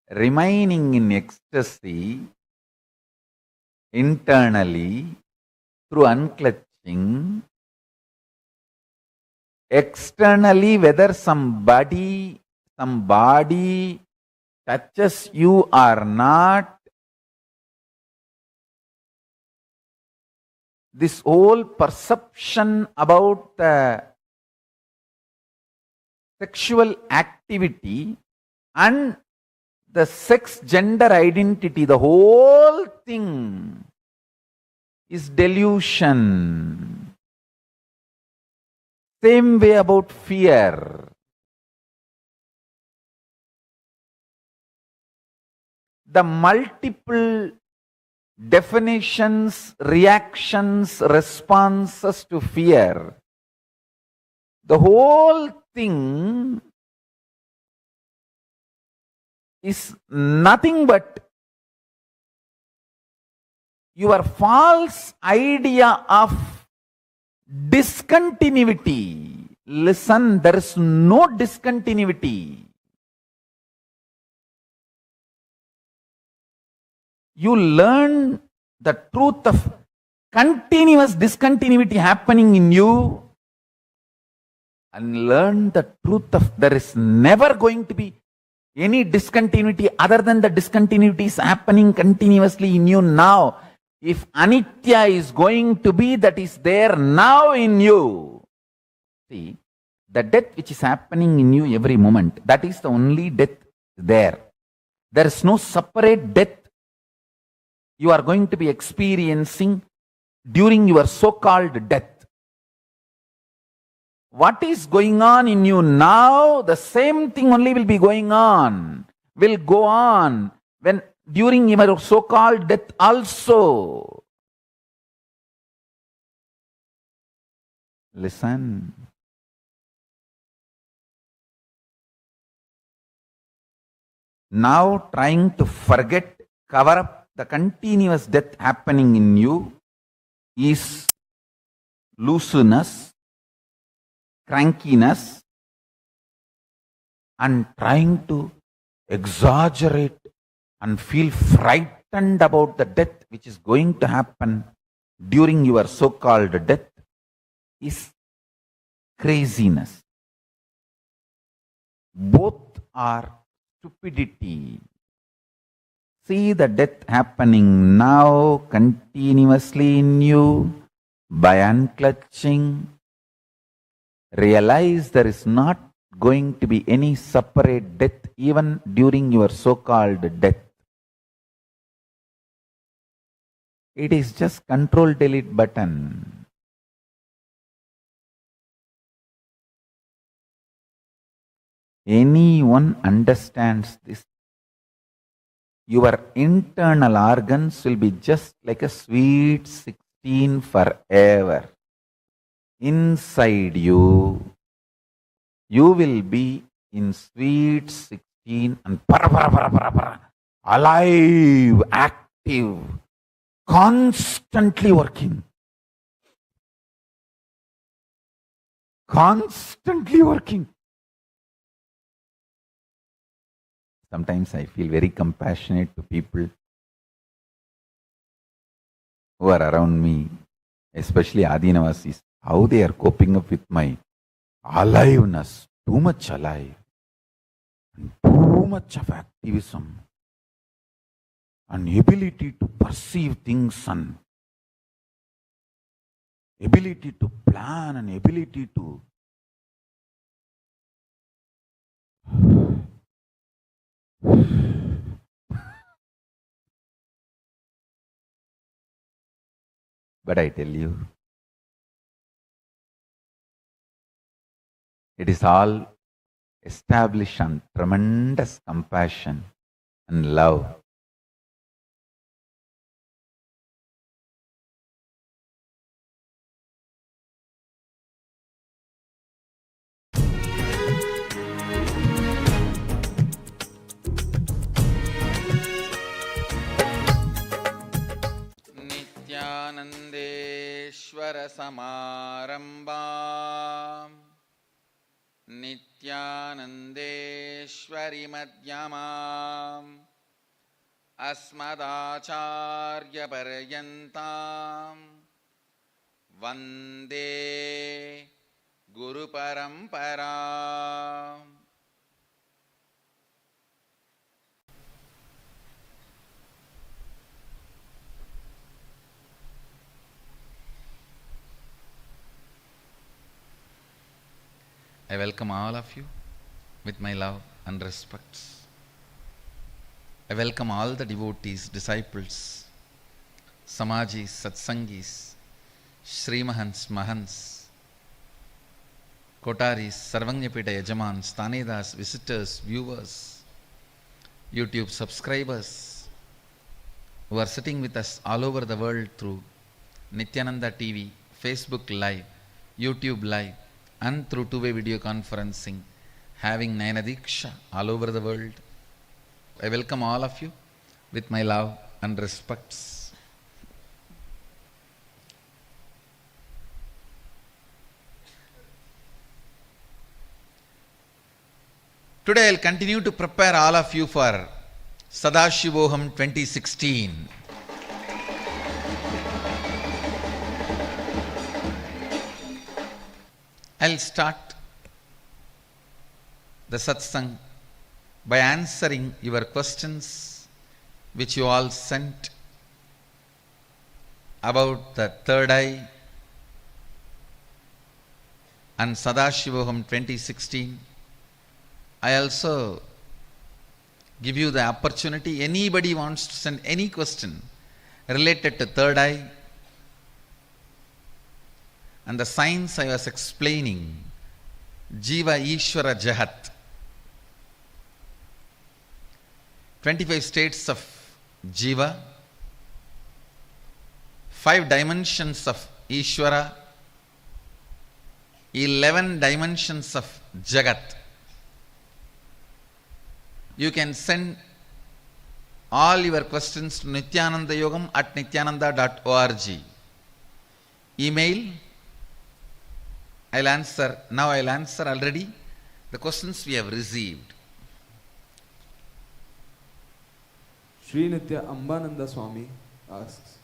remaining in ecstasy internally through unclutching, externally whether some body touches you or not, this whole perception about the sexual activity and the sex gender identity, the whole thing is delusion. Same way about fear. The multiple definitions, reactions, responses to fear, the whole thing is nothing but your false idea of discontinuity. Listen, there is no discontinuity. You learn the truth of continuous discontinuity happening in you and learn the truth of there is never going to be any discontinuity other than the discontinuity is happening continuously in you now. If Anitya is going to be, that is there now in you. See, the death which is happening in you every moment, that is the only death there. There is no separate death you are going to be experiencing during your so-called death. What is going on in you now, the same thing only will be going on, will go on when during your so-called death also. Listen. Now trying to forget, cover up the continuous death happening in you is looseness, crankiness, and trying to exaggerate and feel frightened about the death which is going to happen during your so-called death is craziness. Both are stupidity. See the death happening now continuously in you by unclutching. Realize there is not going to be any separate death even during your so-called death. It is just Control-Delete button. Anyone understands this, your internal organs will be just like a sweet 16 forever. Inside you, you will be in sweet 16 and alive, active, constantly working. Constantly working. Sometimes I feel very compassionate to people who are around me, especially Adinavasis, how they are coping up with my aliveness, too much alive, and too much of activism, and ability to perceive things, and ability to plan, and ability to but I tell you, it is all established on tremendous compassion and love. Nityanandeshwara Samarambam Nityanandeshwari Madhyamam Asmadacharya Paryantam Vande Guru Paramparam. I welcome all of you with my love and respects. I welcome all the devotees, disciples, Samajis, Satsangis, Srimahans, Mahans, Kotaris, Sarvanyapita Yajamans, Tanedas, visitors, viewers, YouTube subscribers who are sitting with us all over the world through Nityananda TV, Facebook Live, YouTube Live, and through two-way video conferencing, having Nayanadiksha all over the world. I welcome all of you with my love and respects. Today I'll continue to prepare all of you for Savasana 2016. I'll start the satsang by answering your questions which you all sent about the third eye and Savasana 2016. I also give you the opportunity, anybody wants to send any question, related to third eye, and the science I was explaining, Jiva Ishvara Jahat, 25 states of Jiva, 5 dimensions of Ishvara, 11 dimensions of Jagat. You can send all your questions to nityanandayogam@nityananda.org. Email. I'll answer. Now I'll answer already the questions we have received. Sri Nitya Ambananda Swami asks,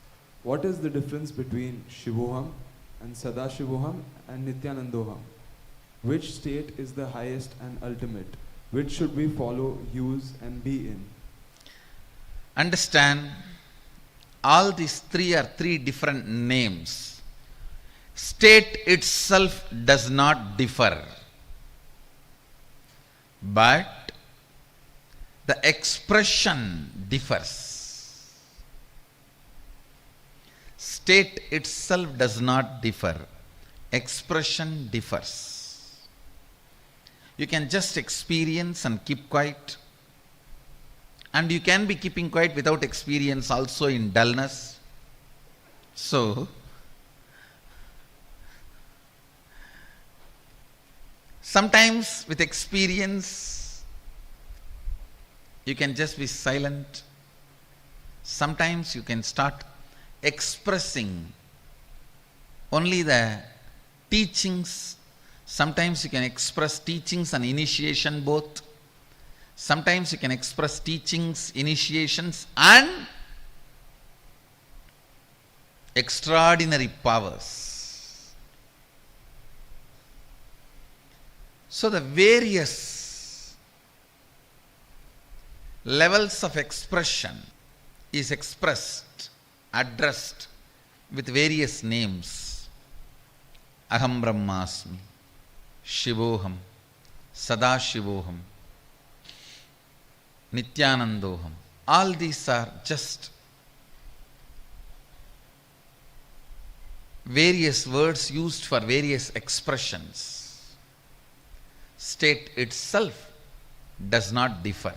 what is the difference between Shivoham and Sadashivoham and Nityanandoham? Which state is the highest and ultimate? Which should we follow, use and be in? Understand, all these three are 3 different names. State itself does not differ, but the expression differs. State itself does not differ, expression differs. You can just experience and keep quiet, and you can be keeping quiet without experience also in dullness. So, sometimes with experience, you can just be silent. Sometimes you can start expressing only the teachings. Sometimes you can express teachings and initiation both. Sometimes you can express teachings, initiations and extraordinary powers. So the various levels of expression is expressed, addressed with various names. Aham Brahmasmi, Shivoham, Sadashivoham, Nityanandoham. All these are just various words used for various expressions. State itself does not differ,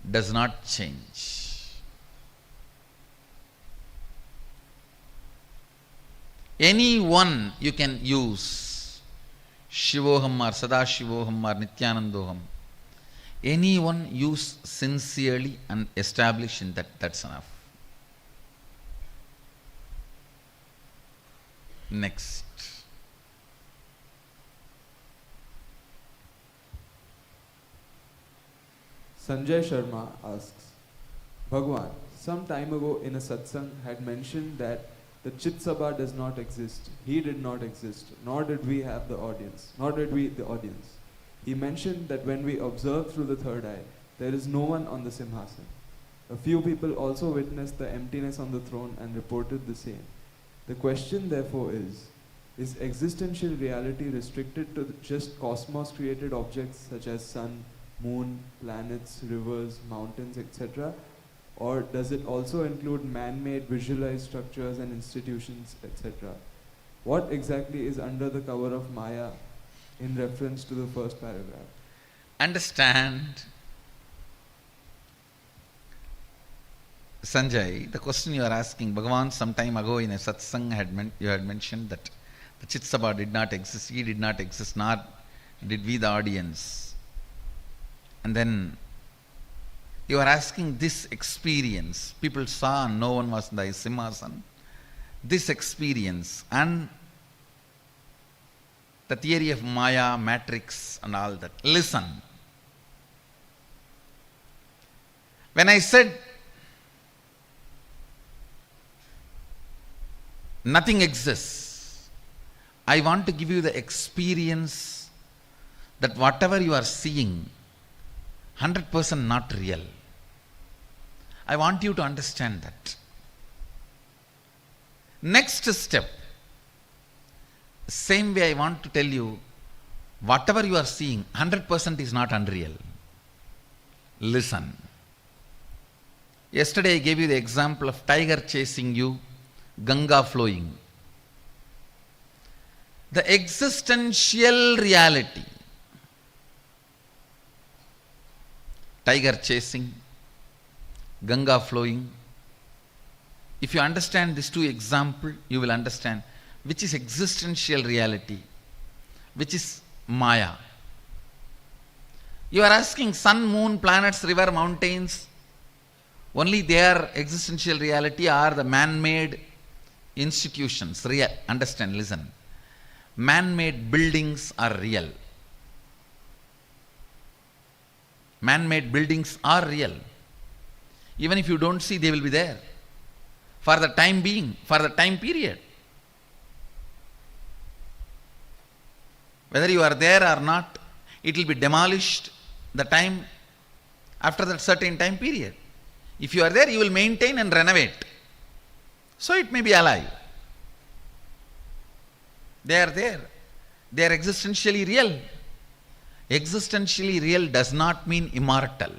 does not change. Any one you can use, Shivoham or Sadashivoham or Nityanandoham. Anyone use sincerely and establish in that, that's enough. Next. Sanjay Sharma asks, Bhagwan, some time ago in a satsang had mentioned that the Chit Sabha does not exist. He did not exist, nor did we have the audience, nor did we the audience. He mentioned that when we observe through the third eye, there is no one on the Simhasan. A few people also witnessed the emptiness on the throne and reported the same. The question therefore is existential reality restricted to just cosmos-created objects such as sun, moon, planets, rivers, mountains, etc.? Or does it also include man-made visualized structures and institutions, etc.? What exactly is under the cover of Maya in reference to the first paragraph? Understand, Sanjay, the question you are asking, Bhagavan, some time ago in a satsang you had mentioned that the Chit Sabha did not exist, he did not exist, nor did we the audience. And then you are asking this experience, people saw and no one was in the Simhasan, this experience and the theory of Maya, matrix and all that. Listen, when I said nothing exists, I want to give you the experience that whatever you are seeing, 100% not real. I want you to understand that. Next step, same way I want to tell you, whatever you are seeing, 100% is not unreal. Listen. Yesterday I gave you the example of tiger chasing you, Ganga flowing. The existential reality, tiger chasing, Ganga flowing. If you understand these two examples, you will understand which is existential reality, which is Maya. You are asking sun, moon, planets, river, mountains, only their existential reality are the man-made institutions real. Understand, listen. Man-made buildings are real. Man-made buildings are real. Even if you don't see, they will be there. For the time being, for the time period. Whether you are there or not, it will be demolished the time after that certain time period. If you are there, you will maintain and renovate. So it may be alive. They are there. They are existentially real. Existentially real does not mean immortal.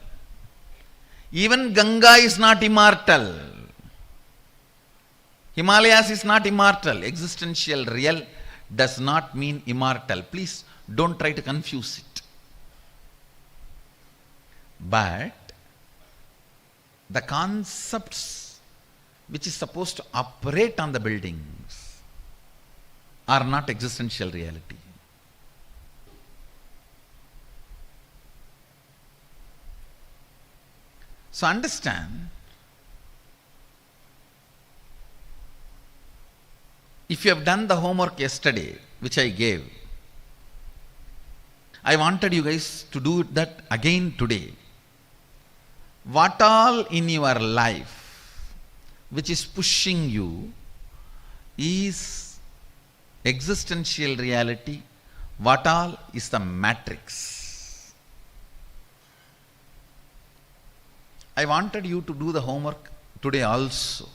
Even Ganga is not immortal. Himalayas is not immortal. Existential real does not mean immortal. Please don't try to confuse it. But the concepts which is supposed to operate on the buildings are not existential reality. So understand, if you have done the homework yesterday, which I gave, I wanted you guys to do that again today. What all in your life which is pushing you is existential reality? What all is the matrix? I wanted you to do the homework today also.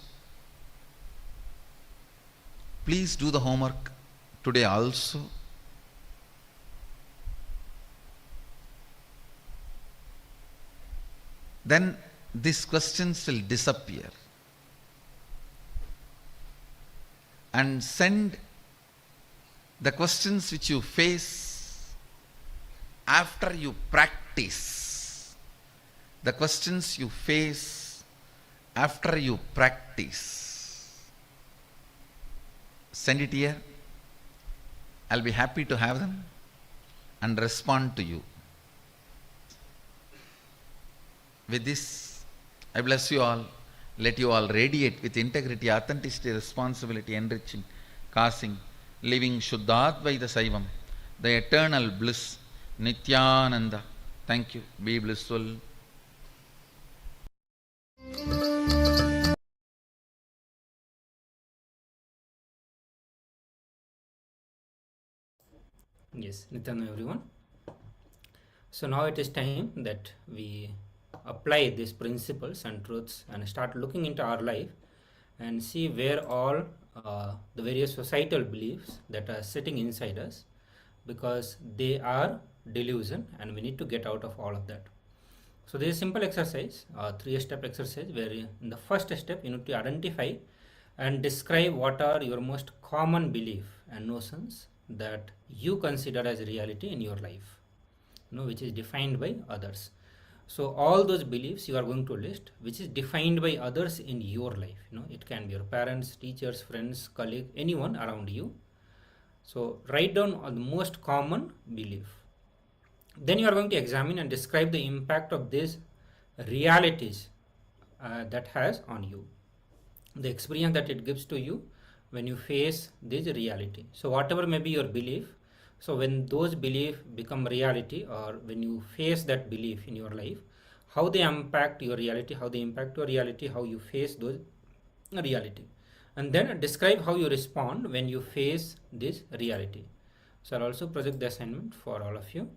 Please do the homework today also. Then these questions will disappear. And send the questions which you face after you practice. The questions you face after you practice. Send it here. I'll be happy to have them and respond to you. With this, I bless you all. Let you all radiate with integrity, authenticity, responsibility, enriching, causing, living Shuddhadvaita Saivam, the eternal bliss, Nityananda. Thank you. Be blissful. Yes, Nityananda everyone. So now it is time that we apply these principles and truths and start looking into our life and see where all the various societal beliefs that are sitting inside us, because they are delusion and we need to get out of all of that. So there is a simple exercise, a 3-step exercise, where in the first step you need to identify and describe what are your most common belief and notions that you consider as reality in your life, which is defined by others. So all those beliefs you are going to list which is defined by others in your life. It can be your parents, teachers, friends, colleague, anyone around you. So write down the most common belief. Then you are going to examine and describe the impact of these realities that has on you, the experience that it gives to you when you face this reality. So whatever may be your belief, so when those beliefs become reality, or when you face that belief in your life, how they impact your reality, how you face those reality. And then describe how you respond when you face this reality. So I'll also project the assignment for all of you.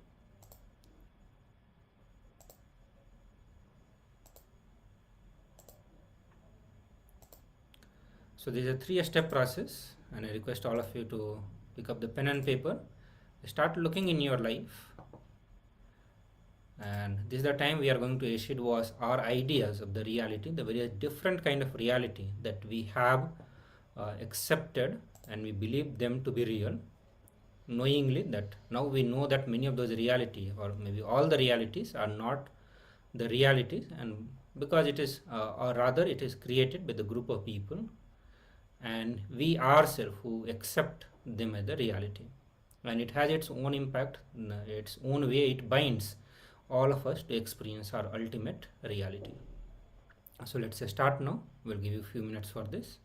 So this is a 3-step process, and I request all of you to pick up the pen and paper. Start looking in your life And this is the time we are going to eschew was our ideas of the reality, the very different kind of reality that we have accepted and we believe them to be real, knowingly that now we know that many of those reality or maybe all the realities are not the realities, and because it is or rather it is created by the group of people and we ourselves who accept them as the reality, and it has its own impact, its own way it binds all of us to experience our ultimate reality. So let's start now. We'll give you a few minutes for this.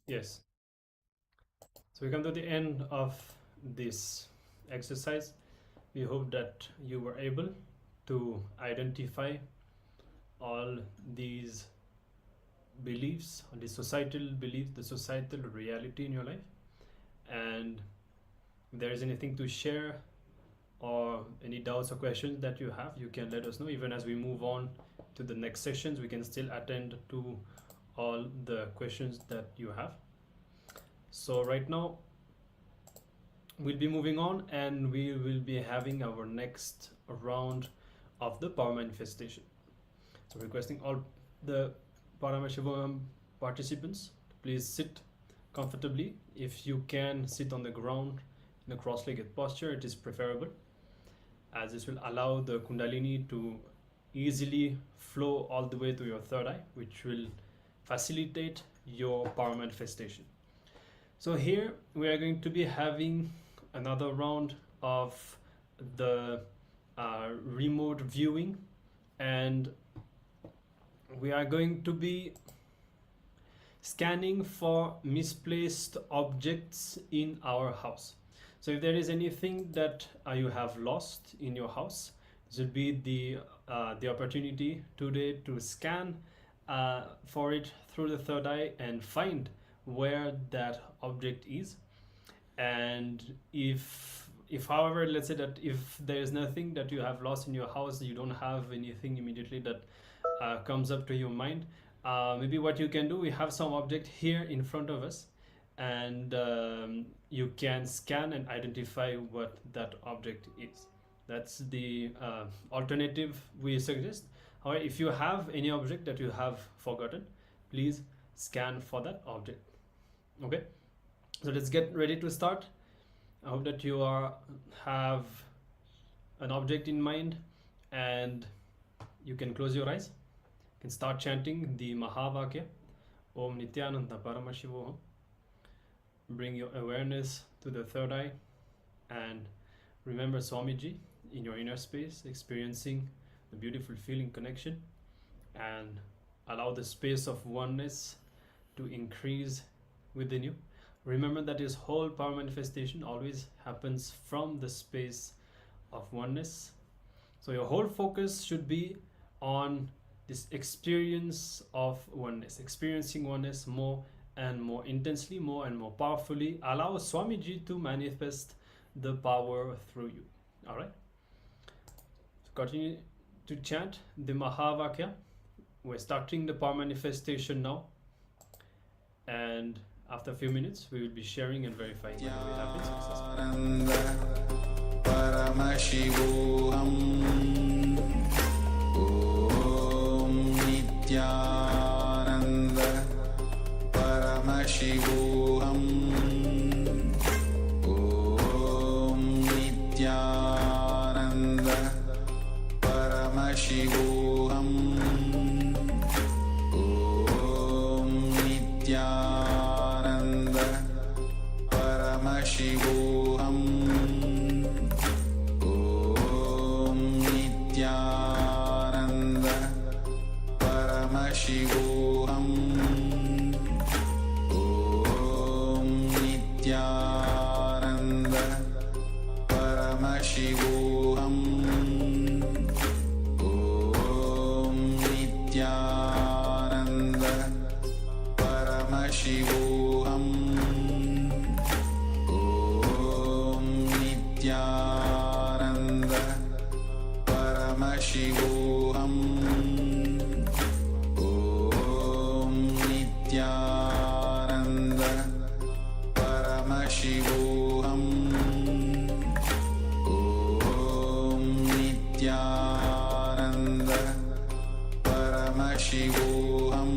Yes. So we come to the end of this exercise. We hope that you were able to identify all these beliefs, the societal beliefs, the societal reality in your life. And if there is anything to share or any doubts or questions that you have, you can let us know. Even as we move on to the next sessions, we can still attend to all the questions that you have. So right now we'll be moving on, and we will be having our next round of the power manifestation. So requesting all the Paramashivoham participants, please sit comfortably. If you can sit on the ground in a cross-legged posture, it is preferable, as this will allow the Kundalini to easily flow all the way to your third eye, which will facilitate your power manifestation. So here we are going to be having another round of the remote viewing, and we are going to be scanning for misplaced objects in our house. So if there is anything that you have lost in your house, this will be the opportunity today to scan for it through the third eye and find where that object is. And if however, let's say that if there is nothing that you have lost in your house, you don't have anything immediately that comes up to your mind, maybe what you can do, we have some object here in front of us, and you can scan and identify what that object is. That's the alternative we suggest. However, if you have any object that you have forgotten, please scan for that object. Okay, so let's get ready to start. I hope that you have an object in mind, and you can close your eyes. You can start chanting the Mahavakya, Om Nityananda Paramashivoham. Bring your awareness to the third eye and remember Swamiji in your inner space, experiencing the beautiful feeling connection, and allow the space of oneness to increase within you. Remember that this whole power manifestation always happens from the space of oneness. So your whole focus should be on this experience of oneness, experiencing oneness more and more intensely, more and more powerfully. Allow Swamiji to manifest the power through you. All right. So continue to chant the Mahavakya. We're starting the power manifestation now, and after a few minutes, we will be sharing and verifying whether we have been successful. Paramashivoham Om Nityananda Paramashivoham Om Nityananda Paramashivoham Om Nityananda Paramashivoham Om Nityananda Paramashivoham Om Nityananda Paramashivoham Om Nityananda Paramashivoham Om Nityananda Paramashivoham Om Nityananda Paramashivoham Om Nityananda Paramashivoham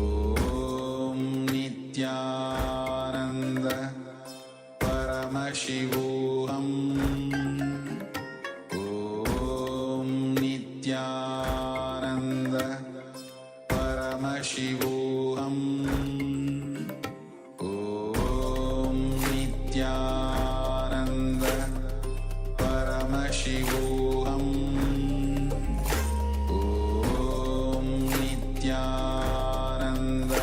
Om Nityananda Paramashivoham Om Nityananda Paramashivoham Om Nityananda Paramashivoham Om Nityananda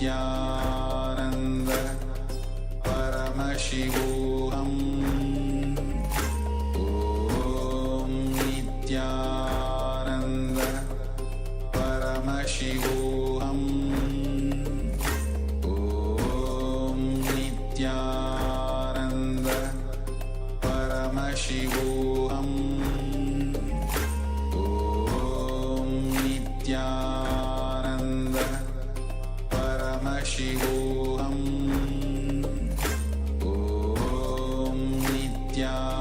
Nityananda Paramashivoham Om Nityananda Paramashivoham Om Nityananda Paramashivoham Om Nityananda Paramashivoham Om Nityananda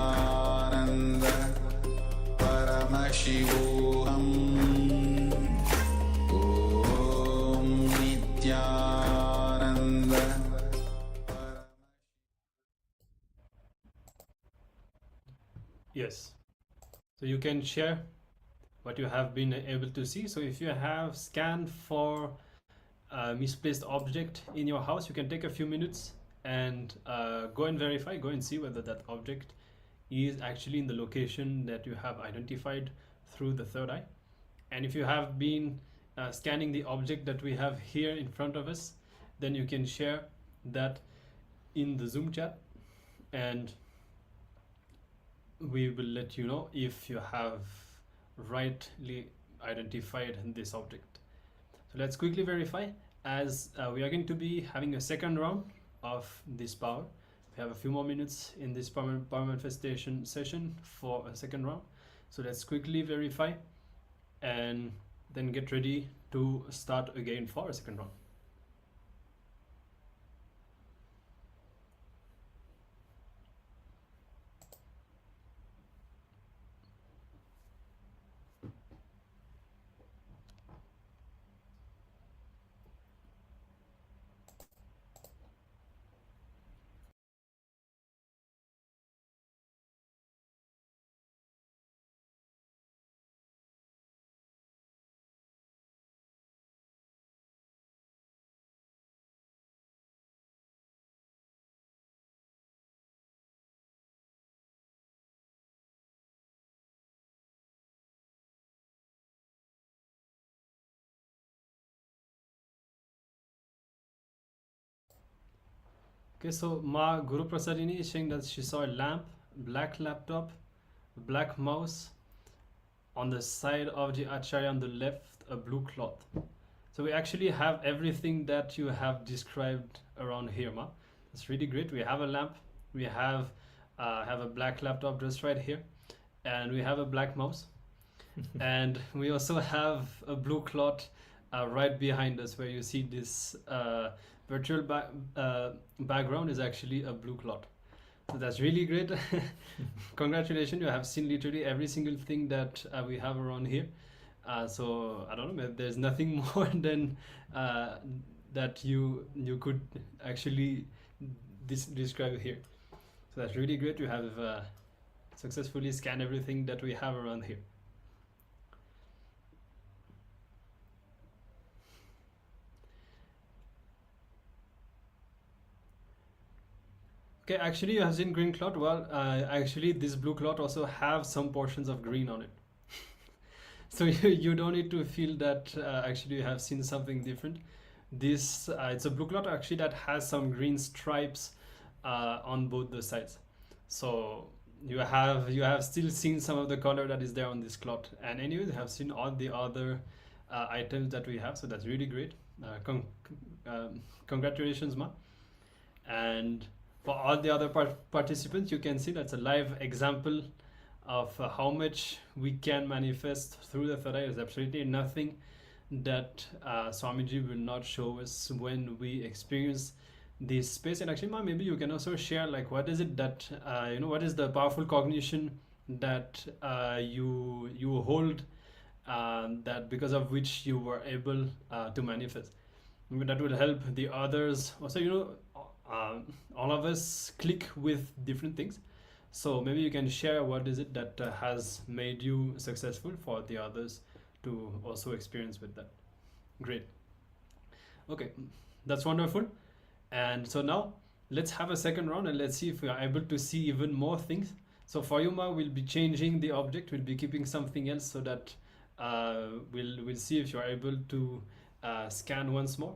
Paramashivoham Om Nityananda. Yes. So you can share what you have been able to see. So if you have scanned for a misplaced object in your house, you can take a few minutes and go and verify, go and see whether that object is actually in the location that you have identified through the third eye. And if you have been scanning the object that we have here in front of us, then you can share that in the Zoom chat, and we will let you know if you have rightly identified this object. So let's quickly verify, as we are going to be having a second round of this power. We have a few more minutes in this power manifestation session for a second round. So let's quickly verify and then get ready to start again for a second round. Okay, so Ma Guru Prasadini is saying that she saw a lamp, black laptop, black mouse, on the side of the Acharya on the left, a blue cloth. So we actually have everything that you have described around here, Ma. It's really great. We have a lamp, we have a black laptop just right here, and we have a black mouse. And we also have a blue cloth right behind us, where you see this virtual background is actually a blue cloth. So that's really great. Congratulations, you have seen literally every single thing that we have around here. So I don't know, there's nothing more than that you could actually describe here. So that's really great. You have successfully scanned everything that we have around here. Okay, actually you have seen green cloth. Well, actually this blue cloth also have some portions of green on it. So you don't need to feel that actually you have seen something different. This it's a blue cloth actually that has some green stripes on both the sides. So you have still seen some of the color that is there on this cloth. And anyway, you have seen all the other items that we have. So that's really great. Congratulations, Ma. And for all the other participants, you can see that's a live example of how much we can manifest through the third eye. There's absolutely nothing that Swamiji will not show us when we experience this space. And actually, Ma, maybe you can also share, like, what is it that what is the powerful cognition that you hold, that because of which you were able to manifest. Maybe that will help the others also. All of us click with different things, so maybe you can share what is it that has made you successful for the others to also experience with that. Great. Okay, that's wonderful. And so now let's have a second round and let's see if we are able to see even more things. So for you, Ma, we'll be changing the object, we'll be keeping something else, so that we'll see if you're able to scan once more.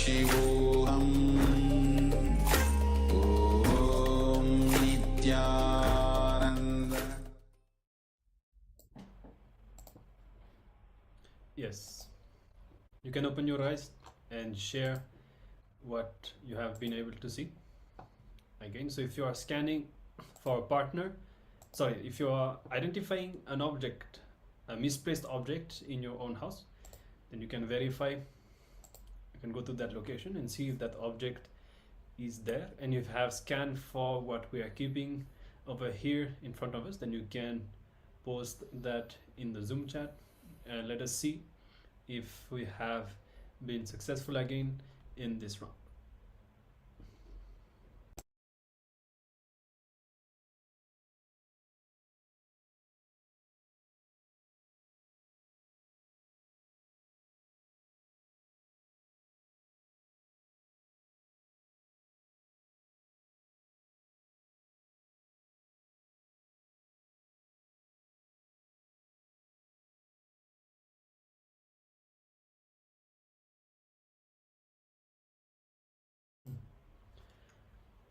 You can open your eyes and share what you have been able to see. Again, so if you are scanning for a partner, sorry, if you are identifying an object, a misplaced object in your own house, then you can verify, you can go to that location and see if that object is there. And if you have scanned for what we are keeping over here in front of us, then you can post that in the Zoom chat and let us see if we have been successful again in this round.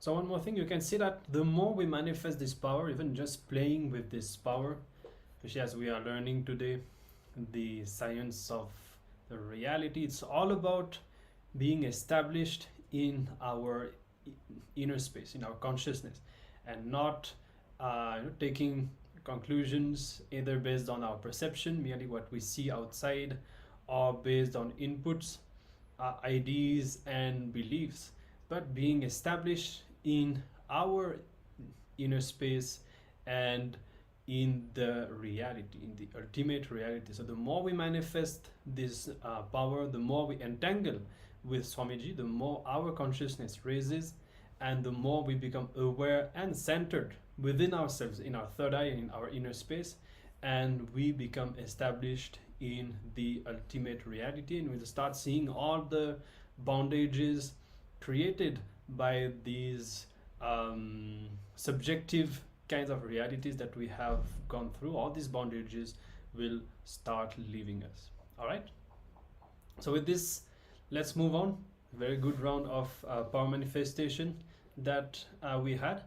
So one more thing, you can see that the more we manifest this power, even just playing with this power, especially as we are learning today the science of the reality, it's all about being established in our inner space, in our consciousness, and not taking conclusions either based on our perception, merely what we see outside, or based on inputs, ideas and beliefs, but being established in our inner space and in the reality, in the ultimate reality. So the more we manifest this power, the more we entangle with Swamiji, the more our consciousness raises, and the more we become aware and centered within ourselves, in our third eye and in our inner space, and we become established in the ultimate reality, and we start seeing all the bondages created by these subjective kinds of realities that we have gone through. All these bondages will start leaving us. All right, so with this, let's move on. Very good round of power manifestation that we had,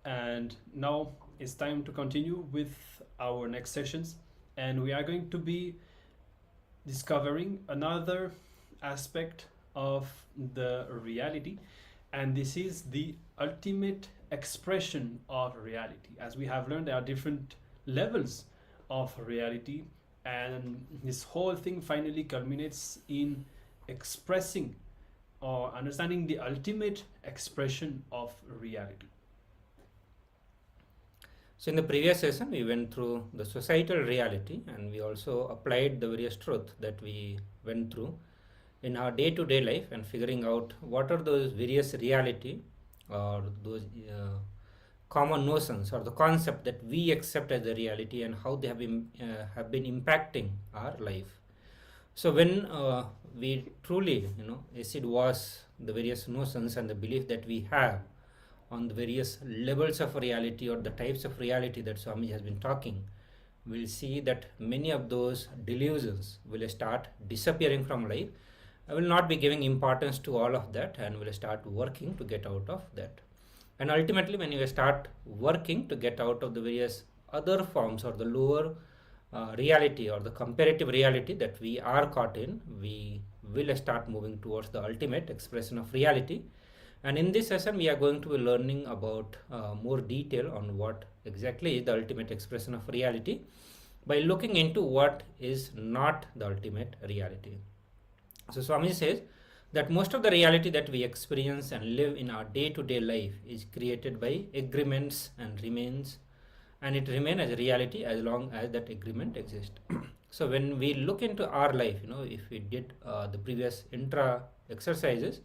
and now it's time to continue with our next sessions, and we are going to be discovering another aspect of the reality, and this is the ultimate expression of reality. As we have learned, there are different levels of reality, and this whole thing finally culminates in expressing or understanding the ultimate expression of reality. So in the previous session, we went through the societal reality, and we also applied the various truths that we went through in our day-to-day life, and figuring out what are those various reality or those common notions or the concept that we accept as the reality, and how they have been impacting our life. So when we truly, acid was the various notions and the belief that we have on the various levels of reality or the types of reality that Swami has been talking, we'll see that many of those delusions will start disappearing from life. I will not be giving importance to all of that, and will start working to get out of that. And ultimately, when you start working to get out of the various other forms or the lower reality or the comparative reality that we are caught in, we will start moving towards the ultimate expression of reality. And in this session, we are going to be learning about more detail on what exactly is the ultimate expression of reality, by looking into what is not the ultimate reality. So Swami says that most of the reality that we experience and live in our day-to-day life is created by agreements and remains, and it remains as a reality as long as that agreement exists. So when we look into our life, if we did the previous intra exercises,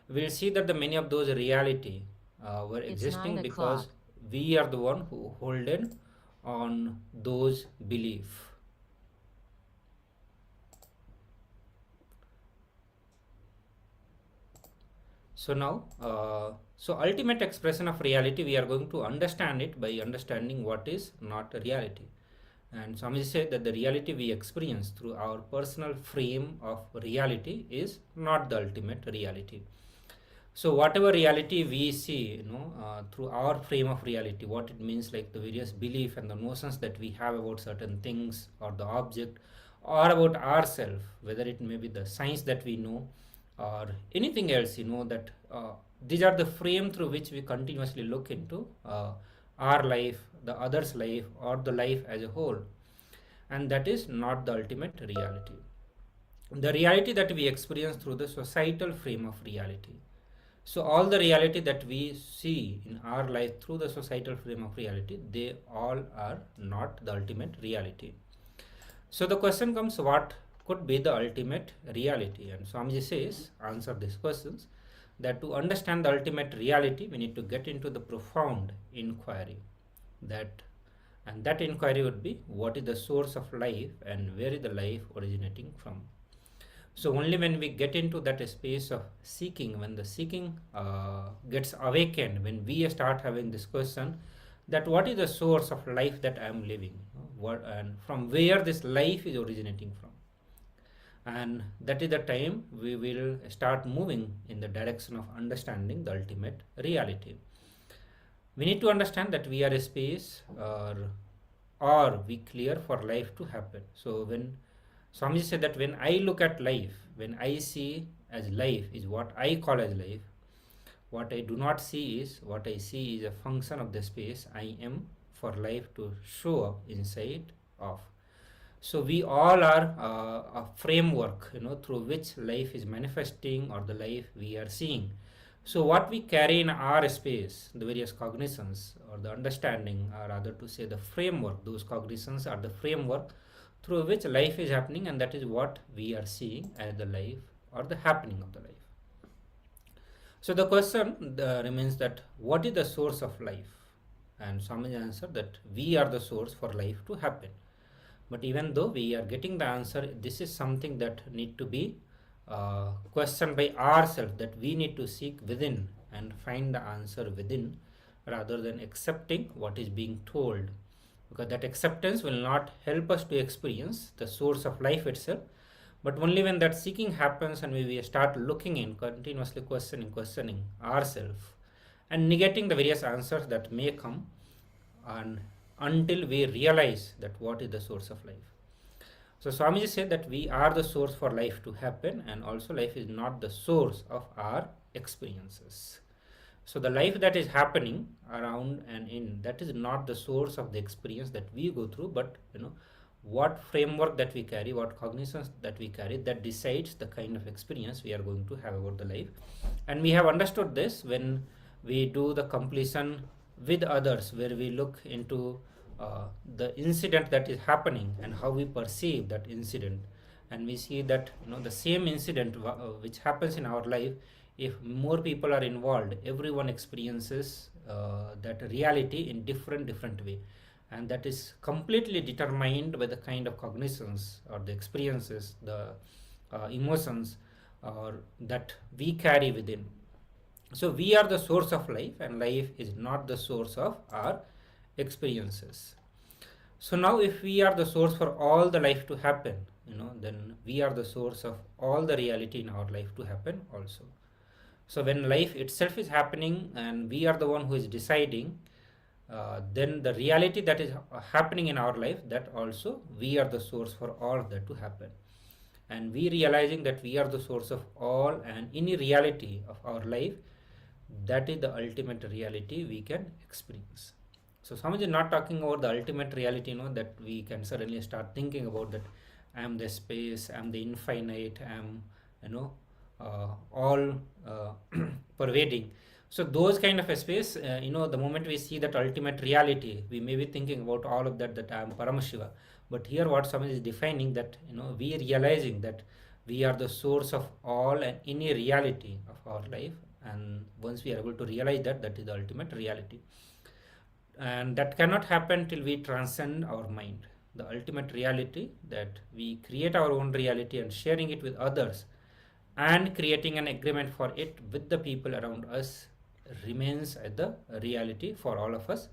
we'll see that the many of those reality were existing because we are the one who holding on those belief. So now, so ultimate expression of reality, we are going to understand it by understanding what is not a reality. And Swamiji said that the reality we experience through our personal frame of reality is not the ultimate reality. So whatever reality we see, through our frame of reality, what it means, like the various belief and the notions that we have about certain things or the object or about ourselves, whether it may be the science that we know or anything else, that these are the frame through which we continuously look into our life, the other's life, or the life as a whole. And that is not the ultimate reality. The reality that we experience through the societal frame of reality. So all the reality that we see in our life through the societal frame of reality, they all are not the ultimate reality. So the question comes, what could be the ultimate reality? And Swamiji says, answer these questions, that to understand the ultimate reality, we need to get into the profound inquiry. And that inquiry would be, what is the source of life and where is the life originating from? So only when we get into that space of seeking, when the seeking gets awakened, when we start having this question, that what is the source of life that I am living, and from where this life is originating from, and that is the time we will start moving in the direction of understanding the ultimate reality. We need to understand that we are a space, or we clear for life to happen. So when Swamiji said that when I look at life, when I see as life is what I call as life, what I do not see is, what I see is a function of the space I am for life to show up inside of. So we all are a framework, through which life is manifesting, or the life we are seeing. So what we carry in our space, the various cognitions or the understanding, or rather to say the framework, those cognitions are the framework through which life is happening, and that is what we are seeing as the life or the happening of the life. So the question remains that what is the source of life? And Swamiji answered that we are the source for life to happen. But even though we are getting the answer, this is something that need to be questioned by ourselves, that we need to seek within and find the answer within, rather than accepting what is being told, because that acceptance will not help us to experience the source of life itself. But only when that seeking happens and we start looking in, continuously questioning ourselves and negating the various answers that may come, and until we realize that what is the source of life. So Swamiji said that we are the source for life to happen, and also life is not the source of our experiences. So the life that is happening around and in, that is not the source of the experience that we go through, but what framework that we carry, what cognitions that we carry, that decides the kind of experience we are going to have about the life. And we have understood this when we do the completion with others, where we look into the incident that is happening and how we perceive that incident, and we see that the same incident which happens in our life, if more people are involved, everyone experiences that reality in different way, and that is completely determined by the kind of cognitions or the experiences, the emotions that we carry within. So we are the source of life, and life is not the source of our experiences. So now if we are the source for all the life to happen, then we are the source of all the reality in our life to happen also. So when life itself is happening and we are the one who is deciding, then the reality that is happening in our life, that also we are the source for all that to happen. And we realizing that we are the source of all and any reality of our life, that is the ultimate reality we can experience. So Swamiji is not talking about the ultimate reality, that we can suddenly start thinking about that I am the space, I am the infinite, I am all pervading. So those kind of a space, the moment we see that ultimate reality, we may be thinking about all of that I am Paramashiva. But here what Swamiji is defining, that we realizing that we are the source of all and any reality of our life, and once we are able to realize that, that is the ultimate reality. And that cannot happen till we transcend our mind. The ultimate reality, that we create our own reality and sharing it with others and creating an agreement for it with the people around us, remains as the reality for all of us.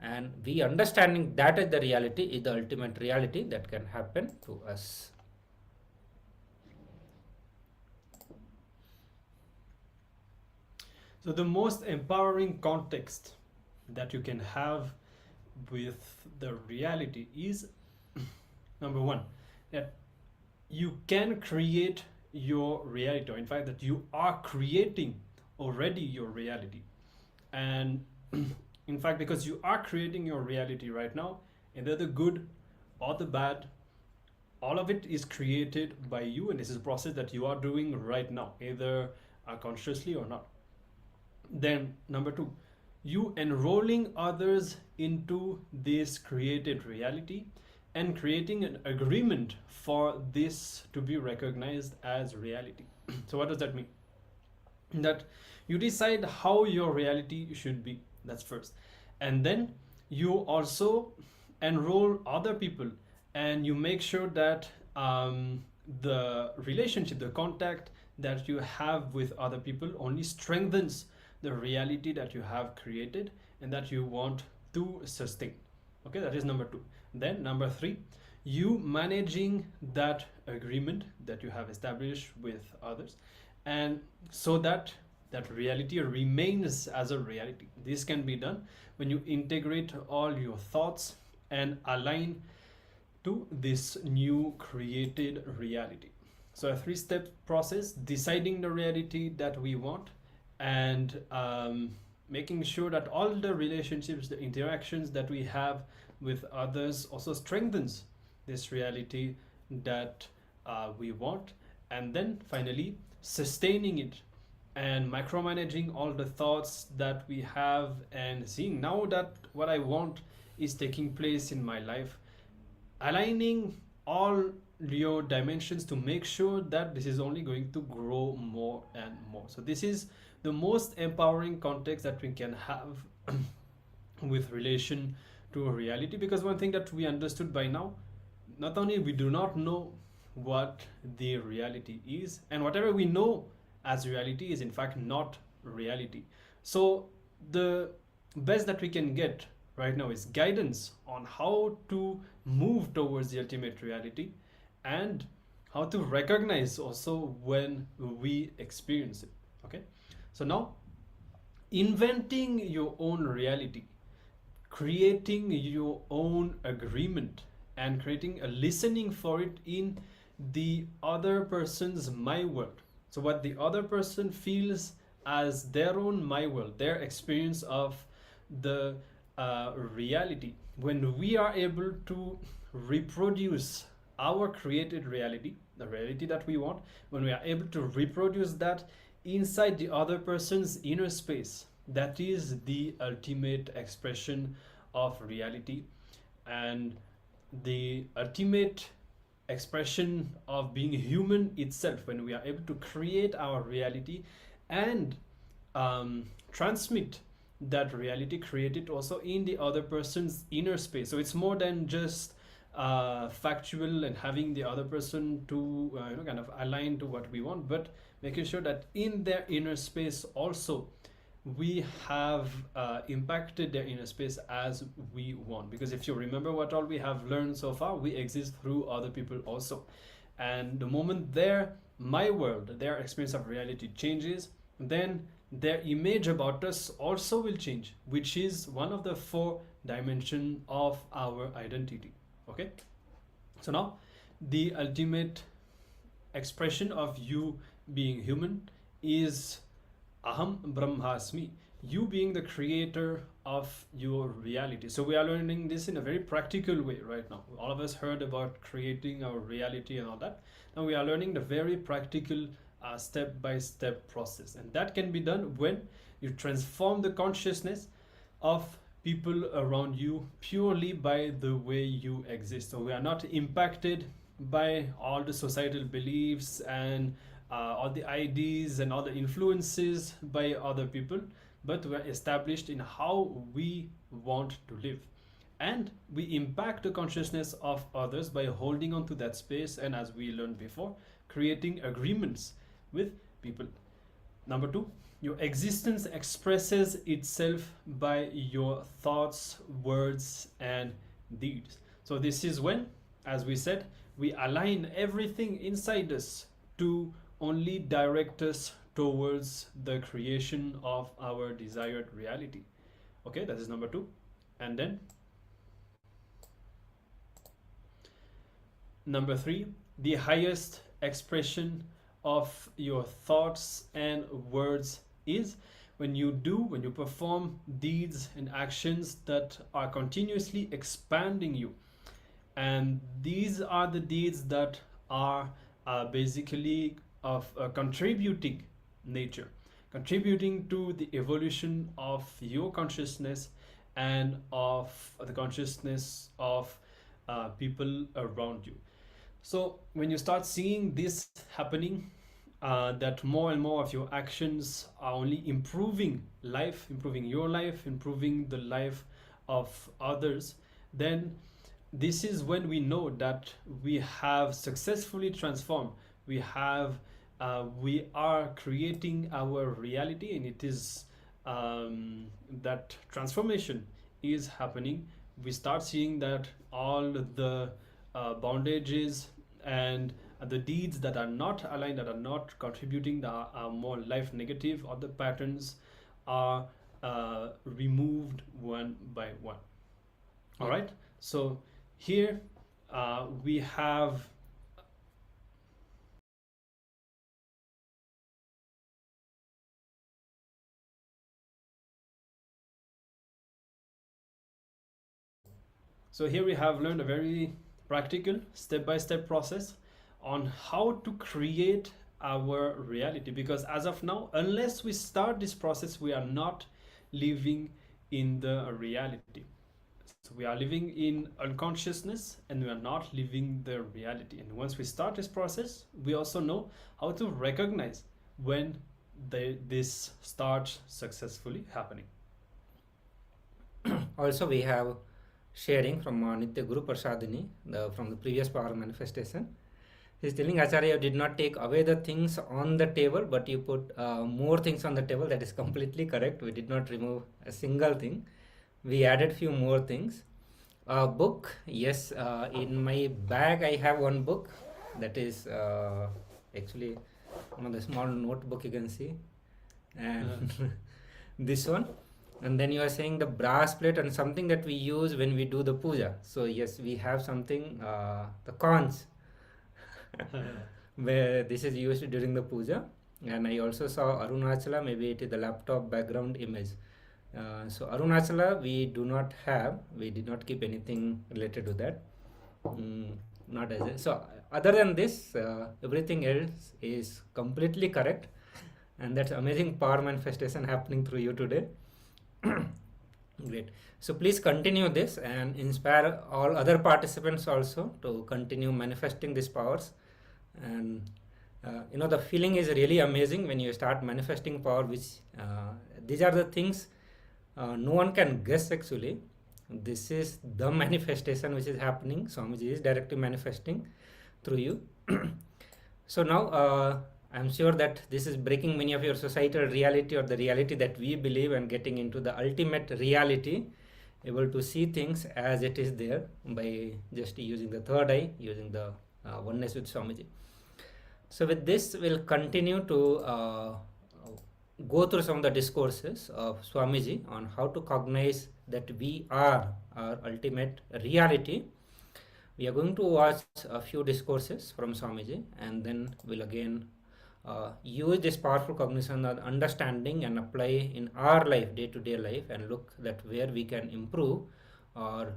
And we understanding that as the reality is the ultimate reality that can happen to us. So the most empowering context that you can have with the reality is number one, that you can create your reality, or in fact that you are creating already your reality. And in fact, because you are creating your reality right now, either the good or the bad, all of it is created by you, and this is a process that you are doing right now, either consciously or not. Then number two, you enrolling others into this created reality and creating an agreement for this to be recognized as reality. So what does that mean? That you decide how your reality should be, that's first, and then you also enroll other people, and you make sure that the relationship, the contact that you have with other people only strengthens the reality that you have created and that you want to sustain. Okay, that is number two. Then number three, you managing that agreement that you have established with others, and so that that reality remains as a reality. This can be done when you integrate all your thoughts and align to this new created reality. So a three-step process: deciding the reality that we want, and making sure that all the relationships, the interactions that we have with others also strengthens this reality that we want, and then finally sustaining it and micromanaging all the thoughts that we have, and seeing now that what I want is taking place in my life, aligning all your dimensions to make sure that this is only going to grow more and more. So this is the most empowering context that we can have with relation to a reality, because one thing that we understood by now, not only we do not know what the reality is, and whatever we know as reality is in fact not reality. So the best that we can get right now is guidance on how to move towards the ultimate reality, and how to recognize also when we experience it. Okay, so now inventing your own reality, creating your own agreement, and creating a listening for it in the other person's my world. So what the other person feels as their own my world, their experience of the reality. When we are able to reproduce our created reality, the reality that we want, when we are able to reproduce that inside the other person's inner space, that is the ultimate expression of reality, and the ultimate expression of being human itself, when we are able to create our reality and transmit that reality created also in the other person's inner space. So it's more than just factual and having the other person to kind of align to what we want, but making sure that in their inner space also we have impacted their inner space as we want. Because if you remember what all we have learned so far, we exist through other people also, and the moment their my world, their experience of reality changes, then their image about us also will change, which is one of the 4 dimensions of our identity. Okay, so now the ultimate expression of you being human is Aham Brahmasmi, you being the creator of your reality. So we are learning this in a very practical way right now. All of us heard about creating our reality and all that. Now we are learning the very practical step-by-step process, and that can be done when you transform the consciousness of people around you purely by the way you exist. So we are not impacted by all the societal beliefs and all the ideas and all the influences by other people, but we are established in how we want to live, and we impact the consciousness of others by holding on to that space, and as we learned before, creating agreements with people. Number 2, your existence expresses itself by your thoughts, words, and deeds. So this is when, as we said, we align everything inside us to only direct us towards the creation of our desired reality. Okay, that is number 2. And then number 3, the highest expression of your thoughts and words is when you perform deeds and actions that are continuously expanding you. And these are the deeds that are basically of a contributing nature, contributing to the evolution of your consciousness and of the consciousness of people around you. So when you start seeing this happening, that more and more of your actions are only improving life, improving your life, improving the life of others, then this is when we know that we have successfully transformed. We are creating our reality, and it is that transformation is happening. We start seeing that all the bondages and the deeds that are not aligned, that are not contributing, that are more life negative, or the patterns are removed one by one. All right. So here we have learned a very practical step-by-step process on how to create our reality, because as of now, unless we start this process, we are not living in the reality. So we are living in unconsciousness and we are not living the reality. And once we start this process, we also know how to recognize when this starts successfully happening. Also, we have sharing from Nitya Guru Prasadini from the previous power manifestation. He's telling Acharya, you did not take away the things on the table, but you put more things on the table. That is completely correct. We did not remove a single thing. We added few more things. Book, yes, in my bag I have one book that is actually one of the small notebook you can see, and this one. And then you are saying the brass plate and something that we use when we do the puja. So yes, we have something, the cons, where this is used during the puja. And I also saw Arunachala, maybe it is the laptop background image. So Arunachala we do not have, we did not keep anything related to that. Not as a, so other than this, everything else is completely correct, and that's amazing power manifestation happening through you today. Great. So please continue this and inspire all other participants also to continue manifesting these powers. And the feeling is really amazing when you start manifesting power, which these are the things no one can guess actually. This is the manifestation which is happening. Swamiji is directly manifesting through you. So now I'm sure that this is breaking many of your societal reality, or the reality that we believe, and getting into the ultimate reality, able to see things as it is there by just using the third eye, using the oneness with Swamiji. So with this, we'll continue to go through some of the discourses of Swamiji on how to cognize that we are our ultimate reality. We are going to watch a few discourses from Swamiji, and then we'll again use this powerful cognition and understanding and apply in our life, day-to-day life, and look that where we can improve, or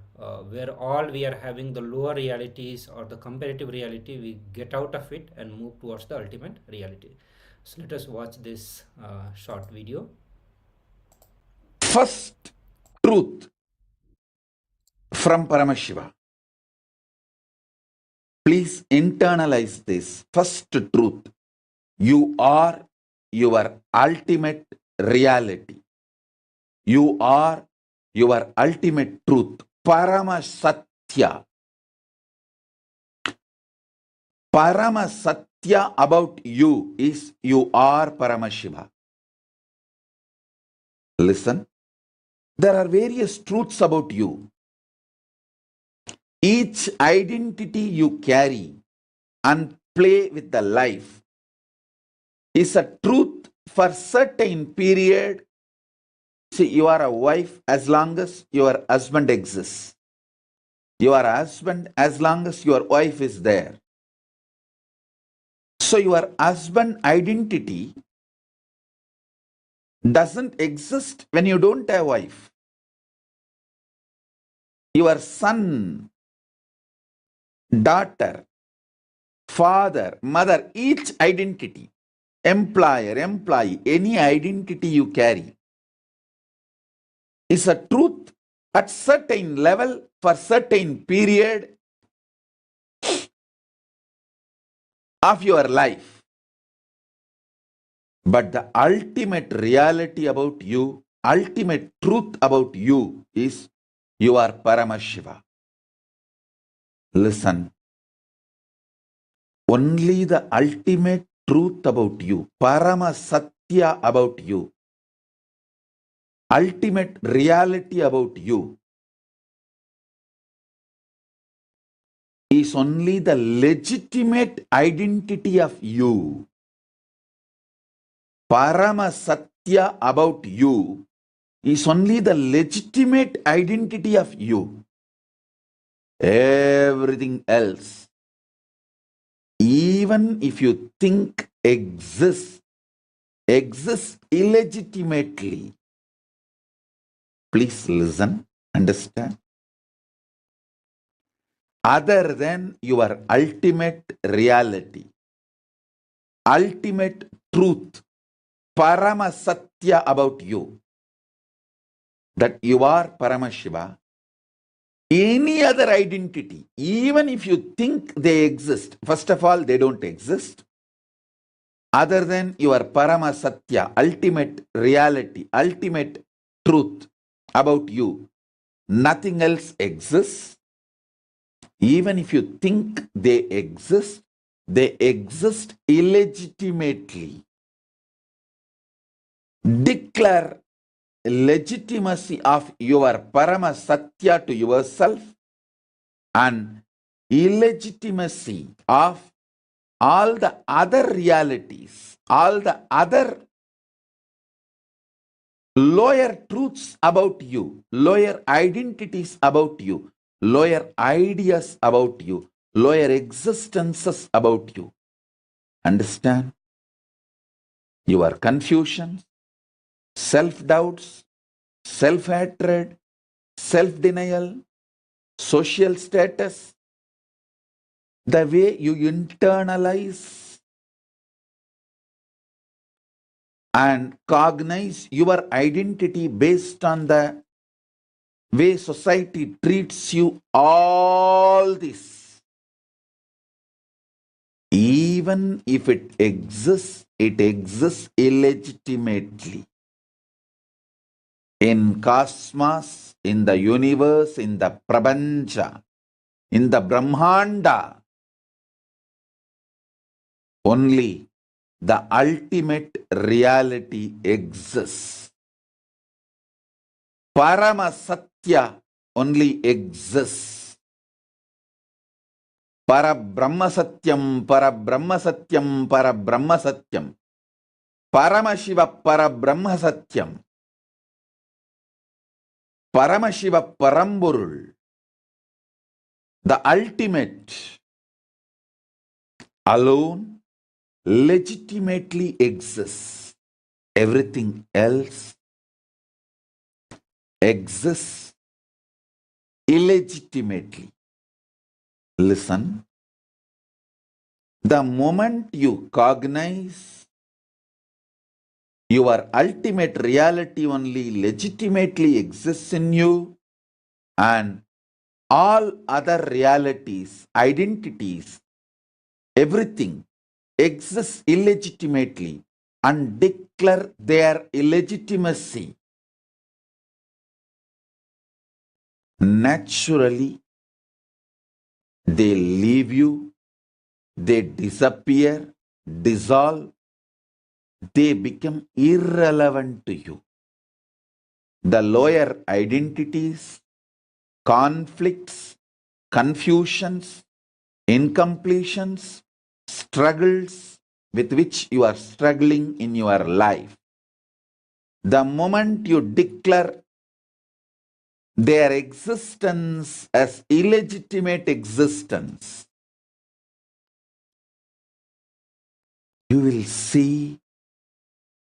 where all we are having the lower realities or the comparative reality, we get out of it and move towards the ultimate reality. So let us watch this short video. First truth from Paramashiva. Please internalize this. First truth. You are your ultimate reality. You are your ultimate truth. Paramasatya. Paramasatya about you is you are Paramashiva. Listen. There are various truths about you. Each identity you carry and play with the life is a truth for certain period. See, you are a wife as long as your husband exists. You are a husband as long as your wife is there. So your husband identity doesn't exist when you don't have wife. Your son, daughter, father, mother, each identity, employer, employee, any identity you carry is a truth at certain level for certain period of your life. But the ultimate reality about you, ultimate truth about you is you are Paramashiva. Listen, only the ultimate truth about you, Paramasatya about you, ultimate reality about you is only the legitimate identity of you. Paramasatya about you is only the legitimate identity of you. Everything else, even if you think exists illegitimately. Please listen, understand. Other than your ultimate reality, ultimate truth, Paramasatya about you, that you are Paramashiva, any other identity, even if you think they exist, first of all, they don't exist. Other than your Paramasatya, ultimate reality, ultimate truth about you, nothing else exists. Even if you think they exist illegitimately. Declare legitimacy of your Paramasatya to yourself and illegitimacy of all the other realities, all the other lower truths about you, lower identities about you, lower ideas about you, lower existences about you. Understand? Your confusions, self-doubts, self-hatred, self-denial, social status, the way you internalize and cognize your identity based on the way society treats you, all this, even if it exists illegitimately. In cosmos, in the universe, in the prapancha, in the Brahmanda, only the ultimate reality exists. Paramasatya only exists. Parabrahmasatyam, Parabrahmasatyam, Parabrahmasatyam. Paramashiva, Parabrahmasatyam. Paramashiva, Paramburul. The ultimate alone legitimately exists. Everything else exists illegitimately. Listen, the moment you cognize your ultimate reality only legitimately exists in you and all other realities, identities, everything exists illegitimately and declare their illegitimacy, naturally they leave you, they disappear, dissolve, they become irrelevant to you. The lower identities, conflicts, confusions, incompletions, struggles with which you are struggling in your life, the moment you declare their existence as illegitimate existence, you will see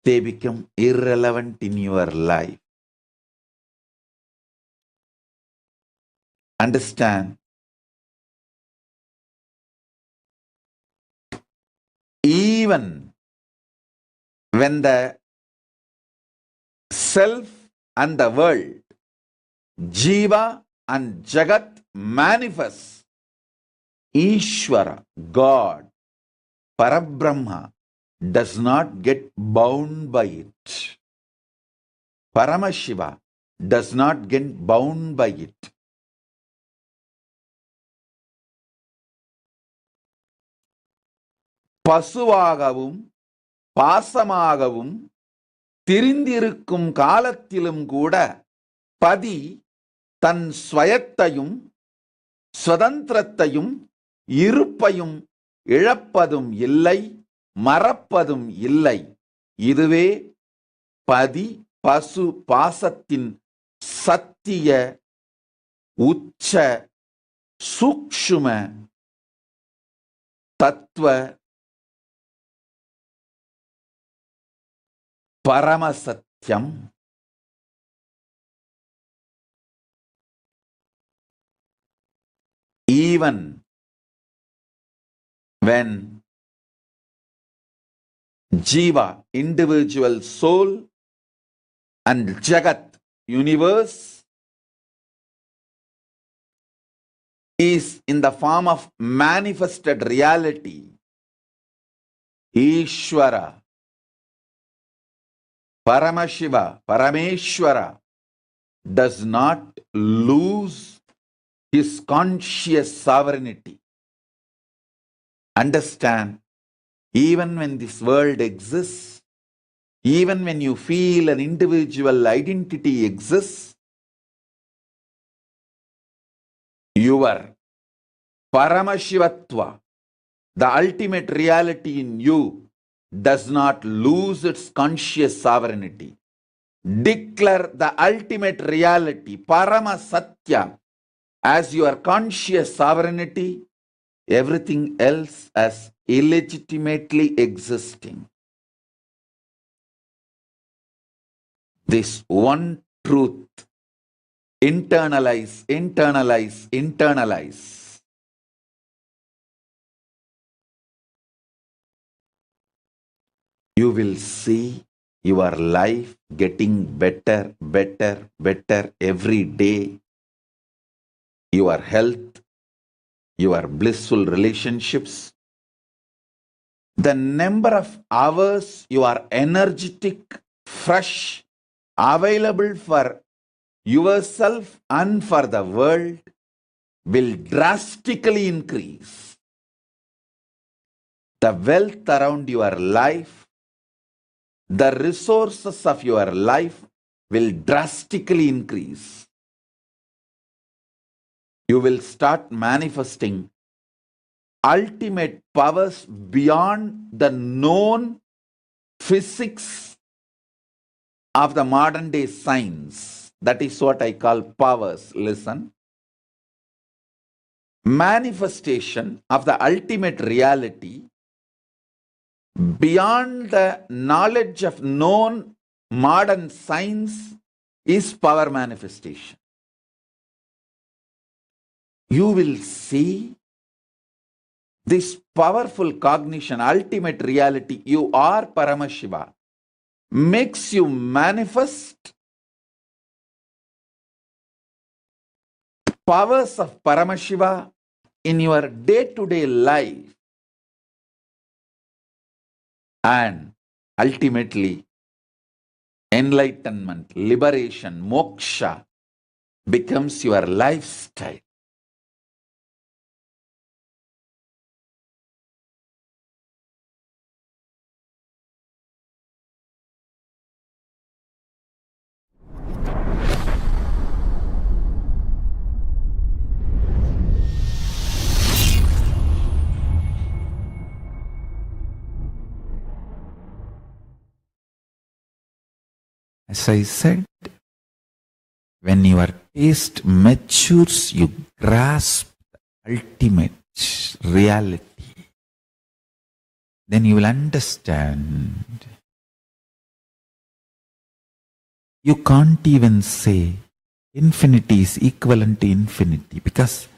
they become irrelevant in your life. Understand? Even when the self and the world, Jiva and Jagat manifest, Ishvara, God, Parabrahma, does not get bound by it. Paramashiva does not get bound by it. பசுவாகவும் பாசமாகவும் திரிந்திருக்கும் காலத்திலும் கூட பதி தன் ஸ்வயத்தையும் சுதந்திரத்தையும் இருப்பையும் இழப்பதும் இல்லை, மறப்பதும் இல்லை. இதுவே பதி பசு பாசத்தின் சத்திய உச்ச சூக்ஷ்ம தத்துவ பரமசத்தியம். Even when Jiva, individual soul, and Jagat, universe, is in the form of manifested reality, Ishvara, Paramashiva, Parameshwara, does not lose his conscious sovereignty. Understand, even when this world exists, even when you feel an individual identity exists, your Paramashivatva, the ultimate reality in you, does not lose its conscious sovereignty. Declare the ultimate reality, Paramasatya, as your conscious sovereignty, everything else as illegitimately existing. This one truth, internalize, internalize, internalize. You will see your life getting better, better, better every day. Your health, your blissful relationships, the number of hours you are energetic, fresh, available for yourself and for the world will drastically increase. The wealth around your life, the resources of your life will drastically increase. You will start manifesting ultimate powers beyond the known physics of the modern day science. That is what I call powers. Listen. Manifestation of the ultimate reality beyond the knowledge of known modern science is power manifestation. You will see this powerful cognition, ultimate reality, you are Paramashiva, makes you manifest powers of Paramashiva in your day-to-day life. And ultimately, enlightenment, liberation, moksha becomes your lifestyle. As I said, when your taste matures, you grasp the ultimate reality. then you will understand. You can't even say infinity is equivalent to infinity, because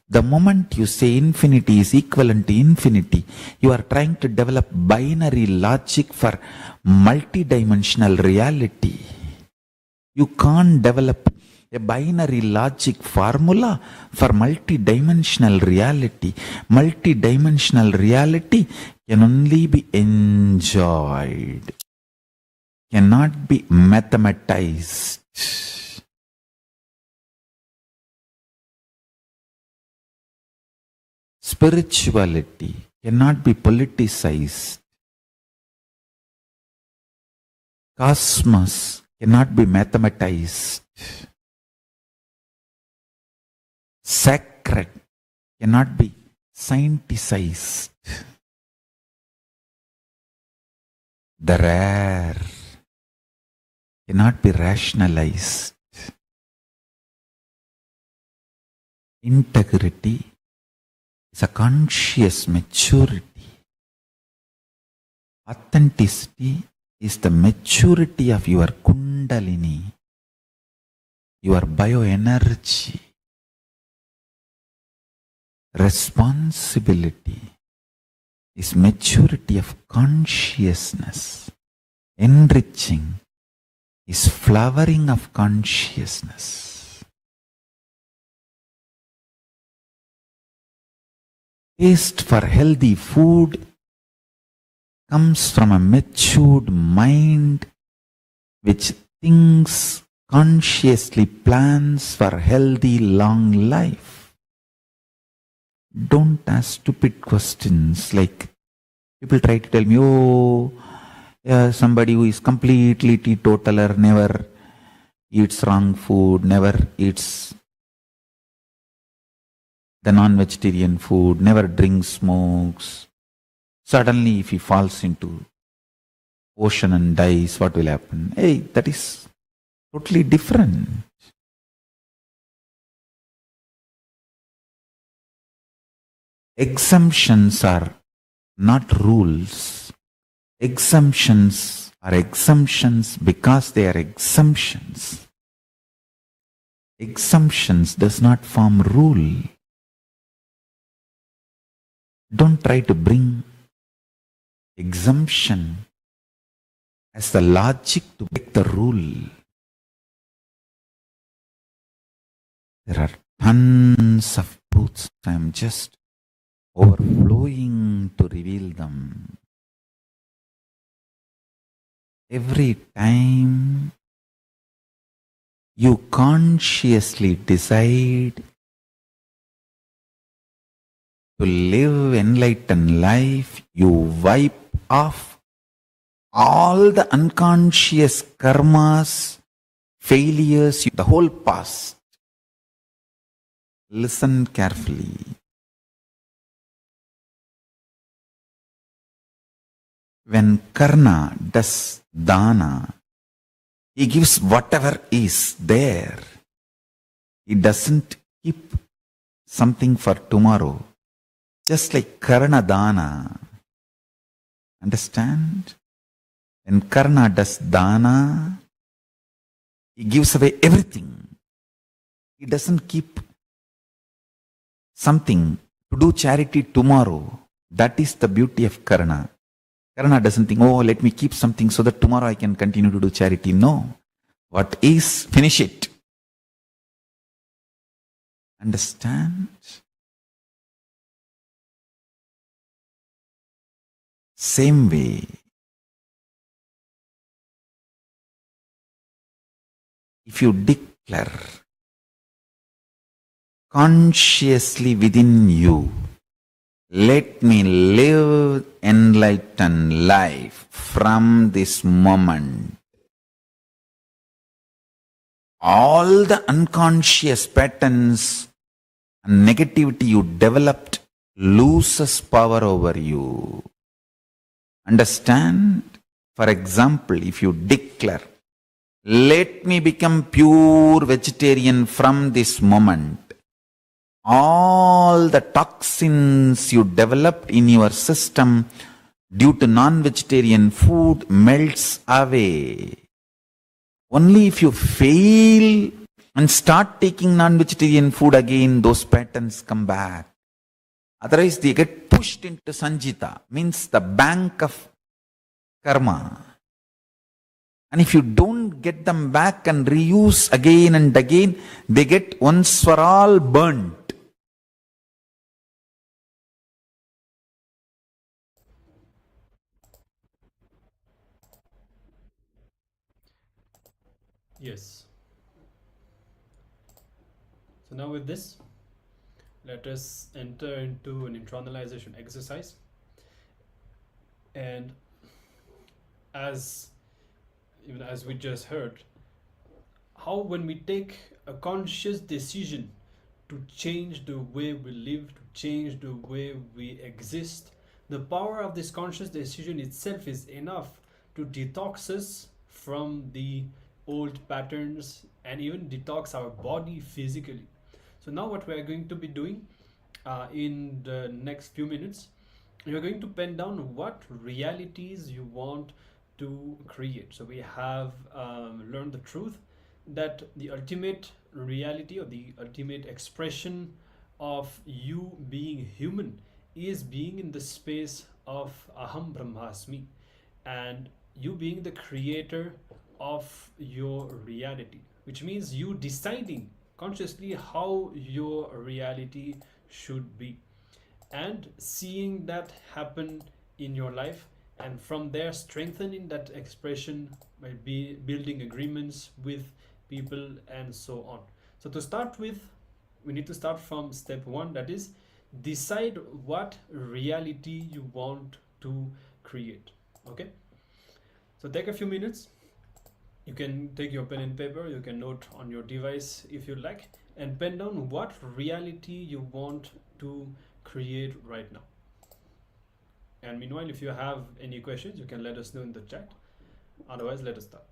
the moment you say infinity is equivalent to infinity, you are trying to develop binary logic for multidimensional reality. You can't develop a binary logic formula for multidimensional reality. Multidimensional reality can only be enjoyed, cannot be mathematized. Spirituality cannot be politicized. Cosmos cannot be mathematized. Sacred cannot be scienticized. The rare cannot be rationalized. Integrity is a conscious maturity. Authenticity is the maturity of your kundalini, your bioenergy. Responsibility is maturity of consciousness. Enriching is flowering of consciousness. Taste for healthy food comes from a matured mind which thinks consciously, plans for healthy long life. Don't ask stupid questions like people try to tell me, oh, somebody who is completely teetotaler never eats wrong food, never eats the non-vegetarian food, never drinks, smokes. Suddenly if he falls into ocean and dies, what will happen? Hey, that is totally different. Exemptions are not rules. Exemptions are exemptions because they are exemptions. Exemptions does not form rule. Don't try to bring exemption as the logic to break the rule. There are tons of truths. I am just overflowing to reveal them. Every time you consciously decide to live enlightened life, you wipe off all the unconscious karmas, failures, the whole past. Listen carefully. When Karna does dana, he gives whatever is there. He doesn't keep something for tomorrow. Just like Karna dana. Understand? When Karna does dana, he gives away everything. He doesn't keep something to do charity tomorrow. That is the beauty of Karna. Karna doesn't think, oh, let me keep something so that tomorrow I can continue to do charity. No. What is, finish it. Understand? Same way, if you declare consciously within you, let me live enlightened life from this moment. All the unconscious patterns and negativity you developed loses power over you. Understand? For example, if you declare, let me become pure vegetarian from this moment, all the toxins you developed in your system due to non-vegetarian food melts away. Only if you fail and start taking non-vegetarian food again, those patterns come back. Otherwise, they get pushed into Sanjita, means the bank of karma. And if you don't get them back and reuse again and again, they get once for all burnt. Yes. So now with this, let us enter into an internalization exercise. And as we just heard, how when we take a conscious decision to change the way we live, to change the way we exist, the power of this conscious decision itself is enough to detox us from the old patterns and even detox our body physically. So now what we are going to be doing in the next few minutes, you're going to pen down what realities you want to create. So we have learned the truth that the ultimate reality or the ultimate expression of you being human is being in the space of Aham Brahmasmi, and you being the creator of your reality, which means you deciding consciously how your reality should be and seeing that happen in your life, and from there strengthening that expression by building agreements with people and so on. So to start with, we need to start from step one, that is decide what reality you want to create. Okay, so take a few minutes. You can take your pen and paper, you can note on your device if you like, and pen down what reality you want to create right now. And meanwhile, if you have any questions, you can let us know in the chat. Otherwise, let us start.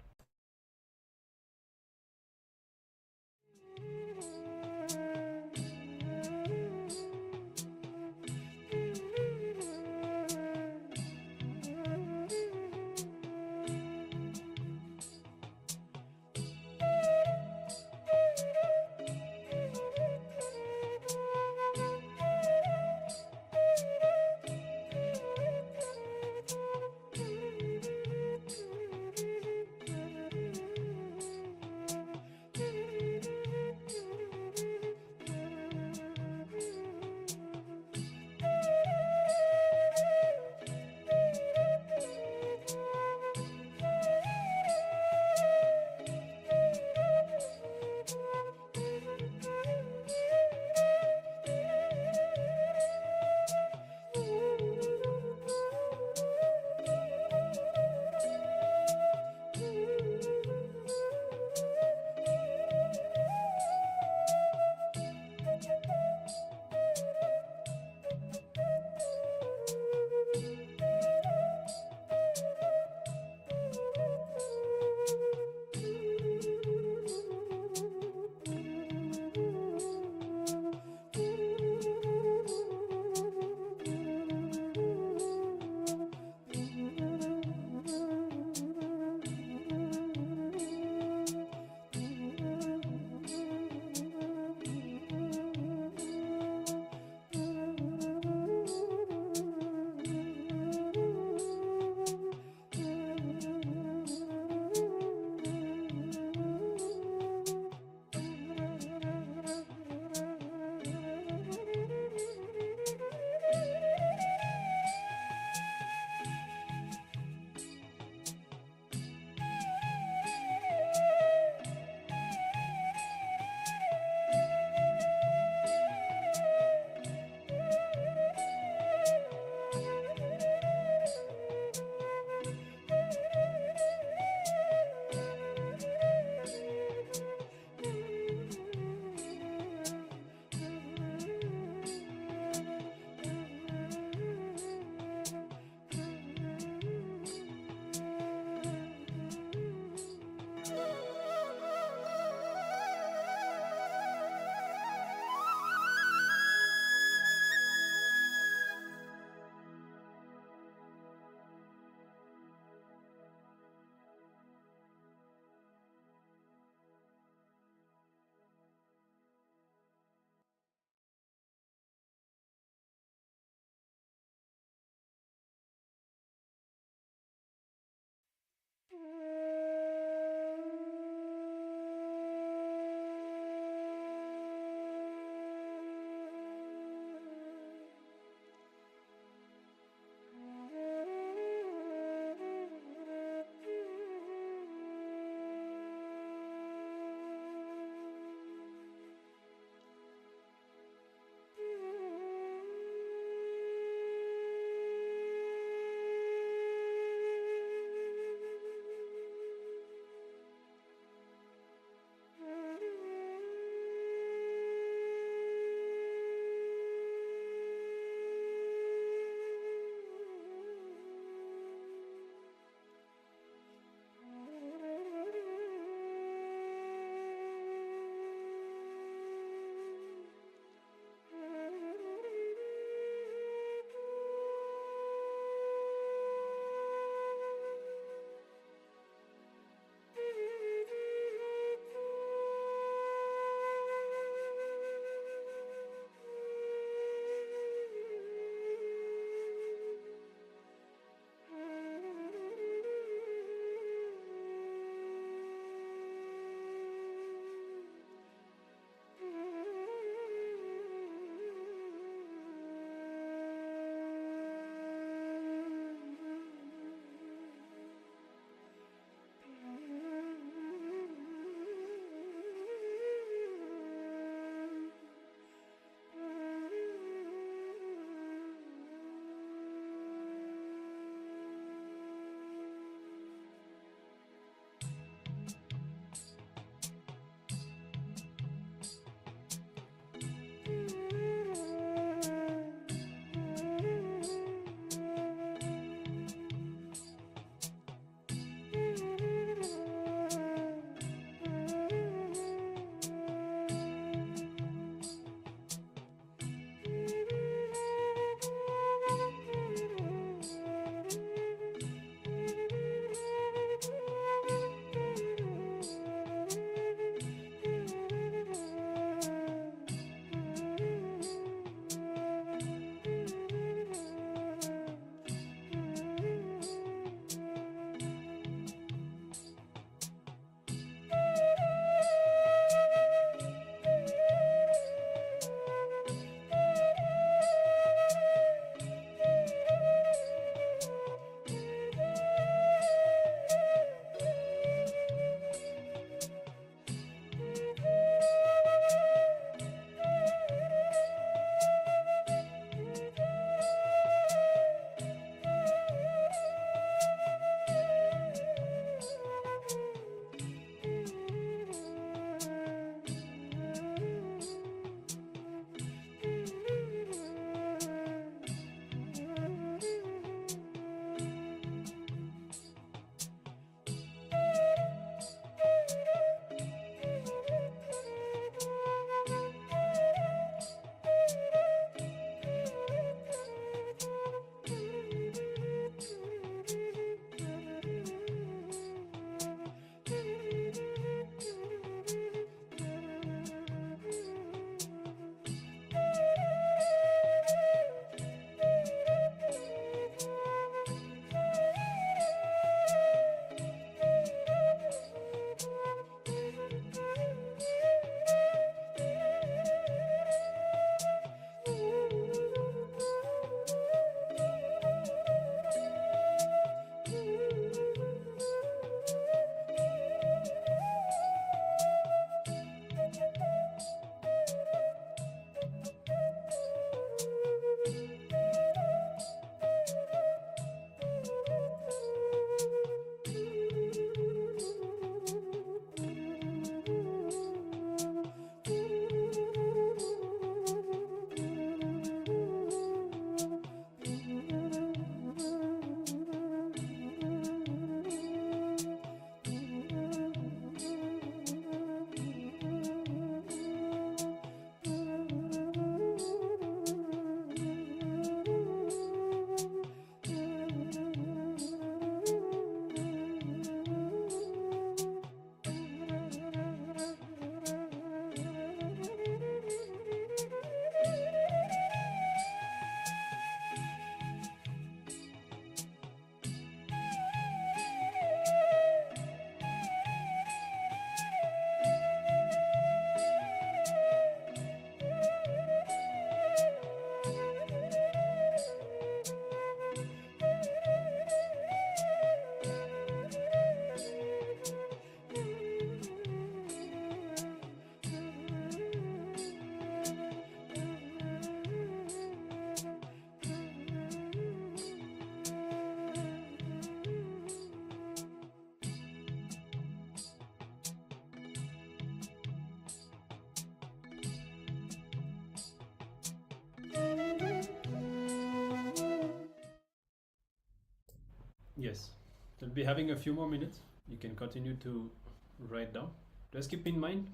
Yes. We'll be having a few more minutes. You can continue to write down. Just keep in mind,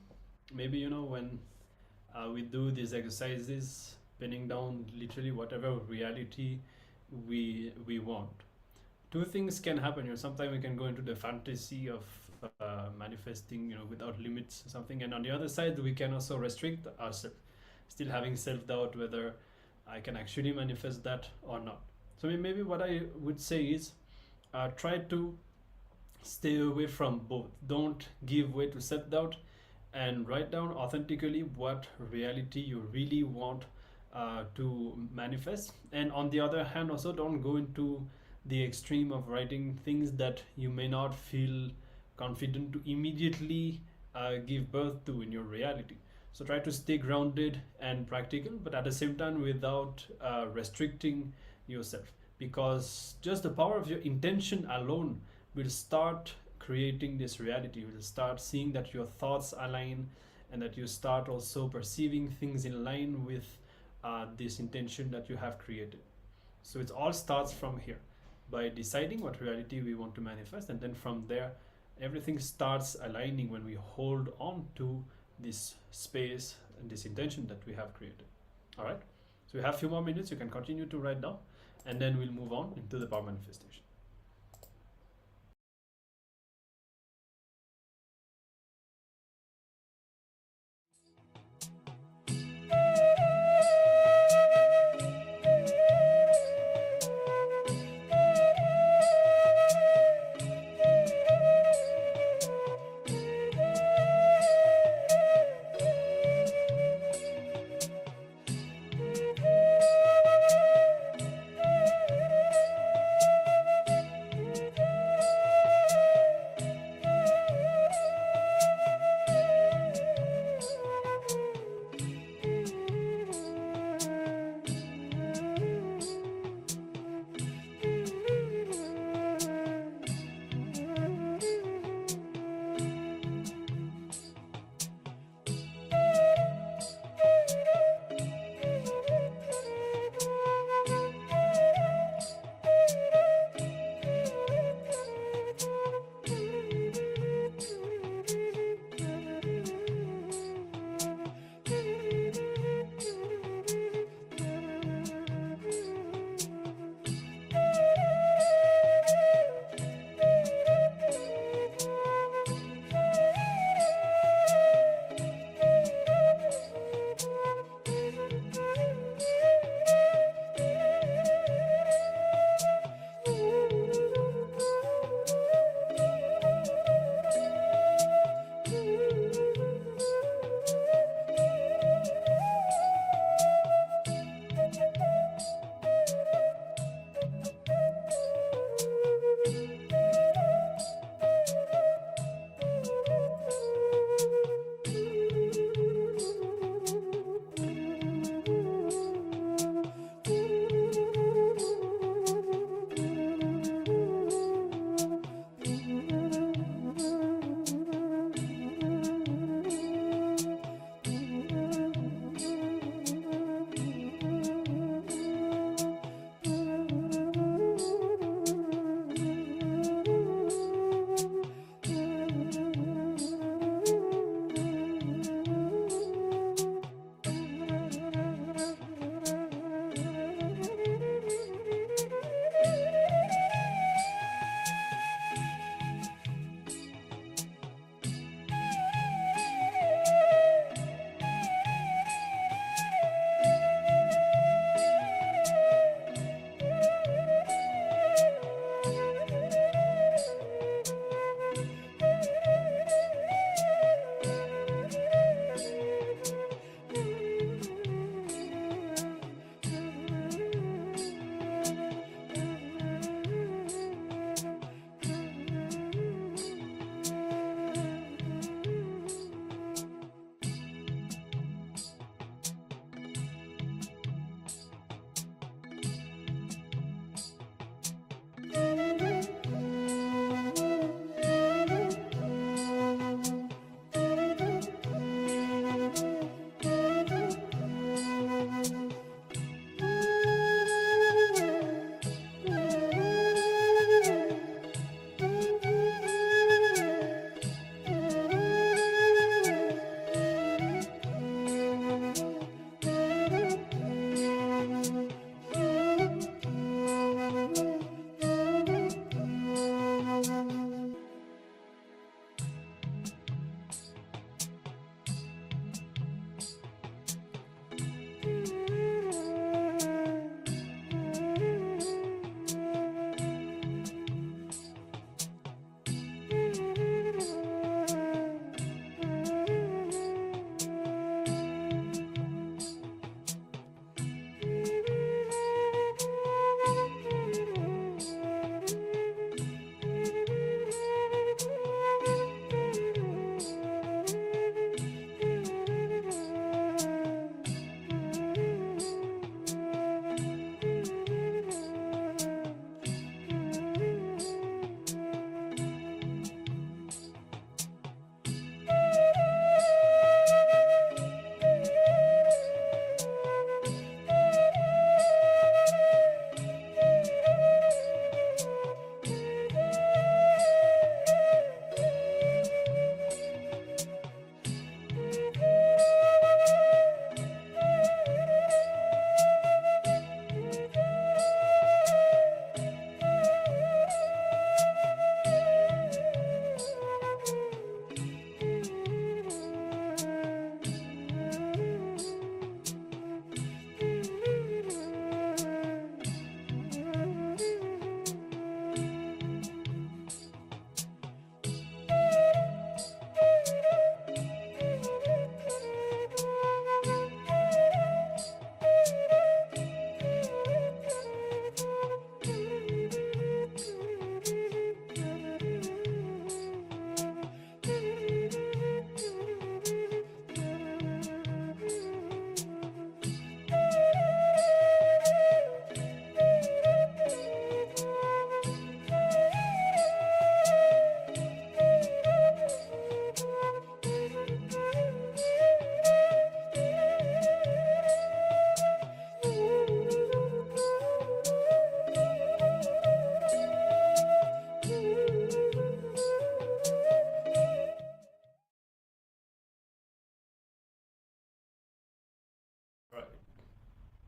maybe when we do these exercises, pinning down literally whatever reality we want. Two things can happen. Sometimes we can go into the fantasy of manifesting, without limits or something, and on the other side, we can also restrict ourselves, still having self-doubt whether I can actually manifest that or not. So maybe what I would say is, try to stay away from both. Don't give way to self-doubt, and write down authentically what reality you really want to manifest. And on the other hand, also don't go into the extreme of writing things that you may not feel confident to immediately give birth to in your reality. So try to stay grounded and practical, but at the same time without restricting yourself, because just the power of your intention alone will start creating this reality. You will start seeing that your thoughts align, and that you start also perceiving things in line with this intention that you have created. So it all starts from here, by deciding what reality we want to manifest, and then from there everything starts aligning when we hold on to this space and this intention that we have created. All right, so we have a few more minutes. You can continue to write down, and then we'll move on into the power manifestation.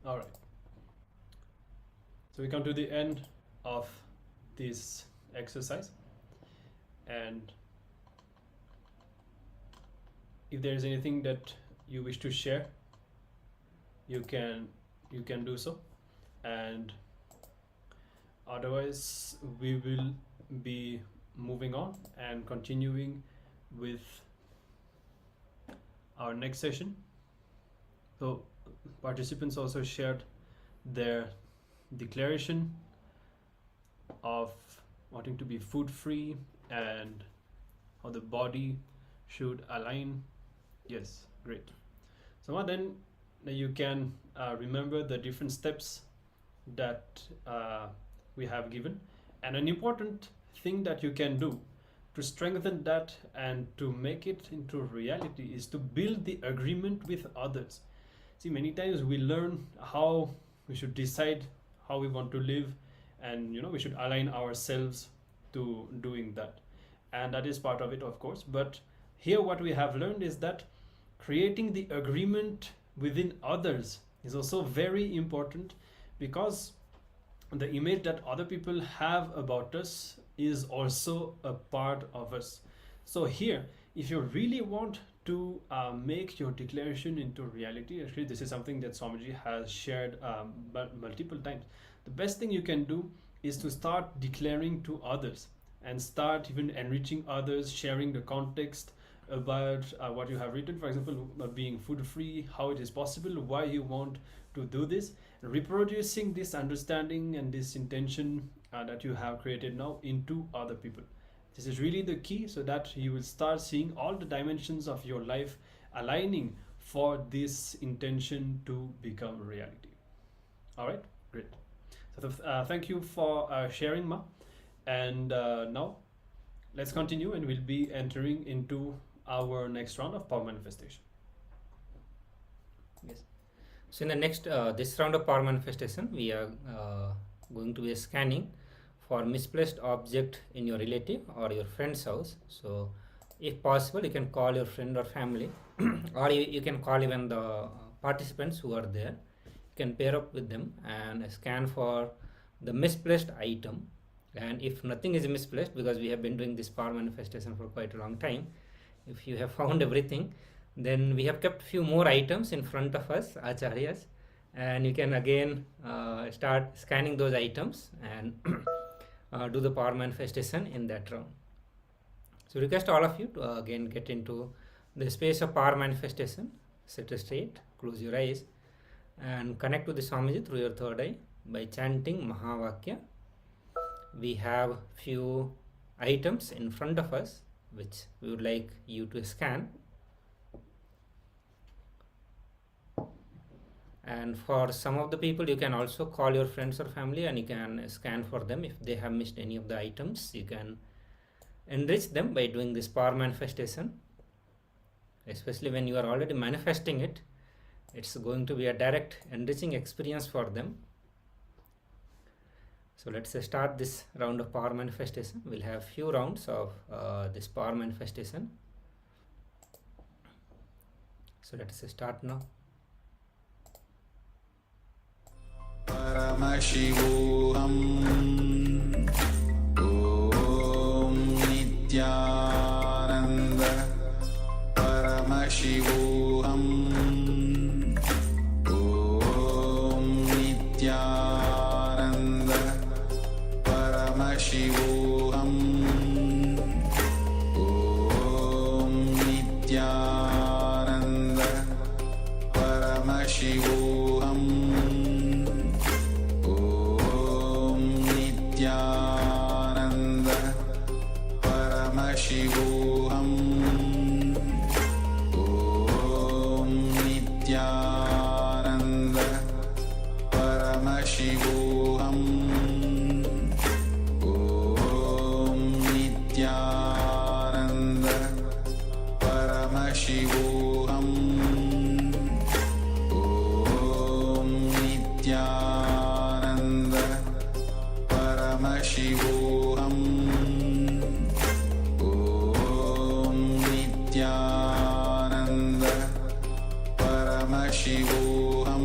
All right. So we come to the end of this exercise, and if there is anything that you wish to share, you can do so, and otherwise we will be moving on and continuing with our next session. So participants also shared their declaration of wanting to be food free and how the body should align. Yes, great. So then you can remember the different steps that we have given, and an important thing that you can do to strengthen that and to make it into reality is to build the agreement with others. See, many times we learn how we should decide how we want to live, and we should align ourselves to doing that, and that is part of it, of course. But here what we have learned is that creating the agreement within others is also very important, because the image that other people have about us is also a part of us. So here, if you really want to make your declaration into reality, actually this is something that Swamiji has shared multiple times, the best thing you can do is to start declaring to others and start even enriching others, sharing the context about what you have written, for example, being food free, how it is possible, why you want to do this, reproducing this understanding and this intention that you have created now into other people. This is really the key, so that you will start seeing all the dimensions of your life aligning for this intention to become reality. All right, great. So thank you for sharing, Ma. And now let's continue, and we'll be entering into our next round of power manifestation. Yes. So in the next this round of power manifestation, we are going to be scanning for misplaced object in your relative or your friend's house. So if possible, you can call your friend or family or you can call even the participants who are there. You can pair up with them and scan for the misplaced item. And if nothing is misplaced, because we have been doing this power manifestation for quite a long time, if you have found everything, then we have kept few more items in front of us, acharyas, and you can again start scanning those items and do the power manifestation in that round. So request all of you to again get into the space of power manifestation. Sit straight, close your eyes, and connect to the Swamiji through your third eye by chanting Mahavakya. We have few items in front of us which we would like you to scan. And for some of the people, you can also call your friends or family and you can scan for them. If they have missed any of the items, you can enrich them by doing this power manifestation. Especially when you are already manifesting it, it's going to be a direct enriching experience for them. So let's start this round of power manifestation. We'll have few rounds of this power manifestation. So let's start now. Paramashivoham Om Nityananda Paramashivoham Om Nityananda Paramashivoham Om Nityananda Paramashivoham Paramashivoham Om Nityananda Paramashivoham Om Nityananda Paramashivoham Om Nityananda Paramashivoham Nityananda Paramashivoham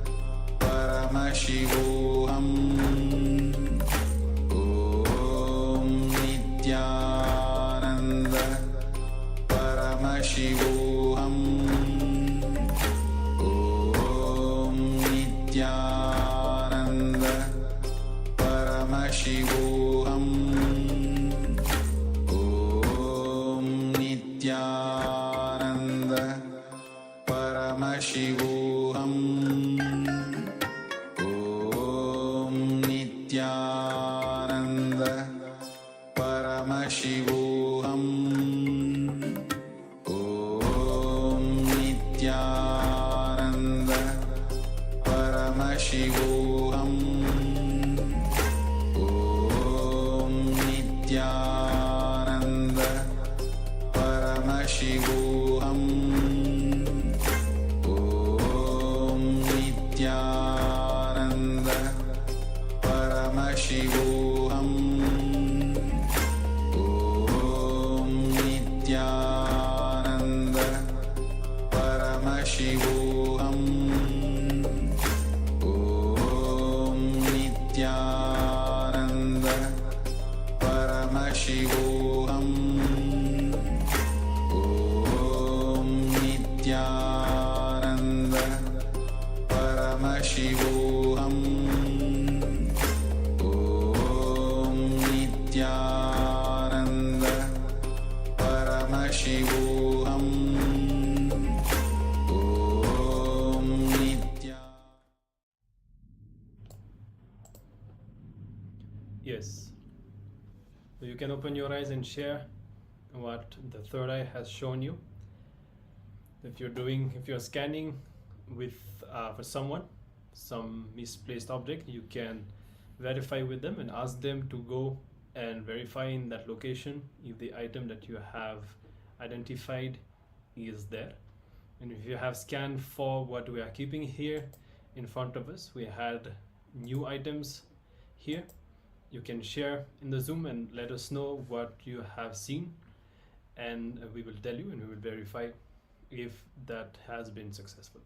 Paramashivoham Om Nityananda Paramashivoham Om Nityananda Paramashivoham Om Nityananda Paramashivoham Om Nityananda Paramashivoham Om Nityananda Paramashivoham Om Nityananda Paramashivoham Om Nityananda Paramashivoham Om Nityananda Paramashivoham Om Nityananda Paramashivoham Om Nityananda Paramashivoham Om Nityananda Paramashivoham Om Nitya. Yes. So you can open your eyes and share what the third eye has shown you. If you're scanning with for someone, some misplaced object, you can verify with them and ask them to go and verify in that location if the item that you have identified is there. And if you have scanned for what we are keeping here in front of us, we had new items here. You can share in the Zoom and let us know what you have seen, and we will tell you and we will verify if that has been successful.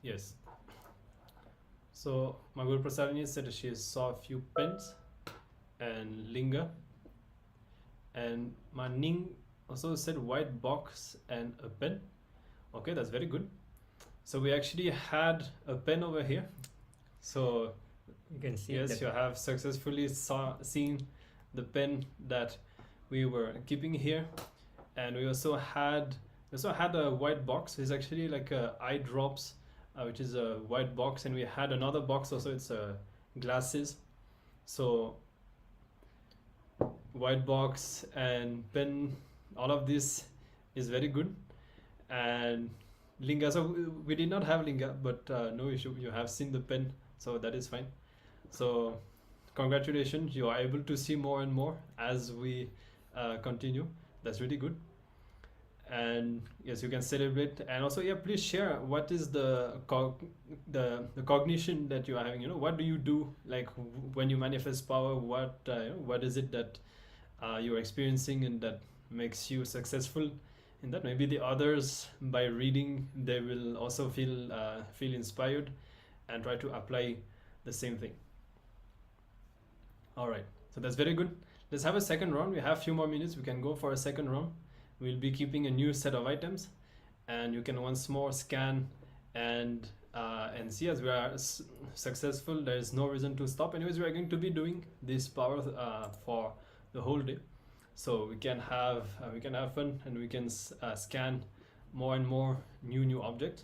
Yes. So my Guru Prasadini said she saw a few pens and linga, and my Ning also said white box and a pen. Okay, that's very good. So we actually had a pen over here. So You can see yes, that you have successfully seen the pen that we were keeping here, and we also had a white box. It's actually like a eye drops, which is a white box, and we had another box also. It's glasses. So white box and pen, all of this is very good. And linga, so we did not have linga, but no issue, you have seen the pen, so that is fine. So congratulations, you are able to see more and more as we continue. That's really good. And yes, you can celebrate, and also yeah, please share what is the cognition that you are having. What do you do, like when you manifest power? What is it that you're experiencing and that makes you successful in that? Maybe the others, by reading, they will also feel inspired and try to apply the same thing. All right, so that's very good. Let's have a second round. We have a few more minutes. We can go for a second round. We'll be keeping a new set of items, and you can once more scan and see as we are successful. There is no reason to stop. Anyways, we are going to be doing this power for the whole day, so we can have fun, and we can scan more and more new objects.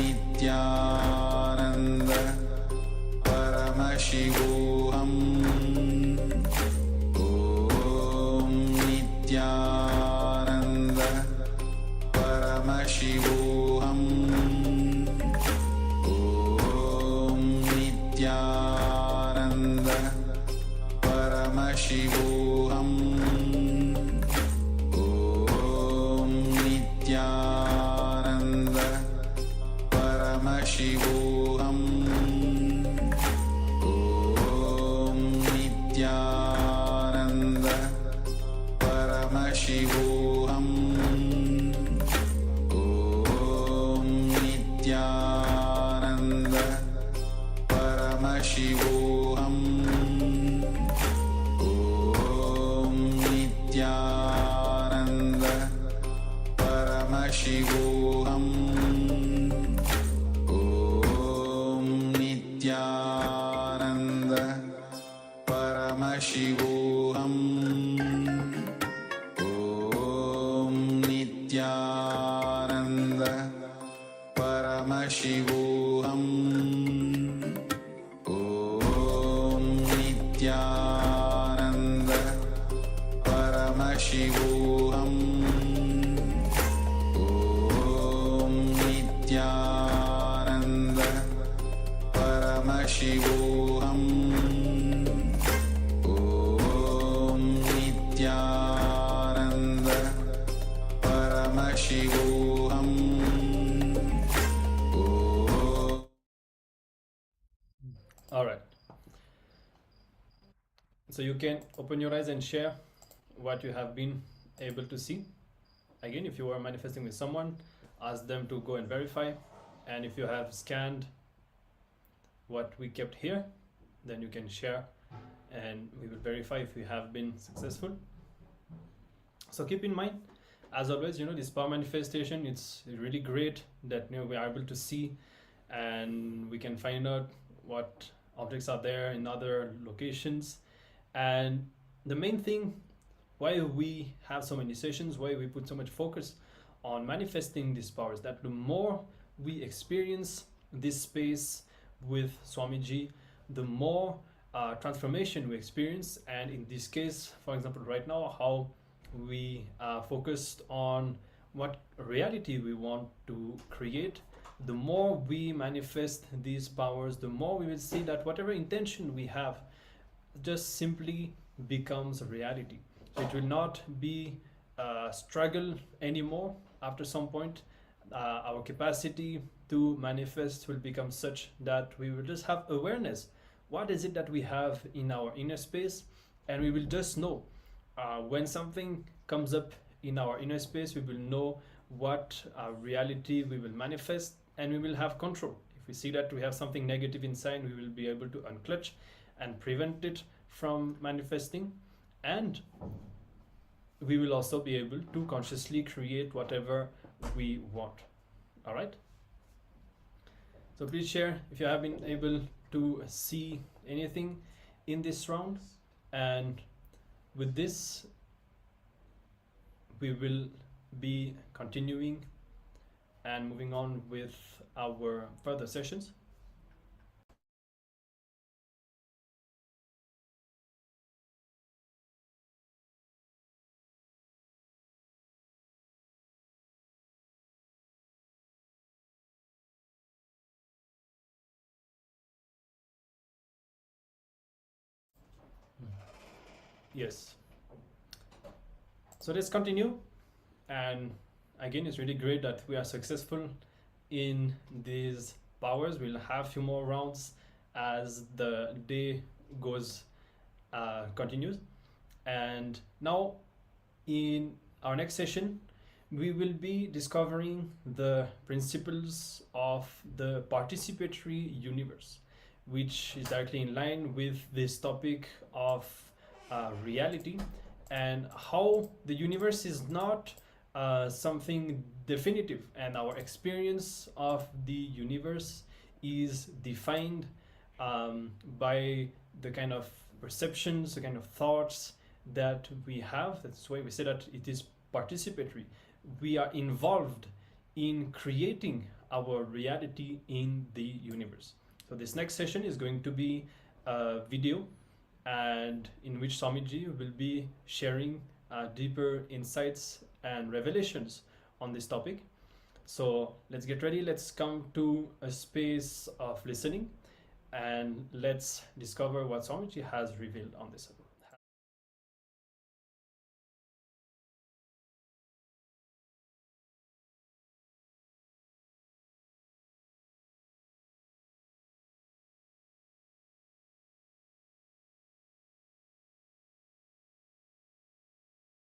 Paramashivoham Om Nityananda Paramashivoham Om Nityananda Paramashivoham Om Nityananda Paramashivoham Om Nityananda Paramashivoham Om Nityananda Paramashivoham Om Nityananda Paramashivoham Om Nityananda Paramashivoham Om Nityananda Paramashivoham Om Nityananda Paramashivoham Om Nityananda Paramashivoham All right. So you can open your eyes and share what you have been able to see. Again, if you are manifesting with someone, ask them to go and verify. And if you have scanned what we kept here, then you can share and we will verify if we have been successful. So keep in mind, as always, this power manifestation, it's really great that we are able to see and we can find out what objects are there in other locations. And the main thing why we have so many sessions, why we put so much focus on manifesting these powers, that the more we experience this space with Swamiji, the more transformation we experience. And in this case, for example, right now, how we are focused on what reality we want to create, the more we manifest these powers, the more we will see that whatever intention we have just simply becomes a reality. So it will not be a struggle anymore. After some point, our capacity to manifest will become such that we will just have awareness. What is it that we have in our inner space? And we will just know when something comes up in our inner space, we will know what reality we will manifest, and we will have control. If we see that we have something negative inside, we will be able to unclutch and prevent it from manifesting, and we will also be able to consciously create whatever we want. All right, so please share if you have been able to see anything in this round, and with this we will be continuing and moving on with our further sessions. Yes, so let's continue. And again, it's really great that we are successful in these powers. We'll have a few more rounds as the day goes continues. And now in our next session, we will be discovering the principles of the participatory universe, which is directly in line with this topic of reality, and how the universe is not something definitive, and our experience of the universe is defined by the kind of perceptions, the kind of thoughts that we have. That's why we say that it is participatory. We are involved in creating our reality in the universe. So this next session is going to be a video, and in which Swamiji will be sharing deeper insights and revelations on this topic. So let's get ready. Let's come to a space of listening and let's discover what Swamiji has revealed on this.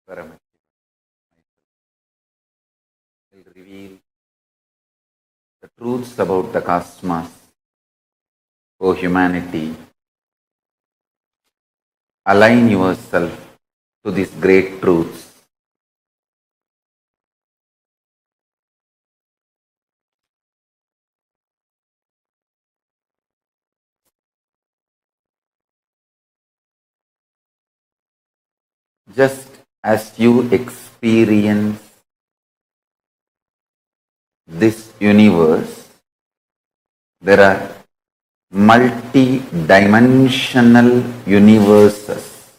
Paramashivoham will reveal the truths about the cosmos. O humanity, align yourself to these great truths. Just as you experience this universe, there are multi-dimensional universes.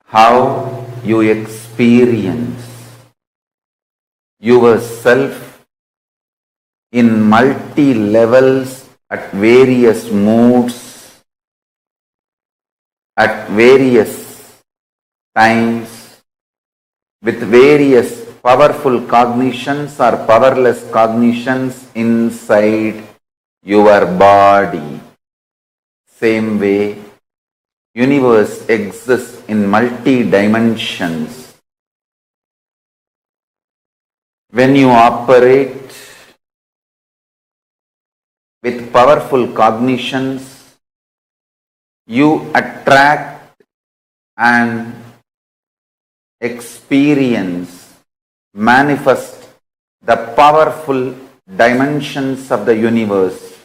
How you experience yourself in multi-levels at various moods, at various times, with various powerful cognitions or powerless cognitions inside your body. Same way, universe exists in multi-dimensions. When you operate with powerful cognitions, you attract and experience, manifest the powerful dimensions of the universe.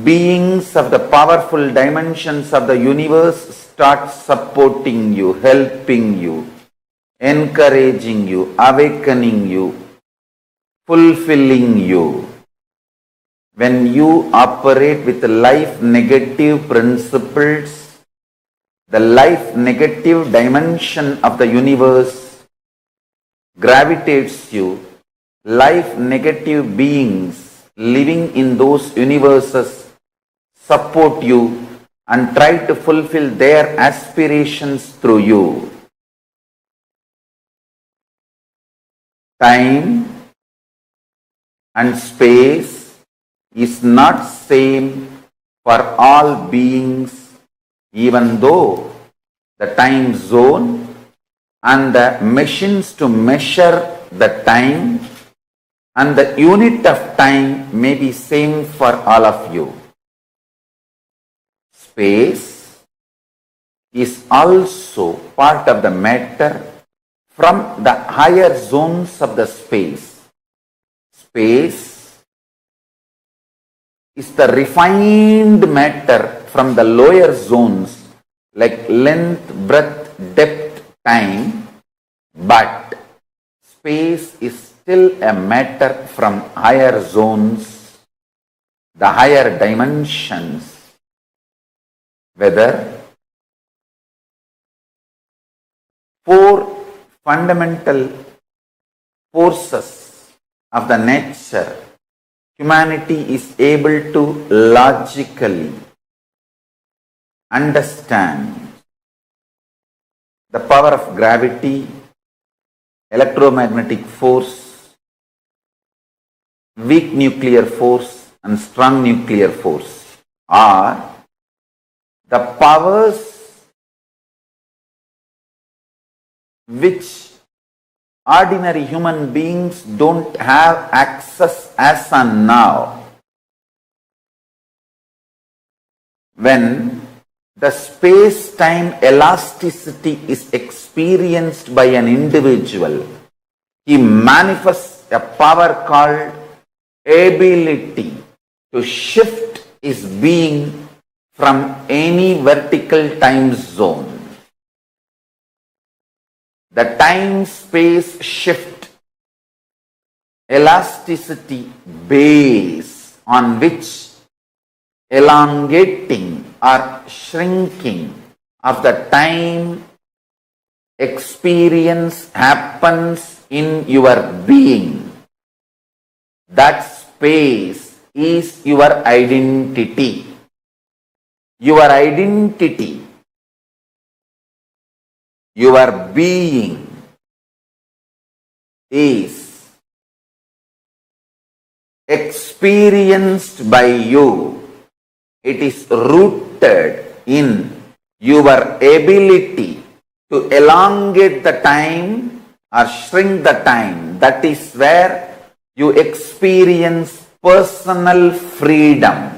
Beings of the powerful dimensions of the universe start supporting you, helping you, encouraging you, awakening you, fulfilling you. When you operate with life negative principles, the life negative dimension of the universe gravitates you. Life negative beings living in those universes support you and try to fulfill their aspirations through you. Time and space is not same for all beings, even though the time zone and the machines to measure the time and the unit of time may be same for all of you. Space is also part of the matter from the higher zones of the space. Space is the refined matter from the lower zones like length, breadth, depth, time, but space is still a matter from higher zones, the higher dimensions, whether four fundamental forces of the nature humanity is able to logically understand. The power of gravity, electromagnetic force, weak nuclear force and strong nuclear force are the powers which ordinary human beings don't have access as on now. When the space-time elasticity is experienced by an individual, he manifests a power called ability to shift his being from any vertical time zone. The time-space shift, elasticity base on which elongating or shrinking of the time experience happens in your being. That space is your identity. Your identity, your being is experienced by you. It is rooted in your ability to elongate the time or shrink the time. That is where you experience personal freedom.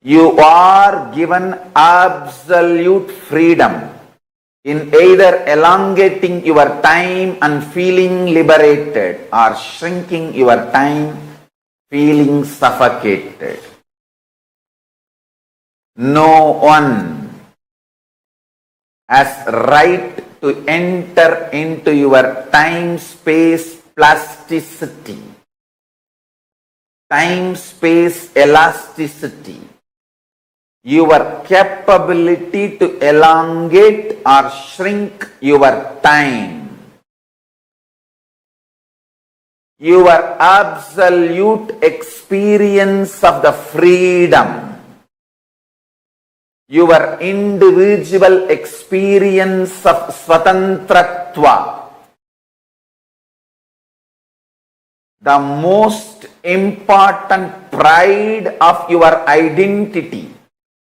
You are given absolute freedom in either elongating your time and feeling liberated or shrinking your time feeling suffocated. No one has right to enter into your time-space plasticity, time-space elasticity, your capability to elongate or shrink your time, your absolute experience of the freedom, your individual experience of swatantratva, the most important pride of your identity,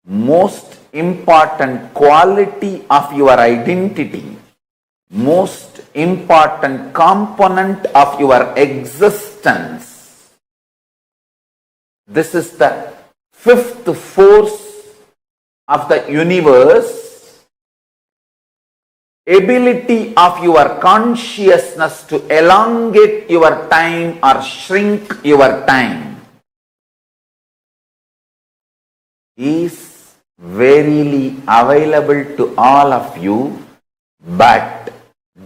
most important quality of your identity, most important component of your existence. This is the fifth force of the universe, ability of your consciousness to elongate your time or shrink your time is verily available to all of you, but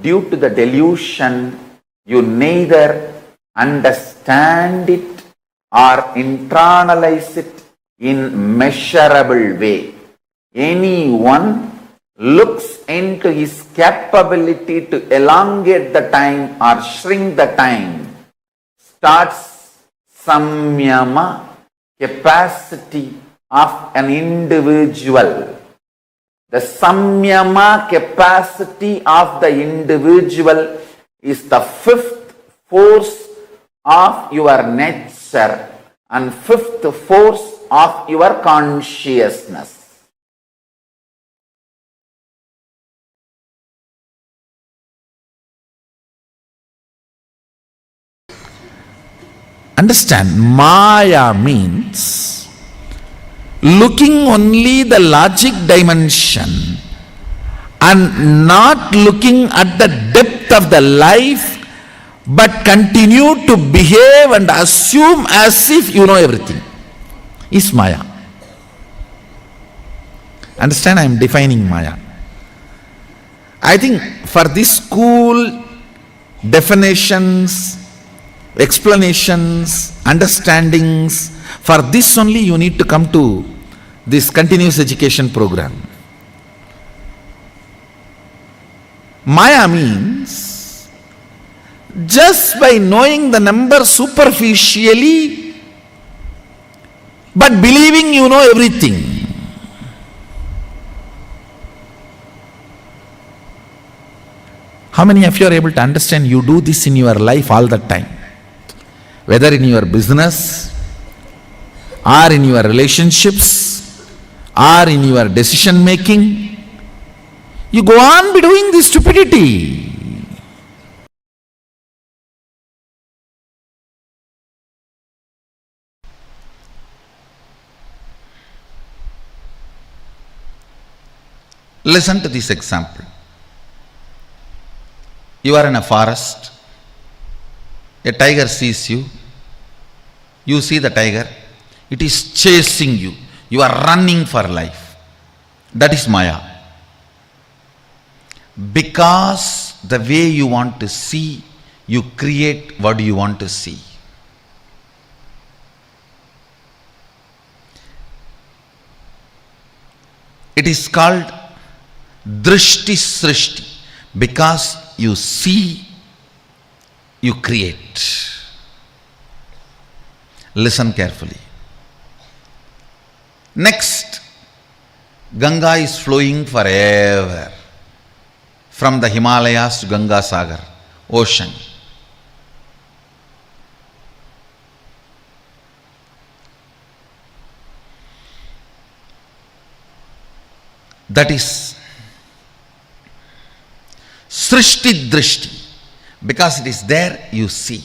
due to the delusion, you neither understand it or internalize it in measurable way. Anyone looks into his capability to elongate the time or shrink the time starts samyama, capacity of an individual. The samyama capacity of the individual is the fifth force of your nature and fifth force of your consciousness. Understand, Maya means looking only the logic dimension and not looking at the depth of the life, but continue to behave and assume as if you know everything, is Maya. Understand, I am defining Maya. I think for this school, definitions, explanations, understandings, for this only you need to come to this continuous education program. Maya means just by knowing the number superficially, but believing you know everything. How many of you are able to understand you do this in your life all the time? Whether in your business, or in your relationships, or in your decision making, you go on be doing this stupidity. Listen to this example. You are in a forest, a tiger sees you, you see the tiger, it is chasing you, you are running for life. That is Maya. Because the way you want to see, you create what you want to see. It is called Drishti Srishti. Because you see, you create. Listen carefully. Next, Ganga is flowing forever. From the Himalayas to Ganga Sagar, ocean. That is Srishti Drishti. Because it is there, you see.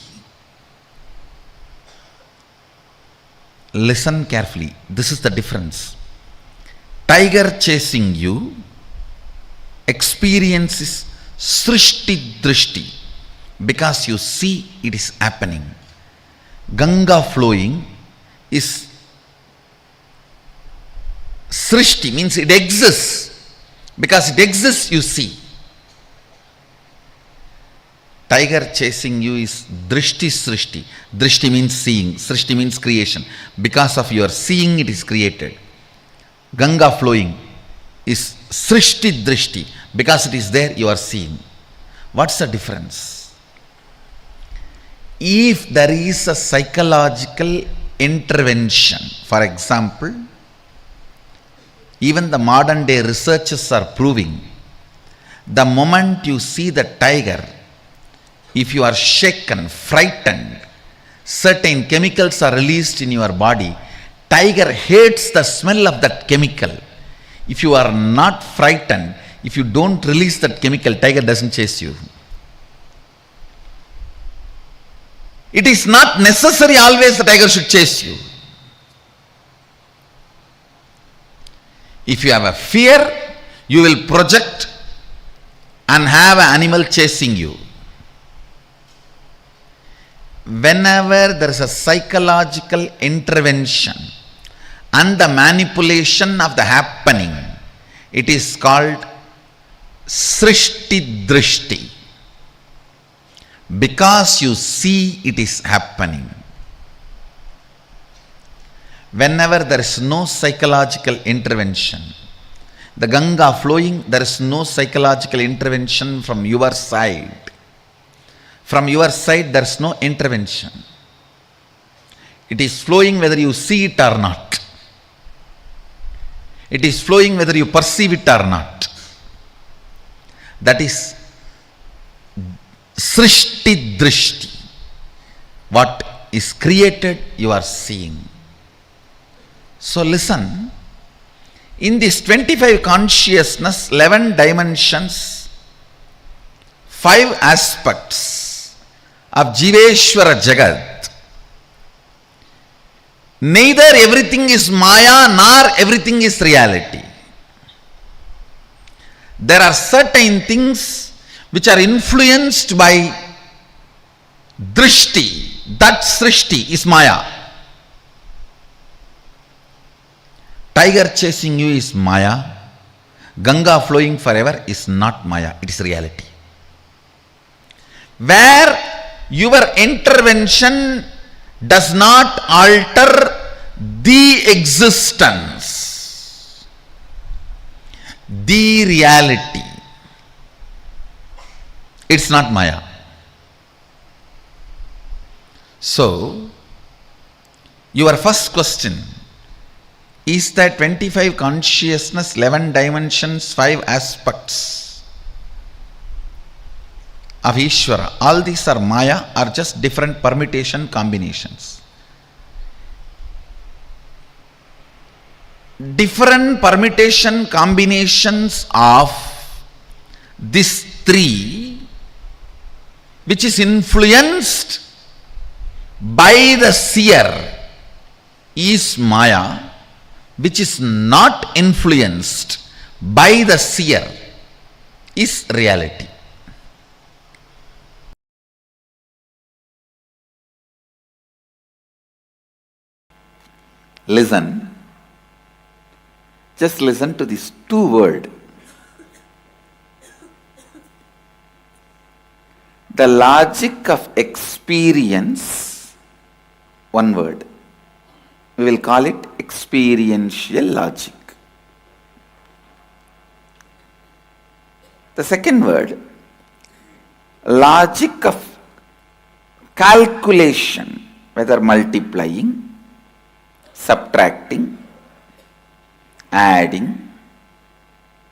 Listen carefully. This is the difference. Tiger chasing you, experience is Srishti Drishti. Because you see it is happening. Ganga flowing is Srishti, means it exists. Because it exists, you see. Tiger chasing you is Drishti Srishti. Drishti means seeing. Srishti means creation. Because of your seeing, it is created. Ganga flowing is Srishti Drishti. Because it is there, you are seeing. What's the difference? If there is a psychological intervention, for example, even the modern day researchers are proving, the moment you see the tiger, if you are shaken, frightened, certain chemicals are released in your body. Tiger hates the smell of that chemical. If you are not frightened, if you don't release that chemical, tiger doesn't chase you. It is not necessary always the tiger should chase you. If you have a fear, you will project and have an animal chasing you. Whenever there is a psychological intervention and the manipulation of the happening, it is called Srishti Drishti. Because you see it is happening. Whenever there is no psychological intervention, the Ganga flowing, there is no psychological intervention from your side. From your side, there is no intervention. It is flowing whether you see it or not. It is flowing whether you perceive it or not. That is Srishti Drishti. What is created, you are seeing. So listen, in this 25 consciousness, 11 dimensions, 5 aspects of Jiveshwara Jagat, neither everything is Maya nor everything is reality. There are certain things which are influenced by Drishti. That Srishti is Maya. Tiger chasing you is Maya. Ganga flowing forever is not Maya, it is reality. Where your intervention does not alter the existence, the reality. It's not Maya. So, your first question is that 25 consciousness, 11 dimensions, 5 aspects of Ishvara, all these are Maya or just different permutation combinations? Different permutation combinations of these 3, which is influenced by the seer, is Maya. Which is not influenced by the seer is reality. Listen. Just listen to these 2 words. The logic of experience, 1 word. We will call it experiential logic. The second word, logic of calculation, whether multiplying, subtracting, adding,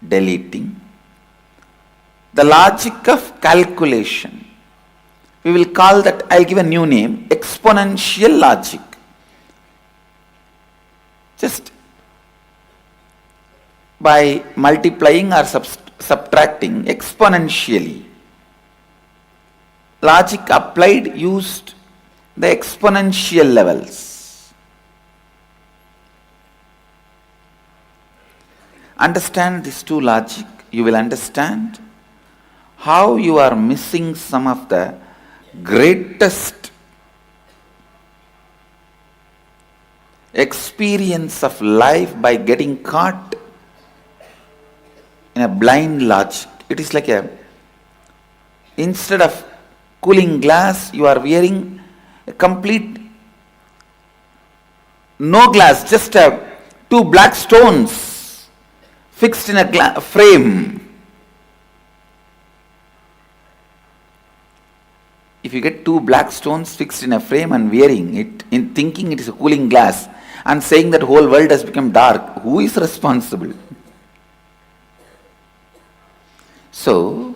deleting. The logic of calculation. We will call that, I'll give a new name, exponential logic. Just by multiplying or subtracting exponentially. Logic applied used the exponential levels. Understand these two logic, you will understand how you are missing some of the greatest experience of life by getting caught in a blind logic. It is like instead of cooling glass, you are wearing a complete no glass, just two black stones fixed in a frame. If you get two black stones fixed in a frame and wearing it, in thinking it is a cooling glass, and saying that whole world has become dark, who is responsible? So,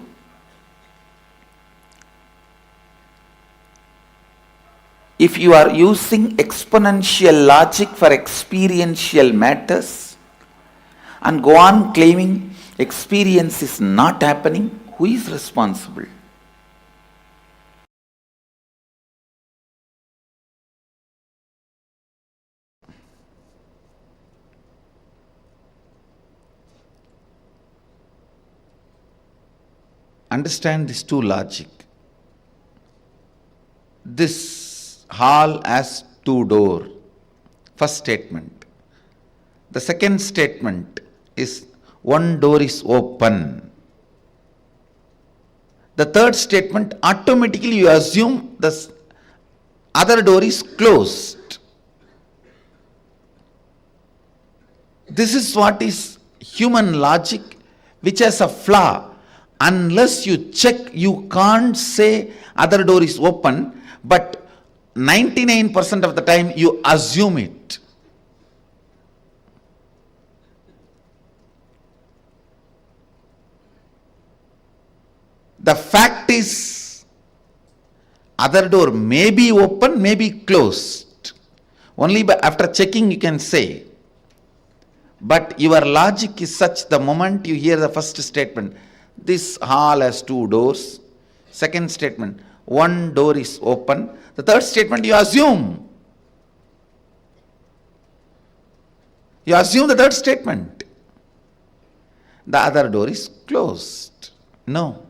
if you are using exponential logic for experiential matters and go on claiming experience is not happening, who is responsible? Understand these two logic. This hall has two doors. First statement. The second statement is one door is open. The third statement, automatically you assume the other door is closed. This is what is human logic, which has a flaw. Unless you check, you can't say other door is open, but 99% of the time you assume it. The fact is, other door may be open, may be closed. Only after checking you can say. But your logic is such, the moment you hear the first statement, this hall has two doors. Second statement, one door is open. The third statement, you assume. You assume the third statement. The other door is closed. No.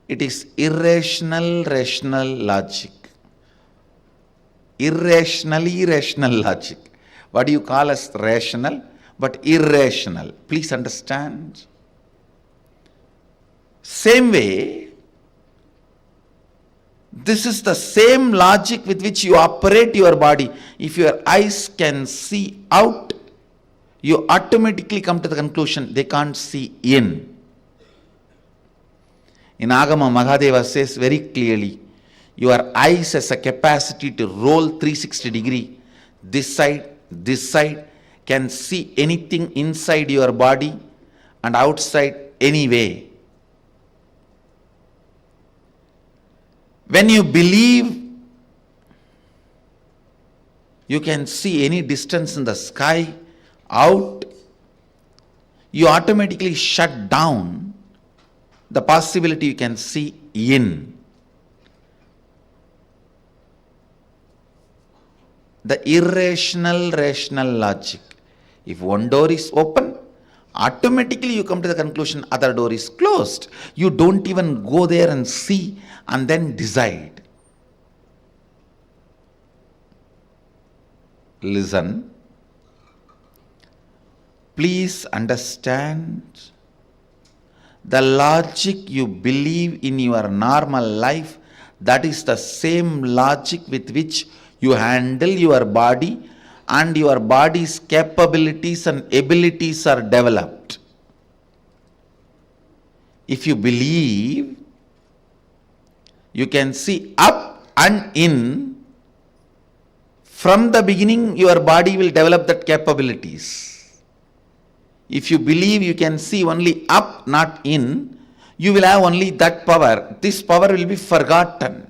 It is irrational, rational logic. Irrationally rational logic. What do you call as rational, but irrational? Please understand. Same way, this is the same logic with which you operate your body. If your eyes can see out, you automatically come to the conclusion they can't see in. In Agama, Mahadeva says very clearly, your eyes has a capacity to roll 360 degree. This side can see anything inside your body and outside anyway. When you believe you can see any distance in the sky out, you automatically shut down the possibility you can see in. The irrational, rational logic. If one door is open, automatically you come to the conclusion other door is closed. You don't even go there and see and then decide. Listen. Please understand. The logic you believe in your normal life, that is the same logic with which you handle your body and your body's capabilities and abilities are developed. If you believe, you can see up and in. From the beginning, your body will develop that capabilities. If you believe you can see only up, not in, you will have only that power. This power will be forgotten.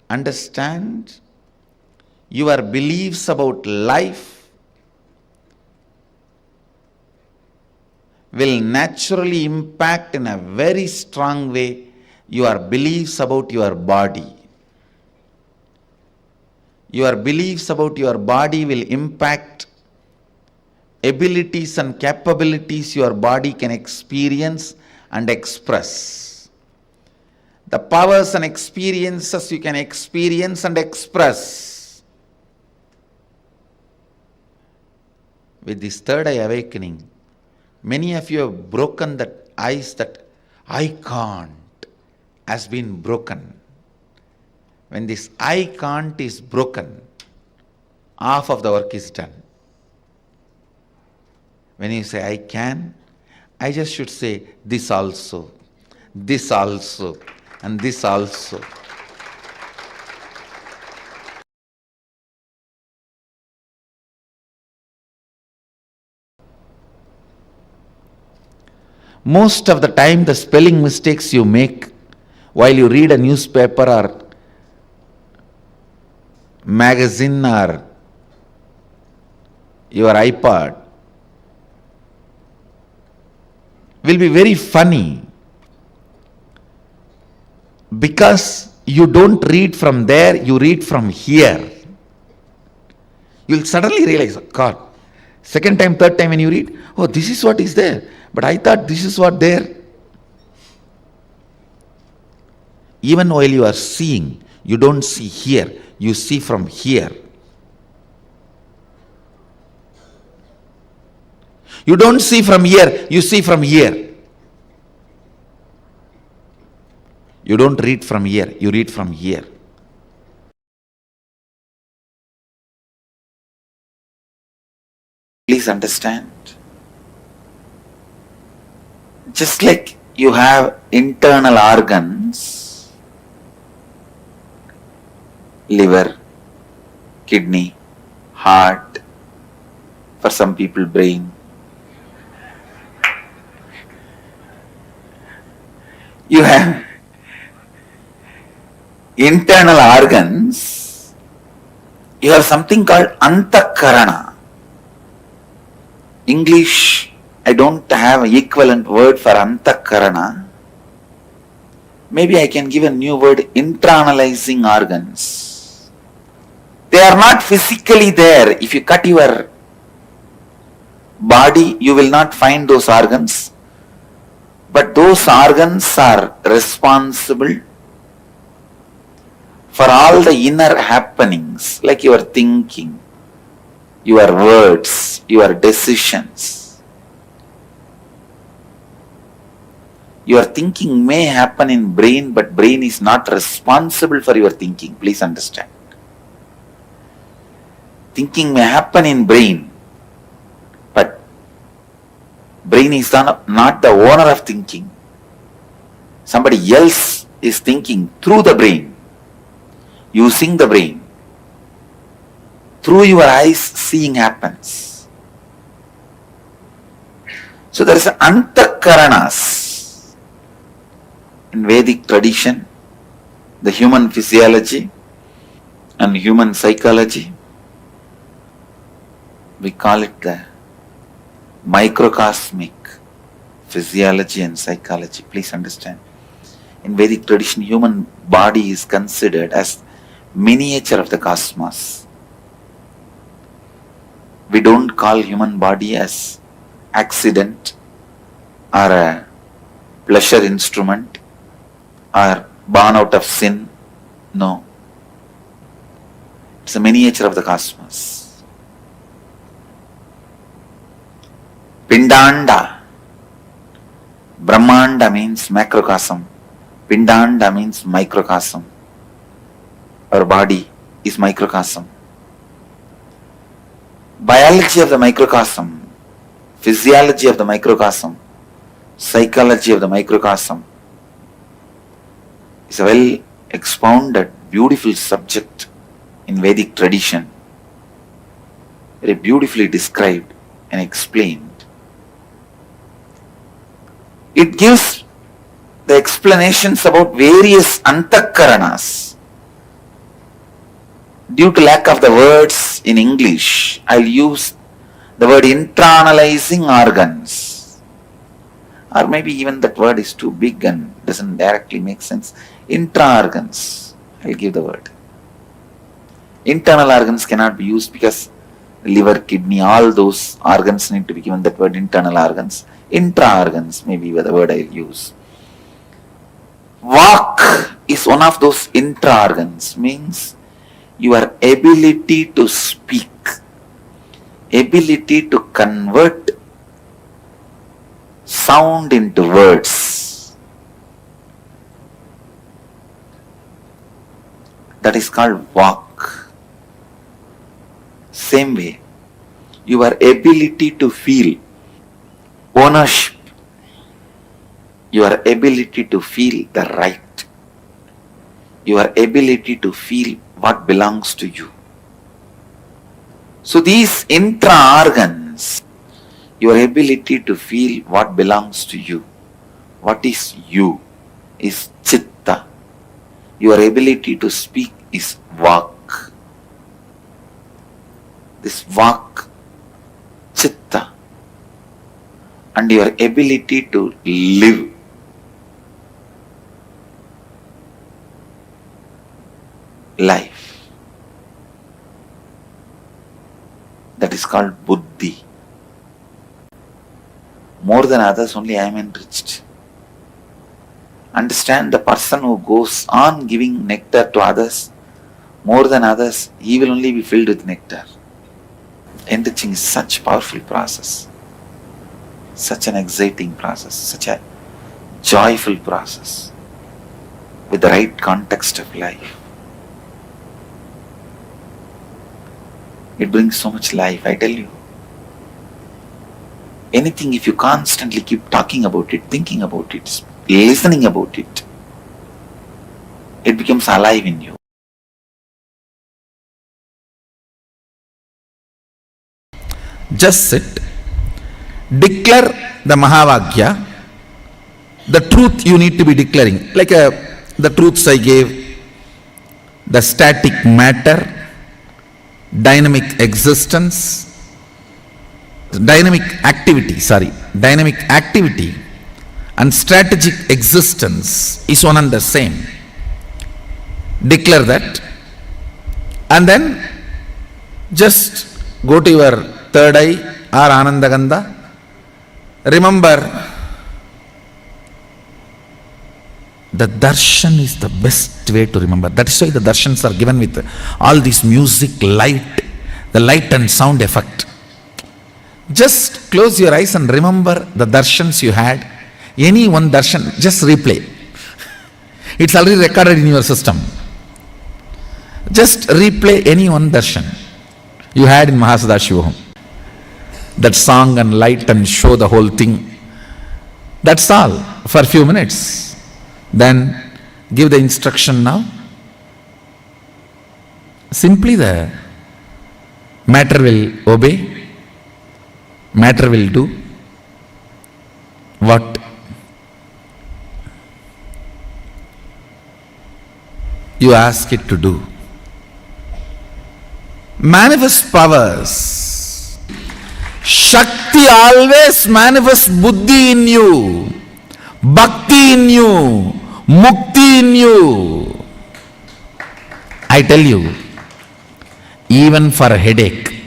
Understand? Your beliefs about life will naturally impact in a very strong way your beliefs about your body. Your beliefs about your body will impact abilities and capabilities your body can experience and express. The powers and experiences you can experience and express. With this third eye awakening, many of you have broken that ice, that I can't has been broken. When this I can't is broken, half of the work is done. When you say I can, I just should say this also, and this also. Most of the time, the spelling mistakes you make while you read a newspaper or magazine or your iPod will be very funny, because you don't read from there, you read from here. You'll suddenly realize, oh God, second time, third time when you read, oh, this is what is there, but I thought this is what there. Even while you are seeing, you don't see here, you see from here. You don't see from here, you see from here. You don't read from here, you read from here. Please understand. Just like you have internal organs, liver, kidney, heart, for some people brain. You have internal organs, you have something called antakarana. English, I don't have an equivalent word for antakarana. Maybe I can give a new word, internalizing organs. They are not physically there. If you cut your body, you will not find those organs. But those organs are responsible for all the inner happenings, like your thinking, your words, your decisions. Your thinking may happen in brain, but brain is not responsible for your thinking. Please understand. Thinking may happen in brain, but brain is not the owner of thinking. Somebody else is thinking through the brain, using the brain. Through your eyes, seeing happens. So there is an antakaranas. In Vedic tradition, the human physiology and human psychology, we call it the microcosmic physiology and psychology. Please understand. In Vedic tradition, human body is considered as miniature of the cosmos. We don't call human body as accident or a pleasure instrument or born out of sin. No. It's a miniature of the cosmos. Pindanda. Brahmanda means macrocosm. Pindanda means microcosm. Our body is microcosm. biology of the microcosm, physiology of the microcosm, psychology of the microcosm is a well expounded, beautiful subject in Vedic tradition, very beautifully described and explained. It gives the explanations about various antakaranas. Due to lack of the words in English, I'll use the word internalizing organs. Or maybe even that word is too big and doesn't directly make sense. Intra-organs, I'll give the word. Internal organs cannot be used because liver, kidney, all those organs need to be given that word internal organs. Intra-organs may be the word I'll use. Vak is one of those intra-organs, means your ability to speak, ability to convert sound into words. That is called vak. Same way, your ability to feel ownership, your ability to feel the right, your ability to feel what belongs to you. So these intra-organs, your ability to feel what belongs to you, what is you, is chitta. Your ability to speak is vak. This vak, chitta, and your ability to live. Life. That is called buddhi. More than others, only I am enriched. Understand, the person who goes on giving nectar to others, more than others, he will only be filled with nectar. Enriching is such a powerful process, such an exciting process, such a joyful process, with the right context of life. It brings so much life, I tell you. Anything, if you constantly keep talking about it, thinking about it, listening about it, it becomes alive in you. Just sit, declare the Mahavagya, the truth you need to be declaring, like the truths I gave, the static matter, dynamic existence, dynamic activity and strategic existence is one and the same. Declare that, and then just go to your third eye or Anandagandha. Remember, the darshan is the best way to remember. That is why the darshans are given with all this music, light, the light and sound effect. Just close your eyes and remember the darshans you had. Any one darshan, just replay. It's already recorded in your system. Just replay any one darshan you had in Savasana. That song and light and show the whole thing. That's all for a few minutes. Then give the instruction now. Simply the matter will obey, matter will do what you ask it to do. Manifest powers. Shakti always manifests buddhi in you, bhakti in you, mukti in you. I tell you, even for a headache,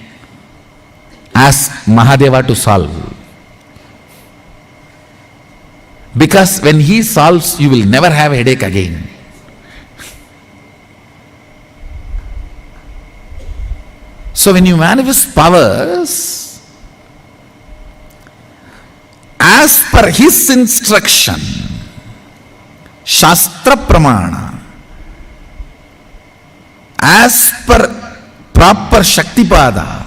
ask Mahadeva to solve. Because when he solves, you will never have a headache again. So when you manifest powers, as per his instruction, Shastra Pramana, as per proper Shaktipada,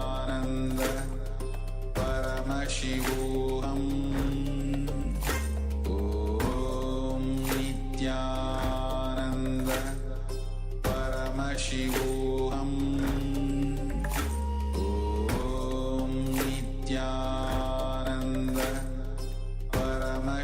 Paramashivoham Om Nitya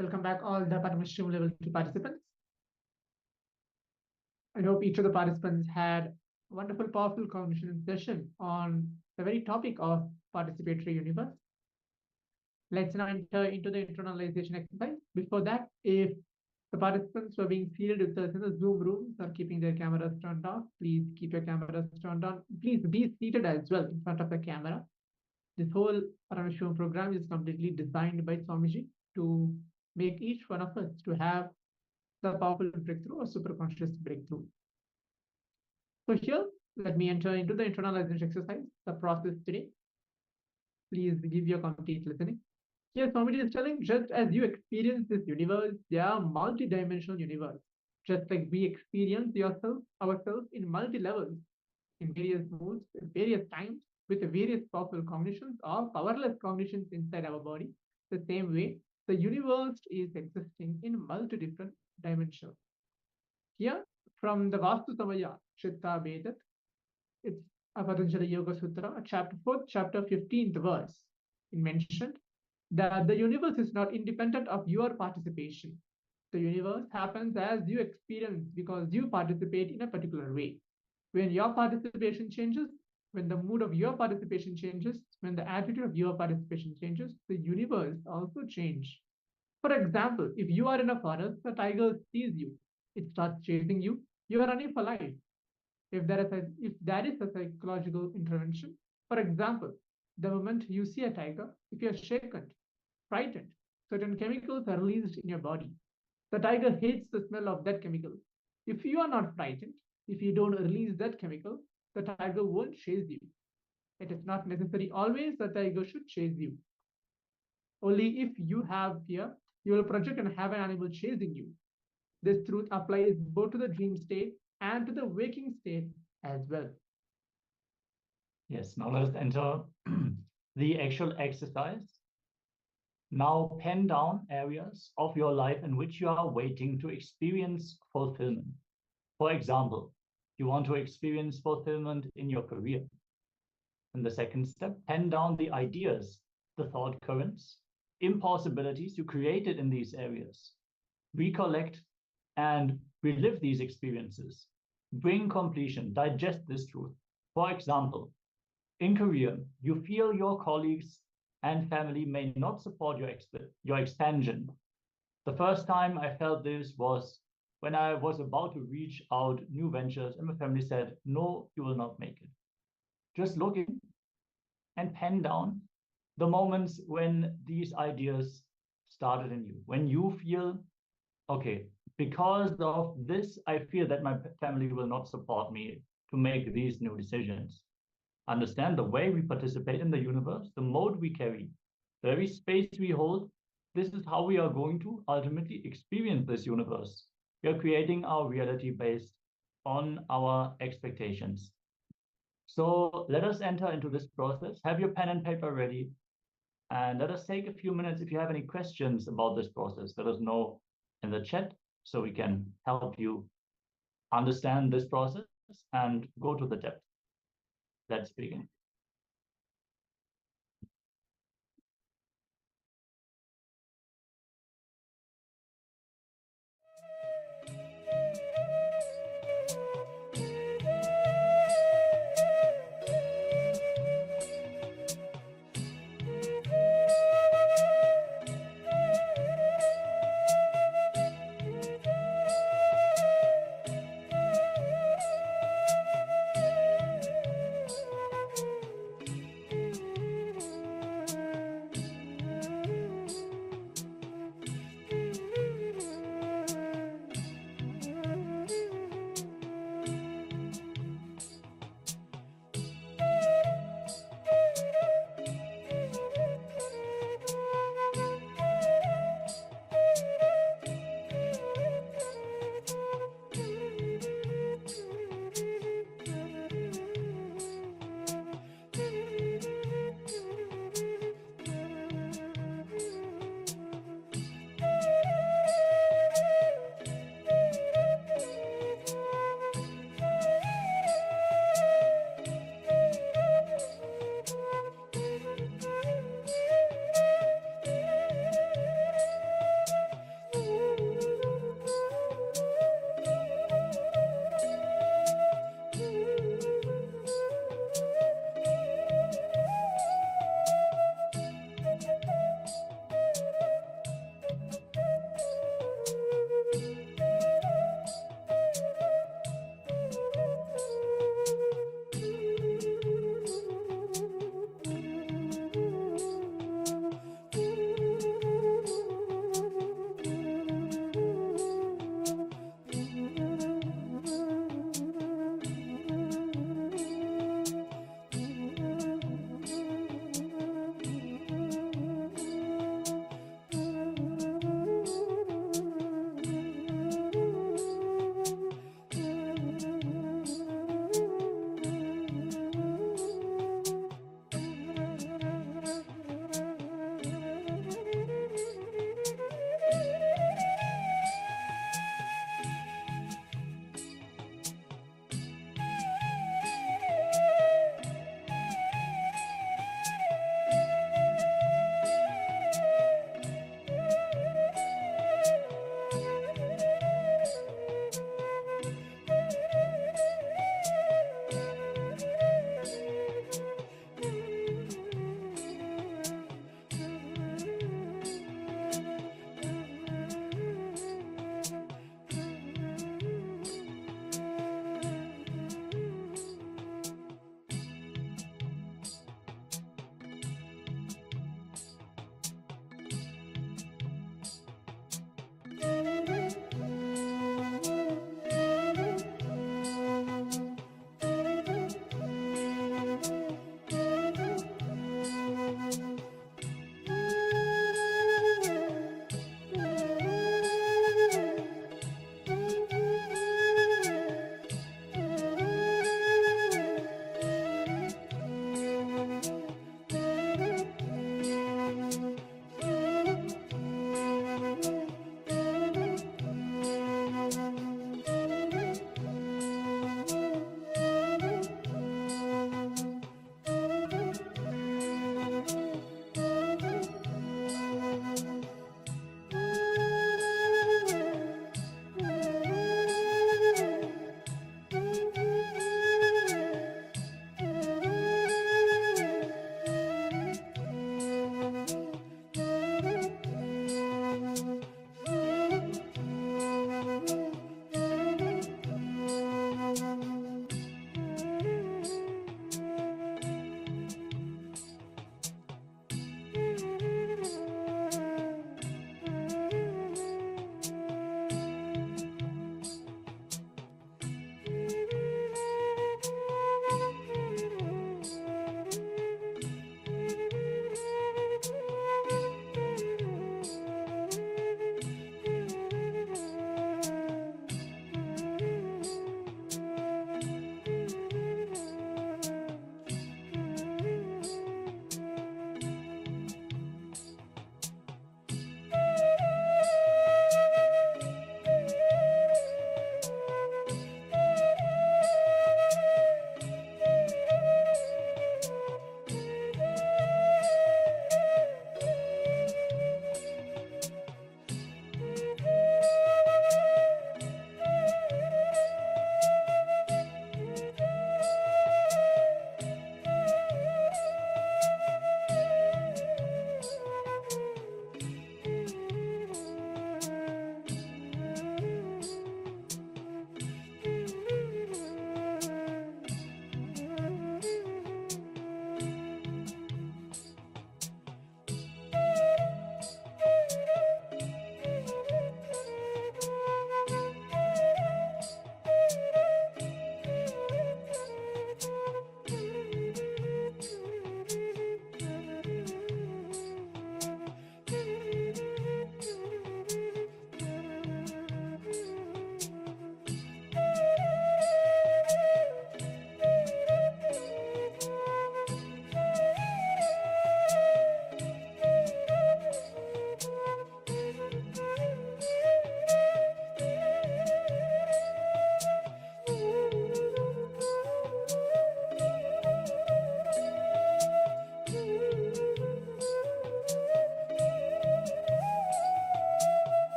Welcome back all the Paramashivoham Level-2 participants. I hope each of the participants had a wonderful, powerful conversation session on the very topic of participatory universe. Let's now enter into the internalization exercise. Before that, if the participants who are being seated with us in the Zoom rooms are keeping their cameras turned off, please keep your cameras turned on. Please be seated as well in front of the camera. This whole Paramashivoham program is completely designed by Swamiji to make each one of us to have the powerful breakthrough or superconscious breakthrough. So here, let me enter into the internalization exercise, the process today. Please give your complete listening. Here, Swamiji is telling, just as you experience this universe, there are multi-dimensional universe. Just like we experience ourselves in multi-levels, in various moods, in various times, with various powerful cognitions or powerless cognitions inside our body. The same way, the universe is existing in multi-different dimensions. Here, from the Vastu Samaya, Chitta Vedat, it's a Patanjali Yoga Sutra, chapter 4, chapter 15th verse. It mentioned that the universe is not independent of your participation. The universe happens as you experience because you participate in a particular way. When your participation changes, when the mood of your participation changes, when the attitude of your participation changes, the universe also changes. For example, if you are in a forest, the tiger sees you, it starts chasing you, you are running for life. If there is a psychological intervention, for example, the moment you see a tiger, if you are shaken, frightened, certain chemicals are released in your body. The tiger hates the smell of that chemical. If you are not frightened, if you don't release that chemical, the tiger won't chase you. It is not necessary always the tiger should chase you. Only if you have fear, you will project and have an animal chasing you. This truth applies both to the dream state and to the waking state as well. Yes, now let us enter the actual exercise. Now pen down areas of your life in which you are waiting to experience fulfillment. For example, you want to experience fulfillment in your career. In the second step, pen down the ideas, the thought currents, impossibilities you created in these areas. Recollect and relive these experiences. Bring completion, digest this truth. For example, in career, you feel your colleagues and family may not support your expansion. The first time I felt this was when I was about to reach out new ventures and my family said, no, you will not make it. Just look in and pen down the moments when these ideas started in you, when you feel, okay, because of this, I feel that my family will not support me to make these new decisions. Understand the way we participate in the universe, the mode we carry, the very space we hold. This is how we are going to ultimately experience this universe. We are creating our reality based on our expectations. So let us enter into this process. Have your pen and paper ready. And let us take a few minutes. If you have any questions about this process, let us know in the chat so we can help you understand this process and go to the depth. Let's begin.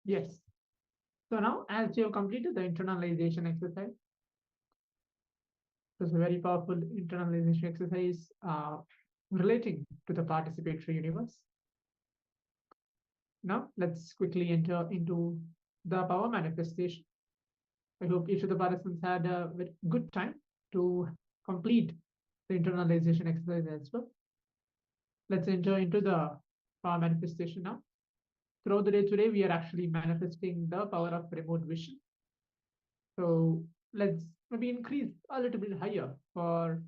Yes. So now, as you have completed the internalization exercise, it was a very powerful internalization exercise relating to the participatory universe. Now, let's quickly enter into the power manifestation. I hope each of the participants had a very good time to complete the internalization exercise as well. Let's enter into the power manifestation now. Throughout the day today, we are actually manifesting the power of remote vision. So let's maybe increase a little bit higher for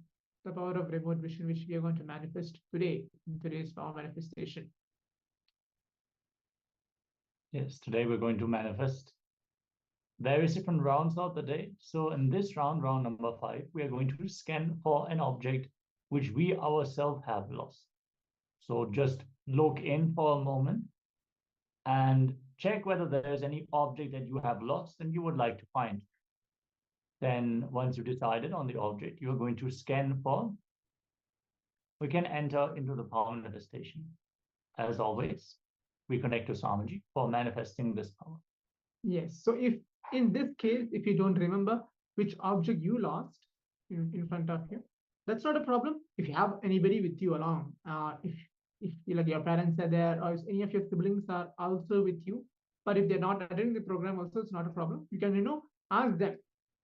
the power of remote vision, which we are going to manifest today in today's power manifestation. Yes, today we're going to manifest various different rounds of the day. So in this round, round number 5, we are going to scan for an object which we ourselves have lost. So just look in for a moment and check whether there is any object that you have lost and you would like to find. Then once you decided on the object you are going to scan for, we can enter into the power manifestation. As always, we connect to Swamiji for manifesting this power. Yes. So if in this case, if you don't remember which object you lost in front of you, that's not a problem. If you have anybody with you along, if like your parents are there or if any of your siblings are also with you, but if they're not attending the program also, it's not a problem. You can, ask them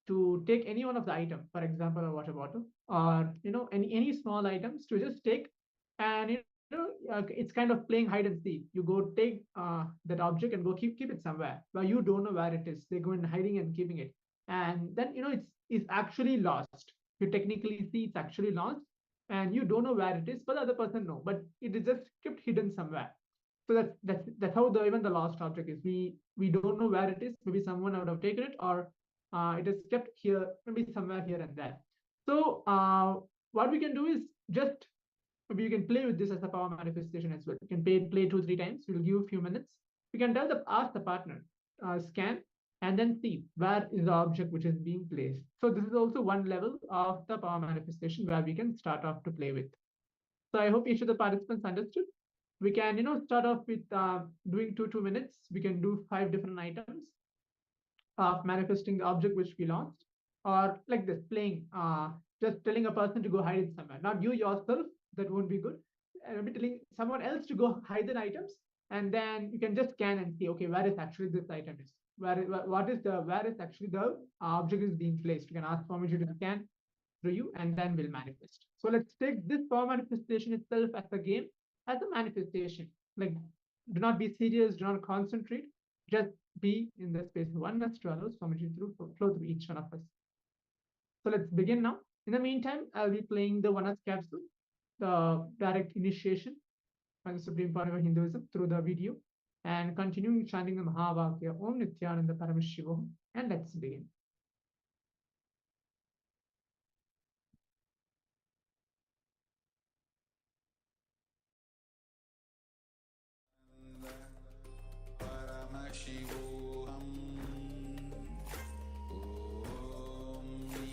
to take any one of the item, for example, a water bottle or, any small items to just take and, it's kind of playing hide and seek. You go take that object and go keep it somewhere where you don't know where it is. They go in hiding and keeping it, and then it's actually lost. You technically see it's actually lost, and you don't know where it is, but the other person know. But it is just kept hidden somewhere. So that's how even the lost object is. We don't know where it is. Maybe someone would have taken it, or it is kept here, maybe somewhere here and there. So what we can do is just maybe you can play with this as a power manifestation as well. You can play 2-3 times. We'll give a few minutes. You can ask the partner, scan, and then see where is the object which is being placed. So this is also one level of the power manifestation where we can start off to play with. So I hope each of the participants understood. We can, start off with doing 2 minutes. We can do 5 different items of manifesting the object which we lost, or like this, playing, just telling a person to go hide it somewhere. Not you yourself. That won't be good. Maybe telling someone else to go hide the items, and then you can just scan and see, okay, where is actually this item is, where is actually the object is being placed. You can ask Swamiji to scan through you, and then we'll manifest. So let's take this power manifestation itself as a game, as a manifestation. Like, do not be serious, do not concentrate, just be in the space of oneness to allow Swamiji to flow through each one of us. So let's begin now. In the meantime, I'll be playing the oneness capsule, the direct initiation by the Supreme Pontiff of Hinduism through the video, and continuing chanting the Mahavakya Om Nityananda Paramashivoham. And let's begin. Paramashivoham Om Nityananda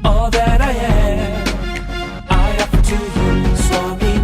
All that I am, I offer to you, Swami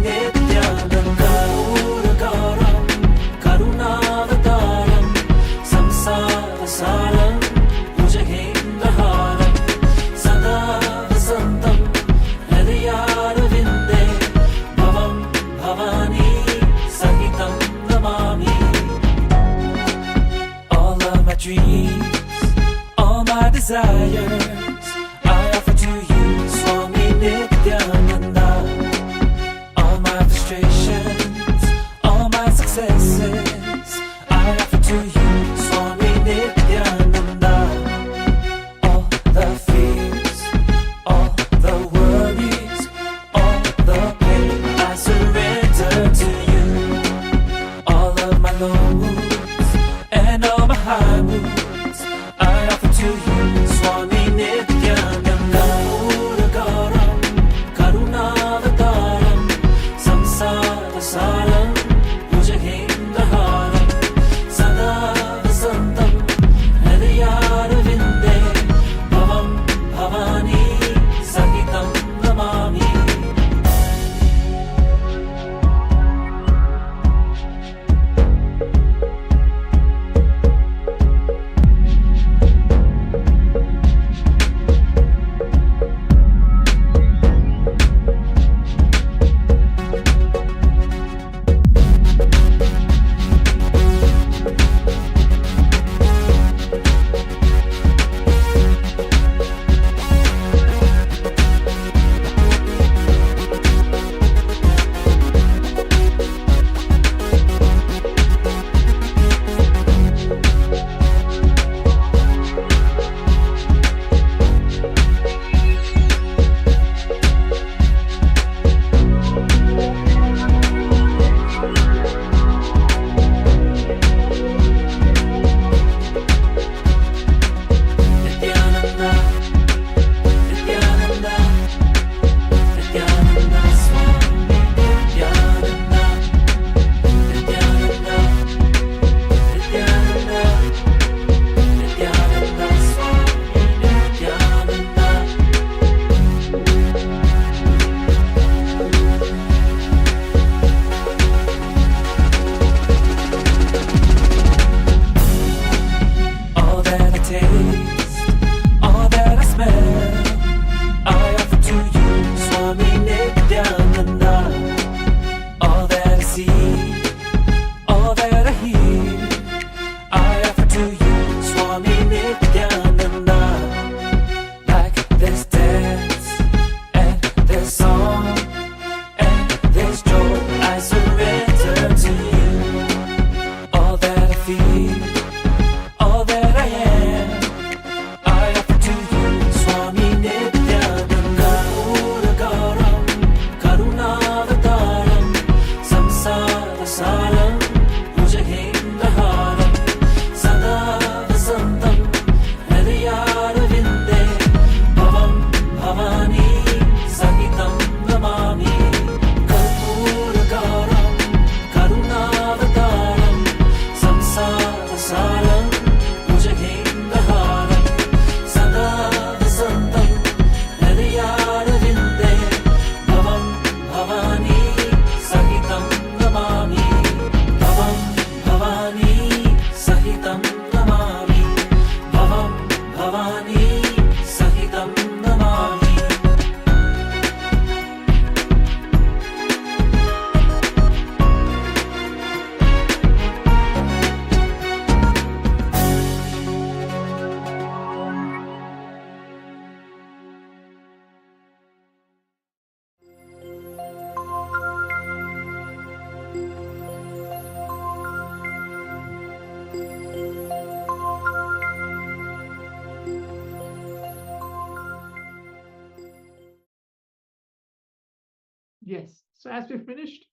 Yes. So as we finished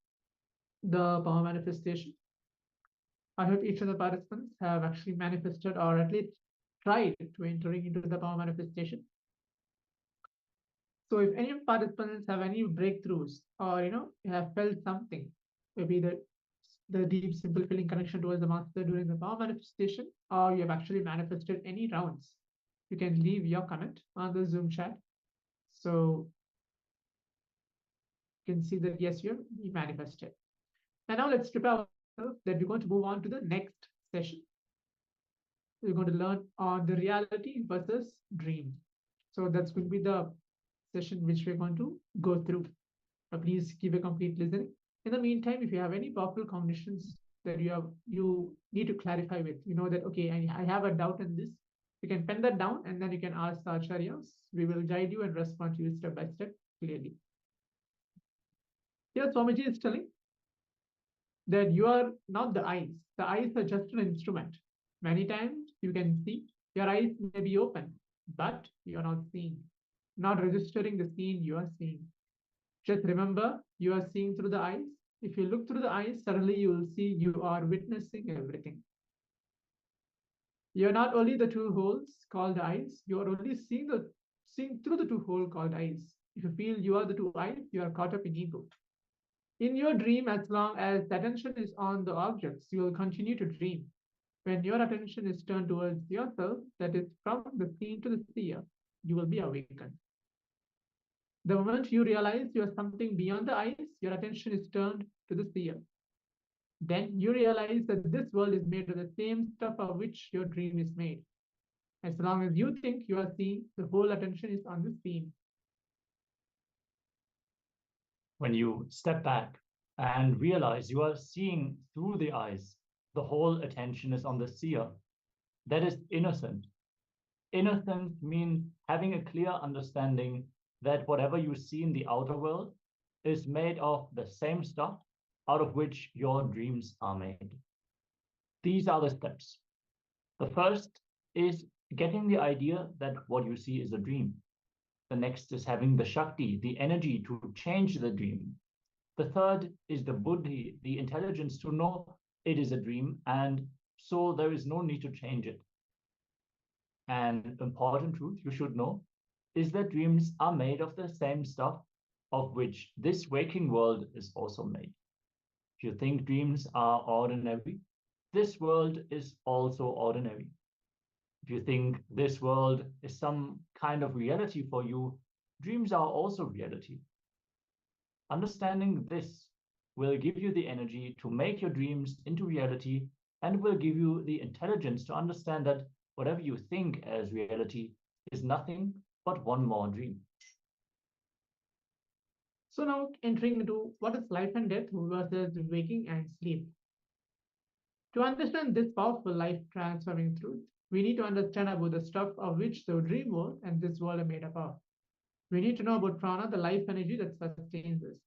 the power manifestation, I hope each of the participants have actually manifested or at least tried to entering into the power manifestation. So if any participants have any breakthroughs or have felt something, maybe the deep simple feeling connection towards the master during the power manifestation, or you have actually manifested any rounds, you can leave your comment on the Zoom chat. So you can see that yes, you manifested. And now let's prepare ourselves that we're going to move on to the next session. We're going to learn on the reality versus dream. So that's going to be the session which we're going to go through. Please give a complete listening. In the meantime, if you have any powerful combinations that you need to clarify with, that okay, I have a doubt in this, you can pen that down and then you can ask the acharyas. We will guide you and respond to you step by step clearly. Here Swamiji is telling that you are not the eyes. The eyes are just an instrument. Many times you can see your eyes may be open, but you are not seeing, not registering the scene you are seeing. Just remember, you are seeing through the eyes. If you look through the eyes, suddenly you will see you are witnessing everything. You are not only the two holes called eyes, you are only seeing through the two holes called eyes. If you feel you are the two eyes, you are caught up in ego. In your dream, as long as the attention is on the objects, you will continue to dream. When your attention is turned towards yourself, that is from the scene to the seer, you will be awakened. The moment you realize you are something beyond the eyes, your attention is turned to the seer. Then you realize that this world is made of the same stuff of which your dream is made. As long as you think you are seeing, the whole attention is on the scene. When you step back and realize you are seeing through the eyes, the whole attention is on the seer. That is innocent. Innocent means having a clear understanding that whatever you see in the outer world is made of the same stuff out of which your dreams are made. These are the steps. The first is getting the idea that what you see is a dream. The next is having the Shakti, the energy to change the dream. The third is the Buddhi, the intelligence to know it is a dream, and so there is no need to change it. An important truth you should know is that dreams are made of the same stuff of which this waking world is also made. If you think dreams are ordinary, this world is also ordinary. If you think this world is some kind of reality for you, dreams are also reality. Understanding this will give you the energy to make your dreams into reality and will give you the intelligence to understand that whatever you think as reality is nothing but one more dream. So now entering into what is life and death versus waking and sleep. To understand this powerful life transforming truth, we need to understand about the stuff of which the dream world and this world are made up of. We need to know about prana, the life energy that sustains us.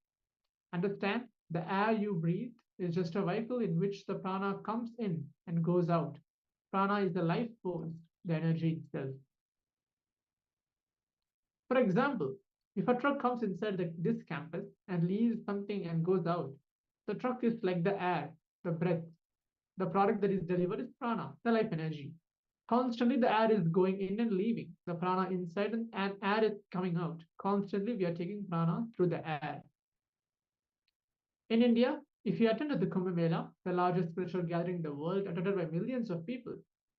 Understand the air you breathe is just a vehicle in which the prana comes in and goes out. Prana is the life force, the energy itself. For example, if a truck comes inside this campus and leaves something and goes out, the truck is like the air, the breath. The product that is delivered is prana, the life energy. Constantly the air is going in and leaving. The prana inside and air is coming out. Constantly we are taking prana through the air. In India, if you attended the Kumbh Mela, the largest spiritual gathering in the world attended by millions of people,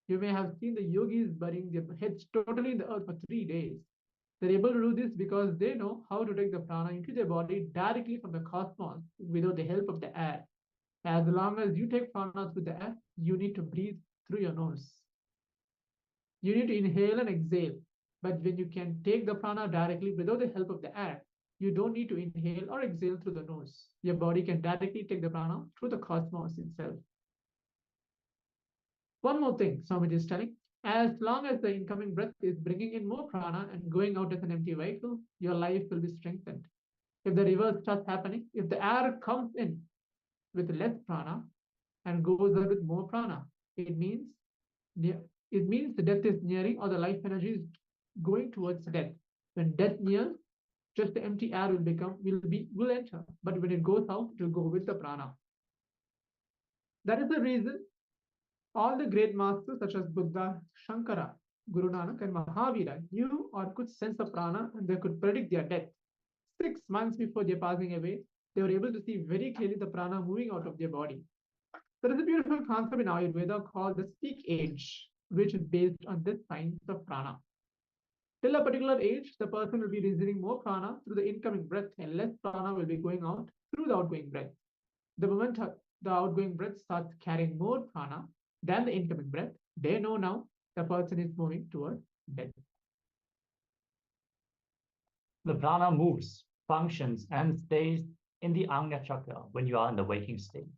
you may have seen the yogis burying their heads totally in the earth for 3 days. They're able to do this because they know how to take the prana into their body directly from the cosmos without the help of the air. As long as you take prana through the air, you need to breathe through your nose. You need to inhale and exhale. But when you can take the prana directly without the help of the air, you don't need to inhale or exhale through the nose. Your body can directly take the prana through the cosmos itself. One more thing Swamiji is telling. As long as the incoming breath is bringing in more prana and going out as an empty vehicle, your life will be strengthened. If the reverse starts happening, if the air comes in with less prana and goes out with more prana, it means the death is nearing or the life energy is going towards death. When death nears, Just the empty air will enter, but when it goes out, it will go with the prana. That is the reason all the great masters such as Buddha, Shankara, Guru Nanak, and Mahavira knew or could sense the prana, and they could predict their death. 6 months before their passing away, they were able to see very clearly the prana moving out of their body. There is a beautiful concept in Ayurveda called the peak age, which is based on this science of prana. Till a particular age, the person will be receiving more prana through the incoming breath, and less prana will be going out through the outgoing breath. The moment the outgoing breath starts carrying more prana than the incoming breath, they know now the person is moving towards death. The prana moves, functions, and stays in the Anga chakra when you are in the waking state.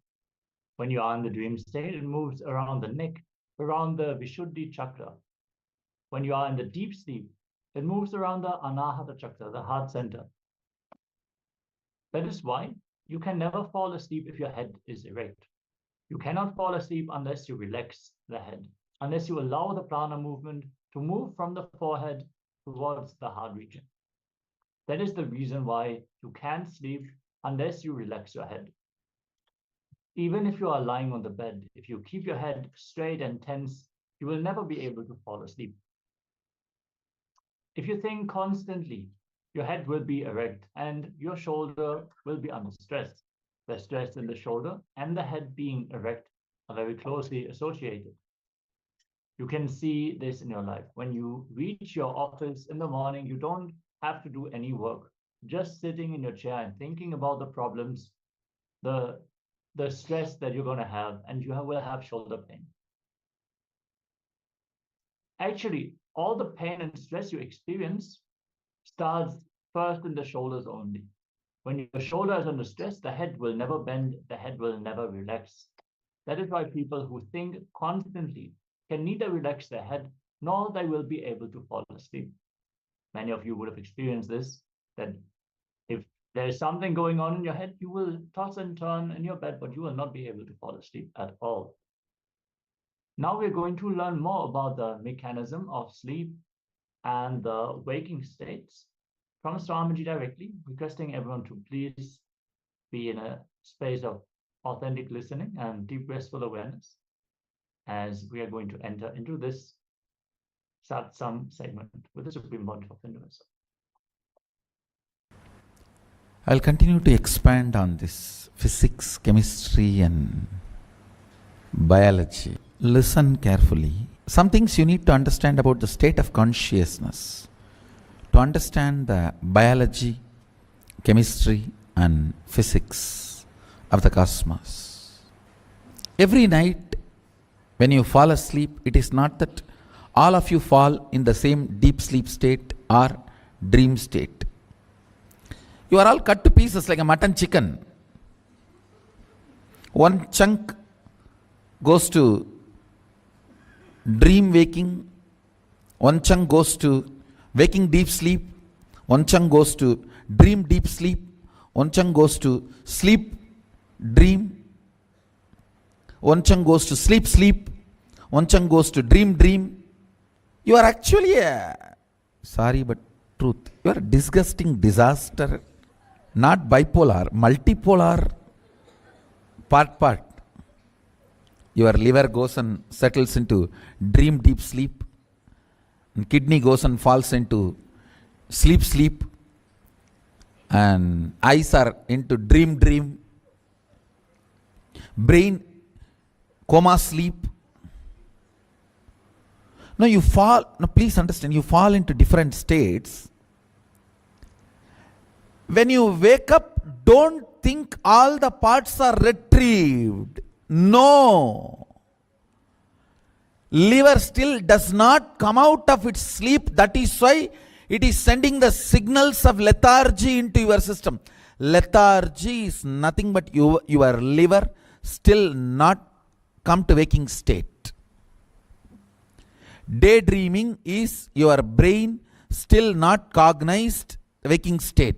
When you are in the dream state, it moves around the neck, around the Vishuddhi chakra. When you are in the deep sleep, it moves around the Anahata chakra, the heart center. That is why you can never fall asleep if your head is erect. You cannot fall asleep unless you relax the head, unless you allow the prana movement to move from the forehead towards the heart region. That is the reason why you can't sleep unless you relax your head. Even if you are lying on the bed, if you keep your head straight and tense, you will never be able to fall asleep. If you think constantly, your head will be erect and your shoulder will be under stress. The stress in the shoulder and the head being erect are very closely associated. You can see this in your life. When you reach your office in the morning, you don't have to do any work. Just sitting in your chair and thinking about the problems, the stress that you're going to have, and you will have shoulder pain. Actually, all the pain and stress you experience starts first in the shoulders only. When your shoulder is under stress, the head will never bend, the head will never relax. That is why people who think constantly can neither relax their head nor they will be able to fall asleep. Many of you would have experienced this, that if there is something going on in your head, you will toss and turn in your bed, but you will not be able to fall asleep at all. Now we're going to learn more about the mechanism of sleep and the waking states from Swamiji directly, requesting everyone to please be in a space of authentic listening and deep restful awareness as we are going to enter into this satsang segment with the Supreme Pontiff of Hinduism. I'll continue to expand on this physics, chemistry, and biology. Listen carefully. Some things you need to understand about the state of consciousness. To understand the biology, chemistry, and physics of the cosmos. Every night when you fall asleep, it is not that all of you fall in the same deep sleep state or dream state. You are all cut to pieces like a mutton chicken. One chunk goes to dream waking, one chunk goes to waking deep sleep, one chunk goes to dream deep sleep, one chunk goes to sleep dream, one chunk goes to sleep sleep, one chunk goes to dream dream. You are actually sorry but truth, you are a disgusting disaster. Not bipolar, multipolar, part. Your liver goes and settles into dream deep sleep, and kidney goes and falls into sleep, and eyes are into dream, brain coma sleep. No, you fall, no, please understand, you fall into different states. When you wake up, don't think all the parts are retrieved. No. Liver still does not come out of its sleep. That is why it is sending the signals of lethargy into your system. Lethargy is nothing but your liver still not come to waking state. Daydreaming is your brain still not cognized waking state.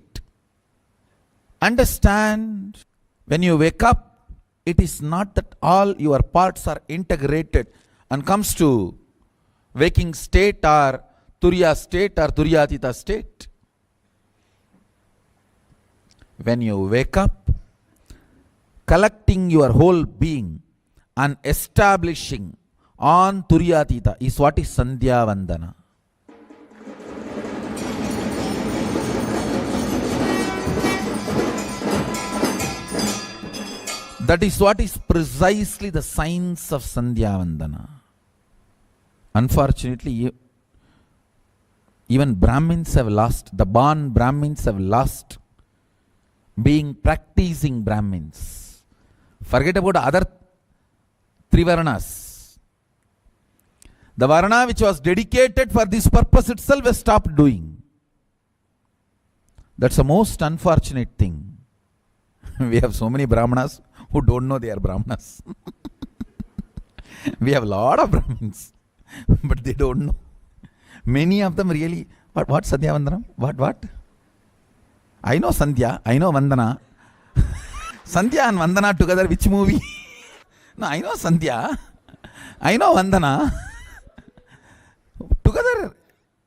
Understand, when you wake up, it is not that all your parts are integrated and comes to waking state or Turiya state or Turyatita state. When you wake up, collecting your whole being and establishing on Turyatita is what is Sandhya Vandana. That is what is precisely the science of Sandhya Vandana. Unfortunately, even Brahmins have lost, the born Brahmins have lost being practicing Brahmins. Forget about other three Varnas. The Varna which was dedicated for this purpose itself has stopped doing. That's the most unfortunate thing. We have so many Brahmanas who don't know they are Brahmanas. We have a lot of Brahmins, but they don't know. Many of them really, what Sandhya Vandana? What? I know Sandhya, I know Vandana. Sandhya and Vandana together, which movie? No, I know Sandhya, I know Vandana. Together,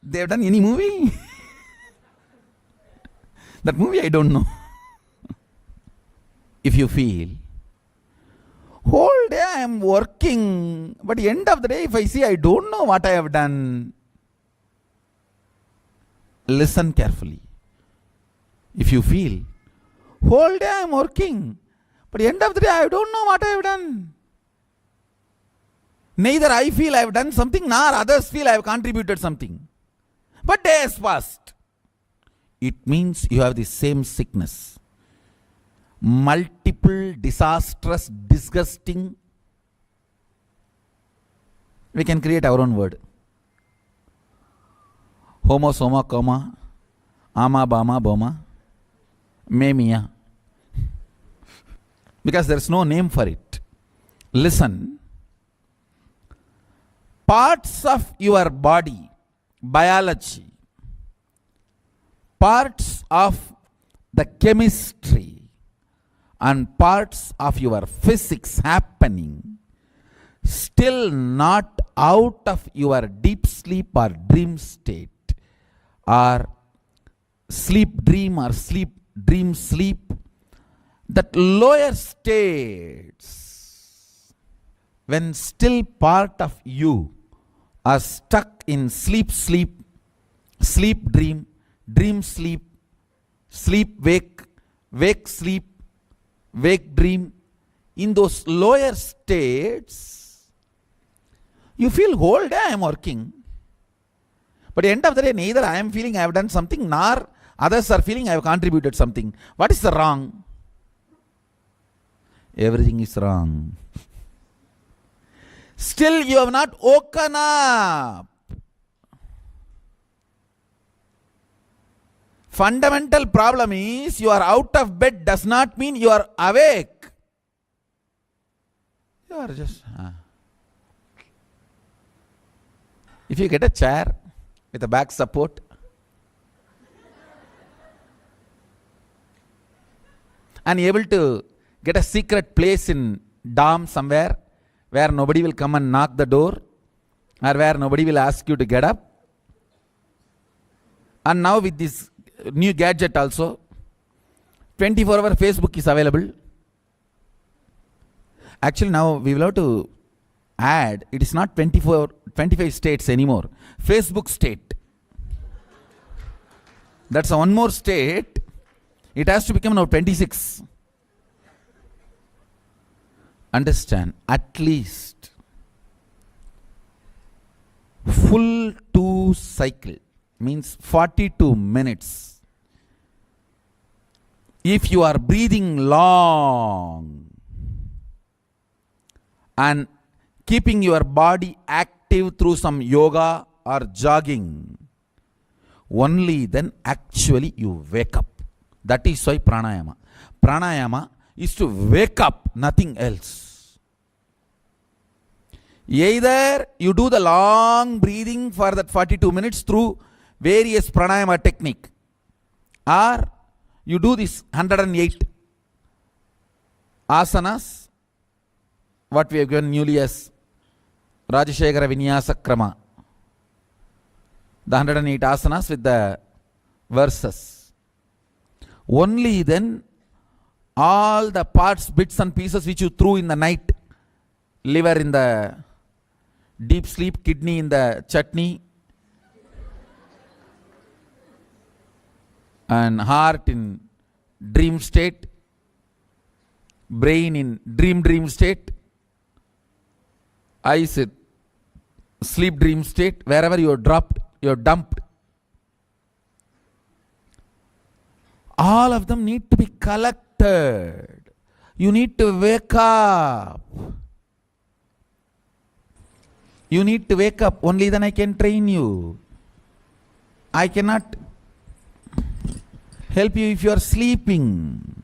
they have done any movie? That movie I don't know. If you feel, whole day I am working, but end of the day, if I see I don't know what I have done, listen carefully. If you feel, whole day I am working, but end of the day I don't know what I have done. Neither I feel I have done something, nor others feel I have contributed something. But days passed. It means you have the same sickness. Multiple, disastrous, disgusting. We can create our own word. Homo, soma, coma, ama, bama, boma, memia. Because there is no name for it. Listen. Parts of your body, biology, parts of the chemistry, and parts of your physics happening, still not out of your deep sleep or dream state, or sleep dream or sleep dream sleep, that lower states, when still part of you are stuck in sleep sleep, sleep dream, dream sleep, sleep wake, wake sleep, wake dream, in those lower states, you feel whole day I am working. But at the end of the day, neither I am feeling I have done something, nor others are feeling I have contributed something. What is the wrong? Everything is wrong. Still you have not woken up. Fundamental problem is you are out of bed does not mean you are awake. You are just... If you get a chair with a back support, and able to get a secret place in dorm somewhere where nobody will come and knock the door, or where nobody will ask you to get up. And now with this new gadget also, 24-hour Facebook is available. Actually now we will have to add, it is not 25 states anymore. Facebook state. That's one more state. It has to become now 26. Understand, at least full 2 cycle means 42 minutes. If you are breathing long and keeping your body active through some yoga or jogging, only then actually you wake up. That is why pranayama. Pranayama is to wake up, nothing else. Either you do the long breathing for that 42 minutes through various pranayama technique, or you do this 108 asanas, what we have given newly as Rajashekara Vinyasa Krama. The 108 asanas with the verses. Only then all the parts, bits and pieces which you threw in the night, liver in the deep sleep, kidney in the chutney, and heart in dream state, brain in dream state, eyes in sleep dream state, wherever you are dropped, you are dumped. All of them need to be collected. You need to wake up. You need to wake up. Only then I can train you. I cannot help you if you are sleeping.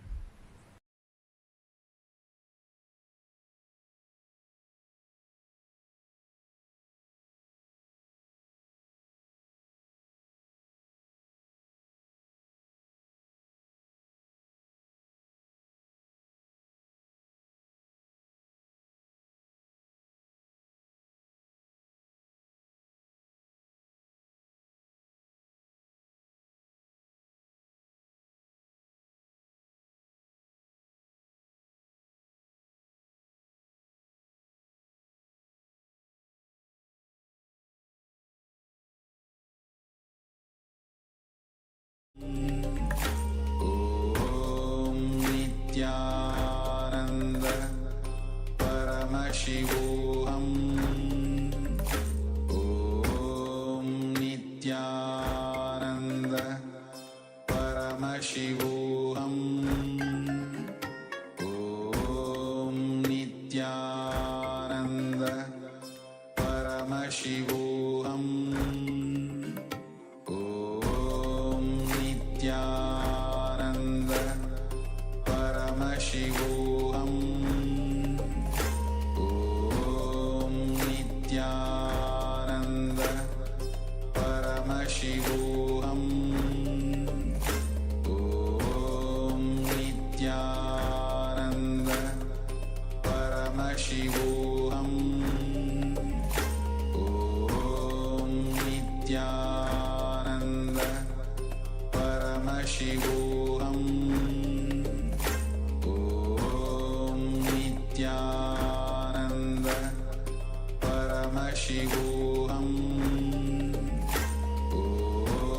Nityananda Paramashivoham Om Nityananda Paramashivoham Om Nityananda Paramashivoham Om Nityananda Paramashivoham Om Nityananda Paramashivoham Om Nityananda Paramashivoham Om Nityananda Paramashivoham Om Nityananda Paramashivoham Om Nityananda Paramashivoham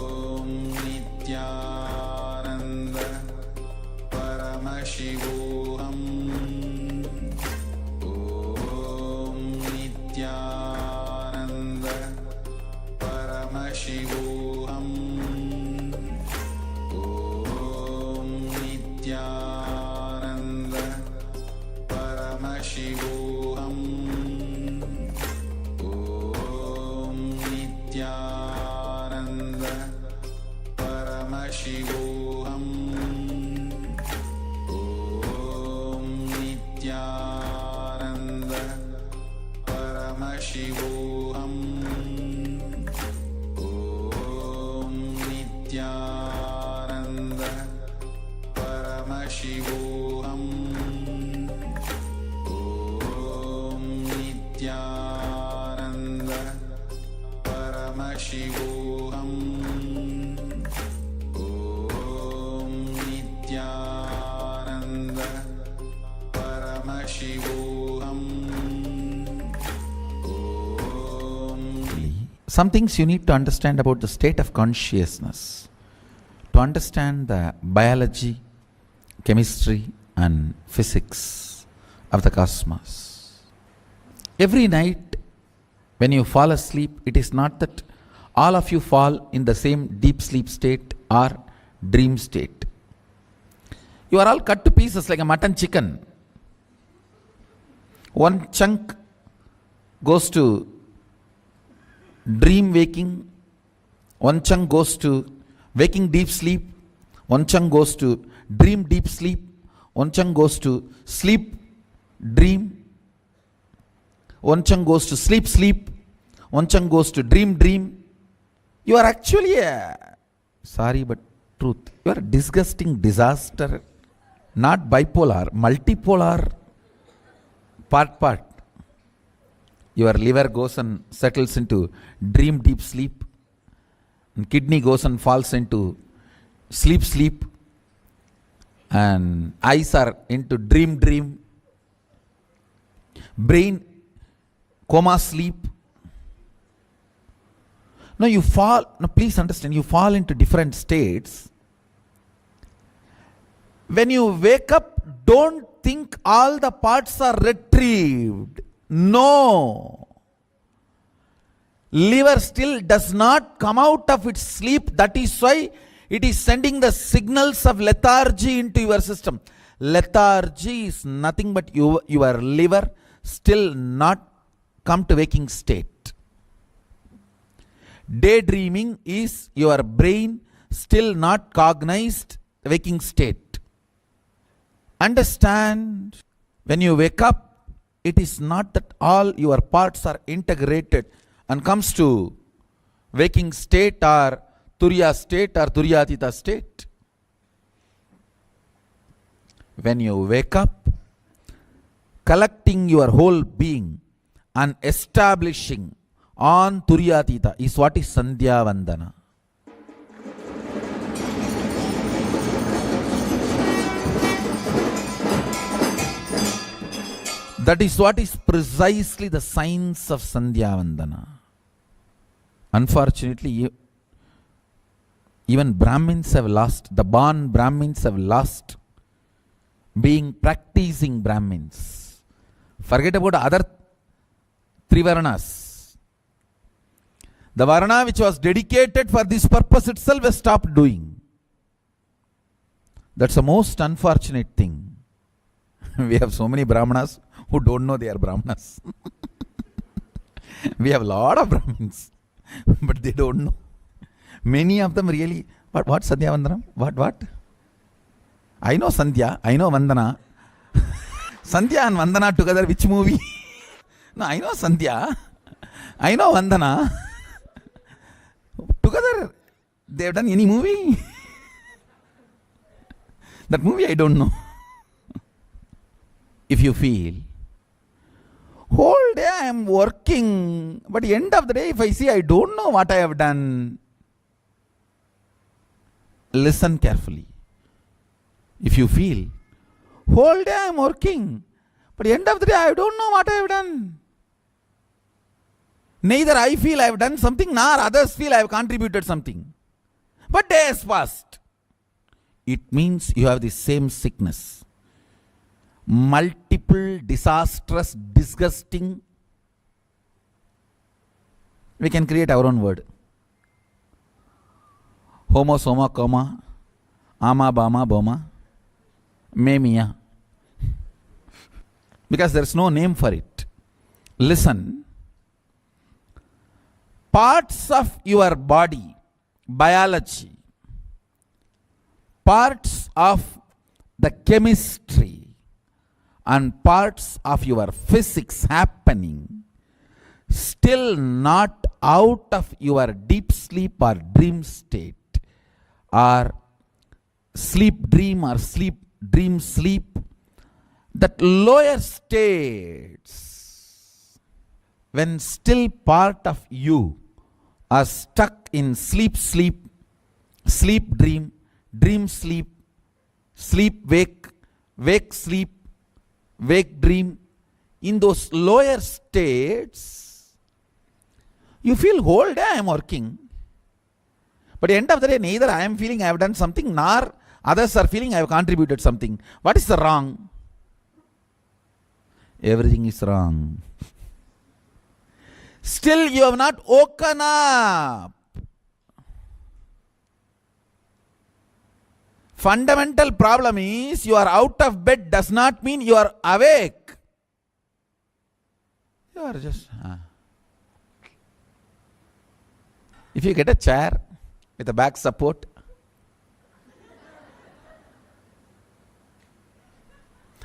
Om Nityananda Paramashivoham Om Nityananda Paramashivoham Om Nityananda Paramashivoham Om Nityananda Paramashivoham Om Nityananda Paramashivoham Om Nityananda Paramashivoham Om Nityananda Paramashivoham. Some things you need to understand about the state of consciousness, to understand the biology, chemistry and physics of the cosmos. Every night when you fall asleep, it is not that all of you fall in the same deep sleep state or dream state. You are all cut to pieces like a mutton chicken. One chunk goes to dream waking, one chunk goes to waking deep sleep, one chunk goes to dream deep sleep, one chunk goes to sleep dream, one chunk goes to sleep, one chunk goes to dream. You are actually sorry but truth, you are a disgusting disaster, not bipolar, multipolar, part. Your liver goes and settles into dream deep sleep, and kidney goes and falls into sleep, and eyes are into dream, brain coma sleep. Now you fall, now please understand, you fall into different states. When you wake up, don't think all the parts are retrieved. No. Liver still does not come out of its sleep. That is why it is sending the signals of lethargy into your system. Lethargy is nothing but your liver still not come to waking state. Daydreaming is your brain still not cognized waking state. Understand, when you wake up, it is not that all your parts are integrated and comes to waking state or Turiya state or Turyatita state. When you wake up, collecting your whole being and establishing on Turyatita is what is Sandhya Vandana. That is what is precisely the science of Sandhya Vandana. Unfortunately, even Brahmins have lost, the born Brahmins have lost being practicing Brahmins. Forget about other three Varnas. The Varna which was dedicated for this purpose itself has stopped doing. That's the most unfortunate thing. We have so many Brahmanas who don't know they are Brahmanas. We have a lot of Brahmins, but they don't know. Many of them really, what Sandhya Vandana? What? I know Sandhya, I know Vandana. Sandhya and Vandana together, which movie? No, I know Sandhya, I know Vandana. Together, they have done any movie? That movie I don't know. If you feel, whole day I am working, but at the end of the day, if I see I don't know what I have done, listen carefully. If you feel, whole day I am working, but at the end of the day I don't know what I have done. Neither I feel I have done something, nor others feel I have contributed something. But days passed. It means you have the same sickness. Multiple, disastrous, disgusting. We can create our own word. Homo, soma, coma, ama, bama, boma, memia. Because there is no name for it. Listen. Parts of your body, biology, parts of the chemistry, and parts of your physics happening, still not out of your deep sleep or dream state, or sleep dream or sleep dream sleep, that lower states, when still part of you are stuck in sleep dream, dream sleep, sleep wake, wake sleep, wake dream, in those lower states, you feel whole day I am working. But at the end of the day, neither I am feeling I have done something, nor others are feeling I have contributed something. What is the wrong? Everything is wrong. Still you have not woken up. Fundamental problem is you are out of bed does not mean you are awake. You are just... If you get a chair with a back support,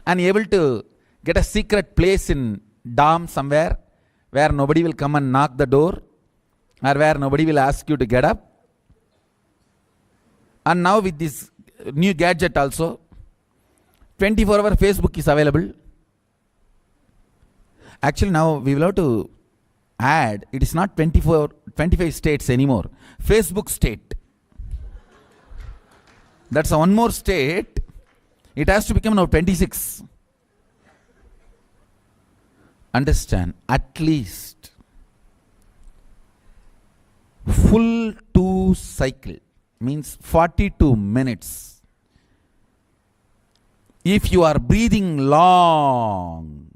and able to get a secret place in dorm somewhere where nobody will come and knock the door, or where nobody will ask you to get up. And now with this new gadget also, 24-hour Facebook is available. Actually now we will have to add, it is not 25 states anymore. Facebook state. That's one more state It has to become now 26. Understand, at least full 2 cycle means 42 minutes. If you are breathing long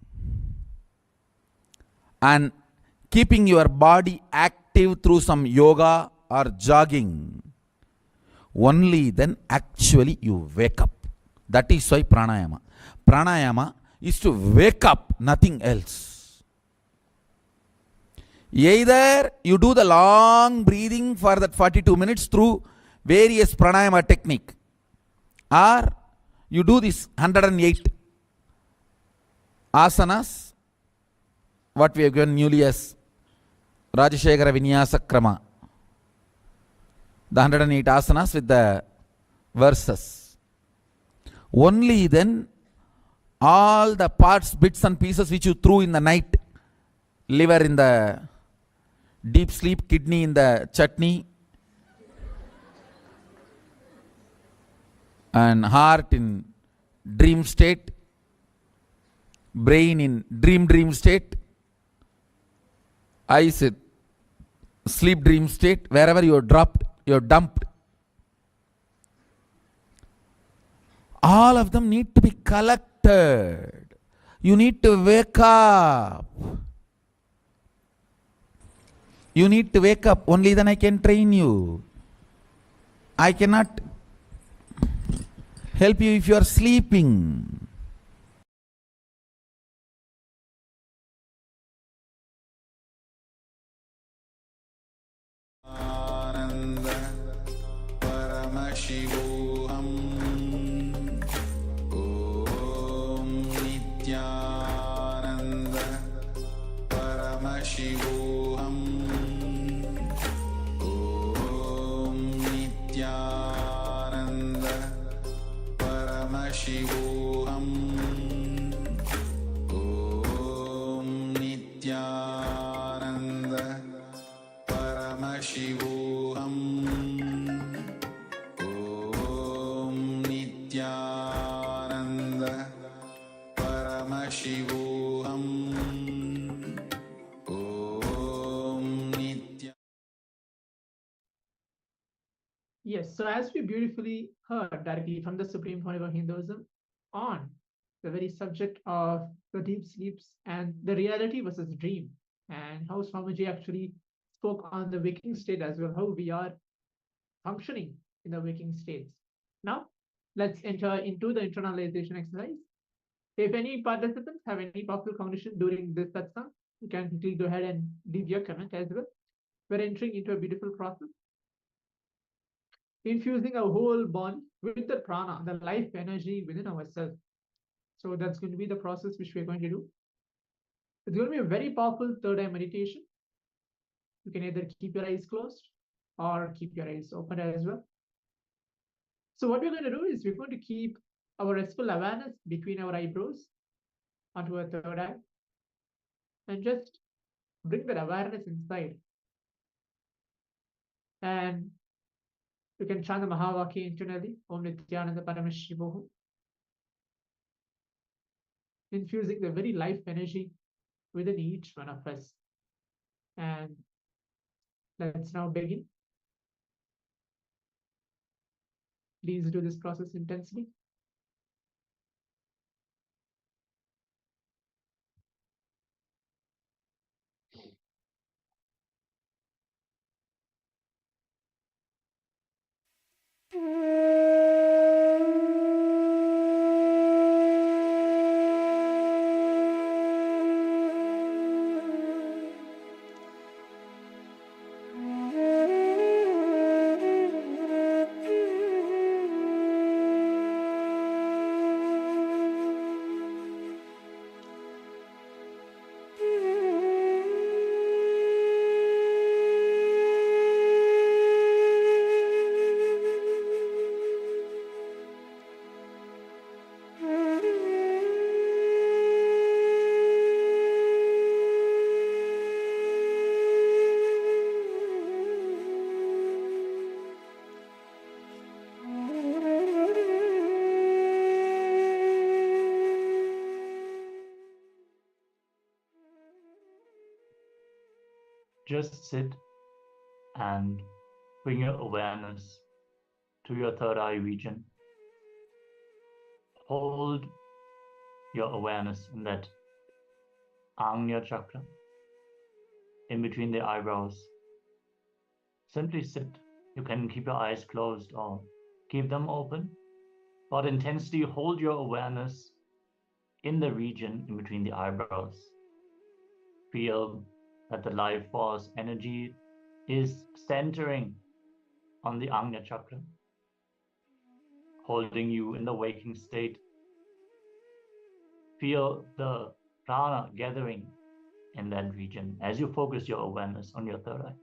and keeping your body active through some yoga or jogging, only then actually you wake up. That is why pranayama. Pranayama is to wake up, nothing else. Either you do the long breathing for that 42 minutes through various pranayama technique, or you do this 108 asanas, what we have given newly as Rajashekara Vinyasa Krama. The 108 asanas with the verses. Only then all the parts, bits and pieces which you threw in the night, liver in the deep sleep, kidney in the chutney, and heart in dream state, brain in dream state, eyes in sleep dream state, wherever you are dropped, you are dumped. All of them need to be collected. You need to wake up. You need to wake up. Only then I can train you. I cannot help you if you are sleeping. Paramashivoham Om Nityananda Paramashivoham Om Nityananda Paramashivoham Om Nityananda Paramashivoham Nityananda Paramashivoham Om Nitya. Yes, so as we beautifully heard directly from the Supreme Pontiff of Hinduism on the very subject of the deep sleeps and the reality versus dream, and how Swamiji actually spoke on the waking state as well, how we are functioning in the waking states. Now, let's enter into the internalization exercise. If any participants have any powerful cognition during this satsang, you can quickly go ahead and leave your comment as well. We're entering into a beautiful process, infusing our whole body with the prana, the life energy within ourselves. So that's going to be the process which we're going to do. It's going to be a very powerful third eye meditation. You can either keep your eyes closed or keep your eyes open as well. So what we're going to do is we're going to keep our restful awareness between our eyebrows onto our third eye, and just bring that awareness inside. And you can chant the Mahavakya internally, Om Nityananda Paramashivoham, infusing the very life energy within each one of us. And let's now begin. Please do this process intensely. Just sit and bring your awareness to your third eye region. Hold your awareness in that Ajna chakra, in between the eyebrows. Simply sit. You can keep your eyes closed or keep them open, but intensely hold your awareness in the region in between the eyebrows. Feel that the life force energy is centering on the Ajna chakra, holding you in the waking state. Feel the prana gathering in that region as you focus your awareness on your third eye.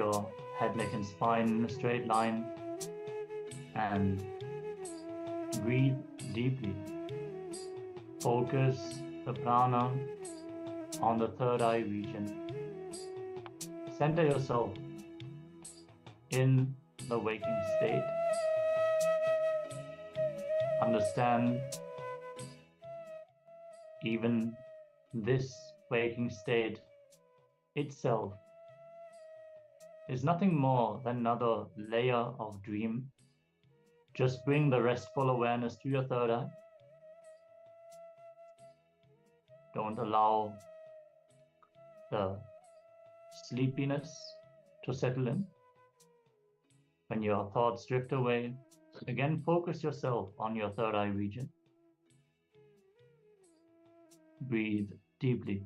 your head, neck, and spine in a straight line and breathe deeply. Focus the prana on the third eye region. Center yourself in the waking state. Understand even this waking state itself is nothing more than another layer of dream. Just bring the restful awareness to your third eye. Don't allow the sleepiness to settle in. When your thoughts drift away, again focus yourself on your third eye region. Breathe deeply.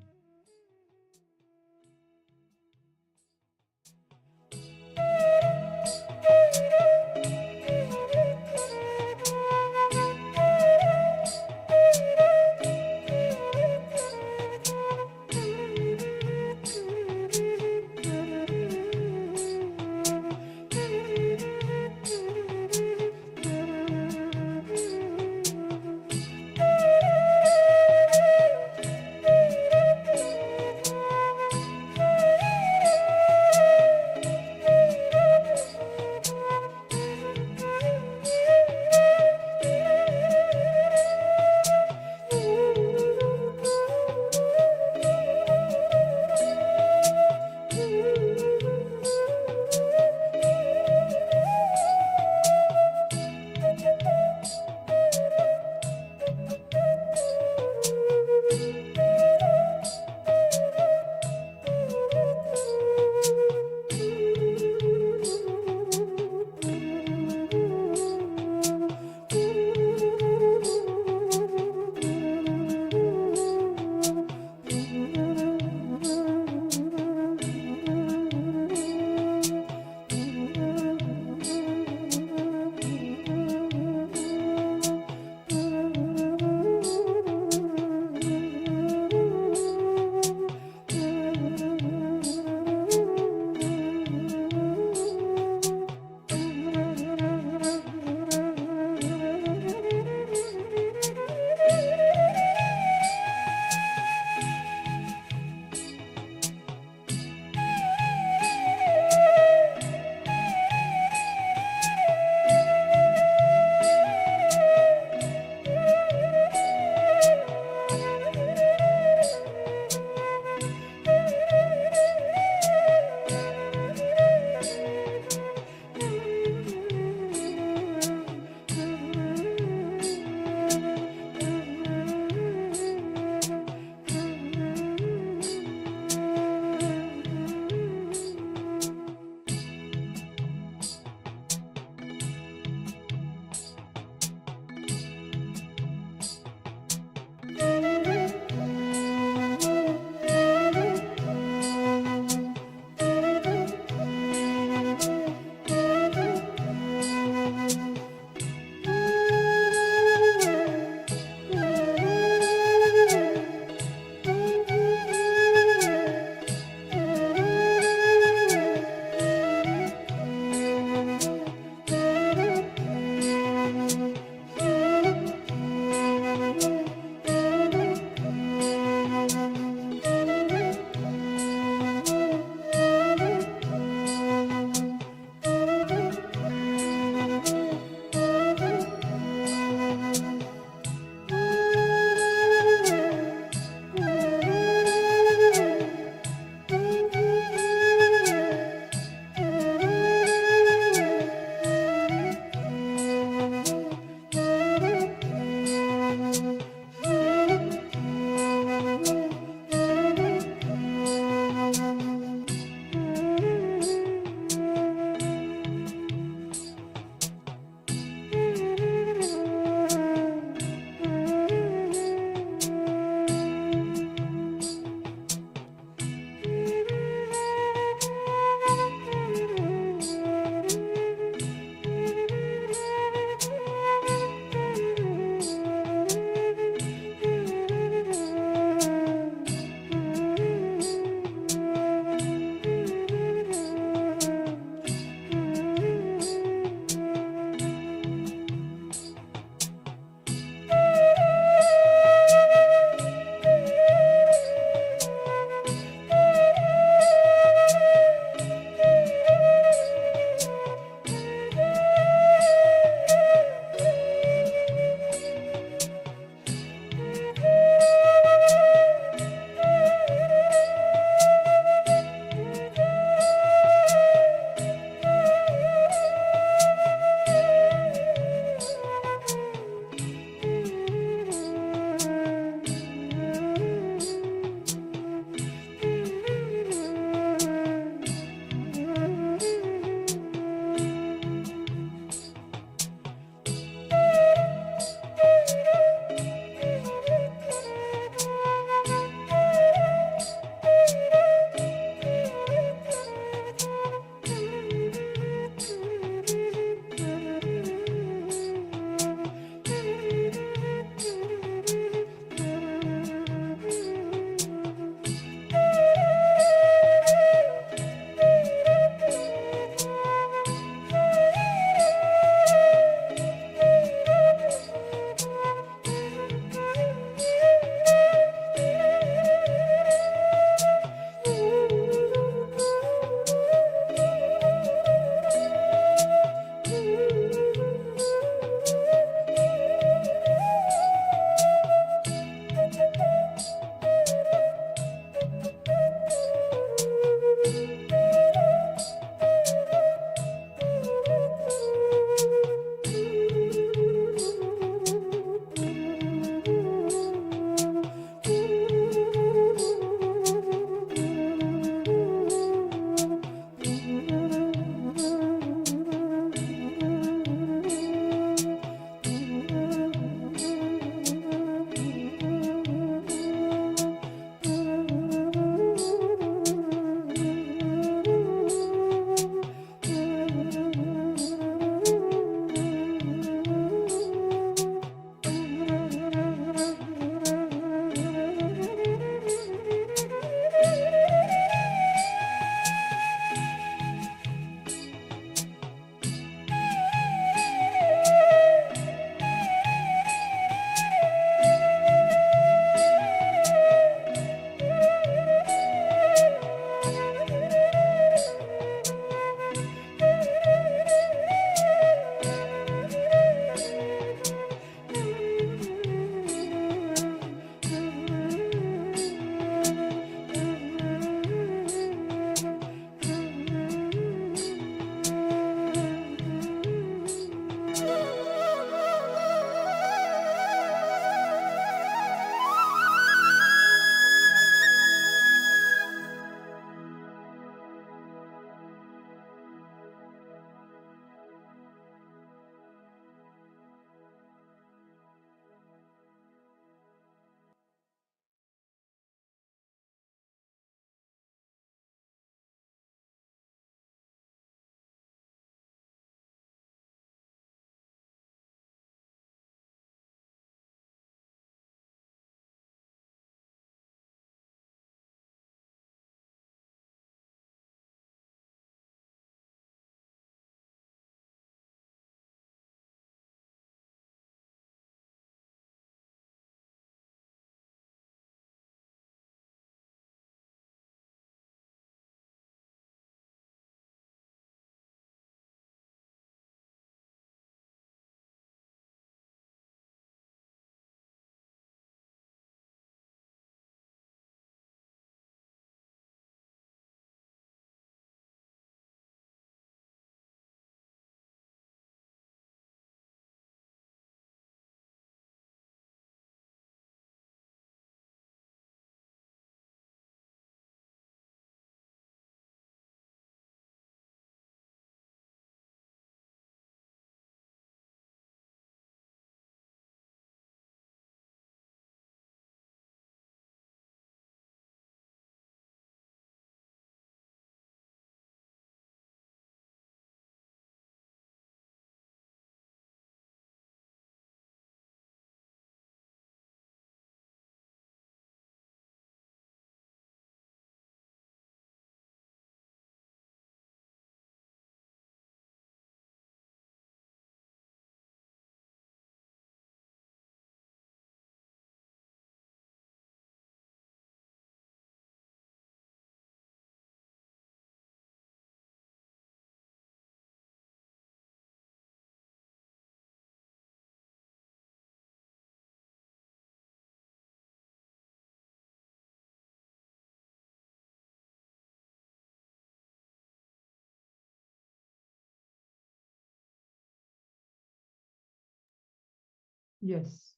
Yes.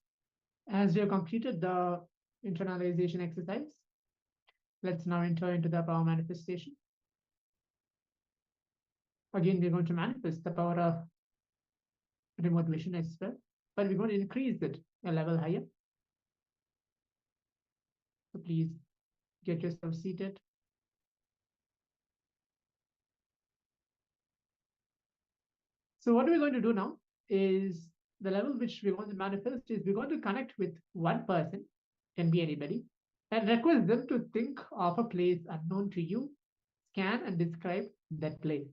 As we have completed the internalization exercise, let's now enter into the power manifestation. Again, we're going to manifest the power of remote vision as well, but we're going to increase it a level higher. So please get yourself seated. So what we're going to do now is the level which we're going to manifest is we're going to connect with one person, can be anybody, and request them to think of a place unknown to you, scan and describe that place.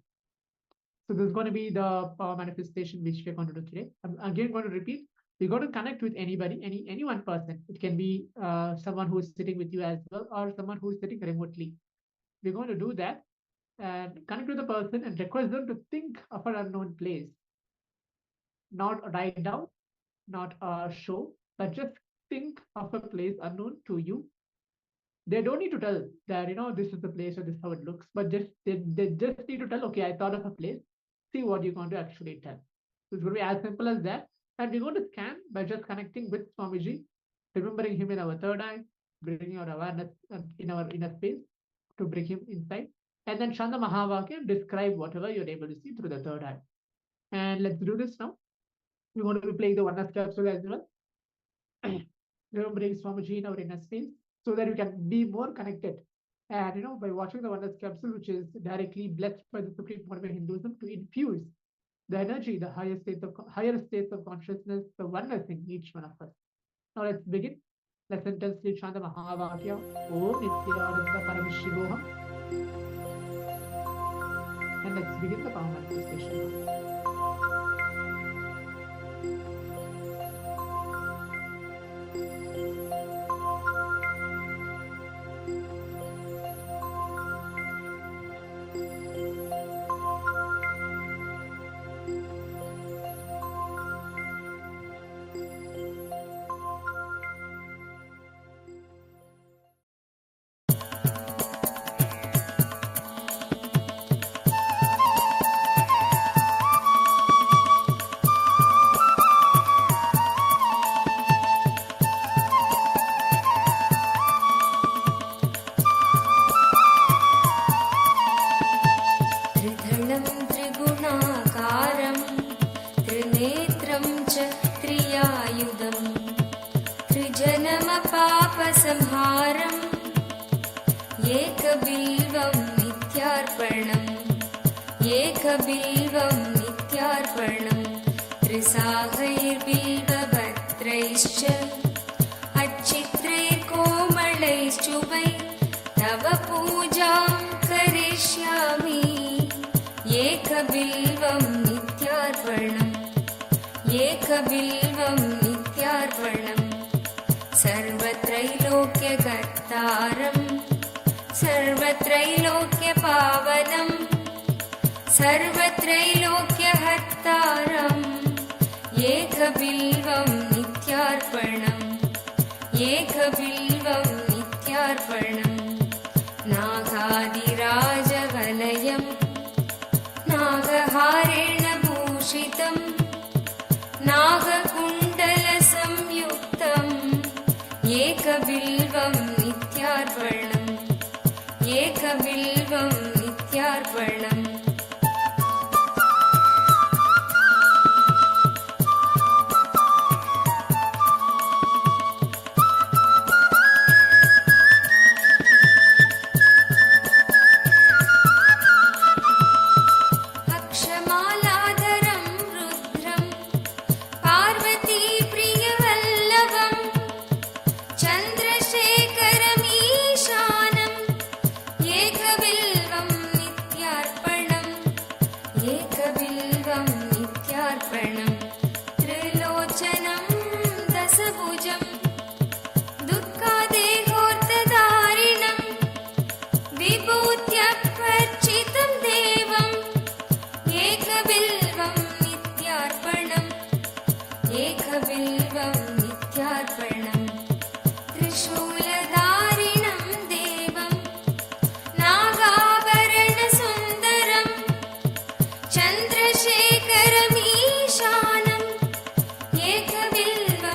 So this is going to be the power manifestation which we're going to do today. I'm again going to repeat. We're going to connect with anybody, any one person. It can be someone who is sitting with you as well, or someone who is sitting remotely. We're going to do that and connect with the person and request them to think of an unknown place. Not write down, not show, but just think of a place unknown to you. They don't need to tell that, this is the place or this is how it looks, but they just need to tell, okay, I thought of a place, see what you're going to actually tell. So it's going to be as simple as that. And we're going to scan by just connecting with Swamiji, remembering him in our third eye, bringing our awareness in our inner space to bring him inside. And then Shanda Mahavakya, describe whatever you're able to see through the third eye. And let's do this now. We're going to be playing the oneness capsule as well. Remembering Swamiji in our inner space so that we can be more connected. And by watching the oneness capsule, which is directly blessed by the Supreme Pontiff of Hinduism to infuse the energy, the higher states of consciousness, the oneness in each one of us. Now let's begin. Let's intensely chant the Mahavakya. Om Nityananda Paramashivoham. And let's begin the power manifestation. चन्द्रशेखरमीशानम् एकबिल्वम्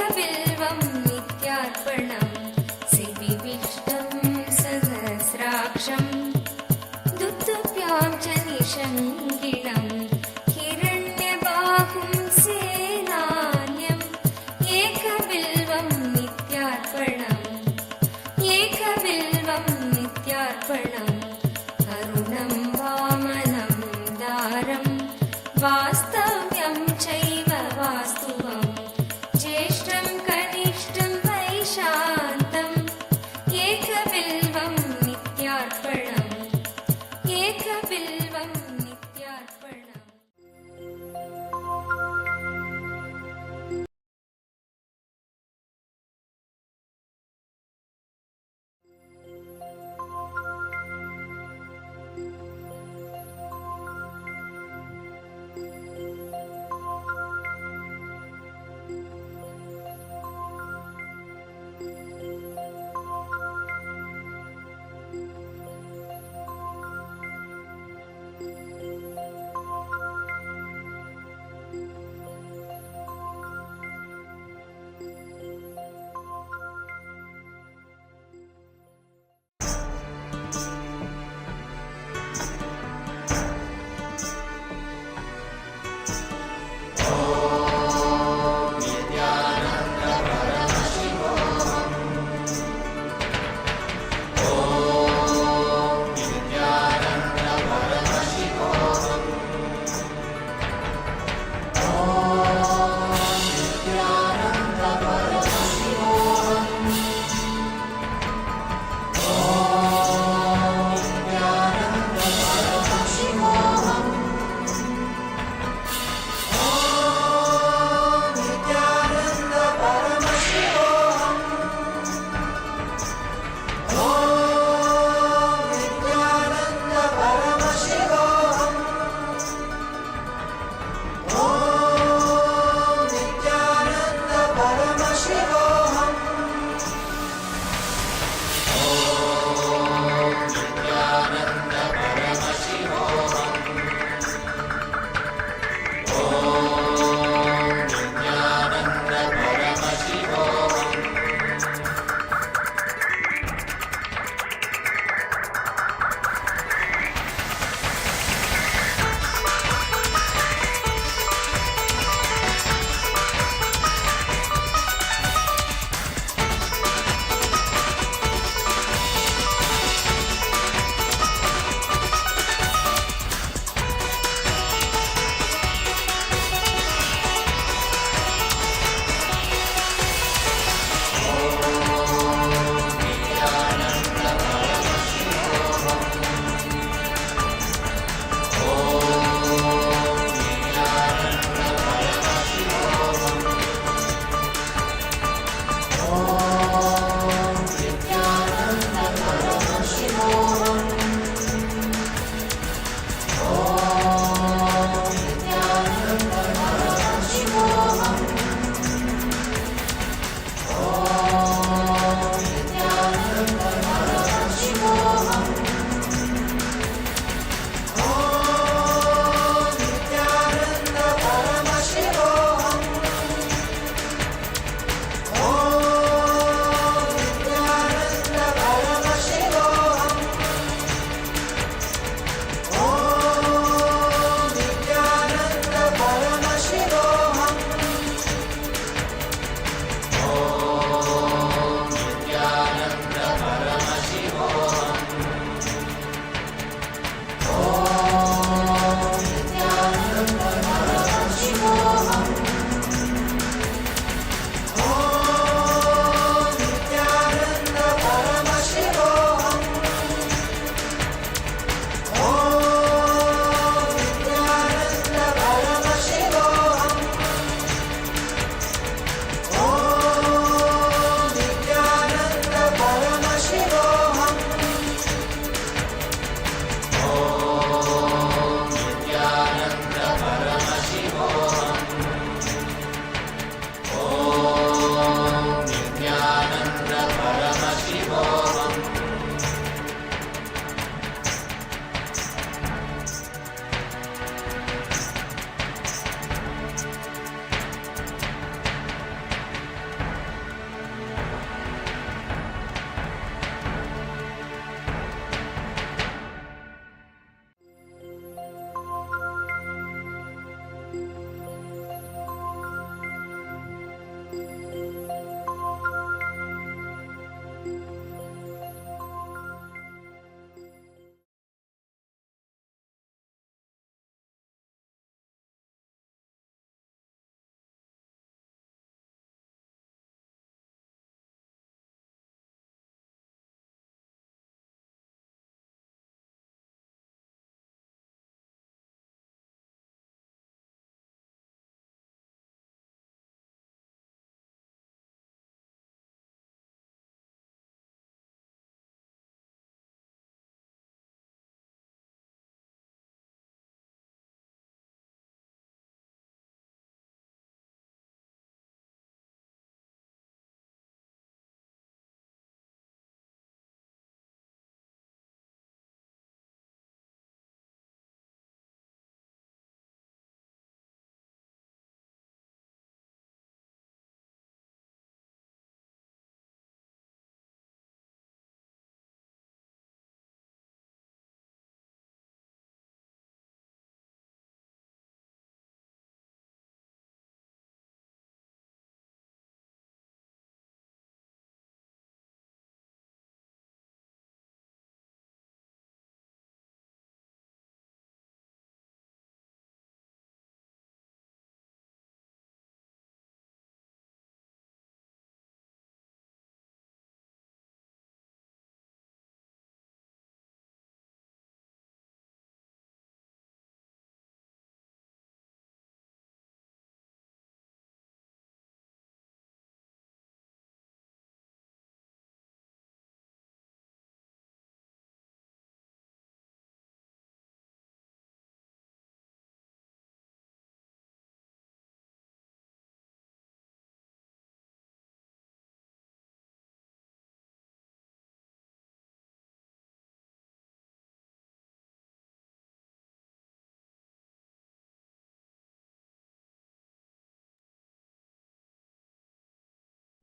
एकबिल्वं नित्यार्पणं श्रीविष्टं सहस्राक्षं दुत्तुभ्यां च निषङ्गिणं हिरण्यबाहुं सेनान्यम् एकबिल्वं नित्यार्पणम् एकबिल्वं नित्यार्पणम् अरुणं वामनं दारं वास्तव्यं चैव वास्तुवं ज्येष्ठं कनिष्ठं वैशाखं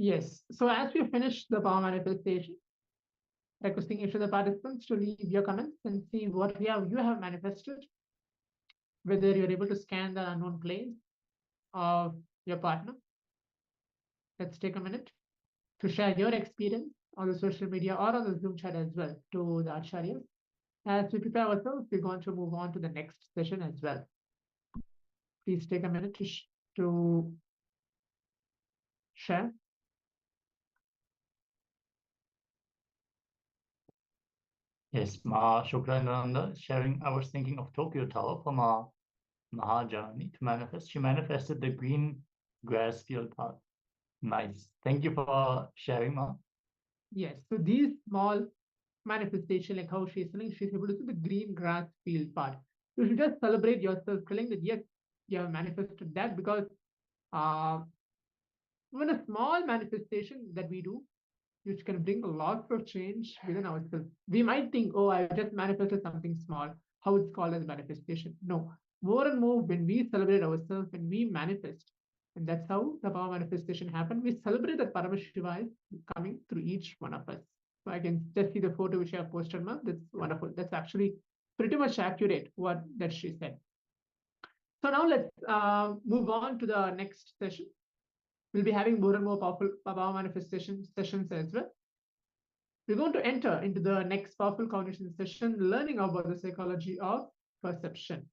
Yes. So as we finish the power manifestation, requesting each of the participants to leave your comments and see what you have manifested, whether you're able to scan the unknown place of your partner. Let's take a minute to share your experience on the social media or on the Zoom chat as well to the Acharyas. As we prepare ourselves, we're going to move on to the next session as well. Please take a minute to share. Yes, Ma Shukrananda sharing. I was thinking of Tokyo Tower from our Mahajani to manifest. She manifested the green grass field path. Nice. Thank you for sharing, Ma. Yes. So these small manifestation, like how she's telling, she's able to see the green grass field part. You should just celebrate yourself, telling that yes, you have manifested that, because even a small manifestation that we do, which can bring lots of change within ourselves. We might think, oh, I just manifested something small, how it's called as manifestation. No, more and more when we celebrate ourselves, when we manifest, and that's how the power manifestation happened. We celebrate that Paramashiva is coming through each one of us. So I can just see the photo which I have posted, ma'am. That's wonderful. That's actually pretty much accurate what that she said. So now let's move on to the next session. We'll be having more and more powerful power manifestation sessions as well. We're going to enter into the next powerful cognition session, learning about the psychology of perception.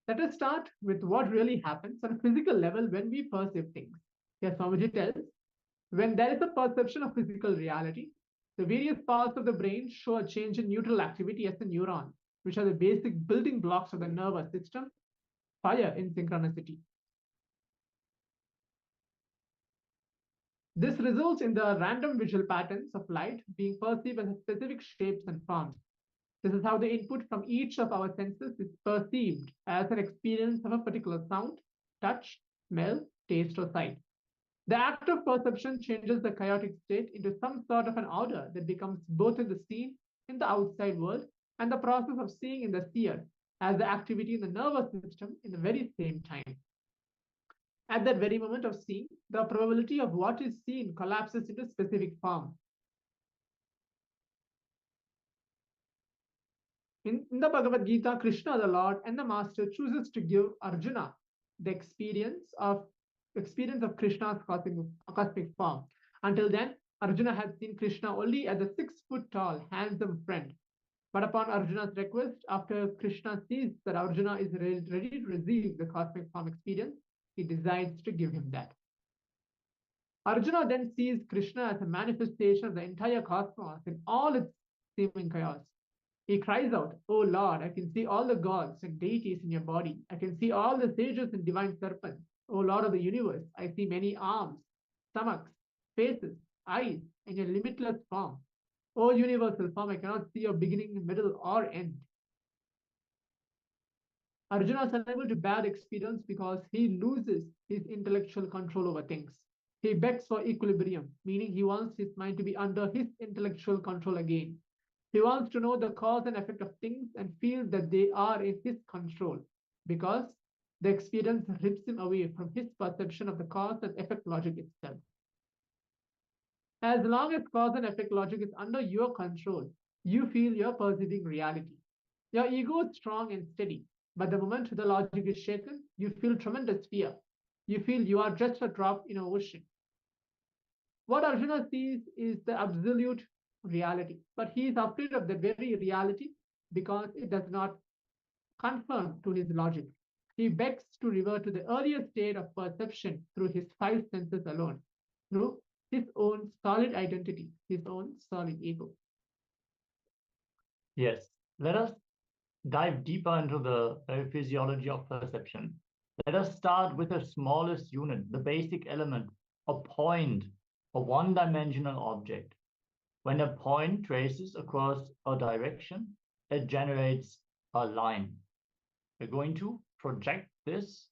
Let us start with what really happens on a physical level when we perceive things. Here, Swamiji tells, when there is a perception of physical reality, the various parts of the brain show a change in neutral activity as the neurons, which are the basic building blocks of the nervous system, fire in synchronicity. This results in the random visual patterns of light being perceived as specific shapes and forms. This is how the input from each of our senses is perceived as an experience of a particular sound, touch, smell, taste, or sight. The act of perception changes the chaotic state into some sort of an order that becomes both in the seen in the outside world and the process of seeing in the seer as the activity in the nervous system in the very same time. At that very moment of seeing, the probability of what is seen collapses into specific form. In the Bhagavad Gita, Krishna, the Lord and the Master, chooses to give Arjuna the experience of Krishna's cosmic form. Until then, Arjuna had seen Krishna only as a 6-foot tall, handsome friend. But upon Arjuna's request, after Krishna sees that Arjuna is ready to receive the cosmic form experience, he decides to give him that. Arjuna then sees Krishna as a manifestation of the entire cosmos in all its seeming chaos. He cries out, "Oh Lord, I can see all the gods and deities in your body. I can see all the sages and divine serpents. Oh Lord of the universe, I see many arms, stomachs, faces, eyes, in your limitless form. Oh universal form, I cannot see your beginning, middle, or end." Arjuna is unable to bear the experience because he loses his intellectual control over things. He begs for equilibrium, meaning he wants his mind to be under his intellectual control again. He wants to know the cause and effect of things and feel that they are in his control, because the experience rips him away from his perception of the cause and effect logic itself. As long as cause and effect logic is under your control, you feel you're perceiving reality. Your ego is strong and steady, but the moment the logic is shaken, you feel tremendous fear. You feel you are just a drop in an ocean. What Arjuna sees is the absolute reality, but he is afraid of the very reality because it does not conform to his logic. He begs to revert to the earlier state of perception through his 5 senses alone, through his own solid identity, his own solid ego. Yes, let us dive deeper into the physiology of perception. Let us start with the smallest unit, the basic element, a point, a one-dimensional object. When a point traces across a direction, it generates a line. We're going to project this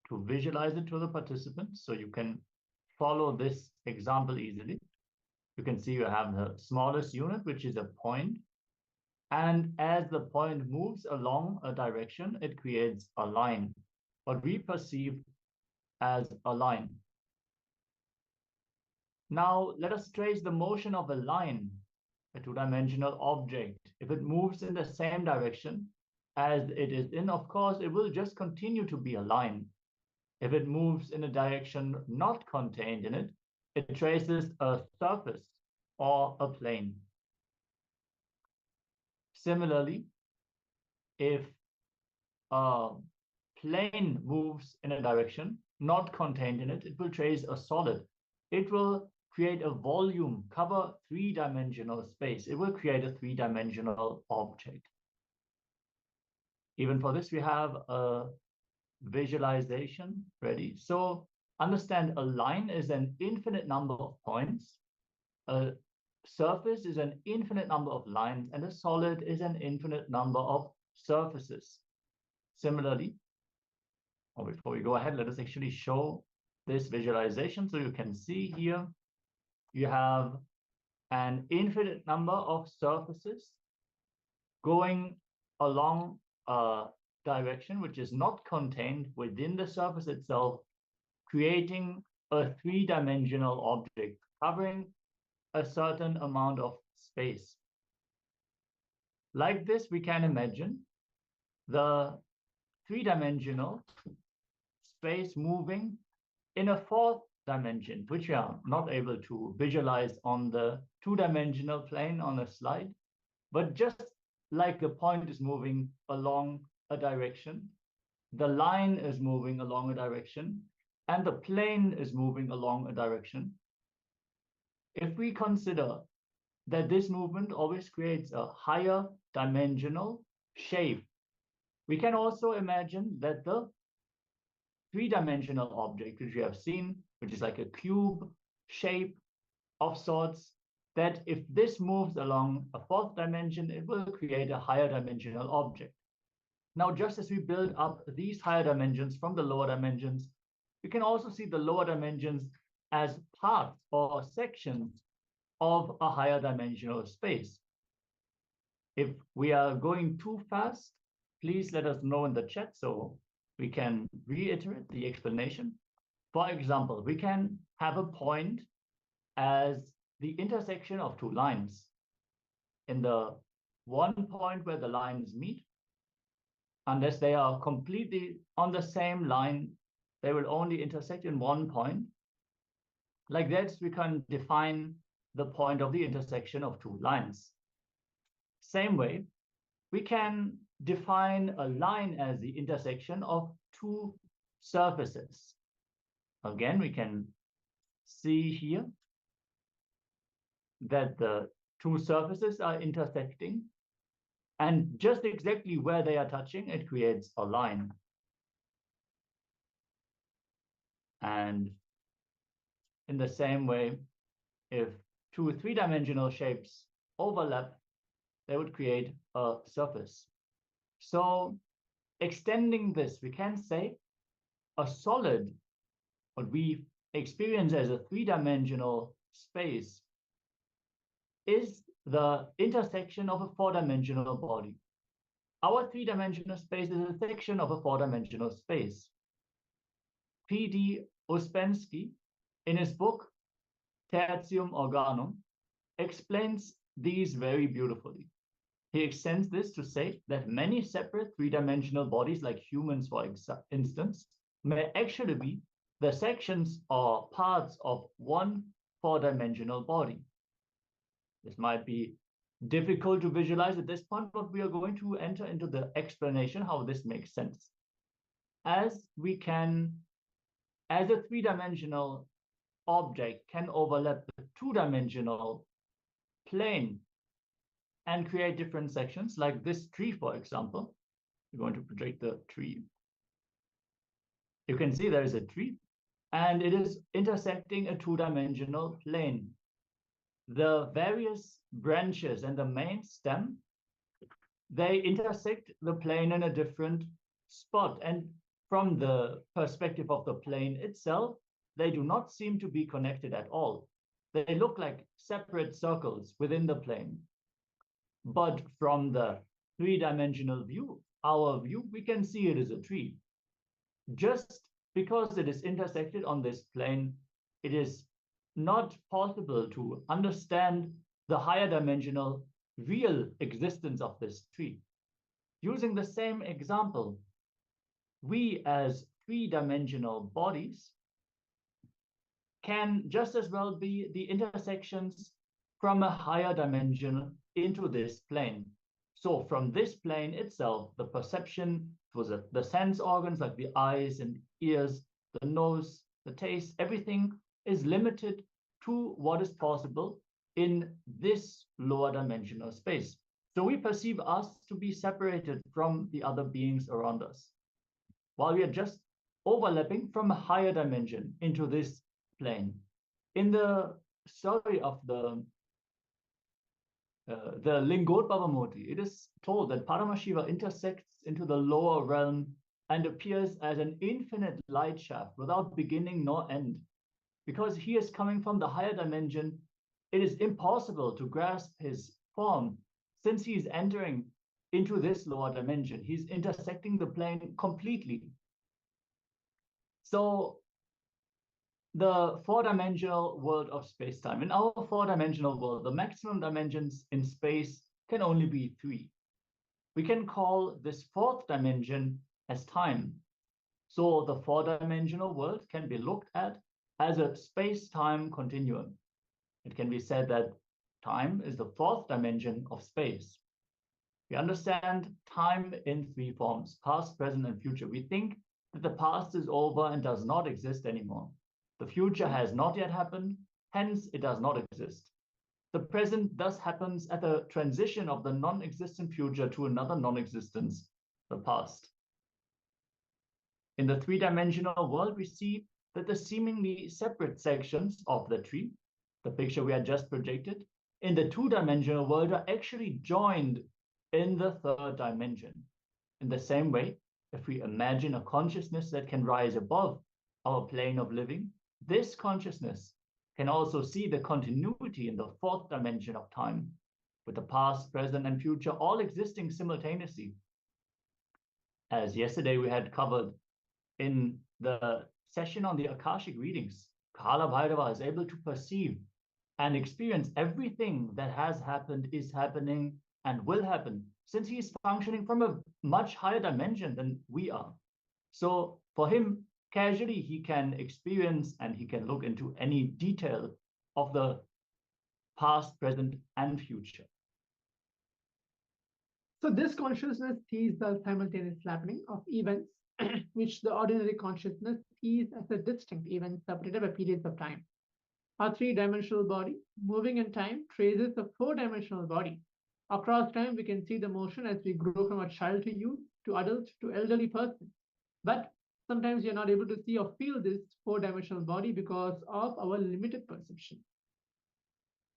to visualize it to the participants so you can follow this example easily. You can see you have the smallest unit, which is a point. And as the point moves along a direction, it creates a line, what we perceive as a line. Now let us trace the motion of a line, a two-dimensional object. If it moves in the same direction as it is in, of course, it will just continue to be a line. If it moves in a direction not contained in it, it traces a surface or a plane. Similarly, if a plane moves in a direction not contained in it, it will trace a solid. It will create a volume, cover three-dimensional space. It will create a three-dimensional object. Even for this, we have a visualization ready. So understand, a line is an infinite number of points, a surface is an infinite number of lines, and a solid is an infinite number of surfaces. Similarly, or before we go ahead, let us actually show this visualization. So you can see here, you have an infinite number of surfaces going along a direction which is not contained within the surface itself, creating a three-dimensional object covering a certain amount of space. Like this, we can imagine the three-dimensional space moving in a fourth dimension, which we are not able to visualize on the two-dimensional plane on a slide. But just like the point is moving along a direction, the line is moving along a direction, and the plane is moving along a direction. If we consider that this movement always creates a higher dimensional shape, we can also imagine that the three-dimensional object, which we have seen, which is like a cube shape of sorts, that if this moves along a fourth dimension, it will create a higher dimensional object. Now, just as we build up these higher dimensions from the lower dimensions, we can also see the lower dimensions as parts or sections of a higher dimensional space. If we are going too fast, please let us know in the chat so we can reiterate the explanation. For example, we can have a point as the intersection of two lines. In the one point where the lines meet, unless they are completely on the same line, they will only intersect in one point. Like that, we can define the point of the intersection of two lines. Same way, we can define a line as the intersection of two surfaces. Again, we can see here that the two surfaces are intersecting, and just exactly where they are touching, it creates a line. And in the same way, if two three-dimensional shapes overlap, they would create a surface. So extending this, we can say a solid, what we experience as a three-dimensional space, is the intersection of a four-dimensional body. Our three-dimensional space is a section of a four-dimensional space. P.D. Ouspensky, in his book Tertium Organum, explains these very beautifully. He extends this to say that many separate three-dimensional bodies, like humans, for instance, may actually be the sections or parts of one four-dimensional body. This might be difficult to visualize at this point, but we are going to enter into the explanation how this makes sense. As we can, as a three-dimensional object can overlap the two-dimensional plane and create different sections, like this tree, for example. We're going to project the tree. You can see there is a tree, and it is intersecting a two-dimensional plane. The various branches and the main stem, they intersect the plane in a different spot. And from the perspective of the plane itself, they do not seem to be connected at all. They look like separate circles within the plane. But from the three-dimensional view, our view, we can see it as a tree. Just because it is intersected on this plane, it is not possible to understand the higher dimensional real existence of this tree. Using the same example, we as three-dimensional bodies can just as well be the intersections from a higher dimension into this plane. So from this plane itself, the perception, the sense organs like the eyes and ears, the nose, the taste, everything is limited to what is possible in this lower dimensional space. So we perceive us to be separated from the other beings around us, while we are just overlapping from a higher dimension into this plane. In the story of the Lingotbhava Murti, it is told that Paramashiva intersects into the lower realm and appears as an infinite light shaft without beginning nor end. Because he is coming from the higher dimension, it is impossible to grasp his form since he is entering into this lower dimension. He's intersecting the plane completely. So the four-dimensional world of space-time. In our four-dimensional world, the maximum dimensions in space can only be 3. We can call this fourth dimension as time. So the four-dimensional world can be looked at as a space-time continuum. It can be said that time is the fourth dimension of space. We understand time in 3 forms: past, present, and future. We think that the past is over and does not exist anymore. The future has not yet happened, hence it does not exist. The present thus happens at the transition of the non-existent future to another non-existence, the past. In the 3-dimensional world, we see that the seemingly separate sections of the tree, the picture we had just projected, in the 2-dimensional world are actually joined in the 3rd dimension. In the same way, if we imagine a consciousness that can rise above our plane of living, this consciousness can also see the continuity in the 4th dimension of time, with the past, present, and future all existing simultaneously. As yesterday we had covered in the session on the Akashic readings, Kala Bhairava is able to perceive and experience everything that has happened, is happening, and will happen, since he is functioning from a much higher dimension than we are. So for him, casually, he can experience and he can look into any detail of the past, present, and future. So this consciousness sees the simultaneous happening of events which the ordinary consciousness sees as a distinct event separated by periods of time. Our 3-dimensional body, moving in time, traces the 4-dimensional body. Across time, we can see the motion as we grow from a child to youth, to adult, to elderly person. But sometimes you're not able to see or feel this 4-dimensional body because of our limited perception.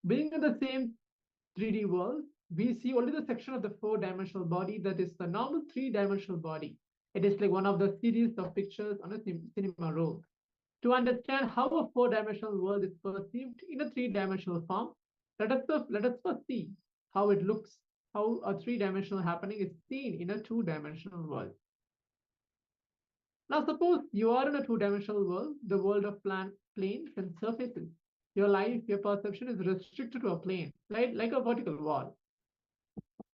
Being in the same 3D world, we see only the section of the 4-dimensional body that is the normal 3-dimensional body. It is like one of the series of pictures on a cinema roll. To understand how a 4-dimensional world is perceived in a 3-dimensional form, let us first see how it looks, how a 3-dimensional happening is seen in a 2-dimensional world. Now suppose you are in a 2-dimensional world, the world of planes and surfaces. Your life, your perception is restricted to a plane, right? Like a vertical wall.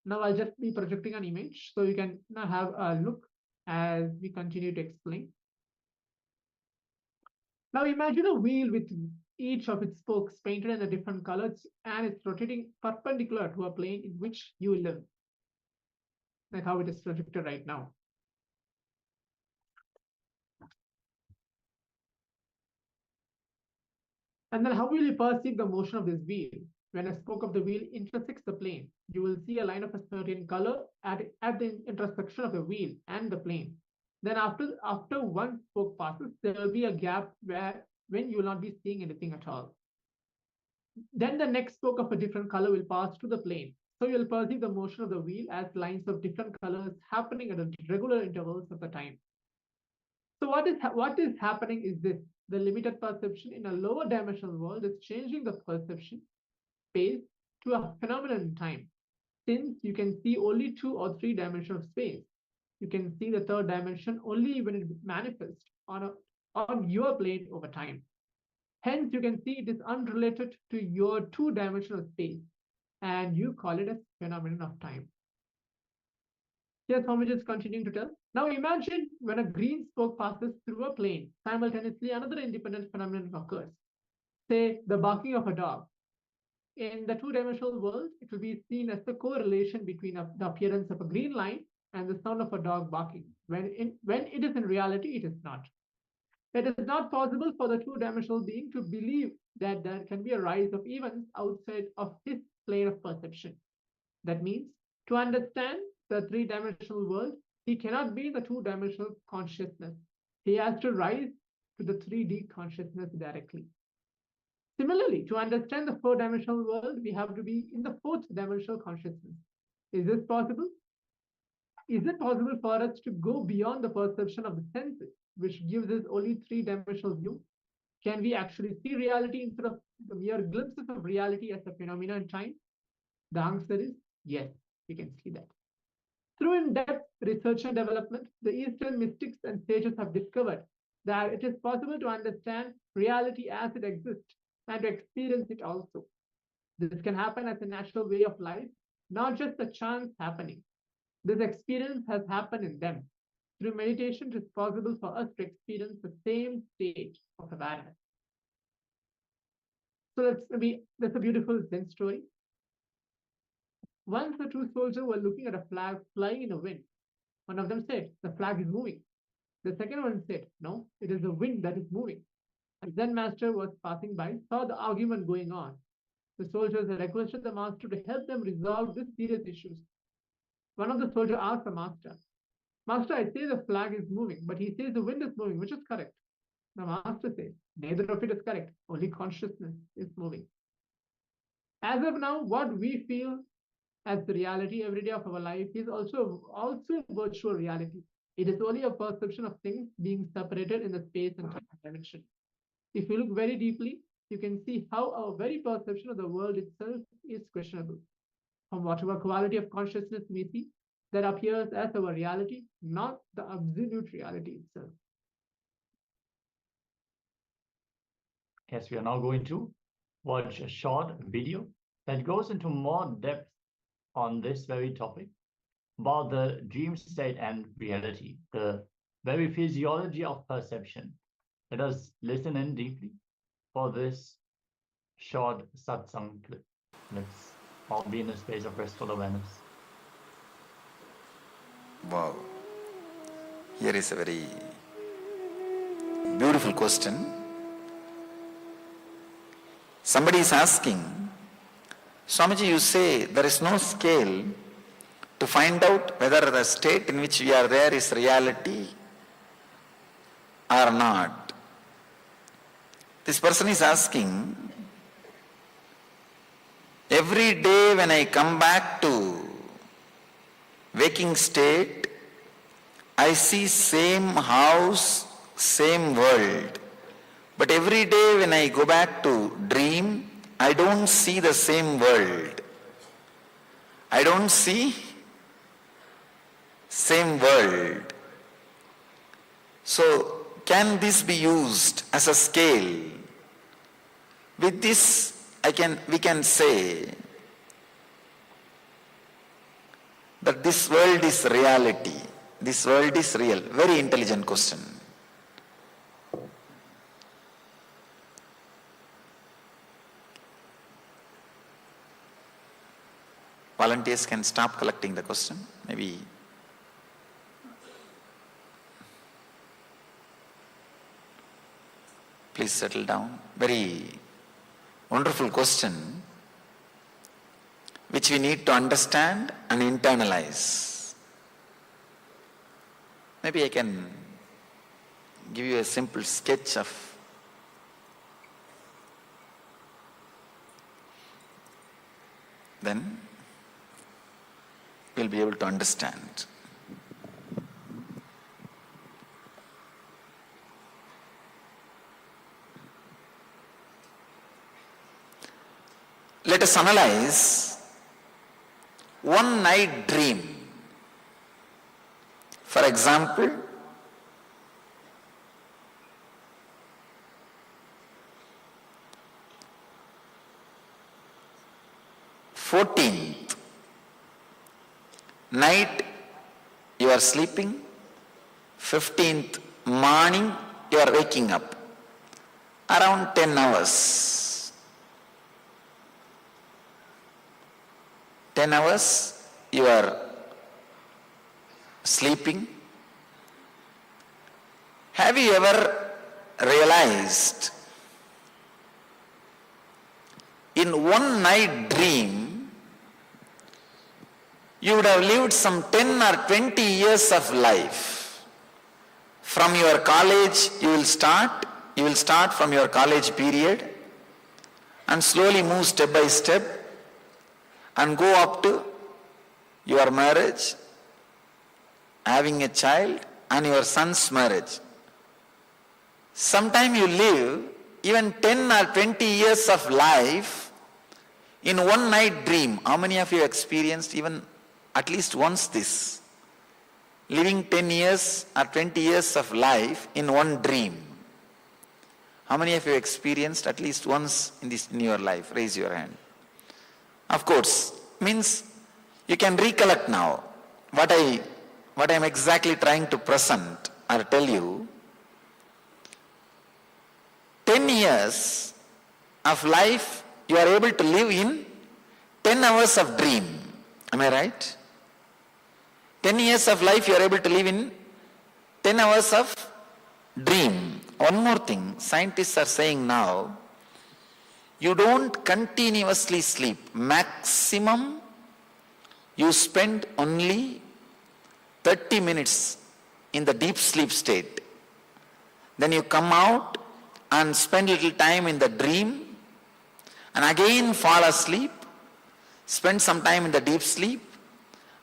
Now I'll just be projecting an image so you can now have a look as we continue to explain. Now imagine a wheel with each of its spokes painted in a different colors and it's rotating perpendicular to a plane in which you live. Like how it is projected right now. And then how will you perceive the motion of this wheel? When a spoke of the wheel intersects the plane, you will see a line of a certain color at the intersection of the wheel and the plane. Then after one spoke passes, there will be a gap when you will not be seeing anything at all. Then the next spoke of a different color will pass to the plane. So you'll perceive the motion of the wheel as lines of different colors happening at regular intervals of the time. So what is happening is this: the limited perception in a lower dimensional world is changing the perception space to a phenomenon in time. Since you can see only 2 or 3 dimensions of space, you can see the 3rd dimension only when it manifests on your plane over time. Hence, you can see it is unrelated to your two-dimensional space, and you call it a phenomenon of time. Here's how much is continuing to tell. Now imagine when a green smoke passes through a plane, simultaneously another independent phenomenon occurs. Say the barking of a dog. In the two-dimensional world, it will be seen as the correlation between the appearance of a green line and the sound of a dog barking. When it is in reality, it is not. It is not possible for the two-dimensional being to believe that there can be a rise of events outside of his plane of perception. That means, to understand the three-dimensional world, he cannot be the two-dimensional consciousness. He has to rise to the 3D consciousness directly. Similarly, to understand the four-dimensional world, we have to be in the fourth dimensional consciousness. Is this possible? Is it possible for us to go beyond the perception of the senses, which gives us only three-dimensional view? Can we actually see reality instead of the mere glimpses of reality as a phenomenon in time? The answer is yes, we can see that. Through in-depth research and development, the Eastern mystics and sages have discovered that it is possible to understand reality as it exists and to experience it also. This can happen as a natural way of life, not just a chance happening. This experience has happened in them. Through meditation, it is possible for us to experience the same state of awareness. So that's a beautiful Zen story. Once the two soldiers were looking at a flag flying in the wind. One of them said, "The flag is moving." The second one said, "No, it is the wind that is moving." A Zen master was passing by, saw the argument going on. The soldiers requested the master to help them resolve these serious issues. One of the soldiers asked the master, "Master, I say the flag is moving, but he says the wind is moving. Which is correct?" The master says, "Neither of it is correct. Only consciousness is moving." As of now, what we feel as the reality every day of our life is also virtual reality. It is only a perception of things being separated in the space and time dimension. If you look very deeply, you can see how our very perception of the world itself is questionable. From whatever quality of consciousness we see, that appears as our reality, not the absolute reality itself. Yes, we are now going to watch a short video that goes into more depth on this very topic about the dream state and reality, the very physiology of perception. Let us listen in deeply for this short satsang clip. Let's all be in a space of restful awareness. Wow. Here is a very beautiful question. Somebody is asking, Swamiji, you say there is no scale to find out whether the state in which we are there is reality or not. This person is asking, every day when I come back to waking state, I see same house, same world. But every day when I go back to dream, I don't see the same world. I don't see same world. So can this be used as a scale? With this, we can say that this world is reality. This world is real. Very intelligent question. Volunteers can stop collecting the question. Maybe please settle down. Very wonderful question, which we need to understand and internalize. Maybe I can give you a simple sketch of then we'll be able to understand. Let us analyze one night dream. For example, 14th night you are sleeping, 15th morning you are waking up, around 10 hours. 10 hours you are sleeping. Have you ever realized in one night dream you would have lived some 10 or 20 years of life? From your college you will start from your college period and slowly move step by step and go up to your marriage, having a child, and your son's marriage. Sometime you live even 10 or 20 years of life in one night dream. How many of you experienced even at least once this? Living 10 years or 20 years of life in one dream. How many of you experienced at least once in your life? Raise your hand. Of course, means you can recollect now what I am exactly trying to present or tell you. 10 years of life you are able to live in 10 hours of dream. Am I right? 10 years of life you are able to live in 10 hours of dream. One more thing, scientists are saying now, you don't continuously sleep. Maximum you spend only 30 minutes in the deep sleep state. Then you come out and spend little time in the dream and again fall asleep, spend some time in the deep sleep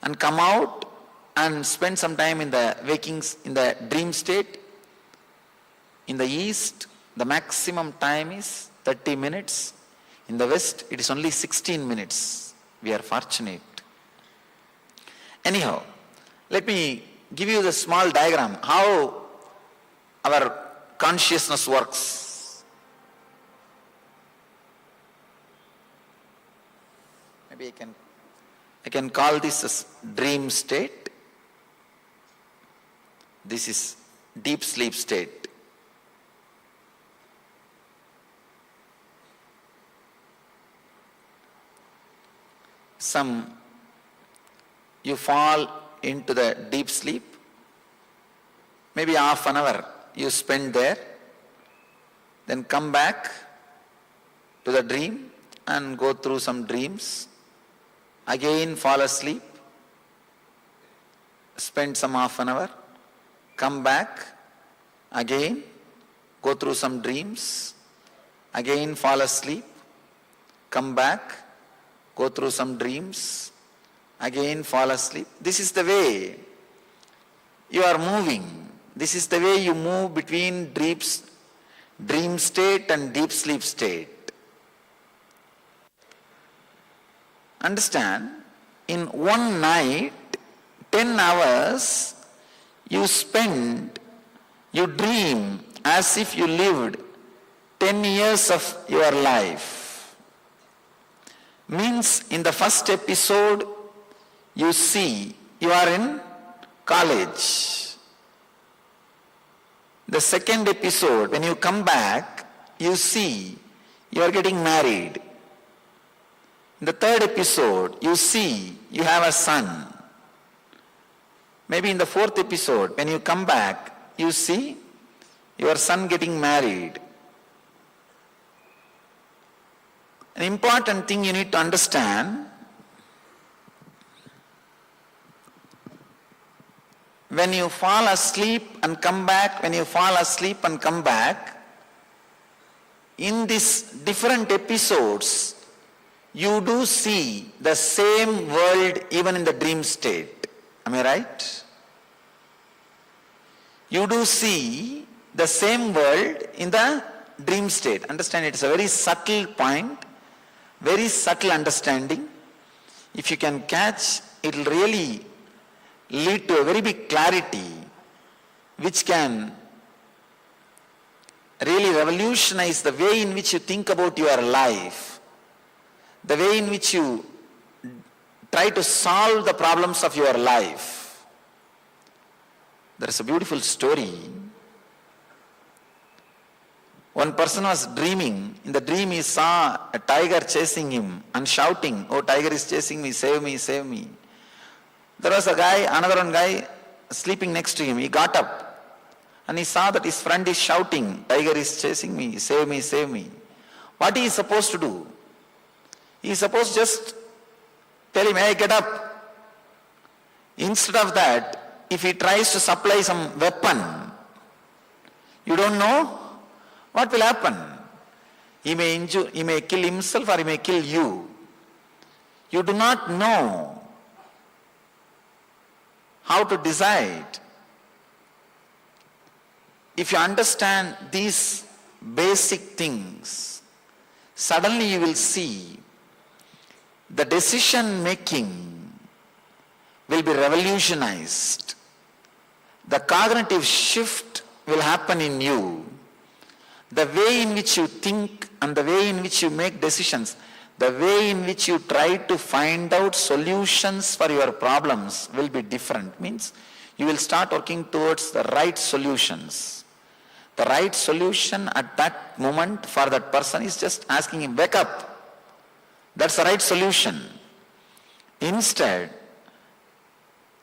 and come out and spend some time in the dream state. In the East, the maximum time is 30 minutes. In the West, it is only 16 minutes. We are fortunate. Anyhow, let me give you the small diagram how our consciousness works. Maybe I can call this as dream state. This is deep sleep state. You fall into the deep sleep, maybe half an hour you spend there, then come back to the dream and go through some dreams, again fall asleep, spend some half an hour, come back, again go through some dreams, again fall asleep, come back, go through some dreams, again fall asleep. This is the way you are moving. This is the way you move between dream state and deep sleep state. Understand, in one night, 10 hours, you dream as if you lived 10 years of your life. Means in the first episode, you see you are in college. The second episode, when you come back, you see you are getting married. In the third episode, you see you have a son. Maybe in the fourth episode, when you come back, you see your son getting married. An important thing you need to understand, when you fall asleep and come back, in these different episodes, you do see the same world even in the dream state. Am I right? You do see the same world in the dream state. Understand, it's a very subtle point, very subtle understanding. If you can catch, it will really lead to a very big clarity which can really revolutionize the way in which you think about your life, the way in which you try to solve the problems of your life. There is a beautiful story. One person was dreaming. In the dream he saw a tiger chasing him and shouting, "Oh, tiger is chasing me, save me, save me." There was another one guy sleeping next to him. He got up and he saw that his friend is shouting, "Tiger is chasing me, save me, save me." What he is supposed to do? He is supposed to just tell him, "Hey, get up." Instead of that, if he tries to supply some weapon, you don't know what will happen. He may kill himself or he may kill you. You do not know how to decide. If you understand these basic things, suddenly you will see the decision making will be revolutionized. The cognitive shift will happen in you. The way in which you think and the way in which you make decisions, the way in which you try to find out solutions for your problems will be different. Means you will start working towards the right solutions. The right solution at that moment for that person is just asking him, "Wake up." That's the right solution. Instead,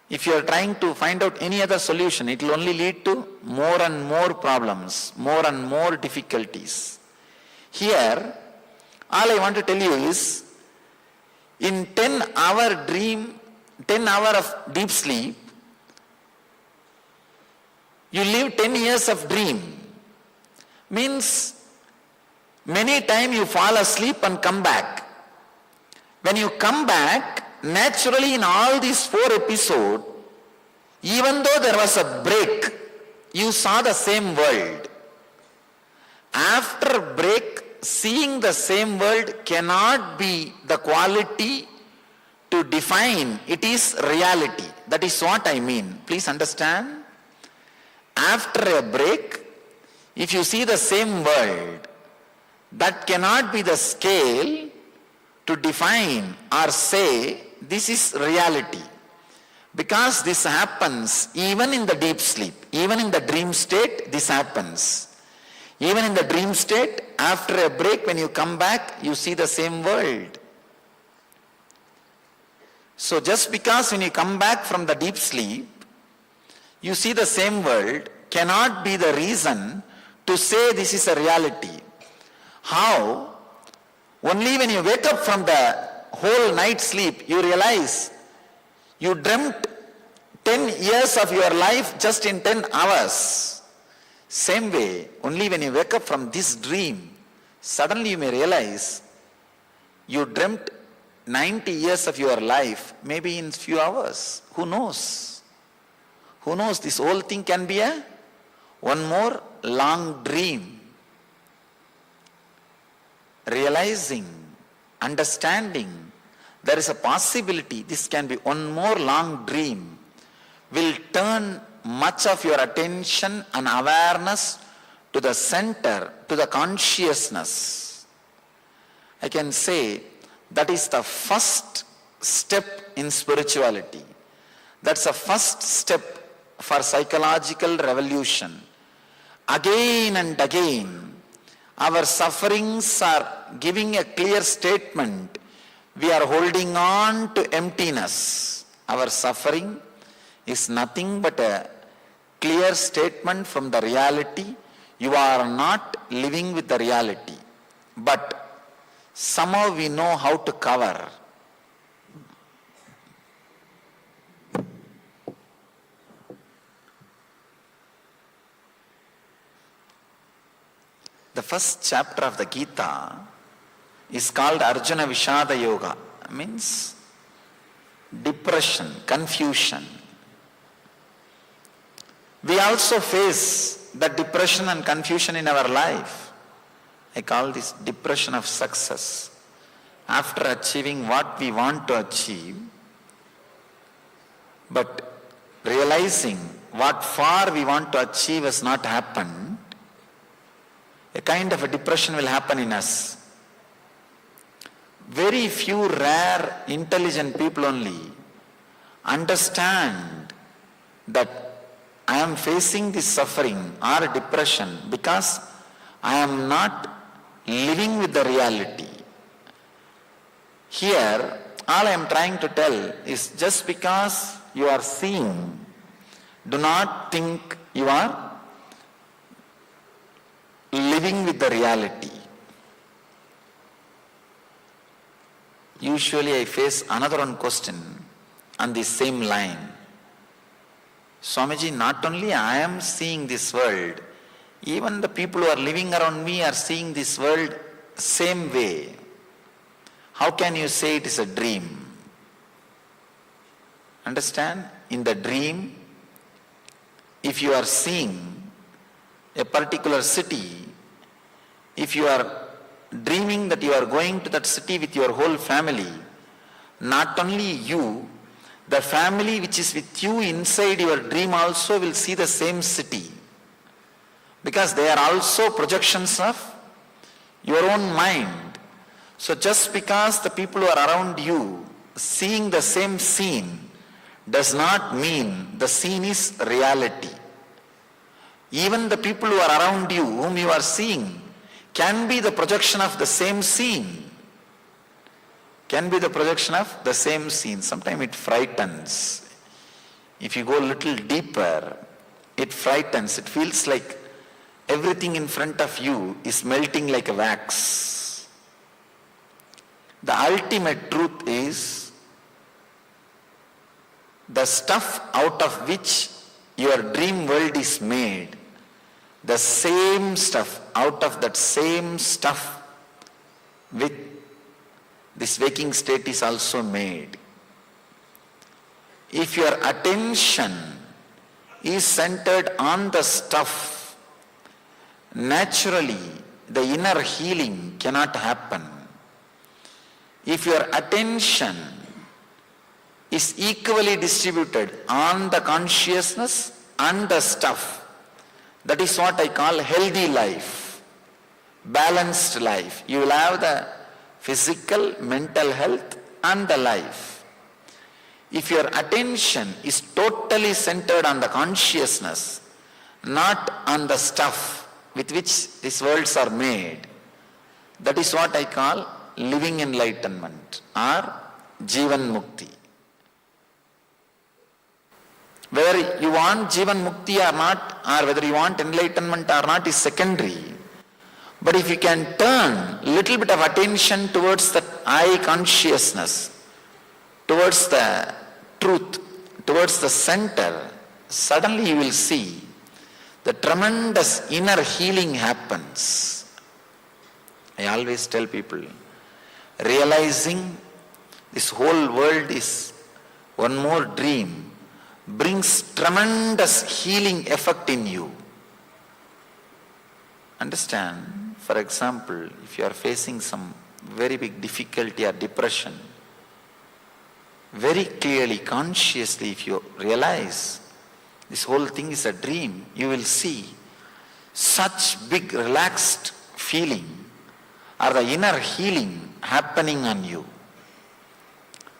if you are trying to find out any other solution, it will only lead to more and more problems, more and more difficulties. Here, all I want to tell you is, in 10 hours of deep sleep, you live 10 years of dream. Means, many times you fall asleep and come back. When you come back, naturally in all these 4 episodes, even though there was a break, you saw the same world. After break, seeing the same world cannot be the quality to define it is reality. That is what I mean. Please understand. After a break, if you see the same world, that cannot be the scale to define or say this is reality. Because this happens even in the deep sleep, even in the dream state, this happens. Even in the dream state, after a break, when you come back, you see the same world. So just because when you come back from the deep sleep, you see the same world, cannot be the reason to say this is a reality. How? Only when you wake up from the whole night sleep, you realize you dreamt 10 years of your life just in 10 hours. Same way, only when you wake up from this dream, suddenly you may realize you dreamt 90 years of your life, maybe in few hours. Who knows? Who knows? This whole thing can be one more long dream. Realizing, understanding, there is a possibility this can be one more long dream, will turn much of your attention and awareness to the center, to the consciousness. I can say that is the first step in spirituality. That's the first step for psychological revolution. Again and again, our sufferings are giving a clear statement. We are holding on to emptiness. Our suffering is nothing but a clear statement from the reality. You are not living with the reality. But somehow we know how to cover. The first chapter of the Gita is called Arjuna Vishada Yoga. Means depression, confusion. We also face the depression and confusion in our life. I call this depression of success. After achieving what we want to achieve, but realizing what far we want to achieve has not happened, a kind of a depression will happen in us. very few rare intelligent people only understand that I am facing this suffering or depression because I am not living with the reality. Here, all I am trying to tell is just because you are seeing, do not think you are living with the reality. Usually I face another one question on the same line. Swamiji, not only I am seeing this world, even the people who are living around me are seeing this world same way. How can you say it is a dream? Understand? In the dream, if you are seeing a particular city, if you are dreaming that you are going to that city with your whole family, not only you, the family which is with you inside your dream also will see the same city. Because they are also projections of your own mind. So just because the people who are around you seeing the same scene does not mean the scene is reality. Even the people who are around you, whom you are seeing, can be the projection of the same scene. Can be the projection of the same scene. Sometimes it frightens. If you go a little deeper, it frightens. It feels like everything in front of you is melting like a wax. The ultimate truth is the stuff out of which your dream world is made, the same stuff, out of that same stuff with this waking state is also made. If your attention is centered on the stuff, naturally the inner healing cannot happen. If your attention is equally distributed on the consciousness and the stuff, that is what I call healthy life, balanced life. You will have the physical, mental health and the life. If your attention is totally centered on the consciousness, not on the stuff with which these worlds are made, that is what I call living enlightenment or Jivan Mukti. Whether you want Jivan Mukti or not, or whether you want enlightenment or not is secondary. But if you can turn a little bit of attention towards that I consciousness, towards the truth, towards the center, suddenly you will see the tremendous inner healing happens. I always tell people, realizing this whole world is one more dream brings tremendous healing effect in you. Understand? For example, if you are facing some very big difficulty or depression, very clearly, consciously, if you realize this whole thing is a dream, you will see such big relaxed feeling or the inner healing happening on you.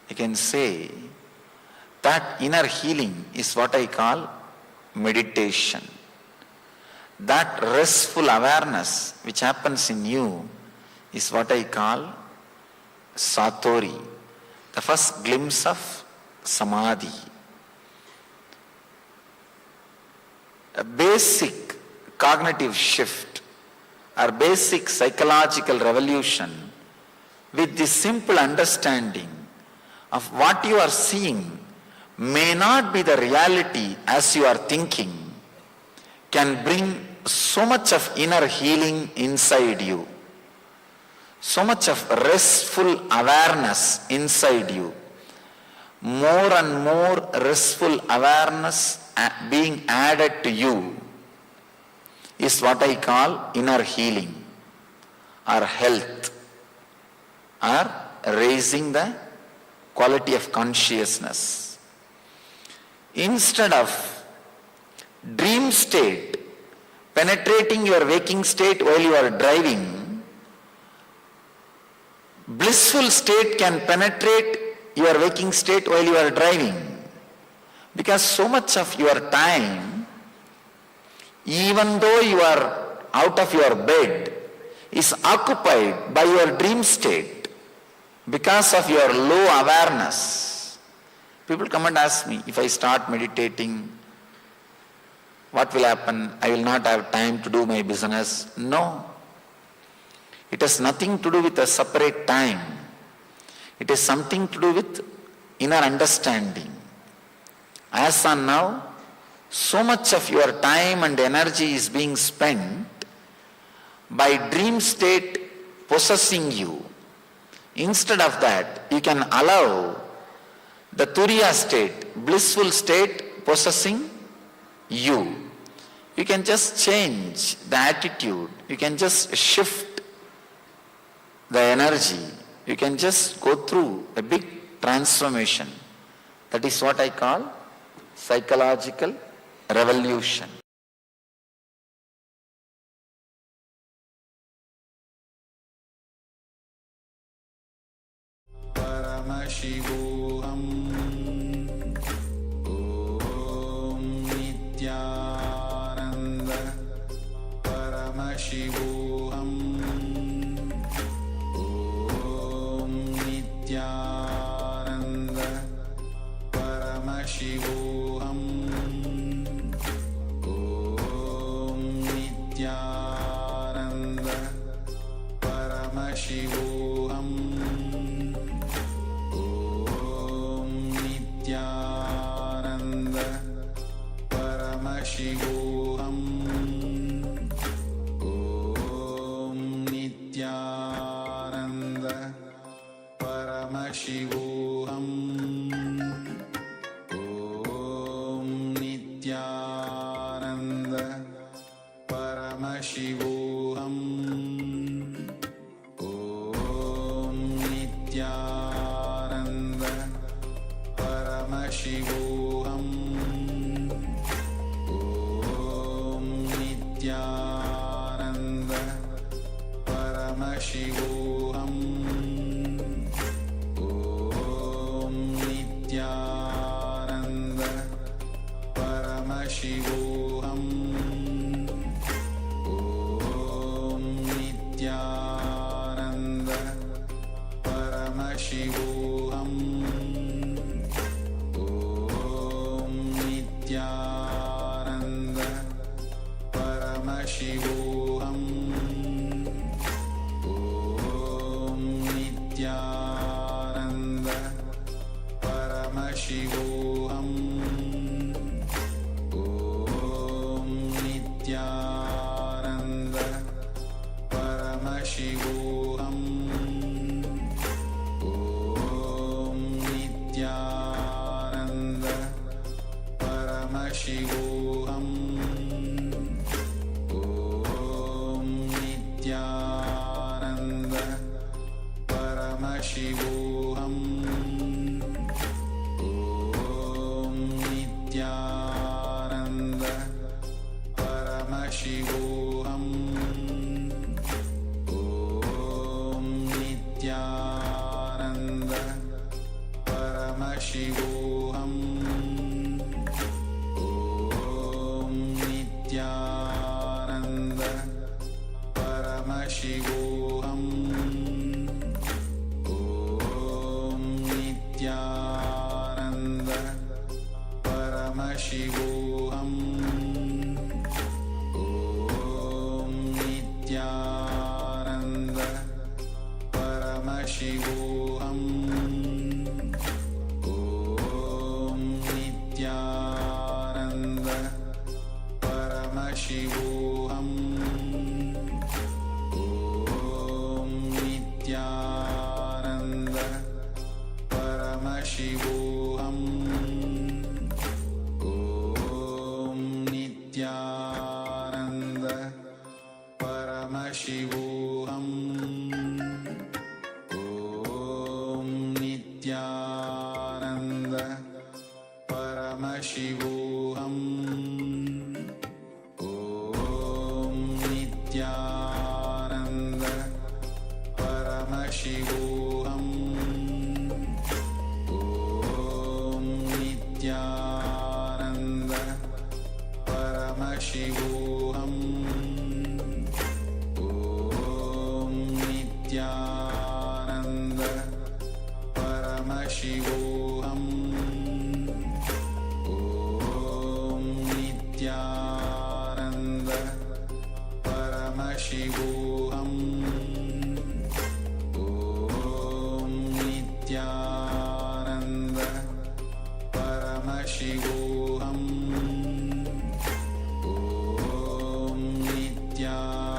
I can say that inner healing is what I call meditation. That restful awareness which happens in you is what I call satori, the first glimpse of samadhi. A basic cognitive shift or basic psychological revolution with this simple understanding of what you are seeing may not be the reality as you are thinking, can bring so much of inner healing inside you, so much of restful awareness inside you. More and more restful awareness being added to you is what I call inner healing or health or raising the quality of consciousness. Instead of dream state penetrating your waking state while you are driving, Blissful state can penetrate your waking state while you are driving. Because so much of your time, even though you are out of your bed, is occupied by your dream state because of your low awareness. People come and ask me, if I start meditating, what will happen? I will not have time to do my business. No. It has nothing to do with a separate time. It has something to do with inner understanding. As on now, so much of your time and energy is being spent by dream state possessing you. Instead of that, you can allow the turiya state, blissful state possessing you. You can just change the attitude. You can just shift the energy. You can just go through a big transformation. That is what I call psychological revolution. Paramashivoham Om Nityananda Paramashivoham Om Nityananda Paramashivoham Om Nityananda Paramashivoham Nityananda Paramashivoham Om Nityananda Paramashivoham Om Nityananda Paramashivoham Om Nityananda Paramashivoham Om Nityananda Paramashivoham Om Nityananda Paramashivoham Om Nityananda Paramashivoham Nityananda Paramashivoham Om Nityananda Paramashivoham Om Nityananda Paramashivoham Om Nityananda Paramashivoham Om Nityananda Paramashivoham Om Nityananda Paramashivoham Om Nityananda Paramashivoham Om Nityananda Paramashivoham Om Nityananda Paramashivoham Om Nityananda Paramashivoham Om Nityananda Paramashivoham Om Nityananda Paramashivoham Om Nityananda Paramashivoham Om Nityananda Paramashivoham Om Nityananda Paramashivoham Paramashivoham Om Nityananda Paramashivoham Om Nityananda Paramashivoham Om Nityananda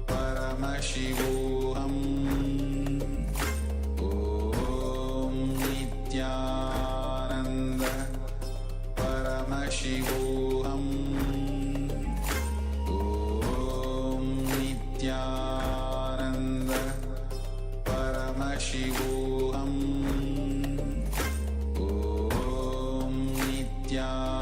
Paramashivoham Om Nityananda Paramashivoham Om Nityananda Paramashivoham Om Nityananda Paramashivoham Om Nityananda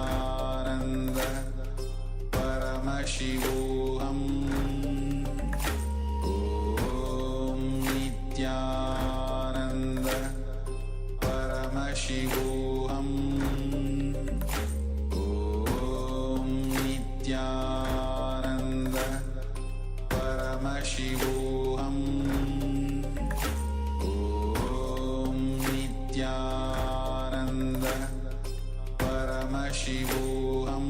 Paramashivoham Om Nityananda Paramashivoham Om Nityananda Paramashivoham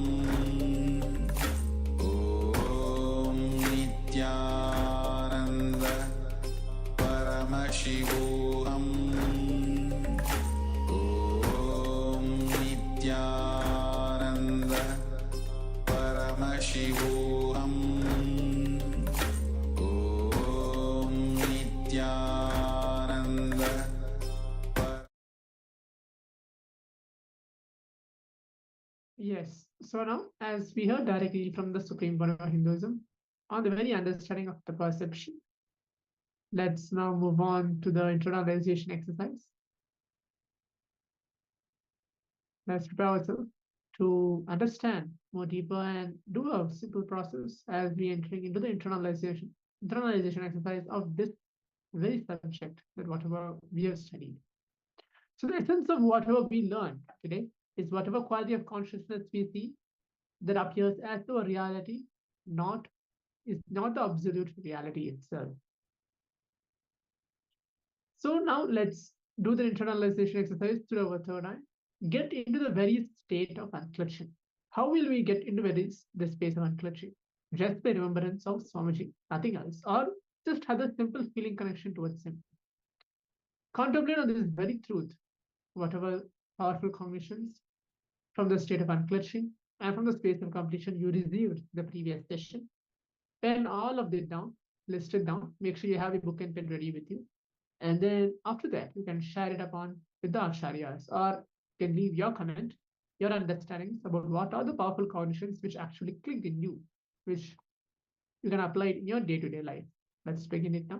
Om Nityananda Paramashivoham Om Nityananda Paramashivoham Om Nityananda Yes. So now, as we heard directly from the Supreme Point of Hinduism, on the very understanding of the perception, let's now move on to the internalization exercise. Let's prepare ourselves to understand more deeper and do a simple process as we entering into the internalization exercise of this very subject that whatever we have studied. So the essence of whatever we learned today is whatever quality of consciousness we see that appears as though a reality, is not the absolute reality itself. So now let's do the internalization exercise through our third eye. Get into the very state of unclutching. How will we get into the space of unclutching? Just by remembrance of Swamiji, nothing else, or just have a simple feeling connection towards him. Contemplate on this very truth, whatever powerful cognitions from the state of unclutching and from the space of completion you received the previous session. Pen all of it down, list it down, make sure you have a book and pen ready with you. And then after that, you can share it upon with the acharyas, or you can leave your comment, your understandings about what are the powerful cognitions which actually clicked in you, which you can apply it in your day-to-day life. Let's begin it now.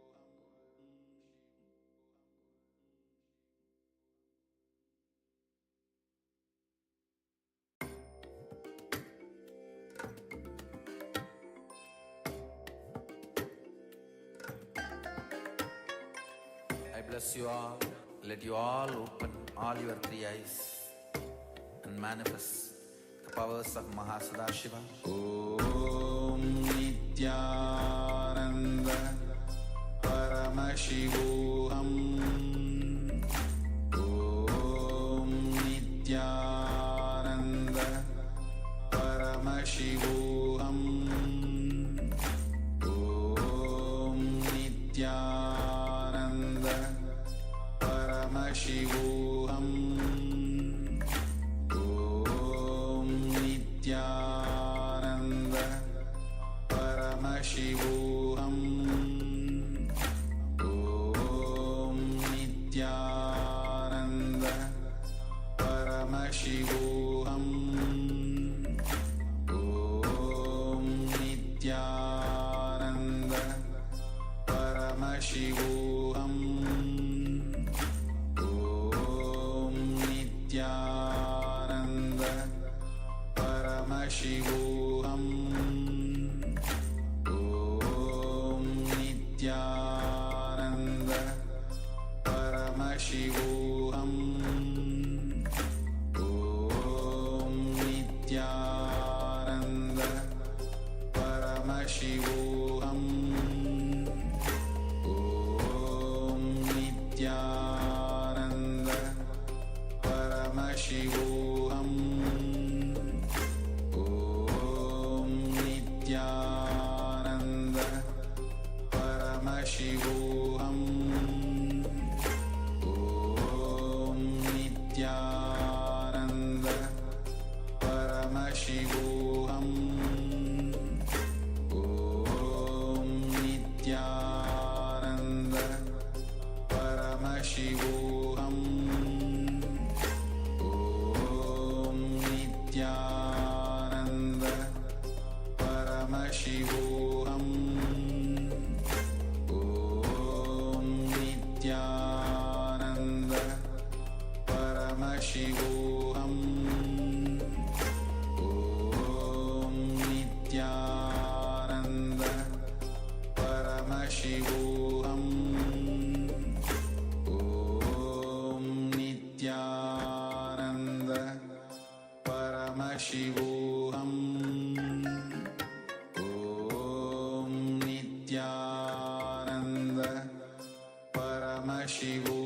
bless you all. Let you all open all your three eyes and manifest the powers of Mahasudashiva. Om Nityananda Paramashivoham. Om Nityananda Paramashivoham. Om Nityananda Paramashivoham. Om Nityananda Paramashivoham. Om Nityananda Paramashivoham. Om Nityananda Paramashivoham. Om Nityananda Paramashivoham. Om Nityananda Paramashivoham. Om Nityananda Paramashivoham. Om Nityananda Paramashivoham. Om Nityananda Paramashivoham. Om Nityananda Paramashivoham. Om Nityananda Paramashivoham. Om Nityananda Paramashivoham. Om Nityananda Paramashivoham. Om Nityananda Paramashivoham. Om Nityananda Paramashivoham. Om Nityananda Paramashivoham.